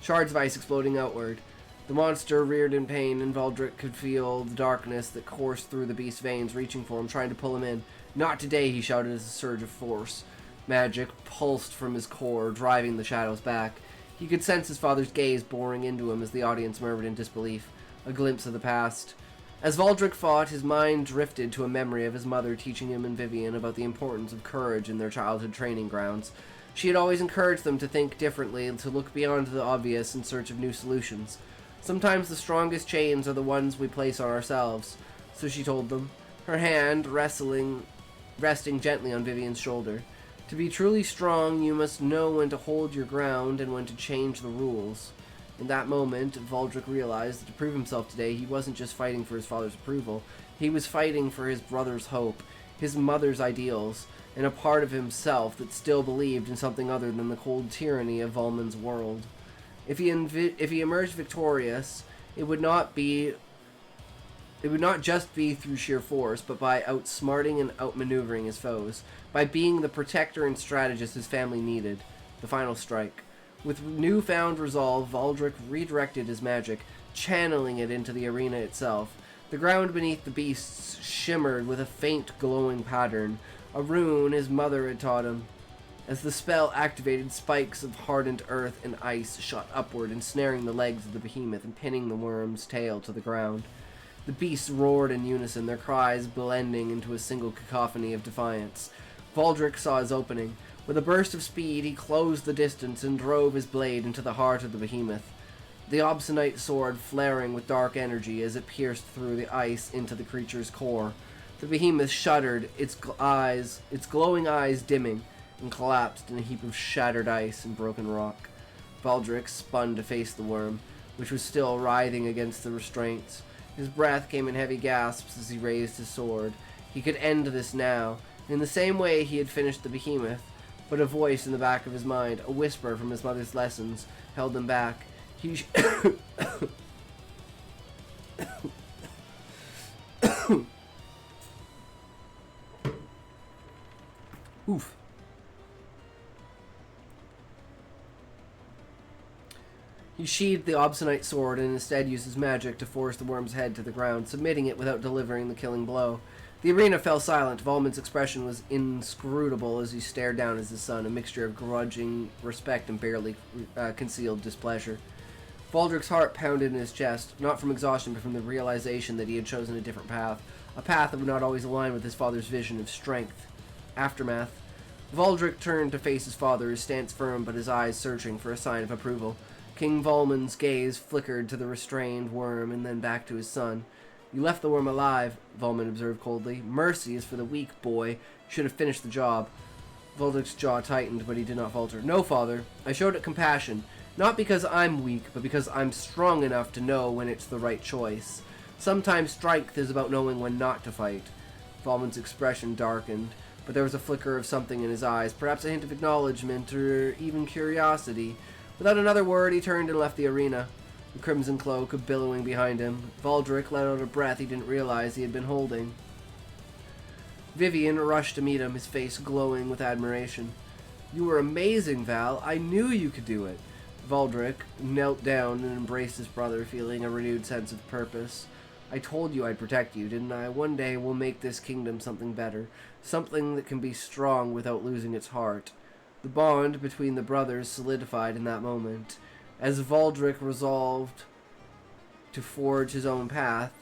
Shards of ice exploding outward. The monster reared in pain, and Valdrick could feel the darkness that coursed through the beast's veins, reaching for him, trying to pull him in. Not today, he shouted as a surge of force magic pulsed from his core, driving the shadows back. He could sense his father's gaze boring into him as the audience murmured in disbelief, a glimpse of the past. As Valdrick fought, his mind drifted to a memory of his mother teaching him and Vivian about the importance of courage in their childhood training grounds. She had always encouraged them to think differently and to look beyond the obvious in search of new solutions. Sometimes the strongest chains are the ones we place on ourselves, so she told them, her hand resting gently on Vivian's shoulder. To be truly strong, you must know when to hold your ground and when to change the rules. In that moment, Valdrick realized that to prove himself today, he wasn't just fighting for his father's approval. He was fighting for his brother's hope, his mother's ideals, and a part of himself that still believed in something other than the cold tyranny of Volman's world. If he emerged victorious, it would not just be through sheer force, but by outsmarting and outmaneuvering his foes, by being the protector and strategist his family needed. The final strike. With newfound resolve, Valdrick redirected his magic, channeling it into the arena itself. The ground beneath the beasts shimmered with a faint glowing pattern, a rune his mother had taught him. As the spell activated, spikes of hardened earth and ice shot upward, ensnaring the legs of the behemoth and pinning the worm's tail to the ground. The beasts roared in unison, their cries blending into a single cacophony of defiance. Valdrick saw his opening. With a burst of speed, he closed the distance and drove his blade into the heart of the behemoth, the obscenite sword flaring with dark energy as it pierced through the ice into the creature's core. The behemoth shuddered, its glowing eyes dimming, and collapsed in a heap of shattered ice and broken rock. Valdrick spun to face the worm, which was still writhing against the restraints. His breath came in heavy gasps as he raised his sword. He could end this now, in the same way he had finished the behemoth, but a voice in the back of his mind, a whisper from his mother's lessons, held him back. Oof. He sheathed the obscenite sword and instead used his magic to force the worm's head to the ground, submitting it without delivering the killing blow. The arena fell silent. Volman's expression was inscrutable as he stared down at his son, a mixture of grudging respect and barely concealed displeasure. Valdrick's heart pounded in his chest, not from exhaustion but from the realization that he had chosen a different path, a path that would not always align with his father's vision of strength. Aftermath. Valdrick turned to face his father, his stance firm but his eyes searching for a sign of approval. King Volman's gaze flickered to the restrained worm and then back to his son. You left the worm alive, Volman observed coldly. Mercy is for the weak, boy. You should have finished the job. Valdrick's jaw tightened, but he did not falter. No, father. I showed it compassion. Not because I'm weak, but because I'm strong enough to know when it's the right choice. Sometimes strength is about knowing when not to fight. Volman's expression darkened, but there was a flicker of something in his eyes, perhaps a hint of acknowledgement or even curiosity. Without another word, he turned and left the arena, the crimson cloak billowing behind him. Valdrick let out a breath he didn't realize he had been holding. Vivian rushed to meet him, his face glowing with admiration. You were amazing, Val. I knew you could do it. Valdrick knelt down and embraced his brother, feeling a renewed sense of purpose. I told you I'd protect you, didn't I? One day we'll make this kingdom something better, something that can be strong without losing its heart. The bond between the brothers solidified in that moment. As Valdrick resolved to forge his own path,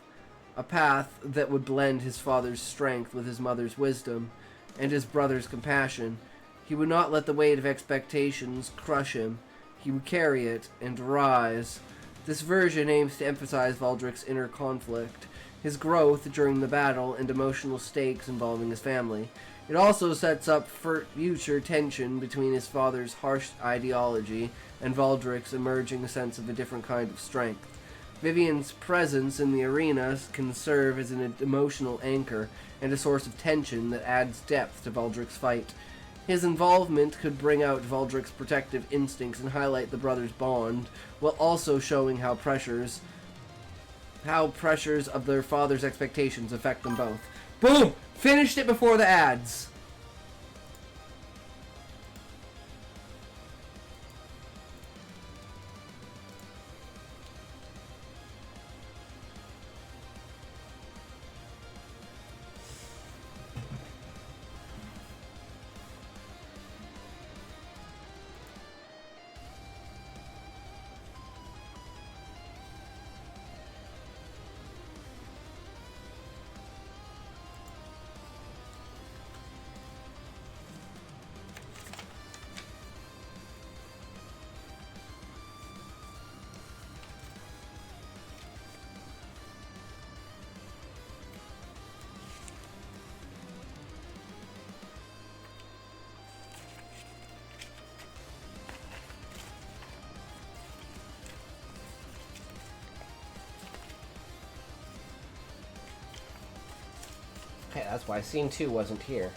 a path that would blend his father's strength with his mother's wisdom and his brother's compassion, he would not let the weight of expectations crush him. He would carry it and rise. This version aims to emphasize Valdrick's inner conflict, his growth during the battle, and emotional stakes involving his family. It also sets up for future tension between his father's harsh ideology and Valdrick's emerging sense of a different kind of strength. Vivian's presence in the arena can serve as an emotional anchor and a source of tension that adds depth to Valdrick's fight. His involvement could bring out Valdrick's protective instincts and highlight the brothers' bond, while also showing how pressures of their father's expectations affect them both. Boom! Finished it before the ads. Okay, that's why scene 2 wasn't here.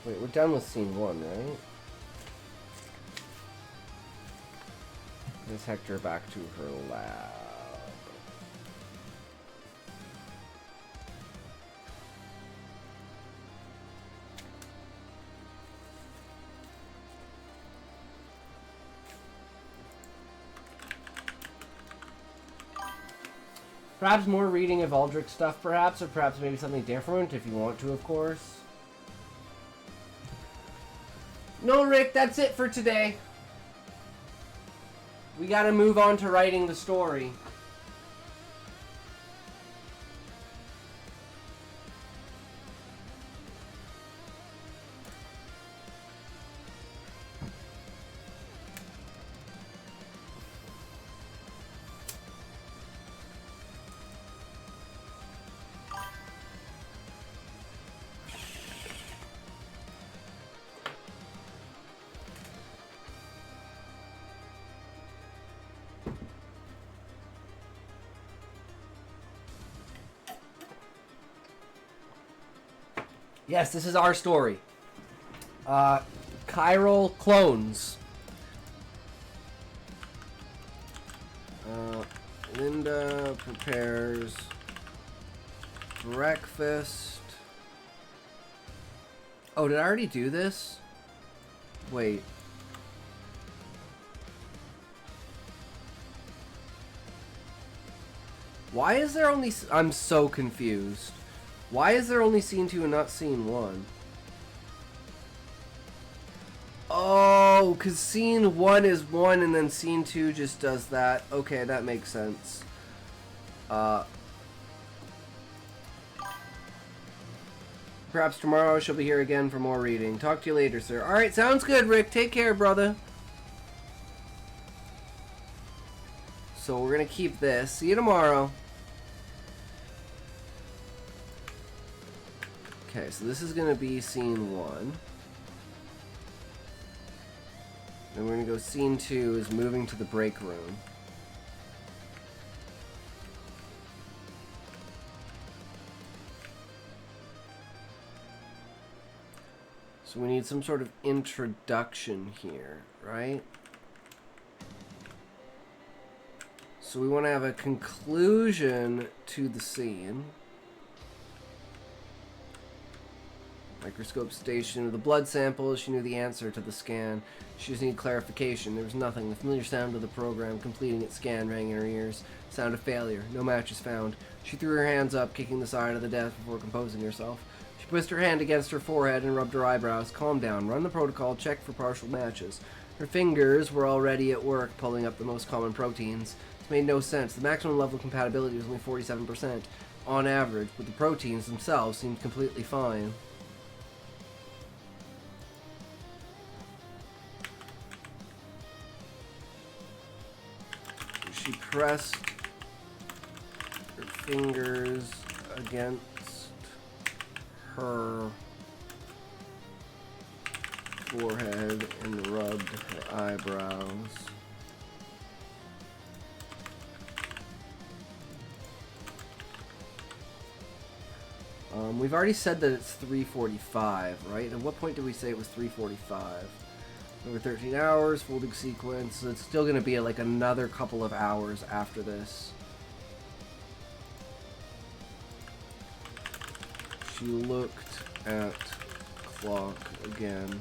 Wait, we're done with scene 1, right? Let's Hector back to her lab. Perhaps more reading of Valdrick stuff, perhaps, or perhaps maybe something different, if you want to, of course. No, Rick, that's it for today. We gotta move on to writing the story. Yes, this is our story. Chiral clones. Linda prepares breakfast. Oh, did I already do this? Wait. Why is there only... I'm so confused. Why is there only scene 2 and not scene 1? Oh, because scene 1 is 1 and then scene 2 just does that. Okay, that makes sense. Perhaps tomorrow she'll be here again for more reading. Talk to you later, sir. Alright, sounds good, Rick. Take care, brother. So we're going to keep this. See you tomorrow. Okay, so this is going to be scene 1. Then we're going to go scene 2 is moving to the break room. So we need some sort of introduction here, right? So we want to have a conclusion to the scene. Microscope station with the blood samples. She knew the answer to the scan. She just needed clarification. There was nothing. The familiar sound of the program completing its scan rang in her ears. Sound of failure. No matches found. She threw her hands up, kicking the side of the desk before composing herself. She pushed her hand against her forehead and rubbed her eyebrows. Calm down. Run the protocol. Check for partial matches. Her fingers were already at work pulling up the most common proteins. This made no sense. The maximum level of compatibility was only 47% on average, but the proteins themselves seemed completely fine. She pressed her fingers against her forehead and rubbed her eyebrows. We've already said that it's 3:45, right? At what point did we say it was 3:45? Over 13 hours, folding sequence. So it's still going to be like another couple of hours after this. She looked at clock again.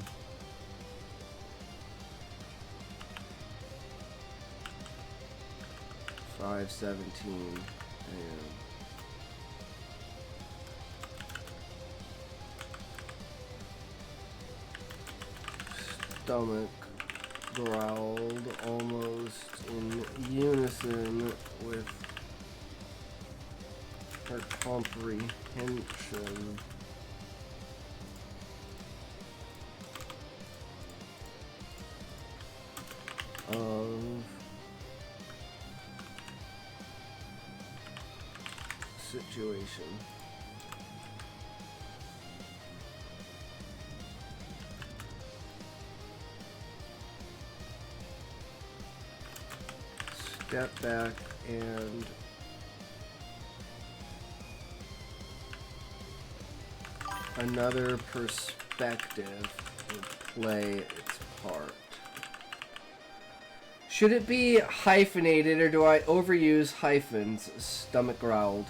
"5:17 a.m. Stomach growled almost in unison with her comprehension of situation. Step back and another perspective will play its part. Should it be hyphenated or do I overuse hyphens? Stomach growled.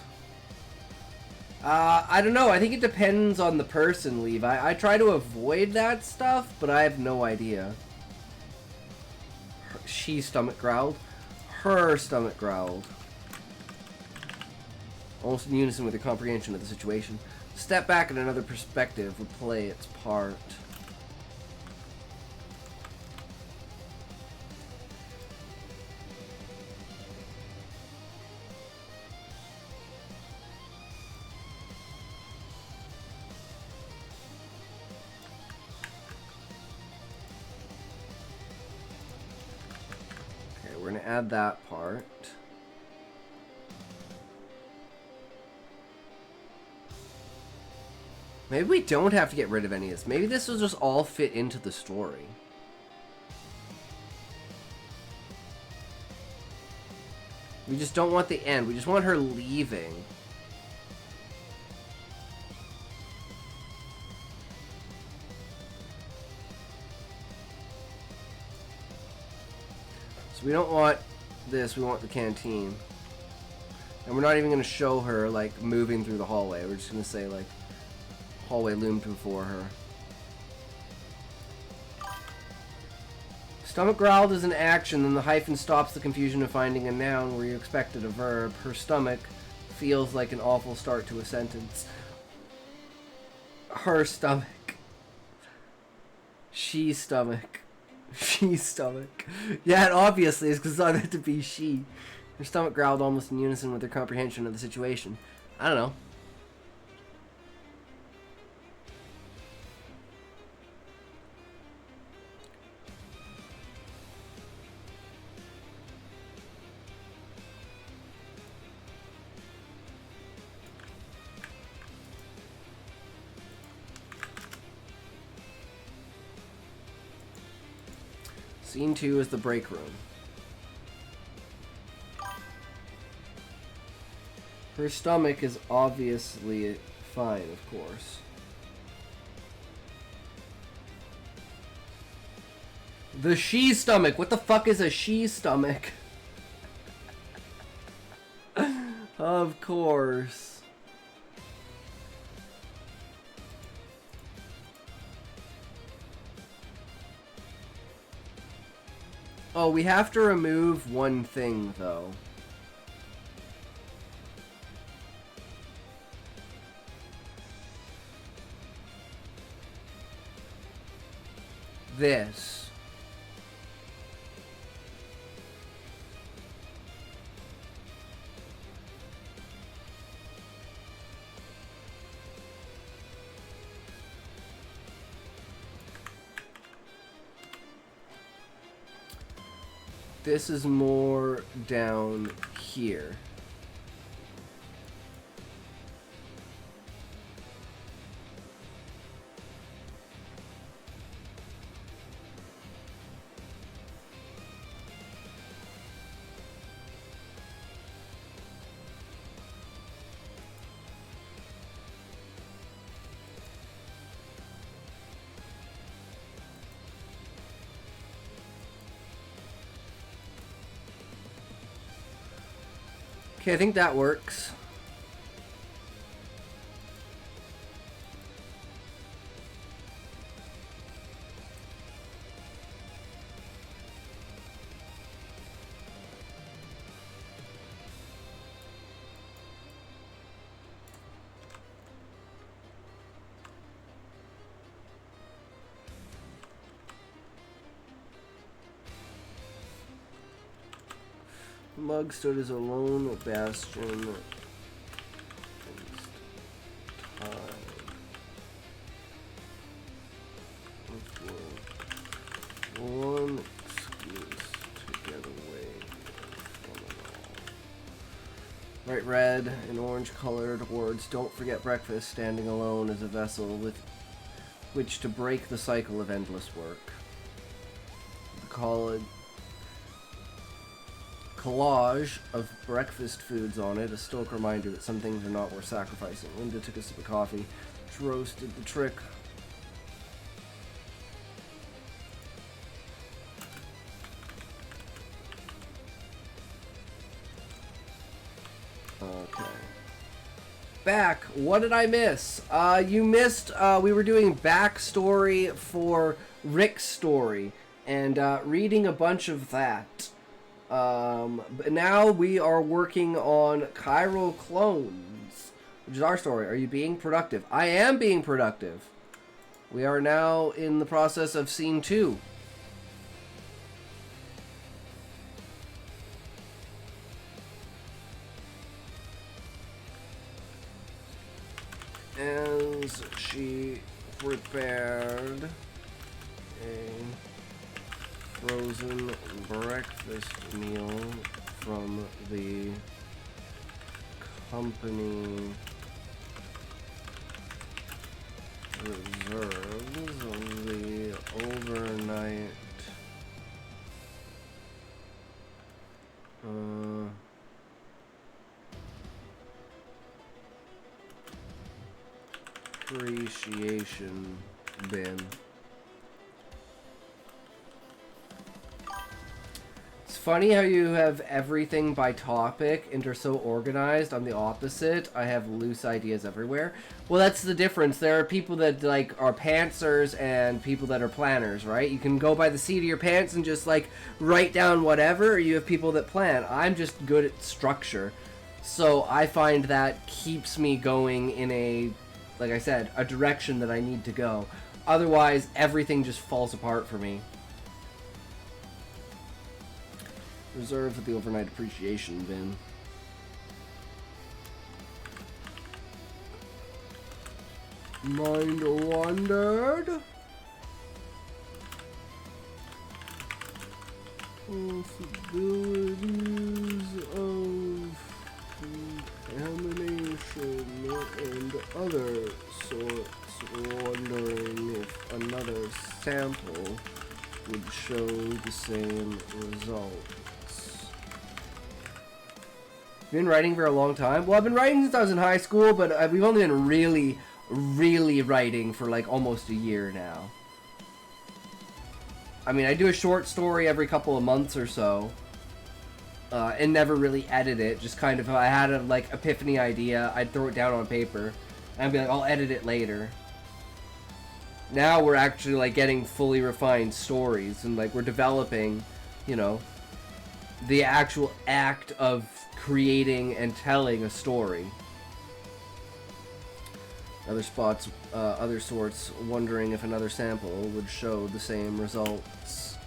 I don't know. I think it depends on the person, Levi. I try to avoid that stuff, but I have no idea. She stomach growled. Her stomach growled. Almost in unison with her comprehension of the situation. Step back and another perspective would play its part. We're going to add that part. Maybe we don't have to get rid of any of this. Maybe this will just all fit into the story. We just don't want the end. We just want her leaving. We don't want this, we want the canteen. And we're not even going to show her, like, moving through the hallway. We're just going to say, like, hallway loomed before her. Stomach growled is an action, then the hyphen stops the confusion of finding a noun where you expected a verb. Her stomach feels like an awful start to a sentence. Her stomach. She stomach. She stomach. Yeah, it obviously is because I meant to be she. Her stomach growled almost in unison with her comprehension of the situation. I don't know. Scene 2 is the break room. Her stomach is obviously fine, of course. The she stomach. What the fuck is a she stomach? Of course. Oh, we have to remove one thing, though. This. This is more down here. Okay, I think that works. Mug stood as a lone bastion against time. Which was one excuse to get away from it all. Bright red and orange colored words. Don't forget breakfast, standing alone as a vessel with which to break the cycle of endless work. The collage of breakfast foods on it, a stoic reminder that some things are not worth sacrificing. Linda took a sip of coffee, which roasted the trick. Okay. Back. What did I miss? You missed, we were doing backstory for Rick's story, and reading a bunch of that. But now we are working on chiral clones, which is our story. Are you being productive? I am being productive. We are now in the process of scene 2. As she prepared a frozen breakfast meal from the company reserves of the overnight appreciation bin. funny how you have everything by topic and are so organized. I'm the opposite. I have loose ideas everywhere. Well, that's the difference. There are people that like are pantsers and people that are planners, right? You can go by the seat of your pants and just like write down whatever, or you have people that plan. I'm just good at structure. So I find that keeps me going in a, like I said, a direction that I need to go. Otherwise, everything just falls apart for me. Reserved for the overnight appreciation bin. Mind wandered. Possibilities of contamination and other sorts, wondering if another sample would show the same results. Been writing for a long time? Well, I've been writing since I was in high school, but we've only been really writing for like almost a year now. I mean, I do a short story every couple of months or so, and never really edit it. Just kind of, if I had a like epiphany idea, I'd throw it down on paper, and I'd be like, I'll edit it later. Now we're actually like getting fully refined stories, and like we're developing, you know, the actual act of creating and telling a story. Other spots, other sorts, wondering if another sample would show the same results.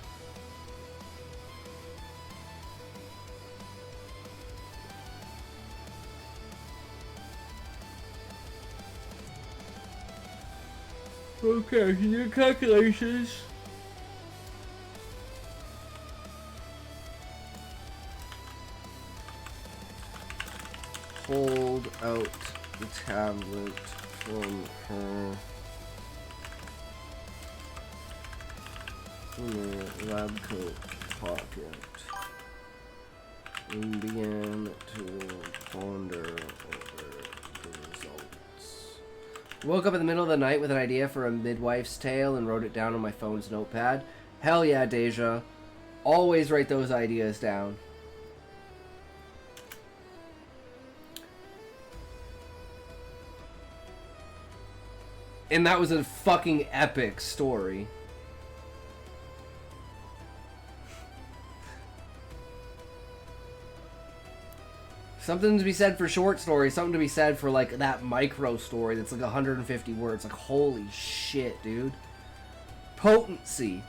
Okay, your calculations. Hold out the tablet from her lab coat pocket and began to ponder over the results. Woke up in the middle of the night with an idea for a midwife's tale and wrote it down on my phone's notepad. Hell yeah, Deja. Always write those ideas down. And that was a fucking epic story. Something to be said for short stories, something to be said for like that micro story that's like 150 words. Like, holy shit, dude. Potency.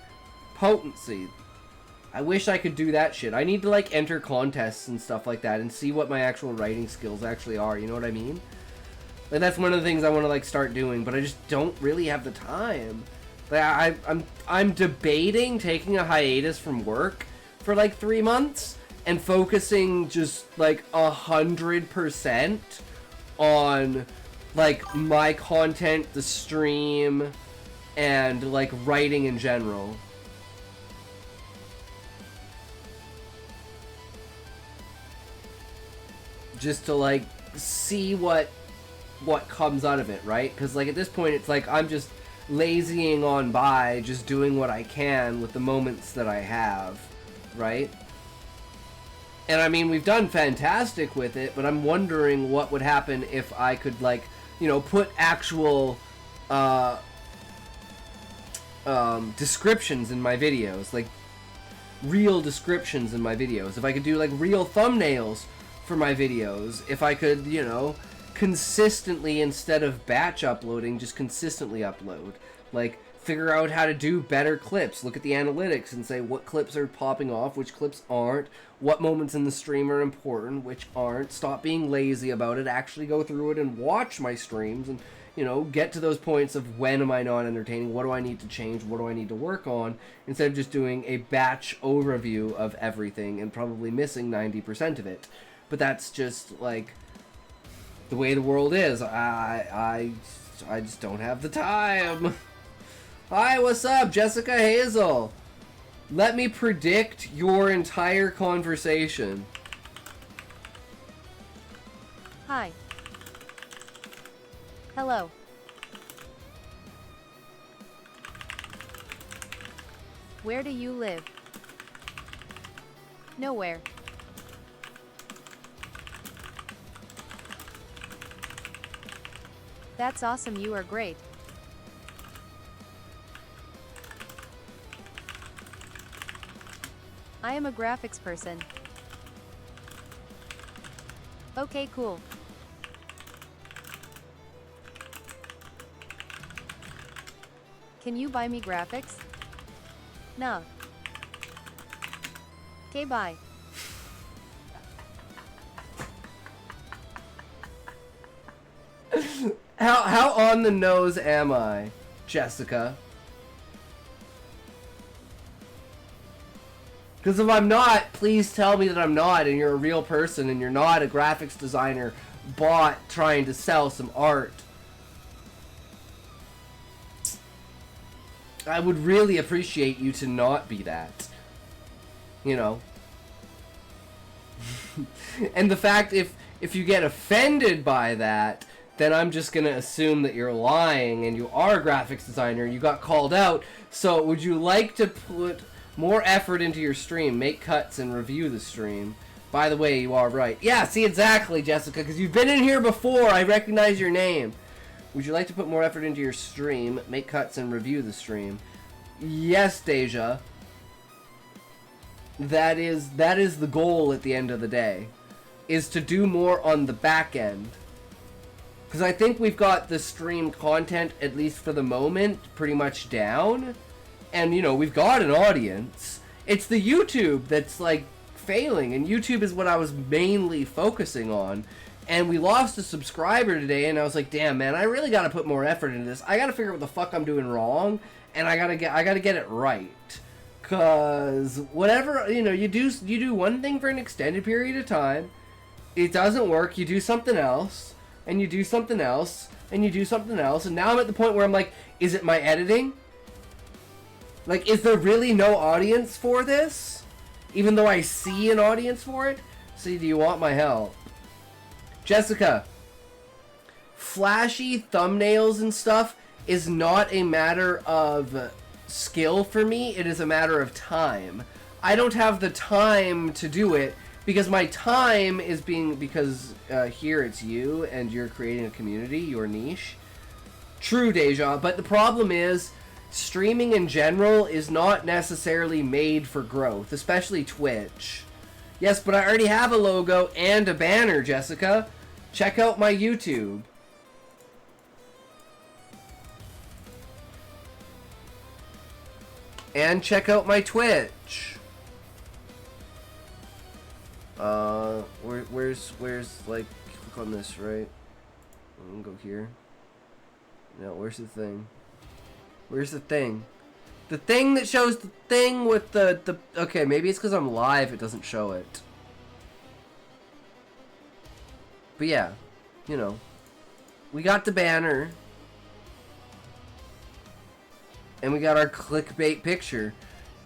Potency. I wish I could do that shit. I need to like enter contests and stuff like that and see what my actual writing skills actually are, you know what I mean? Like, that's one of the things I want to like start doing, but I just don't really have the time. Like, I'm debating taking a hiatus from work for like 3 months and focusing just like 100% on like my content, the stream, and like writing in general. Just to like see what comes out of it, right? Because like at this point it's like I'm just lazying on by, just doing what I can with the moments that I have, right? And I mean, we've done fantastic with it, but I'm wondering what would happen if I could like, you know, put actual descriptions in my videos, like real descriptions in my videos. If I could do like real thumbnails for my videos, if I could, you know, consistently, instead of batch uploading, just consistently upload. Like, figure out how to do better clips. Look at the analytics and say what clips are popping off, which clips aren't, what moments in the stream are important, which aren't. Stop being lazy about it. Actually go through it and watch my streams and, you know, get to those points of when am I not entertaining, what do I need to change, what do I need to work on, instead of just doing a batch overview of everything and probably missing 90% of it. But that's just, like, the way the world is. I just don't have the time. Hi, what's up, Jessica Hazel? Let me predict your entire conversation. Hi. Hello. Where do you live? Nowhere. That's awesome, you are great. I am a graphics person. Okay, cool. Can you buy me graphics? Nah. Okay, bye. How on the nose am I, Jessica? Because if I'm not, please tell me that I'm not, and you're a real person, and you're not a graphics designer bot trying to sell some art. I would really appreciate you to not be that. You know. And the fact if you get offended by that, then I'm just gonna assume that you're lying and you are a graphics designer, you got called out. So would you like to put more effort into your stream, make cuts and review the stream? By the way, you are right. Yeah, see, exactly, Jessica, because you've been in here before. I recognize your name. Would you like to put more effort into your stream, make cuts and review the stream? Yes, Deja. That is the goal at the end of the day, is to do more on the back end. Because I think we've got the stream content, at least for the moment, pretty much down. And, you know, we've got an audience. It's the YouTube that's, like, failing. And YouTube is what I was mainly focusing on. And we lost a subscriber today, and I was like, damn, man, I really got to put more effort into this. I got to figure out what the fuck I'm doing wrong. And I got to get it right. Because whatever, you know, you do one thing for an extended period of time. It doesn't work. You do something else. And you do something else, and you do something else, and now I'm at the point where I'm like, is it my editing? Like, is there really no audience for this? Even though I see an audience for it? See, do you want my help? Jessica, flashy thumbnails and stuff is not a matter of skill for me, it is a matter of time. I don't have the time to do it, because my time is because here it's you and you're creating a community, your niche. True, Deja, but the problem is streaming in general is not necessarily made for growth, especially Twitch. Yes, but I already have a logo and a banner, Jessica. Check out my YouTube. And check out my Twitch. Where's like, click on this, right? I'm gonna go here. No, where's the thing? Where's the thing? The thing that shows the thing with the okay, maybe it's because I'm live it doesn't show it. But yeah, you know, we got the banner. And we got our clickbait picture.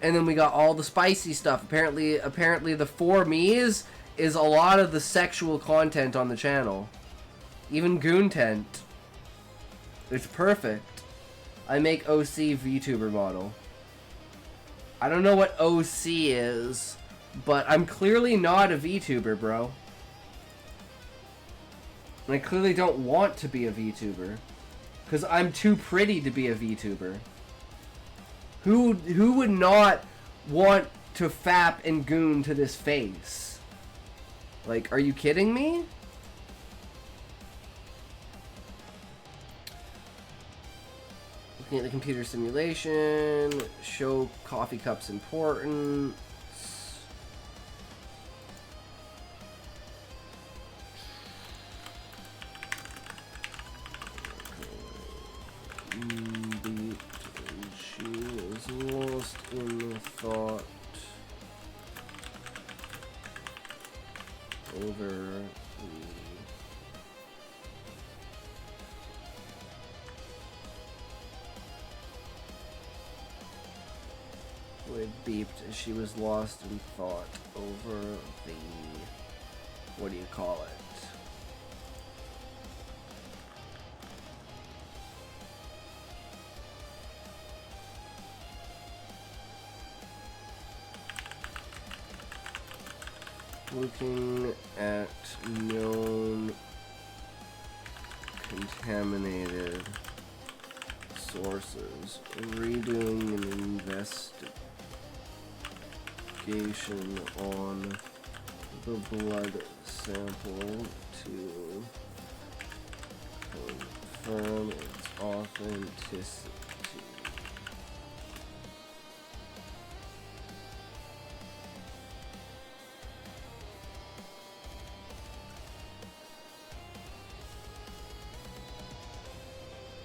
And then we got all the spicy stuff. Apparently the for me's is a lot of the sexual content on the channel. Even Goon Tent. It's perfect. I make OC VTuber model. I don't know what OC is, but I'm clearly not a VTuber, bro. And I clearly don't want to be a VTuber. Because I'm too pretty to be a VTuber. Who would not want to fap and goon to this face? Like, are you kidding me? Looking at the computer simulation, show coffee cups importance. She is lost in thought over the it beeped as she was lost in thought over the, what do you call it? looking at known contaminated sources, redoing an investigation on the blood sample to confirm its authenticity.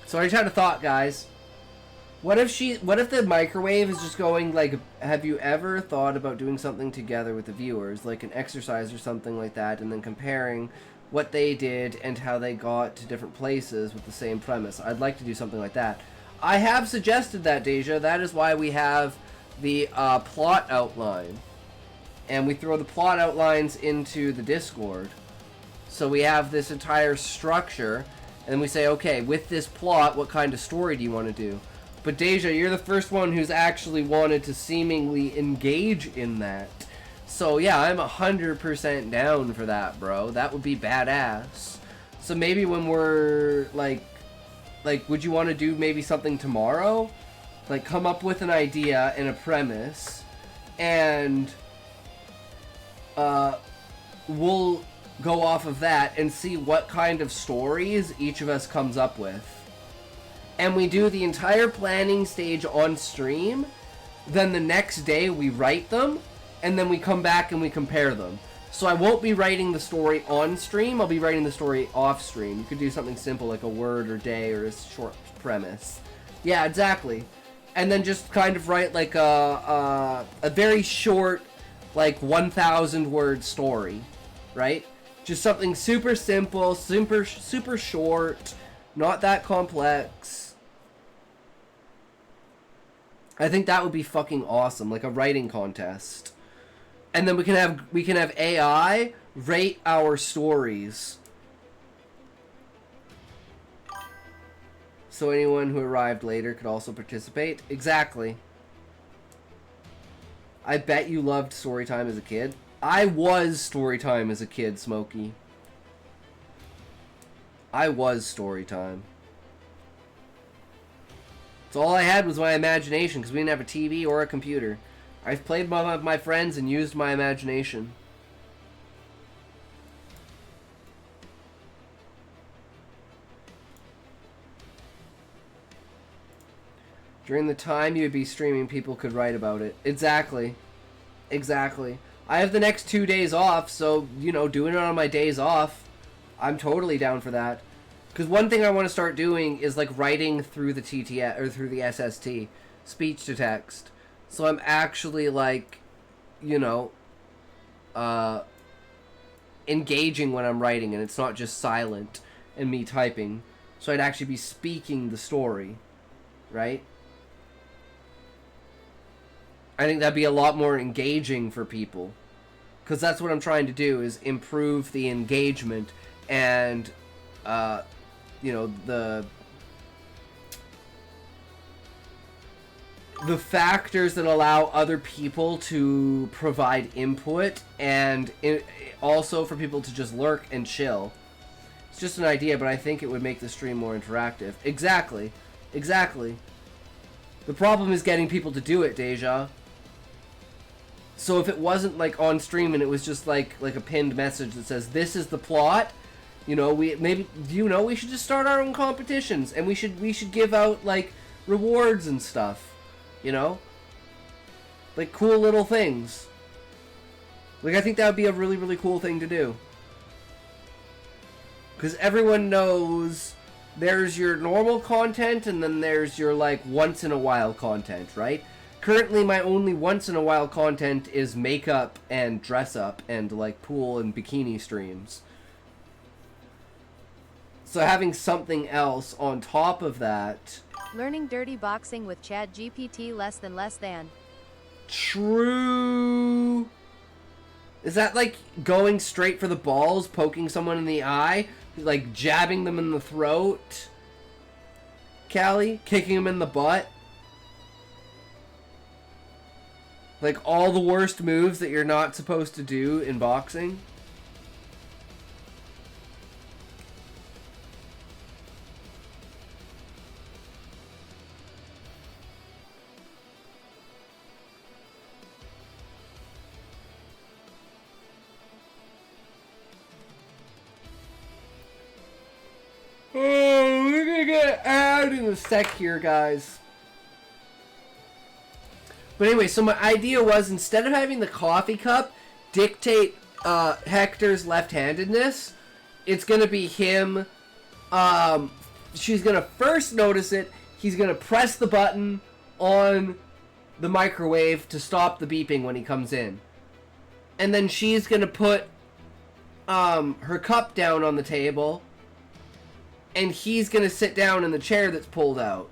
So I just had a thought, guys. What if the microwave is just going like, have you ever thought about doing something together with the viewers, like an exercise or something like that, and then comparing what they did and how they got to different places with the same premise? I'd like to do something like that. I have suggested that, Deja. That is why we have the plot outline. And we throw the plot outlines into the Discord. So we have this entire structure. And then we say, okay, with this plot, what kind of story do you want to do? But Deja, you're the first one who's actually wanted to seemingly engage in that. So yeah, I'm 100% down for that, bro. That would be badass. So maybe when we're, like, would you want to do maybe something tomorrow? Like, come up with an idea and a premise. And, we'll go off of that and see what kind of stories each of us comes up with. And we do the entire planning stage on stream, then the next day we write them, and then we come back and we compare them. So I won't be writing the story on stream, I'll be writing the story off stream. You could do something simple like a word or day or a short premise. Yeah, exactly. And then just kind of write like a very short, like 1,000 word story, right? Just something super simple, super short, not that complex. I think that would be fucking awesome, like a writing contest. And then we can have AI rate our stories. So anyone who arrived later could also participate. Exactly. I bet you loved Storytime as a kid. I was Storytime as a kid, Smokey. I was Storytime. So all I had was my imagination, because we didn't have a TV or a computer. I've played with my friends and used my imagination. During the time you would be streaming, people could write about it. Exactly. Exactly. I have the next 2 days off, so, you know, doing it on my days off, I'm totally down for that. Because one thing I want to start doing is, like, writing through the TTS, or through the SST, speech to text. So I'm actually, like, you know, engaging when I'm writing, and it's not just silent and me typing. So I'd actually be speaking the story, right? I think that'd be a lot more engaging for people. Because that's what I'm trying to do, is improve the engagement and, you know, the factors that allow other people to provide input, and also for people to just lurk and chill. It's just an idea, but I think it would make the stream more interactive. Exactly. Exactly. The problem is getting people to do it, Deja. So if it wasn't like on stream and it was just like a pinned message that says this is the plot, you know, we should just start our own competitions, and we should give out like rewards and stuff, you know, like cool little things. Like I think that would be a really, really cool thing to do, because everyone knows there's your normal content and then there's your like once in a while content, right? Currently, my only once-in-a-while content is makeup and dress-up and, like, pool and bikini streams. So having something else on top of that... Learning dirty boxing with Chat GPT less than. True! Is that, like, going straight for the balls, poking someone in the eye, like, jabbing them in the throat? Callie? Kicking them in the butt? Like, all the worst moves that you're not supposed to do in boxing. Oh, we're gonna get ad in a sec here, guys. But anyway, so my idea was, instead of having the coffee cup dictate Hector's left-handedness, it's going to be him. She's going to first notice it. He's going to press the button on the microwave to stop the beeping when he comes in. And then she's going to put her cup down on the table. And he's going to sit down in the chair that's pulled out.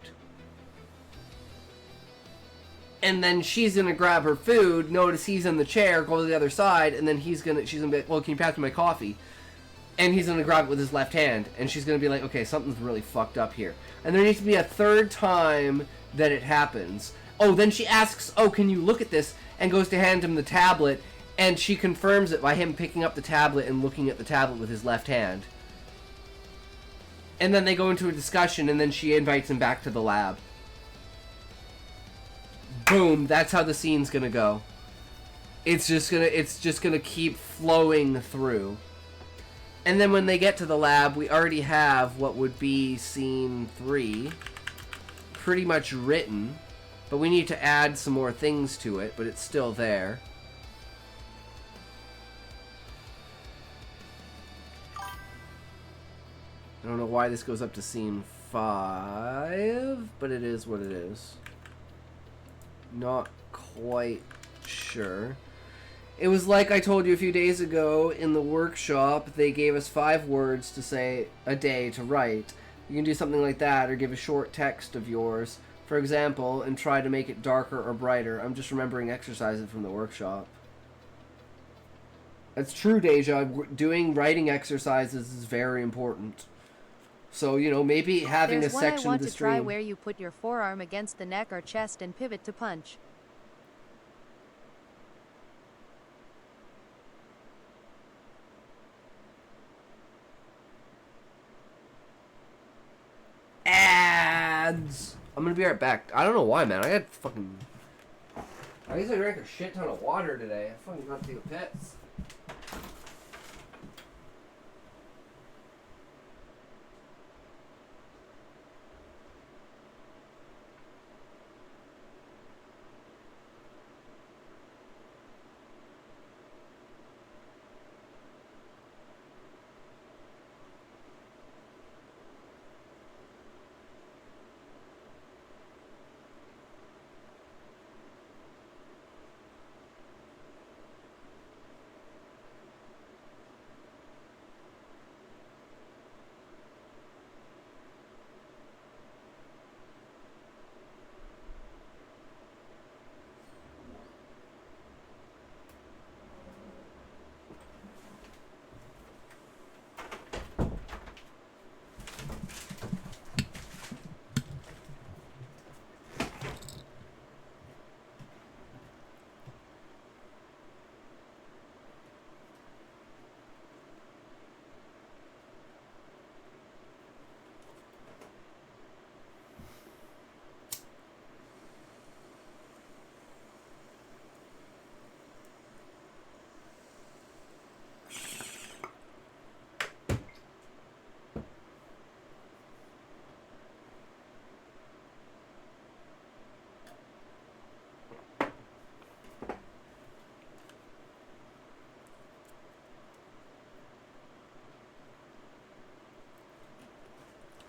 And then she's gonna grab her food, notice he's in the chair, go to the other side, and then she's gonna be like, well, can you pass me my coffee? And he's gonna grab it with his left hand, and she's gonna be like, okay, something's really fucked up here. And there needs to be a third time that it happens. Oh, then she asks, oh, can you look at this? And goes to hand him the tablet, and she confirms it by him picking up the tablet and looking at the tablet with his left hand. And then they go into a discussion, and then she invites him back to the lab. Boom, that's how the scene's gonna go. It's just gonna keep flowing through. And then when they get to the lab, we already have what would be scene 3 pretty much written, but we need to add some more things to it, but it's still there. I don't know why this goes up to scene 5, but it is what it is. Not quite sure. It was like I told you a few days ago in the workshop, they gave us 5 words to say a day to write. You can do something like that, or give a short text of yours, for example, and try to make it darker or brighter. I'm just remembering exercises from the workshop. That's true, Deja. Doing writing exercises is very important. So, you know, maybe having There's a section of the one I want to try stream. where you put your forearm against the neck or chest and pivot to punch. Ads! I'm gonna be right back. I don't know why, man. I had fucking... I guess I drank a shit ton of water today. I fucking got to take a piss.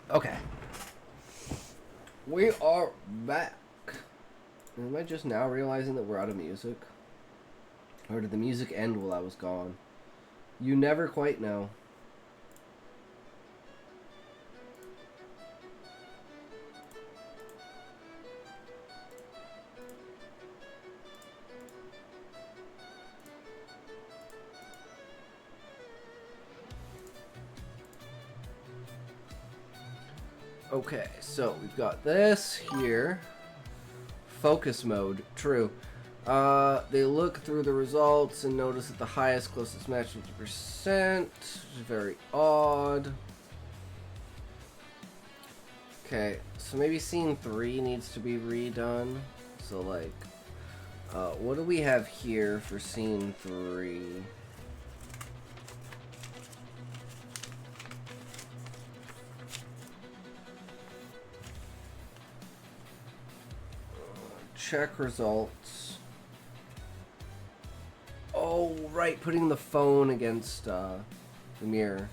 Okay. We are back. Am I just now realizing that we're out of music? Or did the music end while I was gone? You never quite know. Okay, so we've got this here. Focus mode, true. They look through the results and notice that the highest closest match 50%, which is very odd. Okay, so maybe scene 3 needs to be redone. So like, what do we have here for scene 3? Check results. Oh, right, putting the phone against the mirror.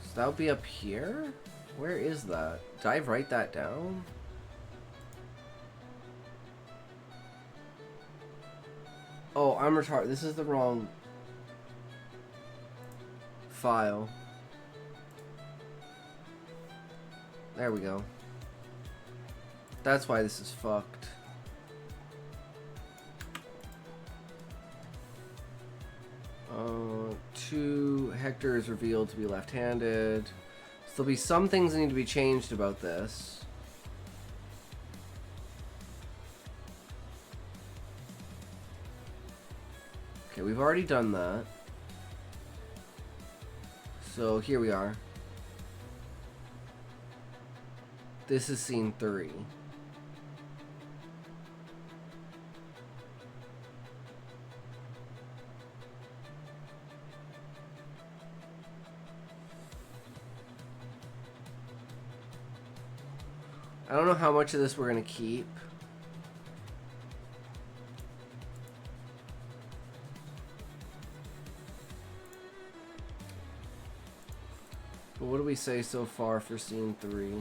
So that would be up here? Where is that? Did I write that down? Oh, I'm retarded. This is the wrong file. There we go. That's why this is fucked. Hector is revealed to be left-handed. So there'll be some things that need to be changed about this. Okay, we've already done that. So here we are. This is scene 3. I don't know how much of this we're going to keep. But what do we say so far for scene 3?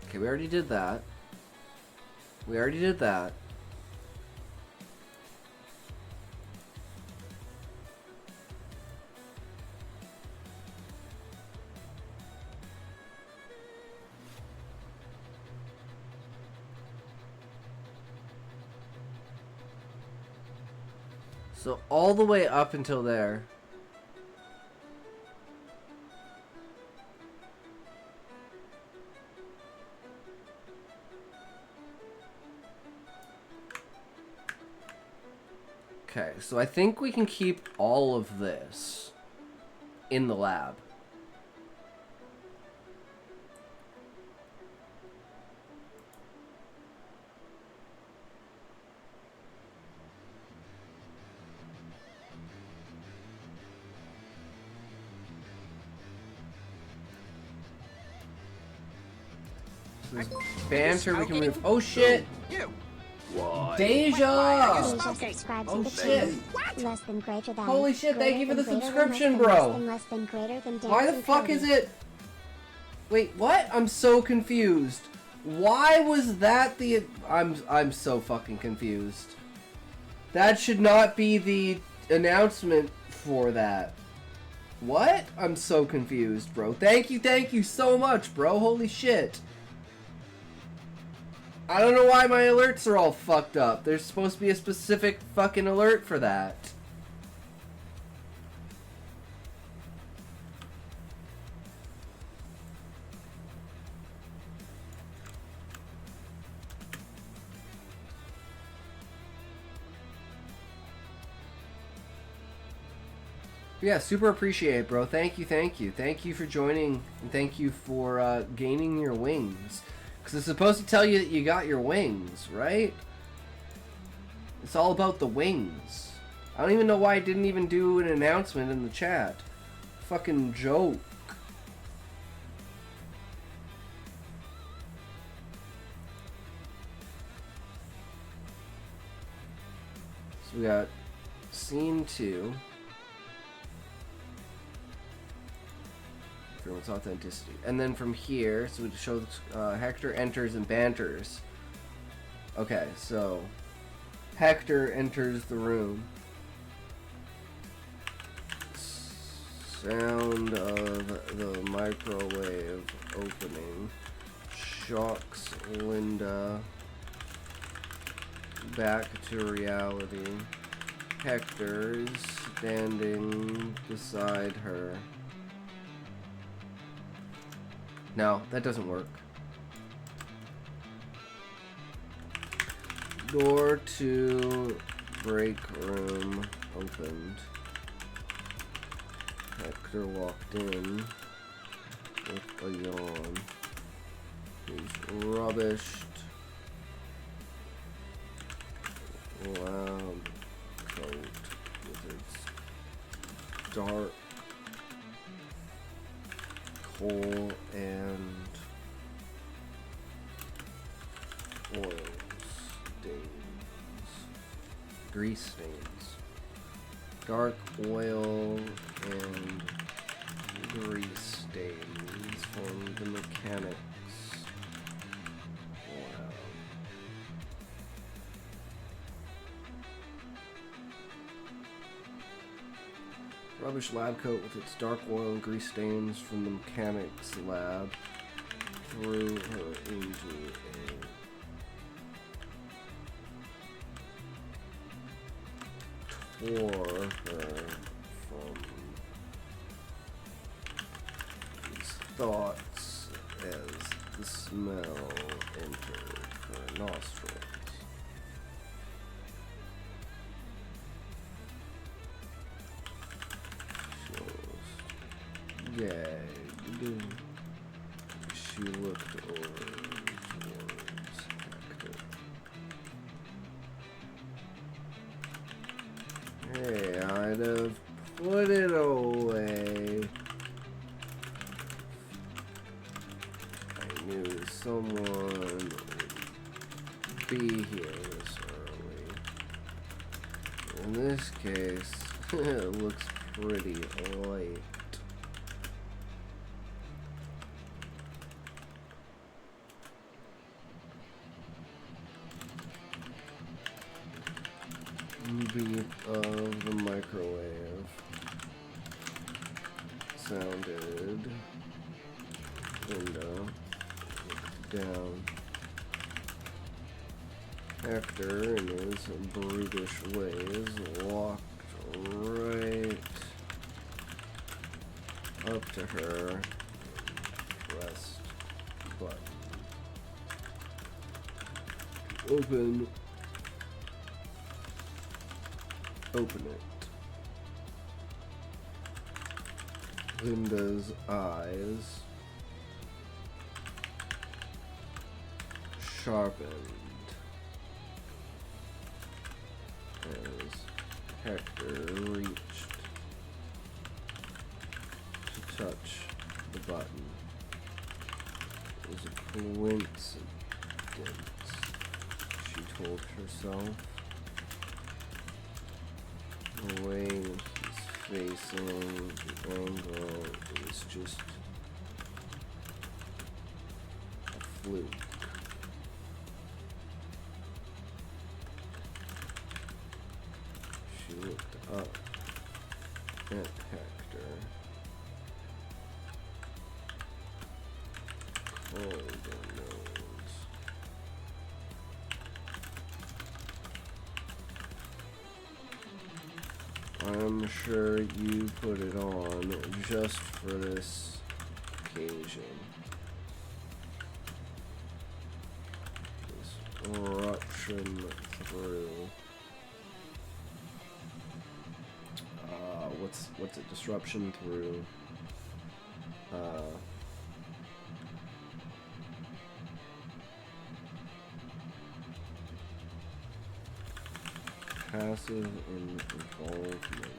Okay, we already did that. We already did that. So all the way up until there. Okay, so I think we can keep all of this in the lab. So there's banter we can move. Oh shit! You. Deja! Deja subscribes Oh to the shit! channel. Less than greater than. Holy shit, thank you for the greater than, subscription, less bro. than, less than greater than Why the dancing fuck is Cody. it? Wait, what? I'm so confused. Why was that the... I'm so fucking confused. That should not be the announcement for that. What? I'm so confused, bro. Thank you so much, bro. Holy shit. I don't know why my alerts are all fucked up. There's supposed to be a specific fucking alert for that. Yeah, super appreciate it, bro. Thank you. Thank you for joining, and thank you for gaining your wings. Because it's supposed to tell you that you got your wings, right? It's all about the wings. I don't even know why I didn't even do an announcement in the chat. Fucking joke. So we got scene 2. Its authenticity, and then from here, so we show Hector enters and banters. Okay, so Hector enters the room. Sound of the microwave opening shocks Linda back to reality. Hector is standing beside her. No, that doesn't work. Door to break room opened. Hector walked in with a yawn. He's rubbished. Loud coat with its dark coal and oil stains, grease stains, dark oil and grease stains from the mechanics lab. Rubbish lab coat with its dark oil and grease stains from the mechanics lab threw her into tore her from these thoughts as the smell entered her nostrils. Gagged. She looked over towards Hector. Hey, I'd have put it away. I knew someone would be here this early. In this case, it looks pretty late. Beep of the microwave sounded. Window looked down. Hector, in his brutish ways, walked right up to her and pressed the button. Open it. Linda's eyes sharpened as Hector reached to touch the button. It was a coincidence, she told herself. The way he's facing the angle is just a fluke. She looked up at Hector. Cold nose. I'm sure you put it on just for this occasion. This eruption through. What's it? Disruption through. Passive involvement.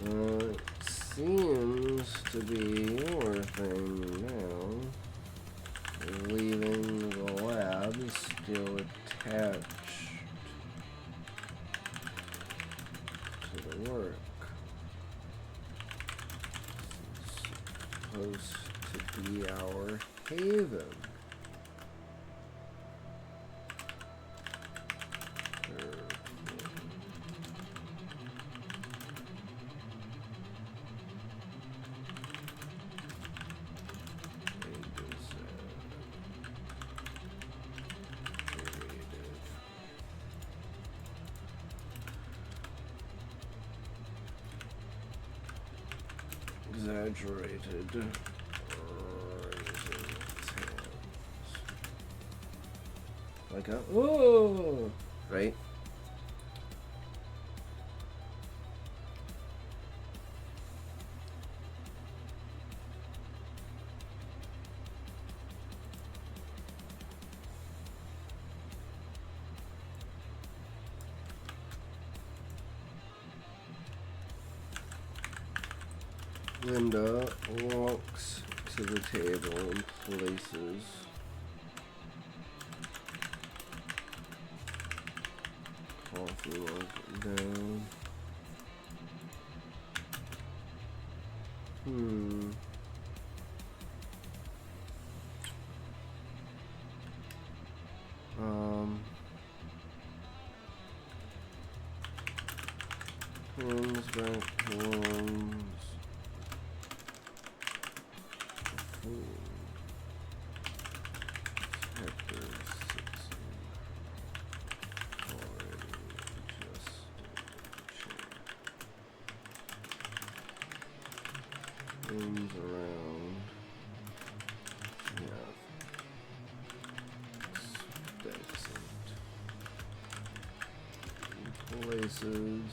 It seems to be your thing now. Leaving the lab is still attached to the work. It's supposed to be our haven. exaggerated. Raising his hands. Like a ooh, right? Linda walks to the table and places coffee mug down. Comes back towards food. Hector sits already adjusted chair. Moves around. Yeah. Excellent. Places.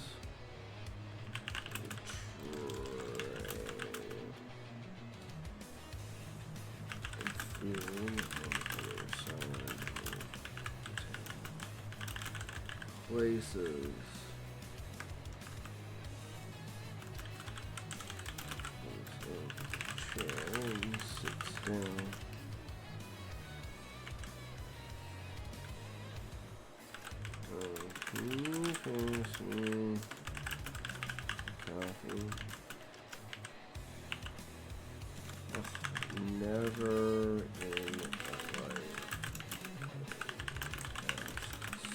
Places. Chair and sits down. Can you finish me coffee? Ugh, never in life.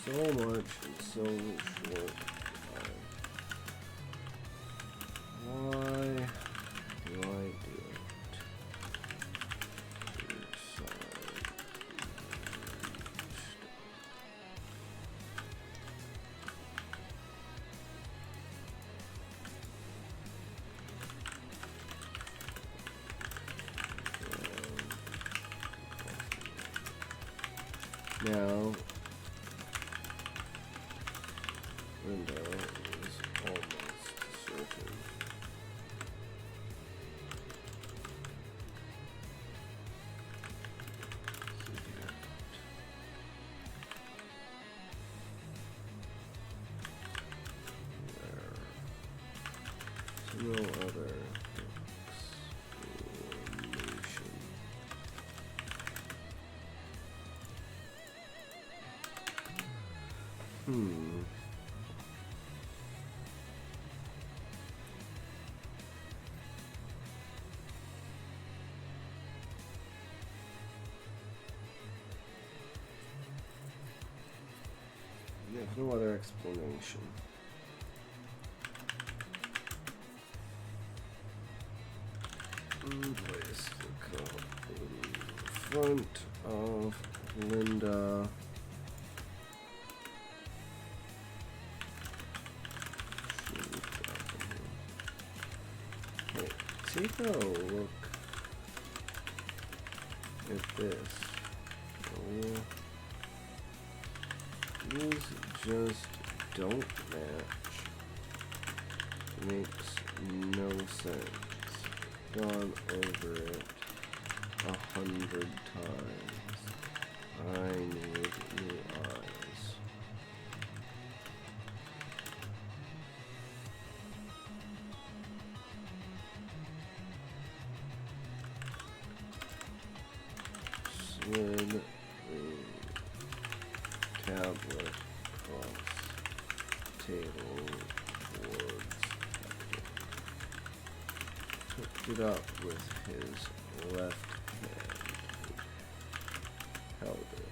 So much in so short time. Why do I do it? Now, Linda is almost certain. There's no other explanation. There's no other explanation. Place the cup in front of Linda. Hey, take a look at this. Oh, these just don't match. Makes no sense. Gone over it 100 times. I need new eyes. Slid the tablet across table towards Hector. Picked it up with his left hand. Held it.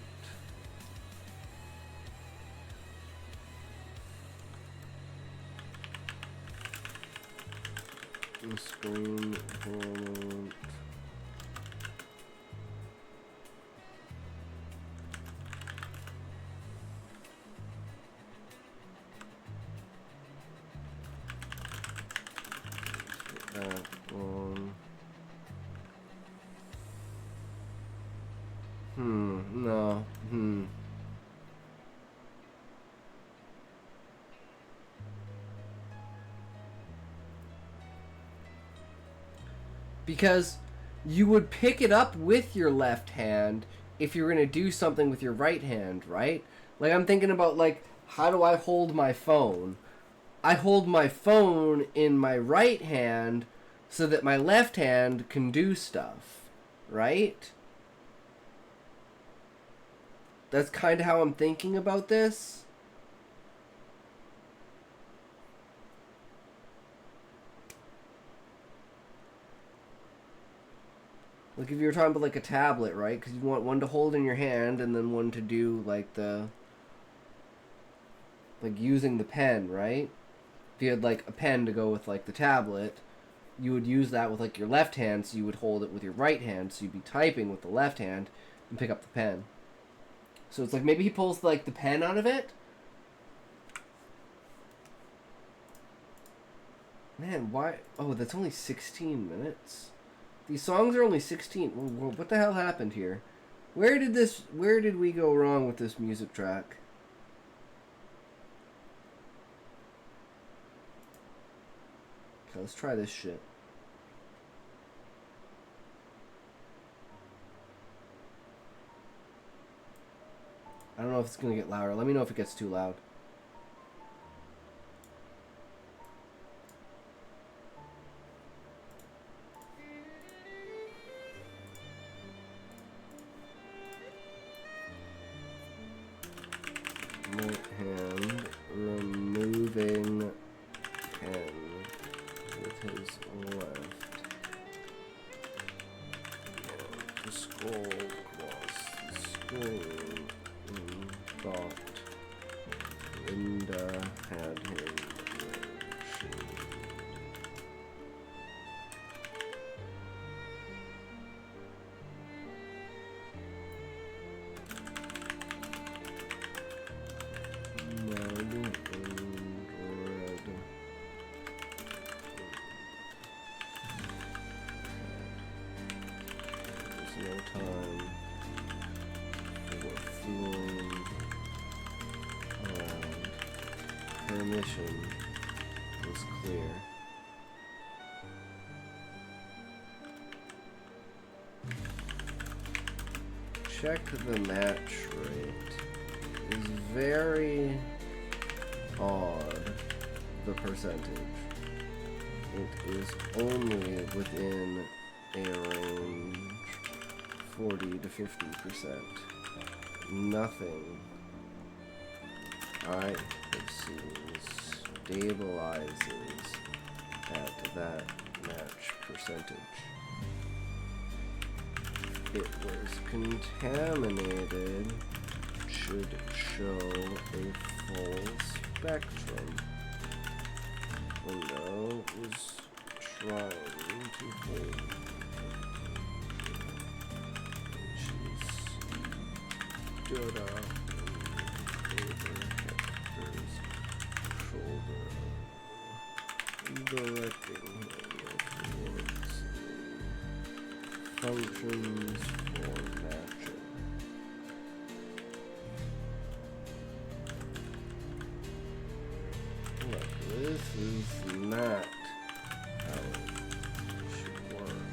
The screen for a moment. That No. Because you would pick it up with your left hand if you're going to do something with your right hand, right? Like, I'm thinking about, like, how do I hold my phone? I hold my phone in my right hand so that my left hand can do stuff, right? That's kind of how I'm thinking about this. Like if you were talking about like a tablet, right? Because you want one to hold in your hand and then one to do like like using the pen, right? If you had like a pen to go with like the tablet, you would use that with like your left hand, so you would hold it with your right hand, so you'd be typing with the left hand and pick up the pen. So it's like maybe he pulls like the pen out of it. Man, why? Oh, that's only 16 minutes. These songs are only 16. What the hell happened here? Where did we go wrong with this music track? Okay, let's try this shit. I don't know if it's gonna get louder. Let me know if it gets too loud. Right hand removing pen with his left. And the scroll across the screen. Thought Linda had him where she. Mud and red. There's no time for fooling around. Her mission was clear. Check the match rate. Is very odd, the percentage. It is only within a range 40 to 50%. Nothing I have seen stabilizes at that match percentage. It was contaminated, should show a full spectrum. Window was trying to hold. She stood up over Hector's shoulder, directing him towards functions for matching. Look, this is not how it should work.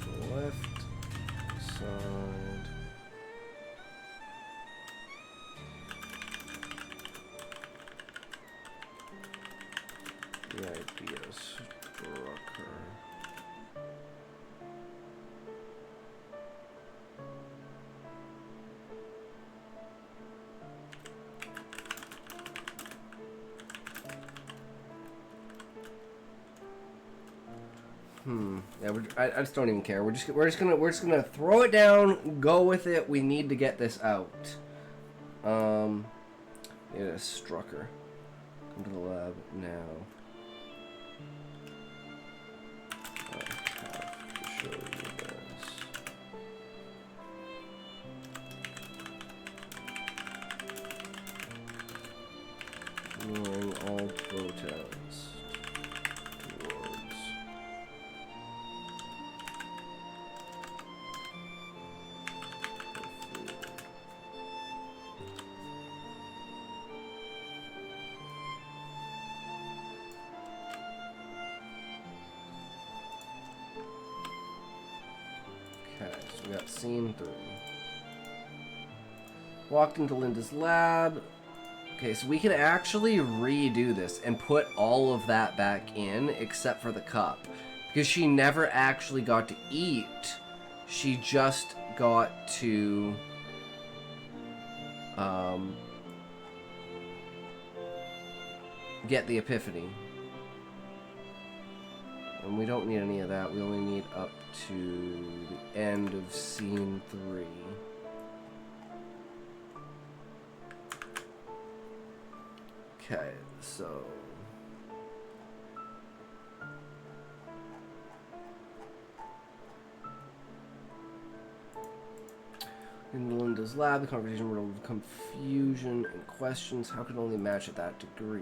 The left side. The idea struck her. Yeah, I just don't even care. We're just gonna throw it down, go with it. We need to get this out. It struck her. Come to the lab now. I have to show you this. Ignoring all protest. Scene 3. Walked into Linda's lab. Okay, so we can actually redo this and put all of that back in except for the cup. Because she never actually got to eat. She just got to... get the epiphany. And we don't need any of that. We only need up to the end of scene 3. Okay, so... in Linda's lab, the conversation riddled with confusion and questions. How could only match at that degree?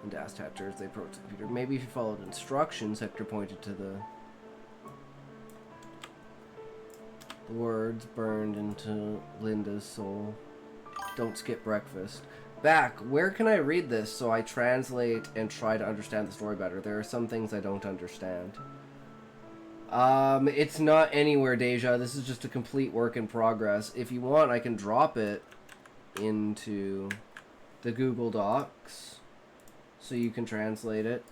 Linda asked Hector as they approached the computer. Maybe if you followed instructions, Hector pointed to the words burned into Linda's soul. Don't skip breakfast. Back, where can I read this so I translate and try to understand the story better? There are some things I don't understand. It's not anywhere, Deja. This is just a complete work in progress. If you want, I can drop it into the Google Docs so you can translate it.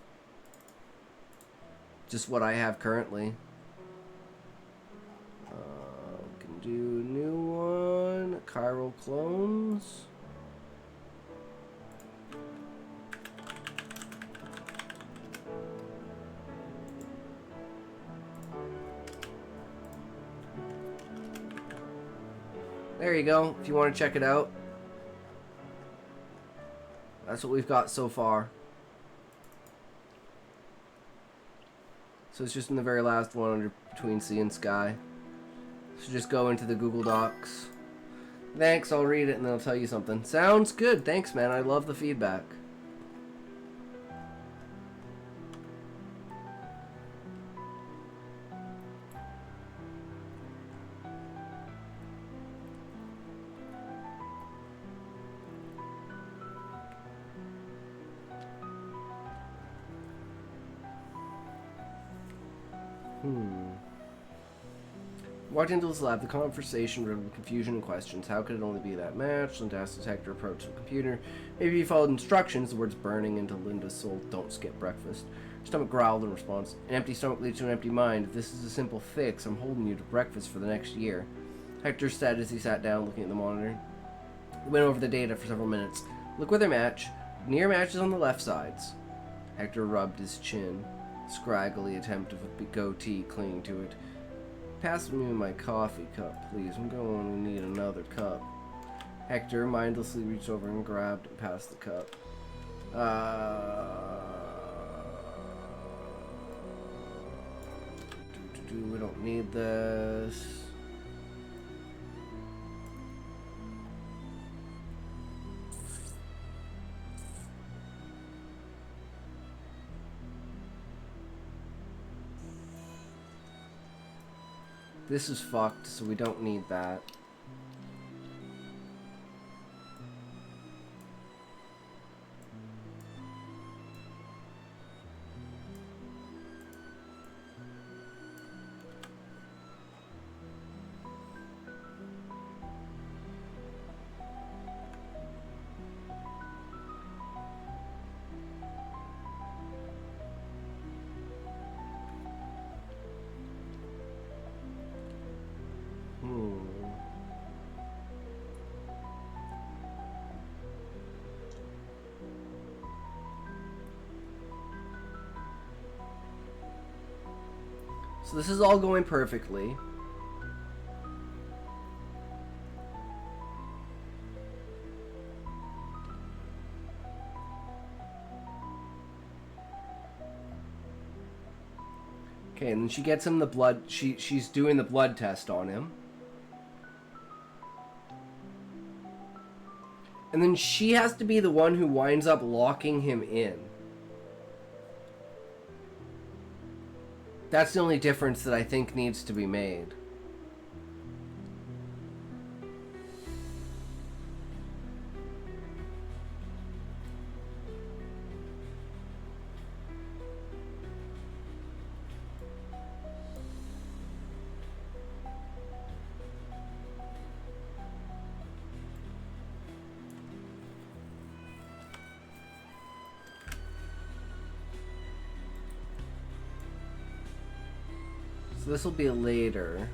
Just what I have currently. Can do a new one. Chiral clones. There you go, if you want to check it out. That's what we've got so far. So it's just in the very last one under between sea and sky. So just go into the Google Docs. Thanks, I'll read it and then I'll tell you something. Sounds good, thanks man, I love the feedback. Walked into his lab, the conversation riddled with confusion and questions. How could it only be that match? Linda asked as Hector approached the computer. Maybe he followed instructions, the words burning into Linda's soul. Don't skip breakfast. Her stomach growled in response. An empty stomach leads to an empty mind. If this is a simple fix, I'm holding you to breakfast for the next year. Hector said as he sat down looking at the monitor. He went over the data for several minutes. Look where they match. Near matches on the left sides. Hector rubbed his chin. Scraggly attempt of a goatee clinging to it. Pass me my coffee cup, please. I'm going to need another cup. Hector mindlessly reached over and grabbed and passed the cup. We don't need this. This is fucked, so we don't need that. So this is all going perfectly. Okay, and then she gets him the blood. She's doing the blood test on him. And then she has to be the one who winds up locking him in. That's the only difference that I think needs to be made. So this will be later.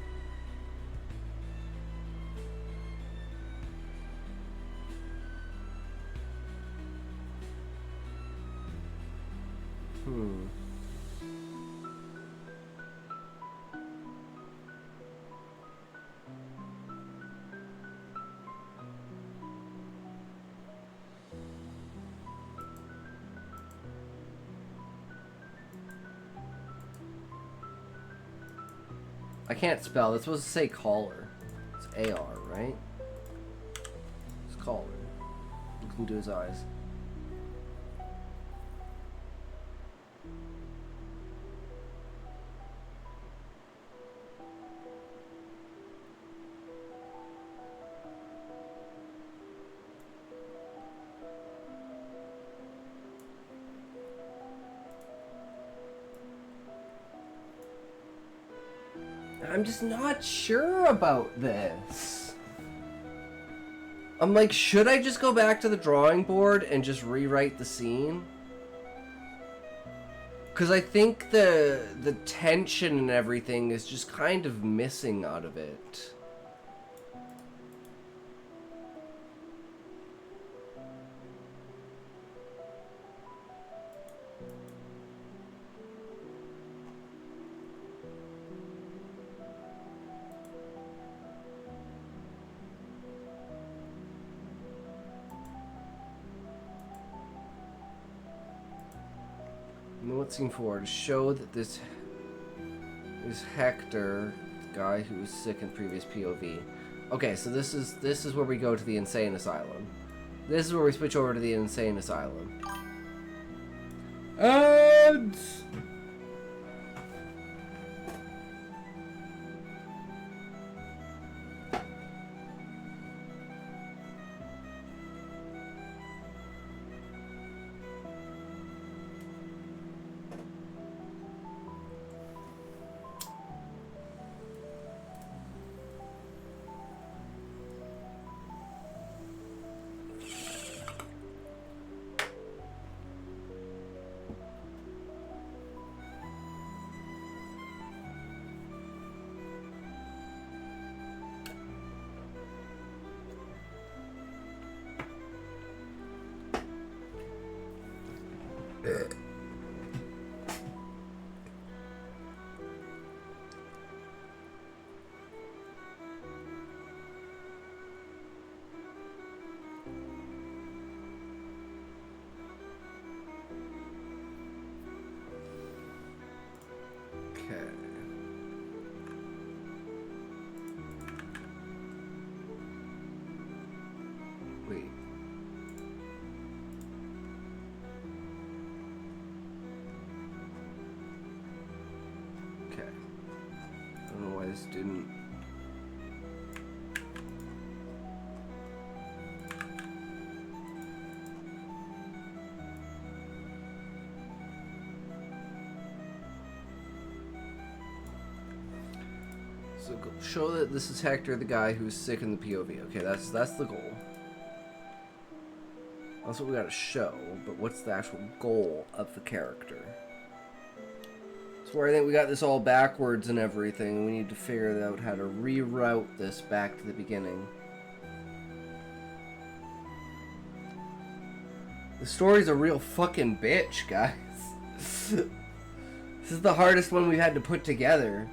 I can't spell. It's supposed to say caller. It's AR, right? It's caller. Look into his eyes. I'm just not sure about this. I'm like, should I just go back to the drawing board and just rewrite the scene? Because I think the tension and everything is just kind of missing out of it. What's scene 4? To show that this is Hector, the guy who was sick in previous POV. Okay, so this is where we go to the insane asylum. This is where we switch over to the insane asylum. And didn't. So show that this is Hector, the guy who's sick in the POV. Okay, that's the goal. That's what we gotta show, but what's the actual goal of the character? That's where I think we got this all backwards and everything. We need to figure out how to reroute this back to the beginning. The story's a real fucking bitch, guys. This is the hardest one we've had to put together.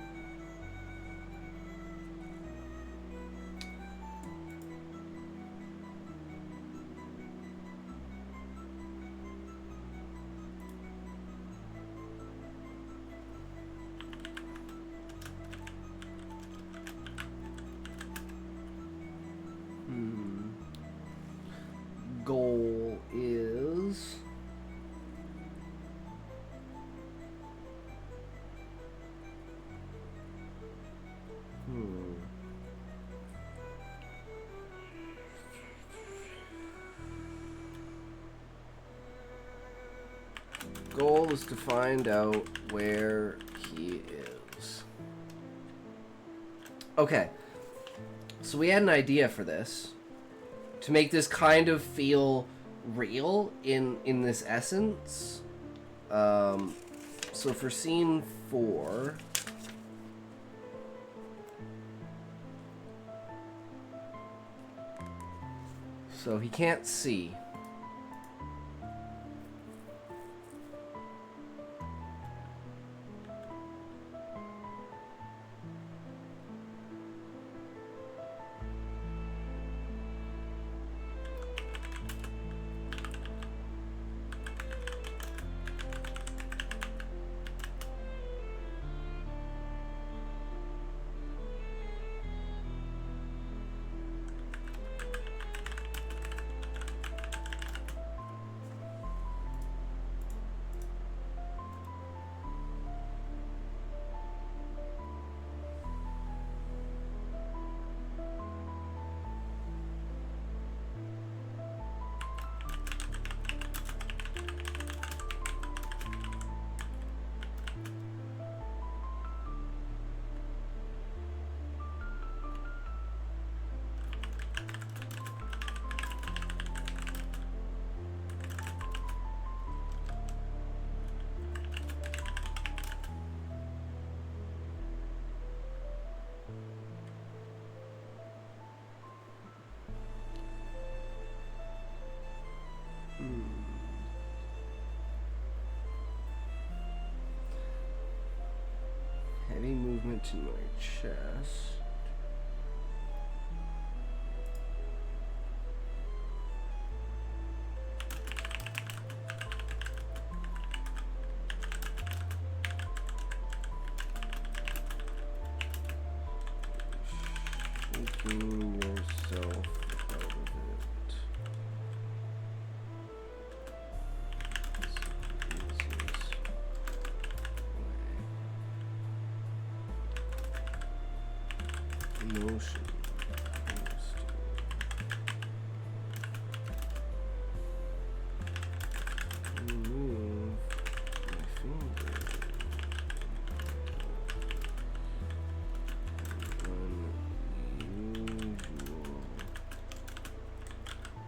Goal is goal is to find out where he is. Okay, so we had an idea for this. To make this kind of feel real in this essence. So for scene 4, So he can't see. Heavy movement to my chest. Shaking yourself out of it. That's the easiest way. Motion. Remove my finger. Unusual.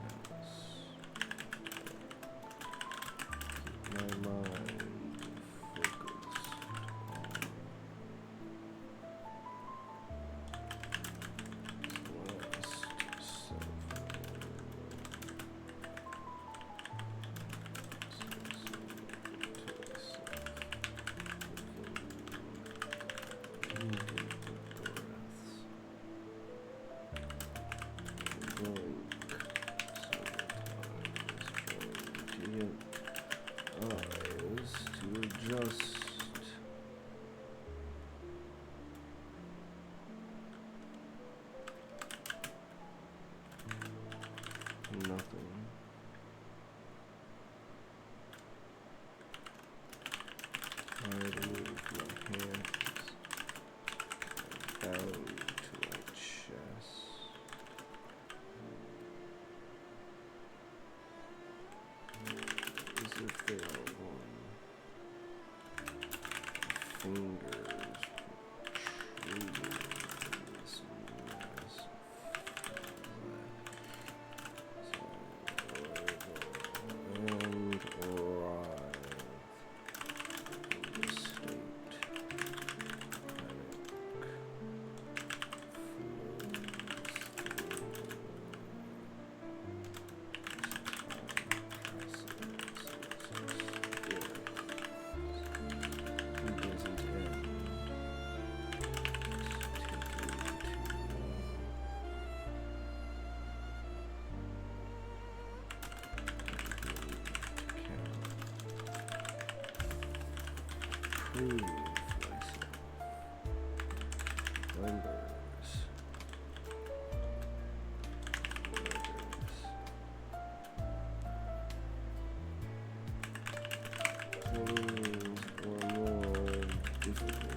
Yes. Keep my mind focused eyes to adjust. Nothing. Try to move my hands down to my chest. As if they are one. Fingers protruding from this mess of flesh. And arrive in the state. Prove myself. Numbers. Things are more difficult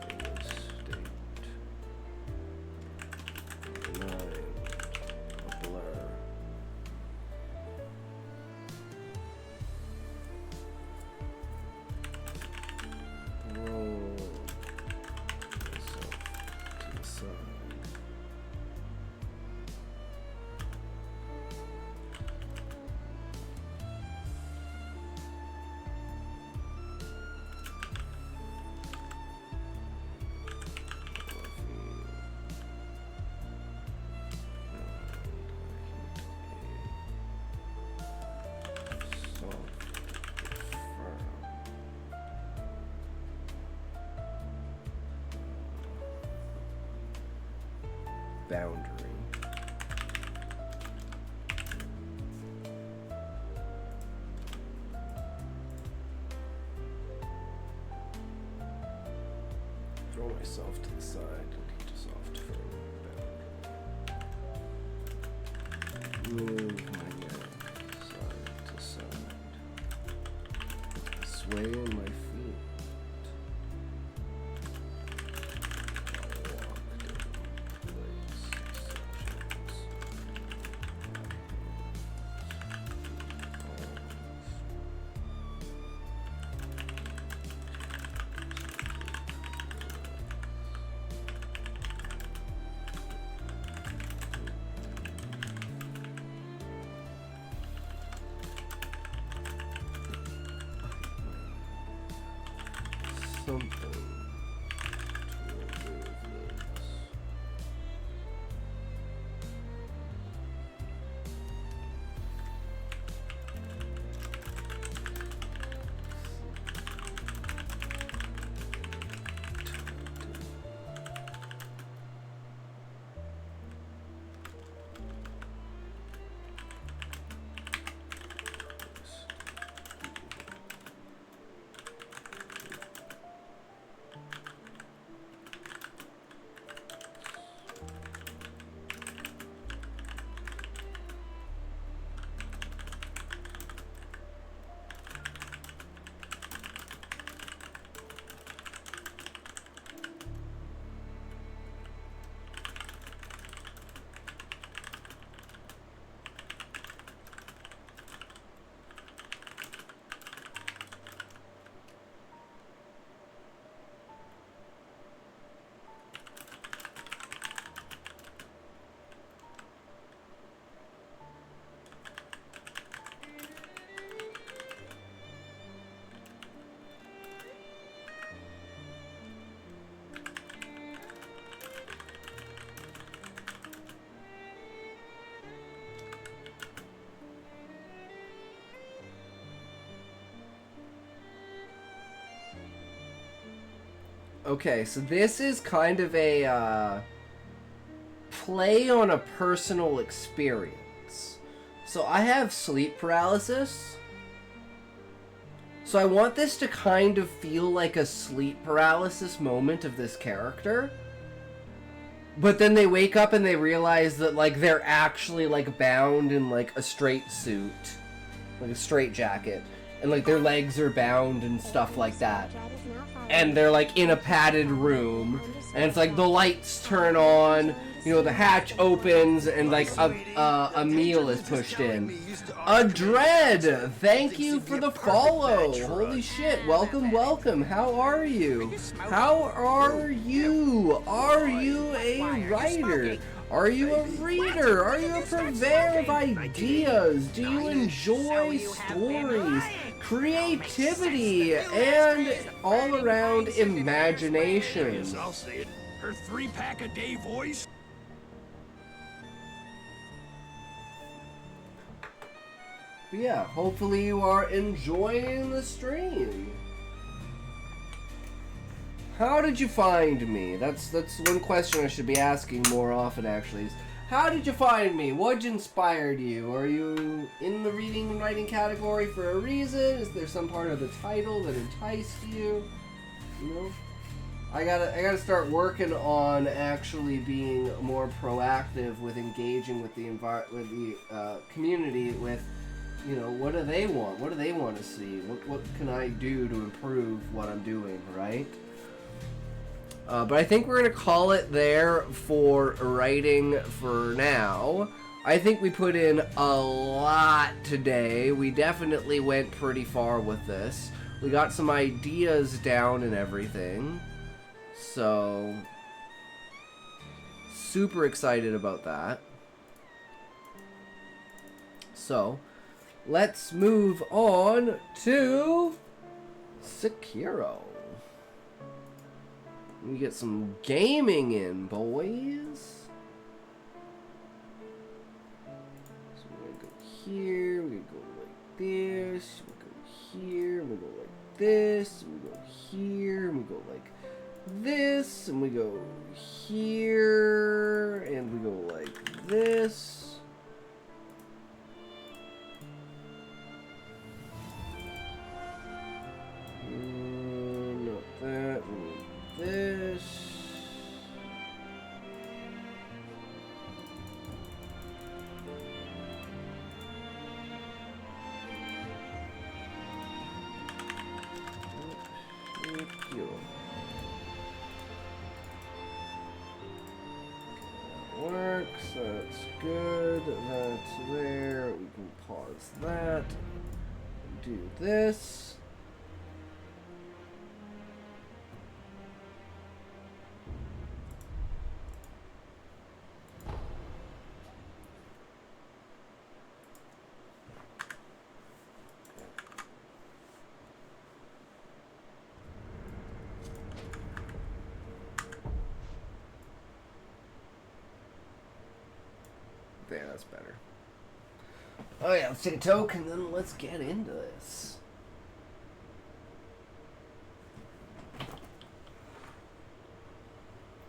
in this state. Mind a blur. boundary. Throw myself to the side and he just off to frame boundary. Move my neck side to side. Sway in my feet. Something to remove this. Okay, so this is kind of a play on a personal experience. So I have sleep paralysis. So I want this to kind of feel like a sleep paralysis moment of this character. But then they wake up and they realize that, like, they're actually, like, bound in, like, a straight suit. Like a straight jacket. And, like, their legs are bound and stuff like that. And they're, like, in a padded room. And it's like the lights turn on, you know, the hatch opens, and, like, a meal is pushed in. Dread, thank you for the follow. Holy shit, welcome, welcome. How are you? How are you? Are you a writer? Are you a reader? Are you a purveyor of ideas? Do you enjoy stories, creativity, and all-around imagination? I'll say it. Her 3-pack-a-day voice? But yeah, hopefully you are enjoying the stream. How did you find me? That's one question I should be asking more often, actually. Is how did you find me? What inspired you? Are you in the reading and writing category for a reason? Is there some part of the title that enticed you? You know? I gotta start working on actually being more proactive with engaging with the community with, you know, what do they want? What do they want to see? What can I do to improve what I'm doing, right? But I think we're going to call it there for writing for now. I think we put in a lot today. We definitely went pretty far with this. We got some ideas down and everything. So, super excited about that. So, let's move on to Sekiro. We get some gaming in, boys. So we're gonna go here, we're gonna go like this, we go here, we go like this, we go here, we go like this, and we go here, and we go like this. Not that, we need this. Thank you. Works, that's good, that's there, we can pause that, do this. There, that's better. Oh yeah, let's take a toke and then let's get into this.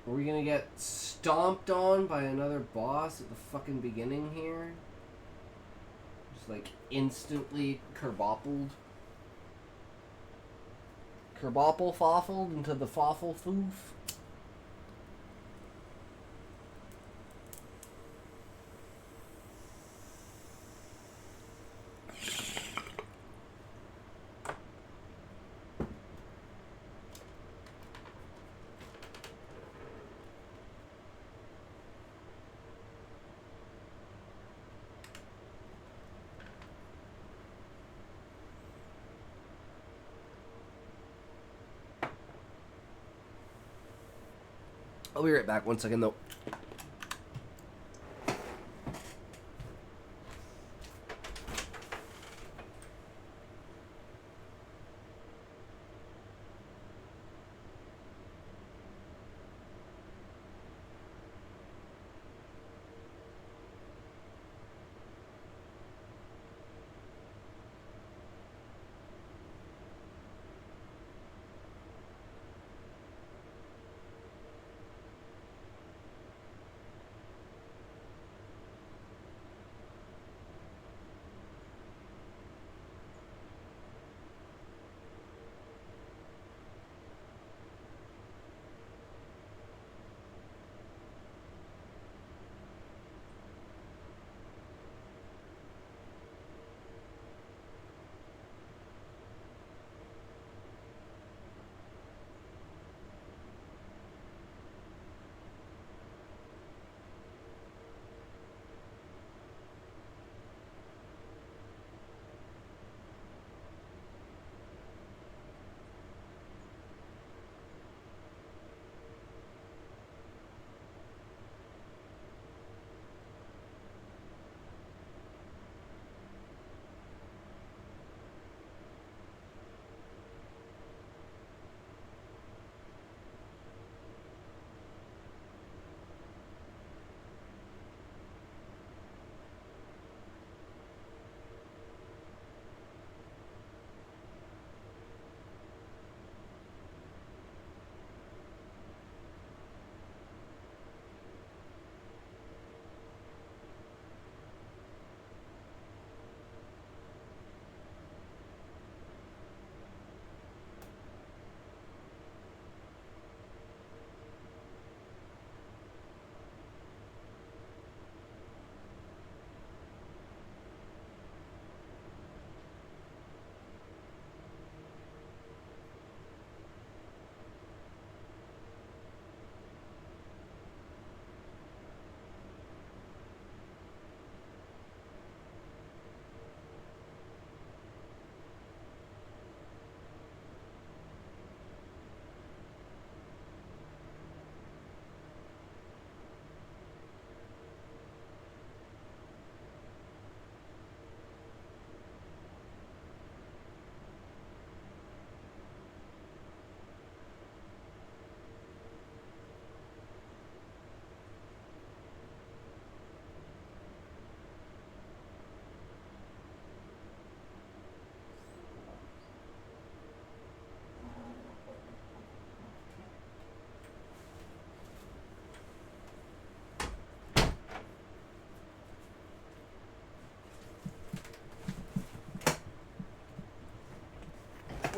Are we gonna get stomped on by another boss at the fucking beginning here? Just like instantly kerboppled? Kerbopple foffled into the foffle foof? I'll be right back, 1 second though.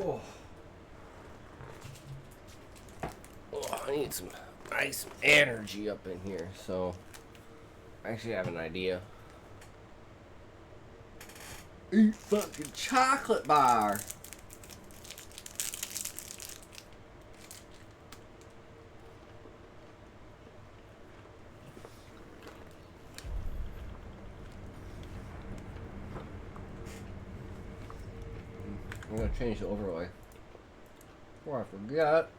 Oh. Oh, I need some nice energy up in here, so I actually have an idea. Eat fucking chocolate bar. I'm gonna change the overlay before I forget.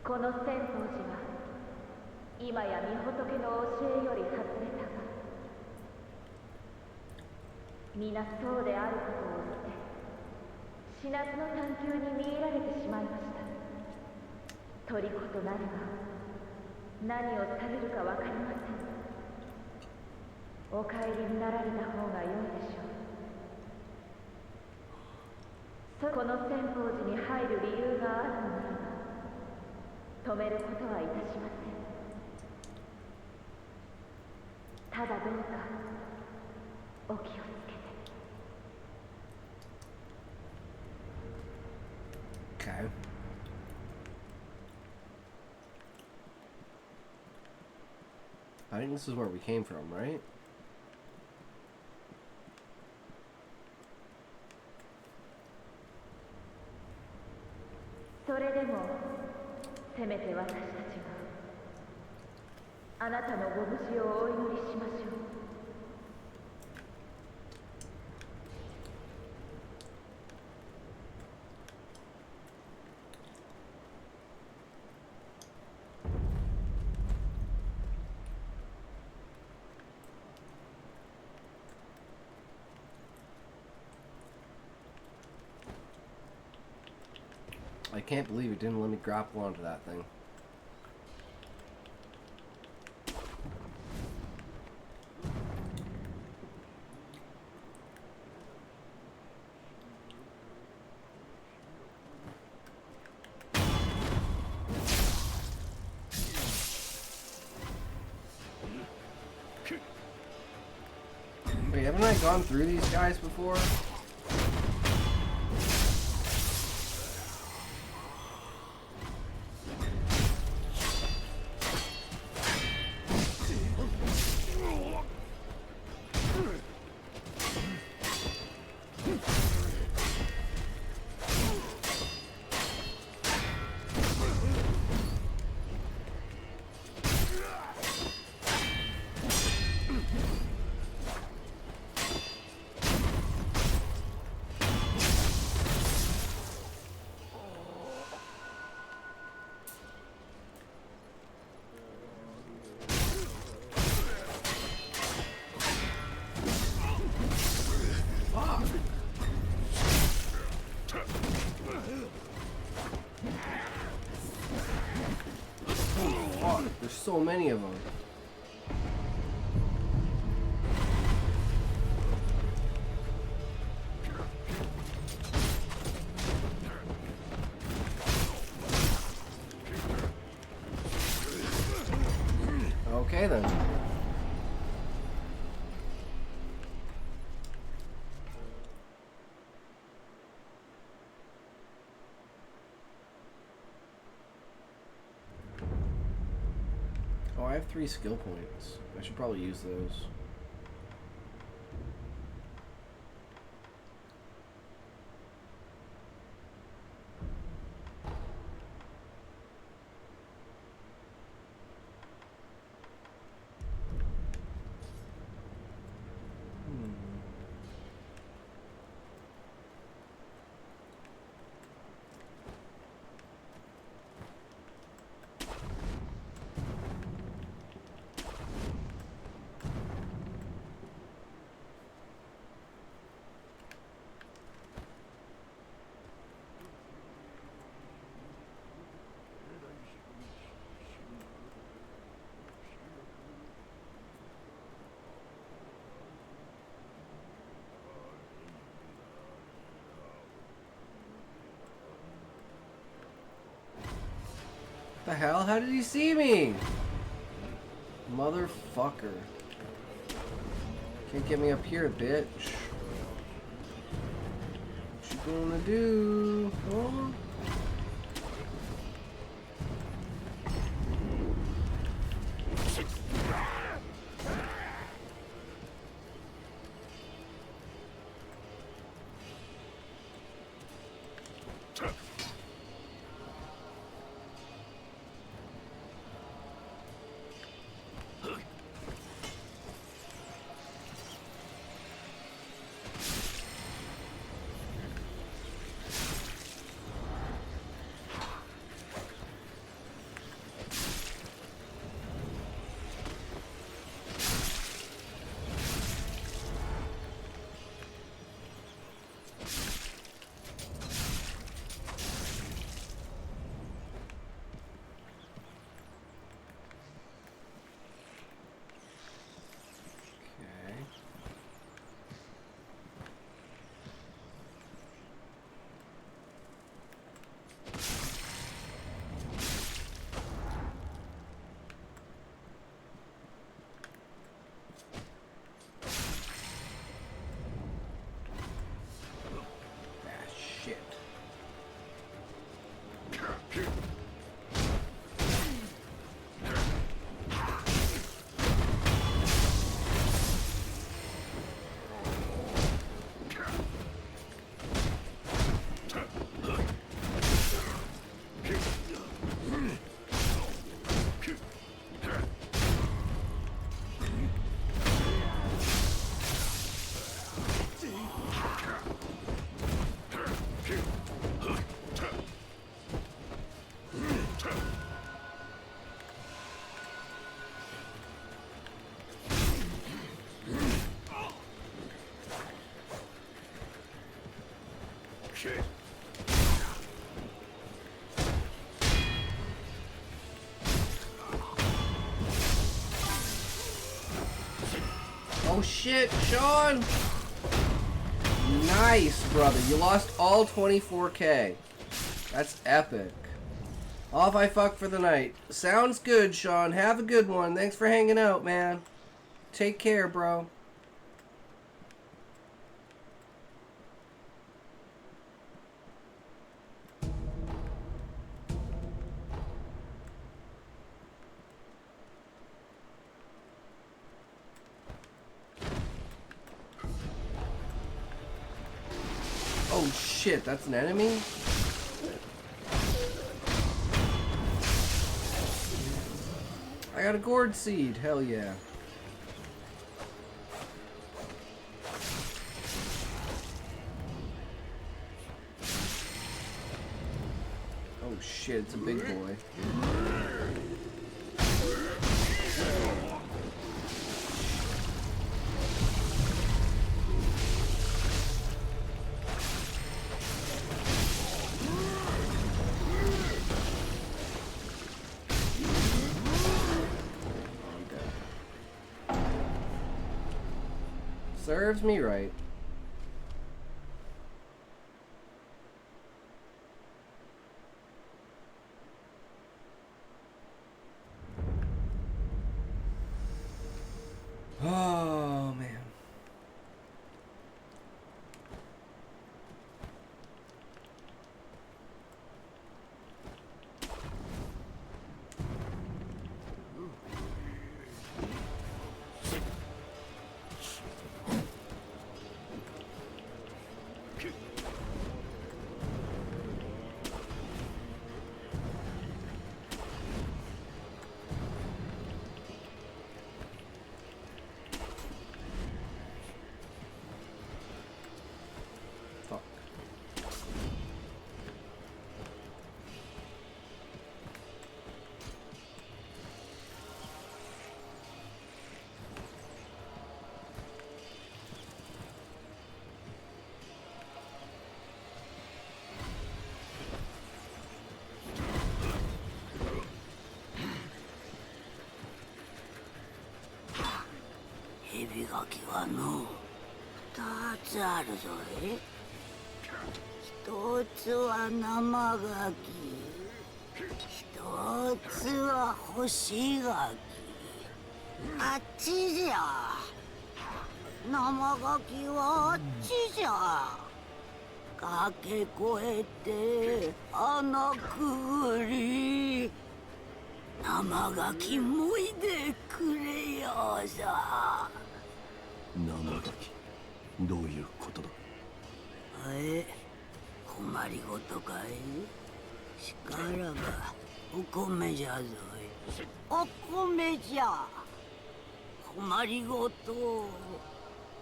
この千宝寺は今や御仏の教えより外れたが、皆そうであることを捨て、死なずの探求に見入られてしまいました。虜となれば何をされるかわかりません。お帰りになられた方が良いでしょう。この千宝寺に入る理由があるのならば止めることはいたしません。ただどうかお気をつけて。Okay. I think this is where we came from, right? それでもせめて私たちはあなたのご無事をお祈りしましょう。I can't believe it didn't let me grapple onto that thing. Wait, haven't I gone through these guys before? There's so many of them. Okay then. Oh, I have 3 skill points. I should probably use those. The hell? How did he see me? Motherfucker. Can't get me up here, bitch. What you gonna do? Huh? Oh shit, Sean! Nice, brother. You lost all 24K. That's epic. Off I fuck for the night. Sounds good, Sean. Have a good one. Thanks for hanging out, man. Take care, bro. Oh shit, that's an enemy? I got a gourd seed, hell yeah. Oh shit, it's a big boy. Serves me right. Oh, man. こっちは干し柿。あっちじゃ。生柿はあっちじゃ。駆け越えて穴くぐり。生柿もいでくれよさ。生垣、どういうことだ。困りごとかい。しからばお米じゃぞい。お米じゃ。困りごと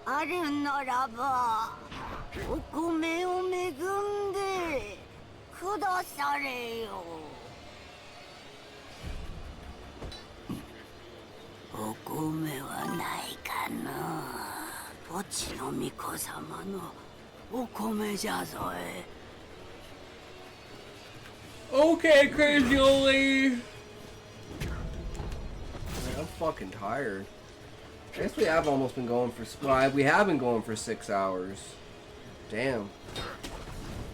あるならばお米を恵んでくだされよ。お米はないかな。ポチの巫女様のお米じゃぞえ。Okay, crazy old lady. Man, I'm fucking tired. I guess we have almost been going for... Well, we have been going for 6 hours. Damn.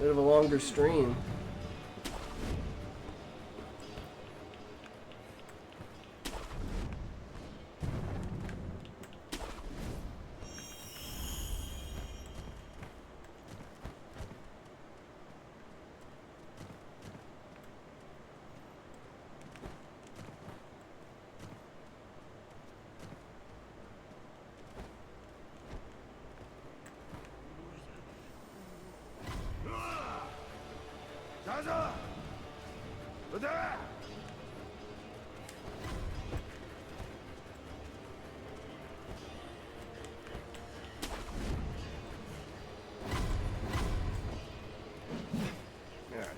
Bit of a longer stream.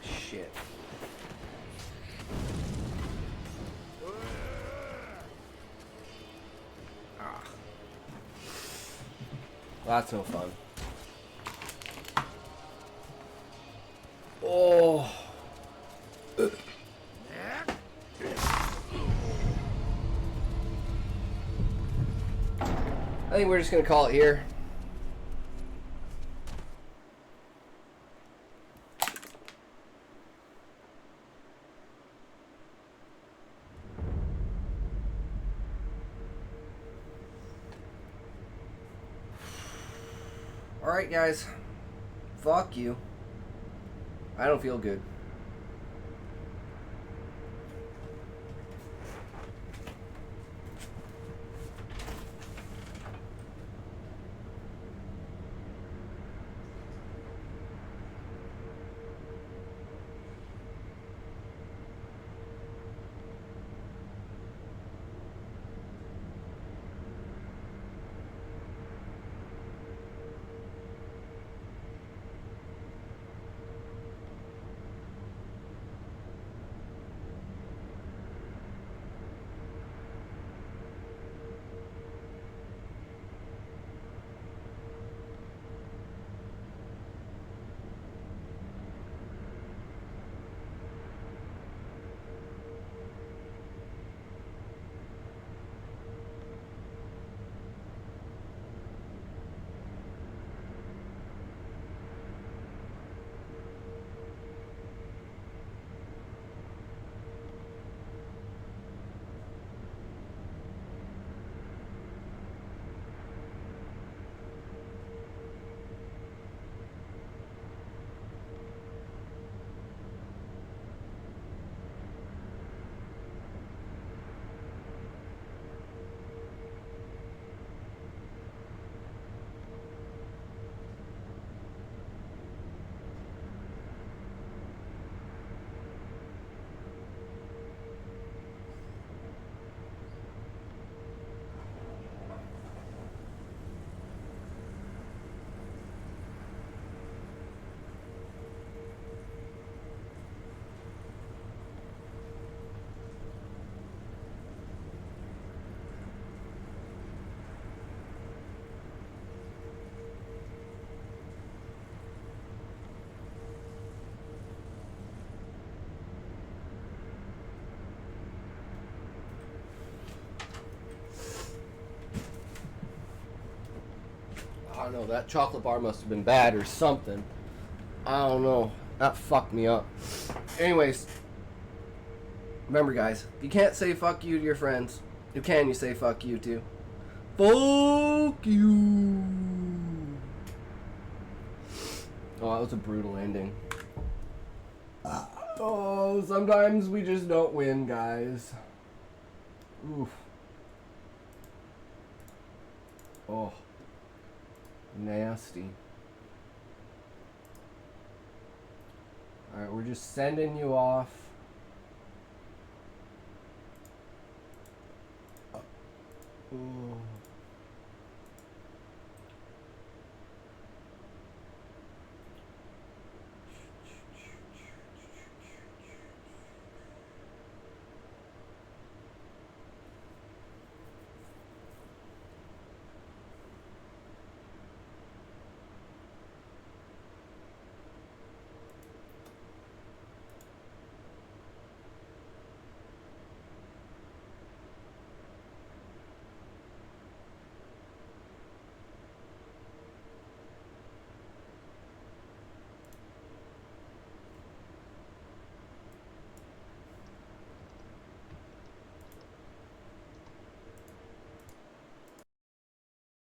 Shit. Ah. Well, that's no fun. Oh. I think we're just gonna call it here. Alright guys, fuck you. I don't feel good. I don't know, that chocolate bar must have been bad or something. I don't know. That fucked me up. Anyways, Remember, guys, if you can't say fuck you to your friends, who can you say fuck you to? Fuck you. Oh, that was a brutal ending. Oh, sometimes we just don't win, guys. Oof. Oh. Nasty. Alright, we're just sending you off. Ooh.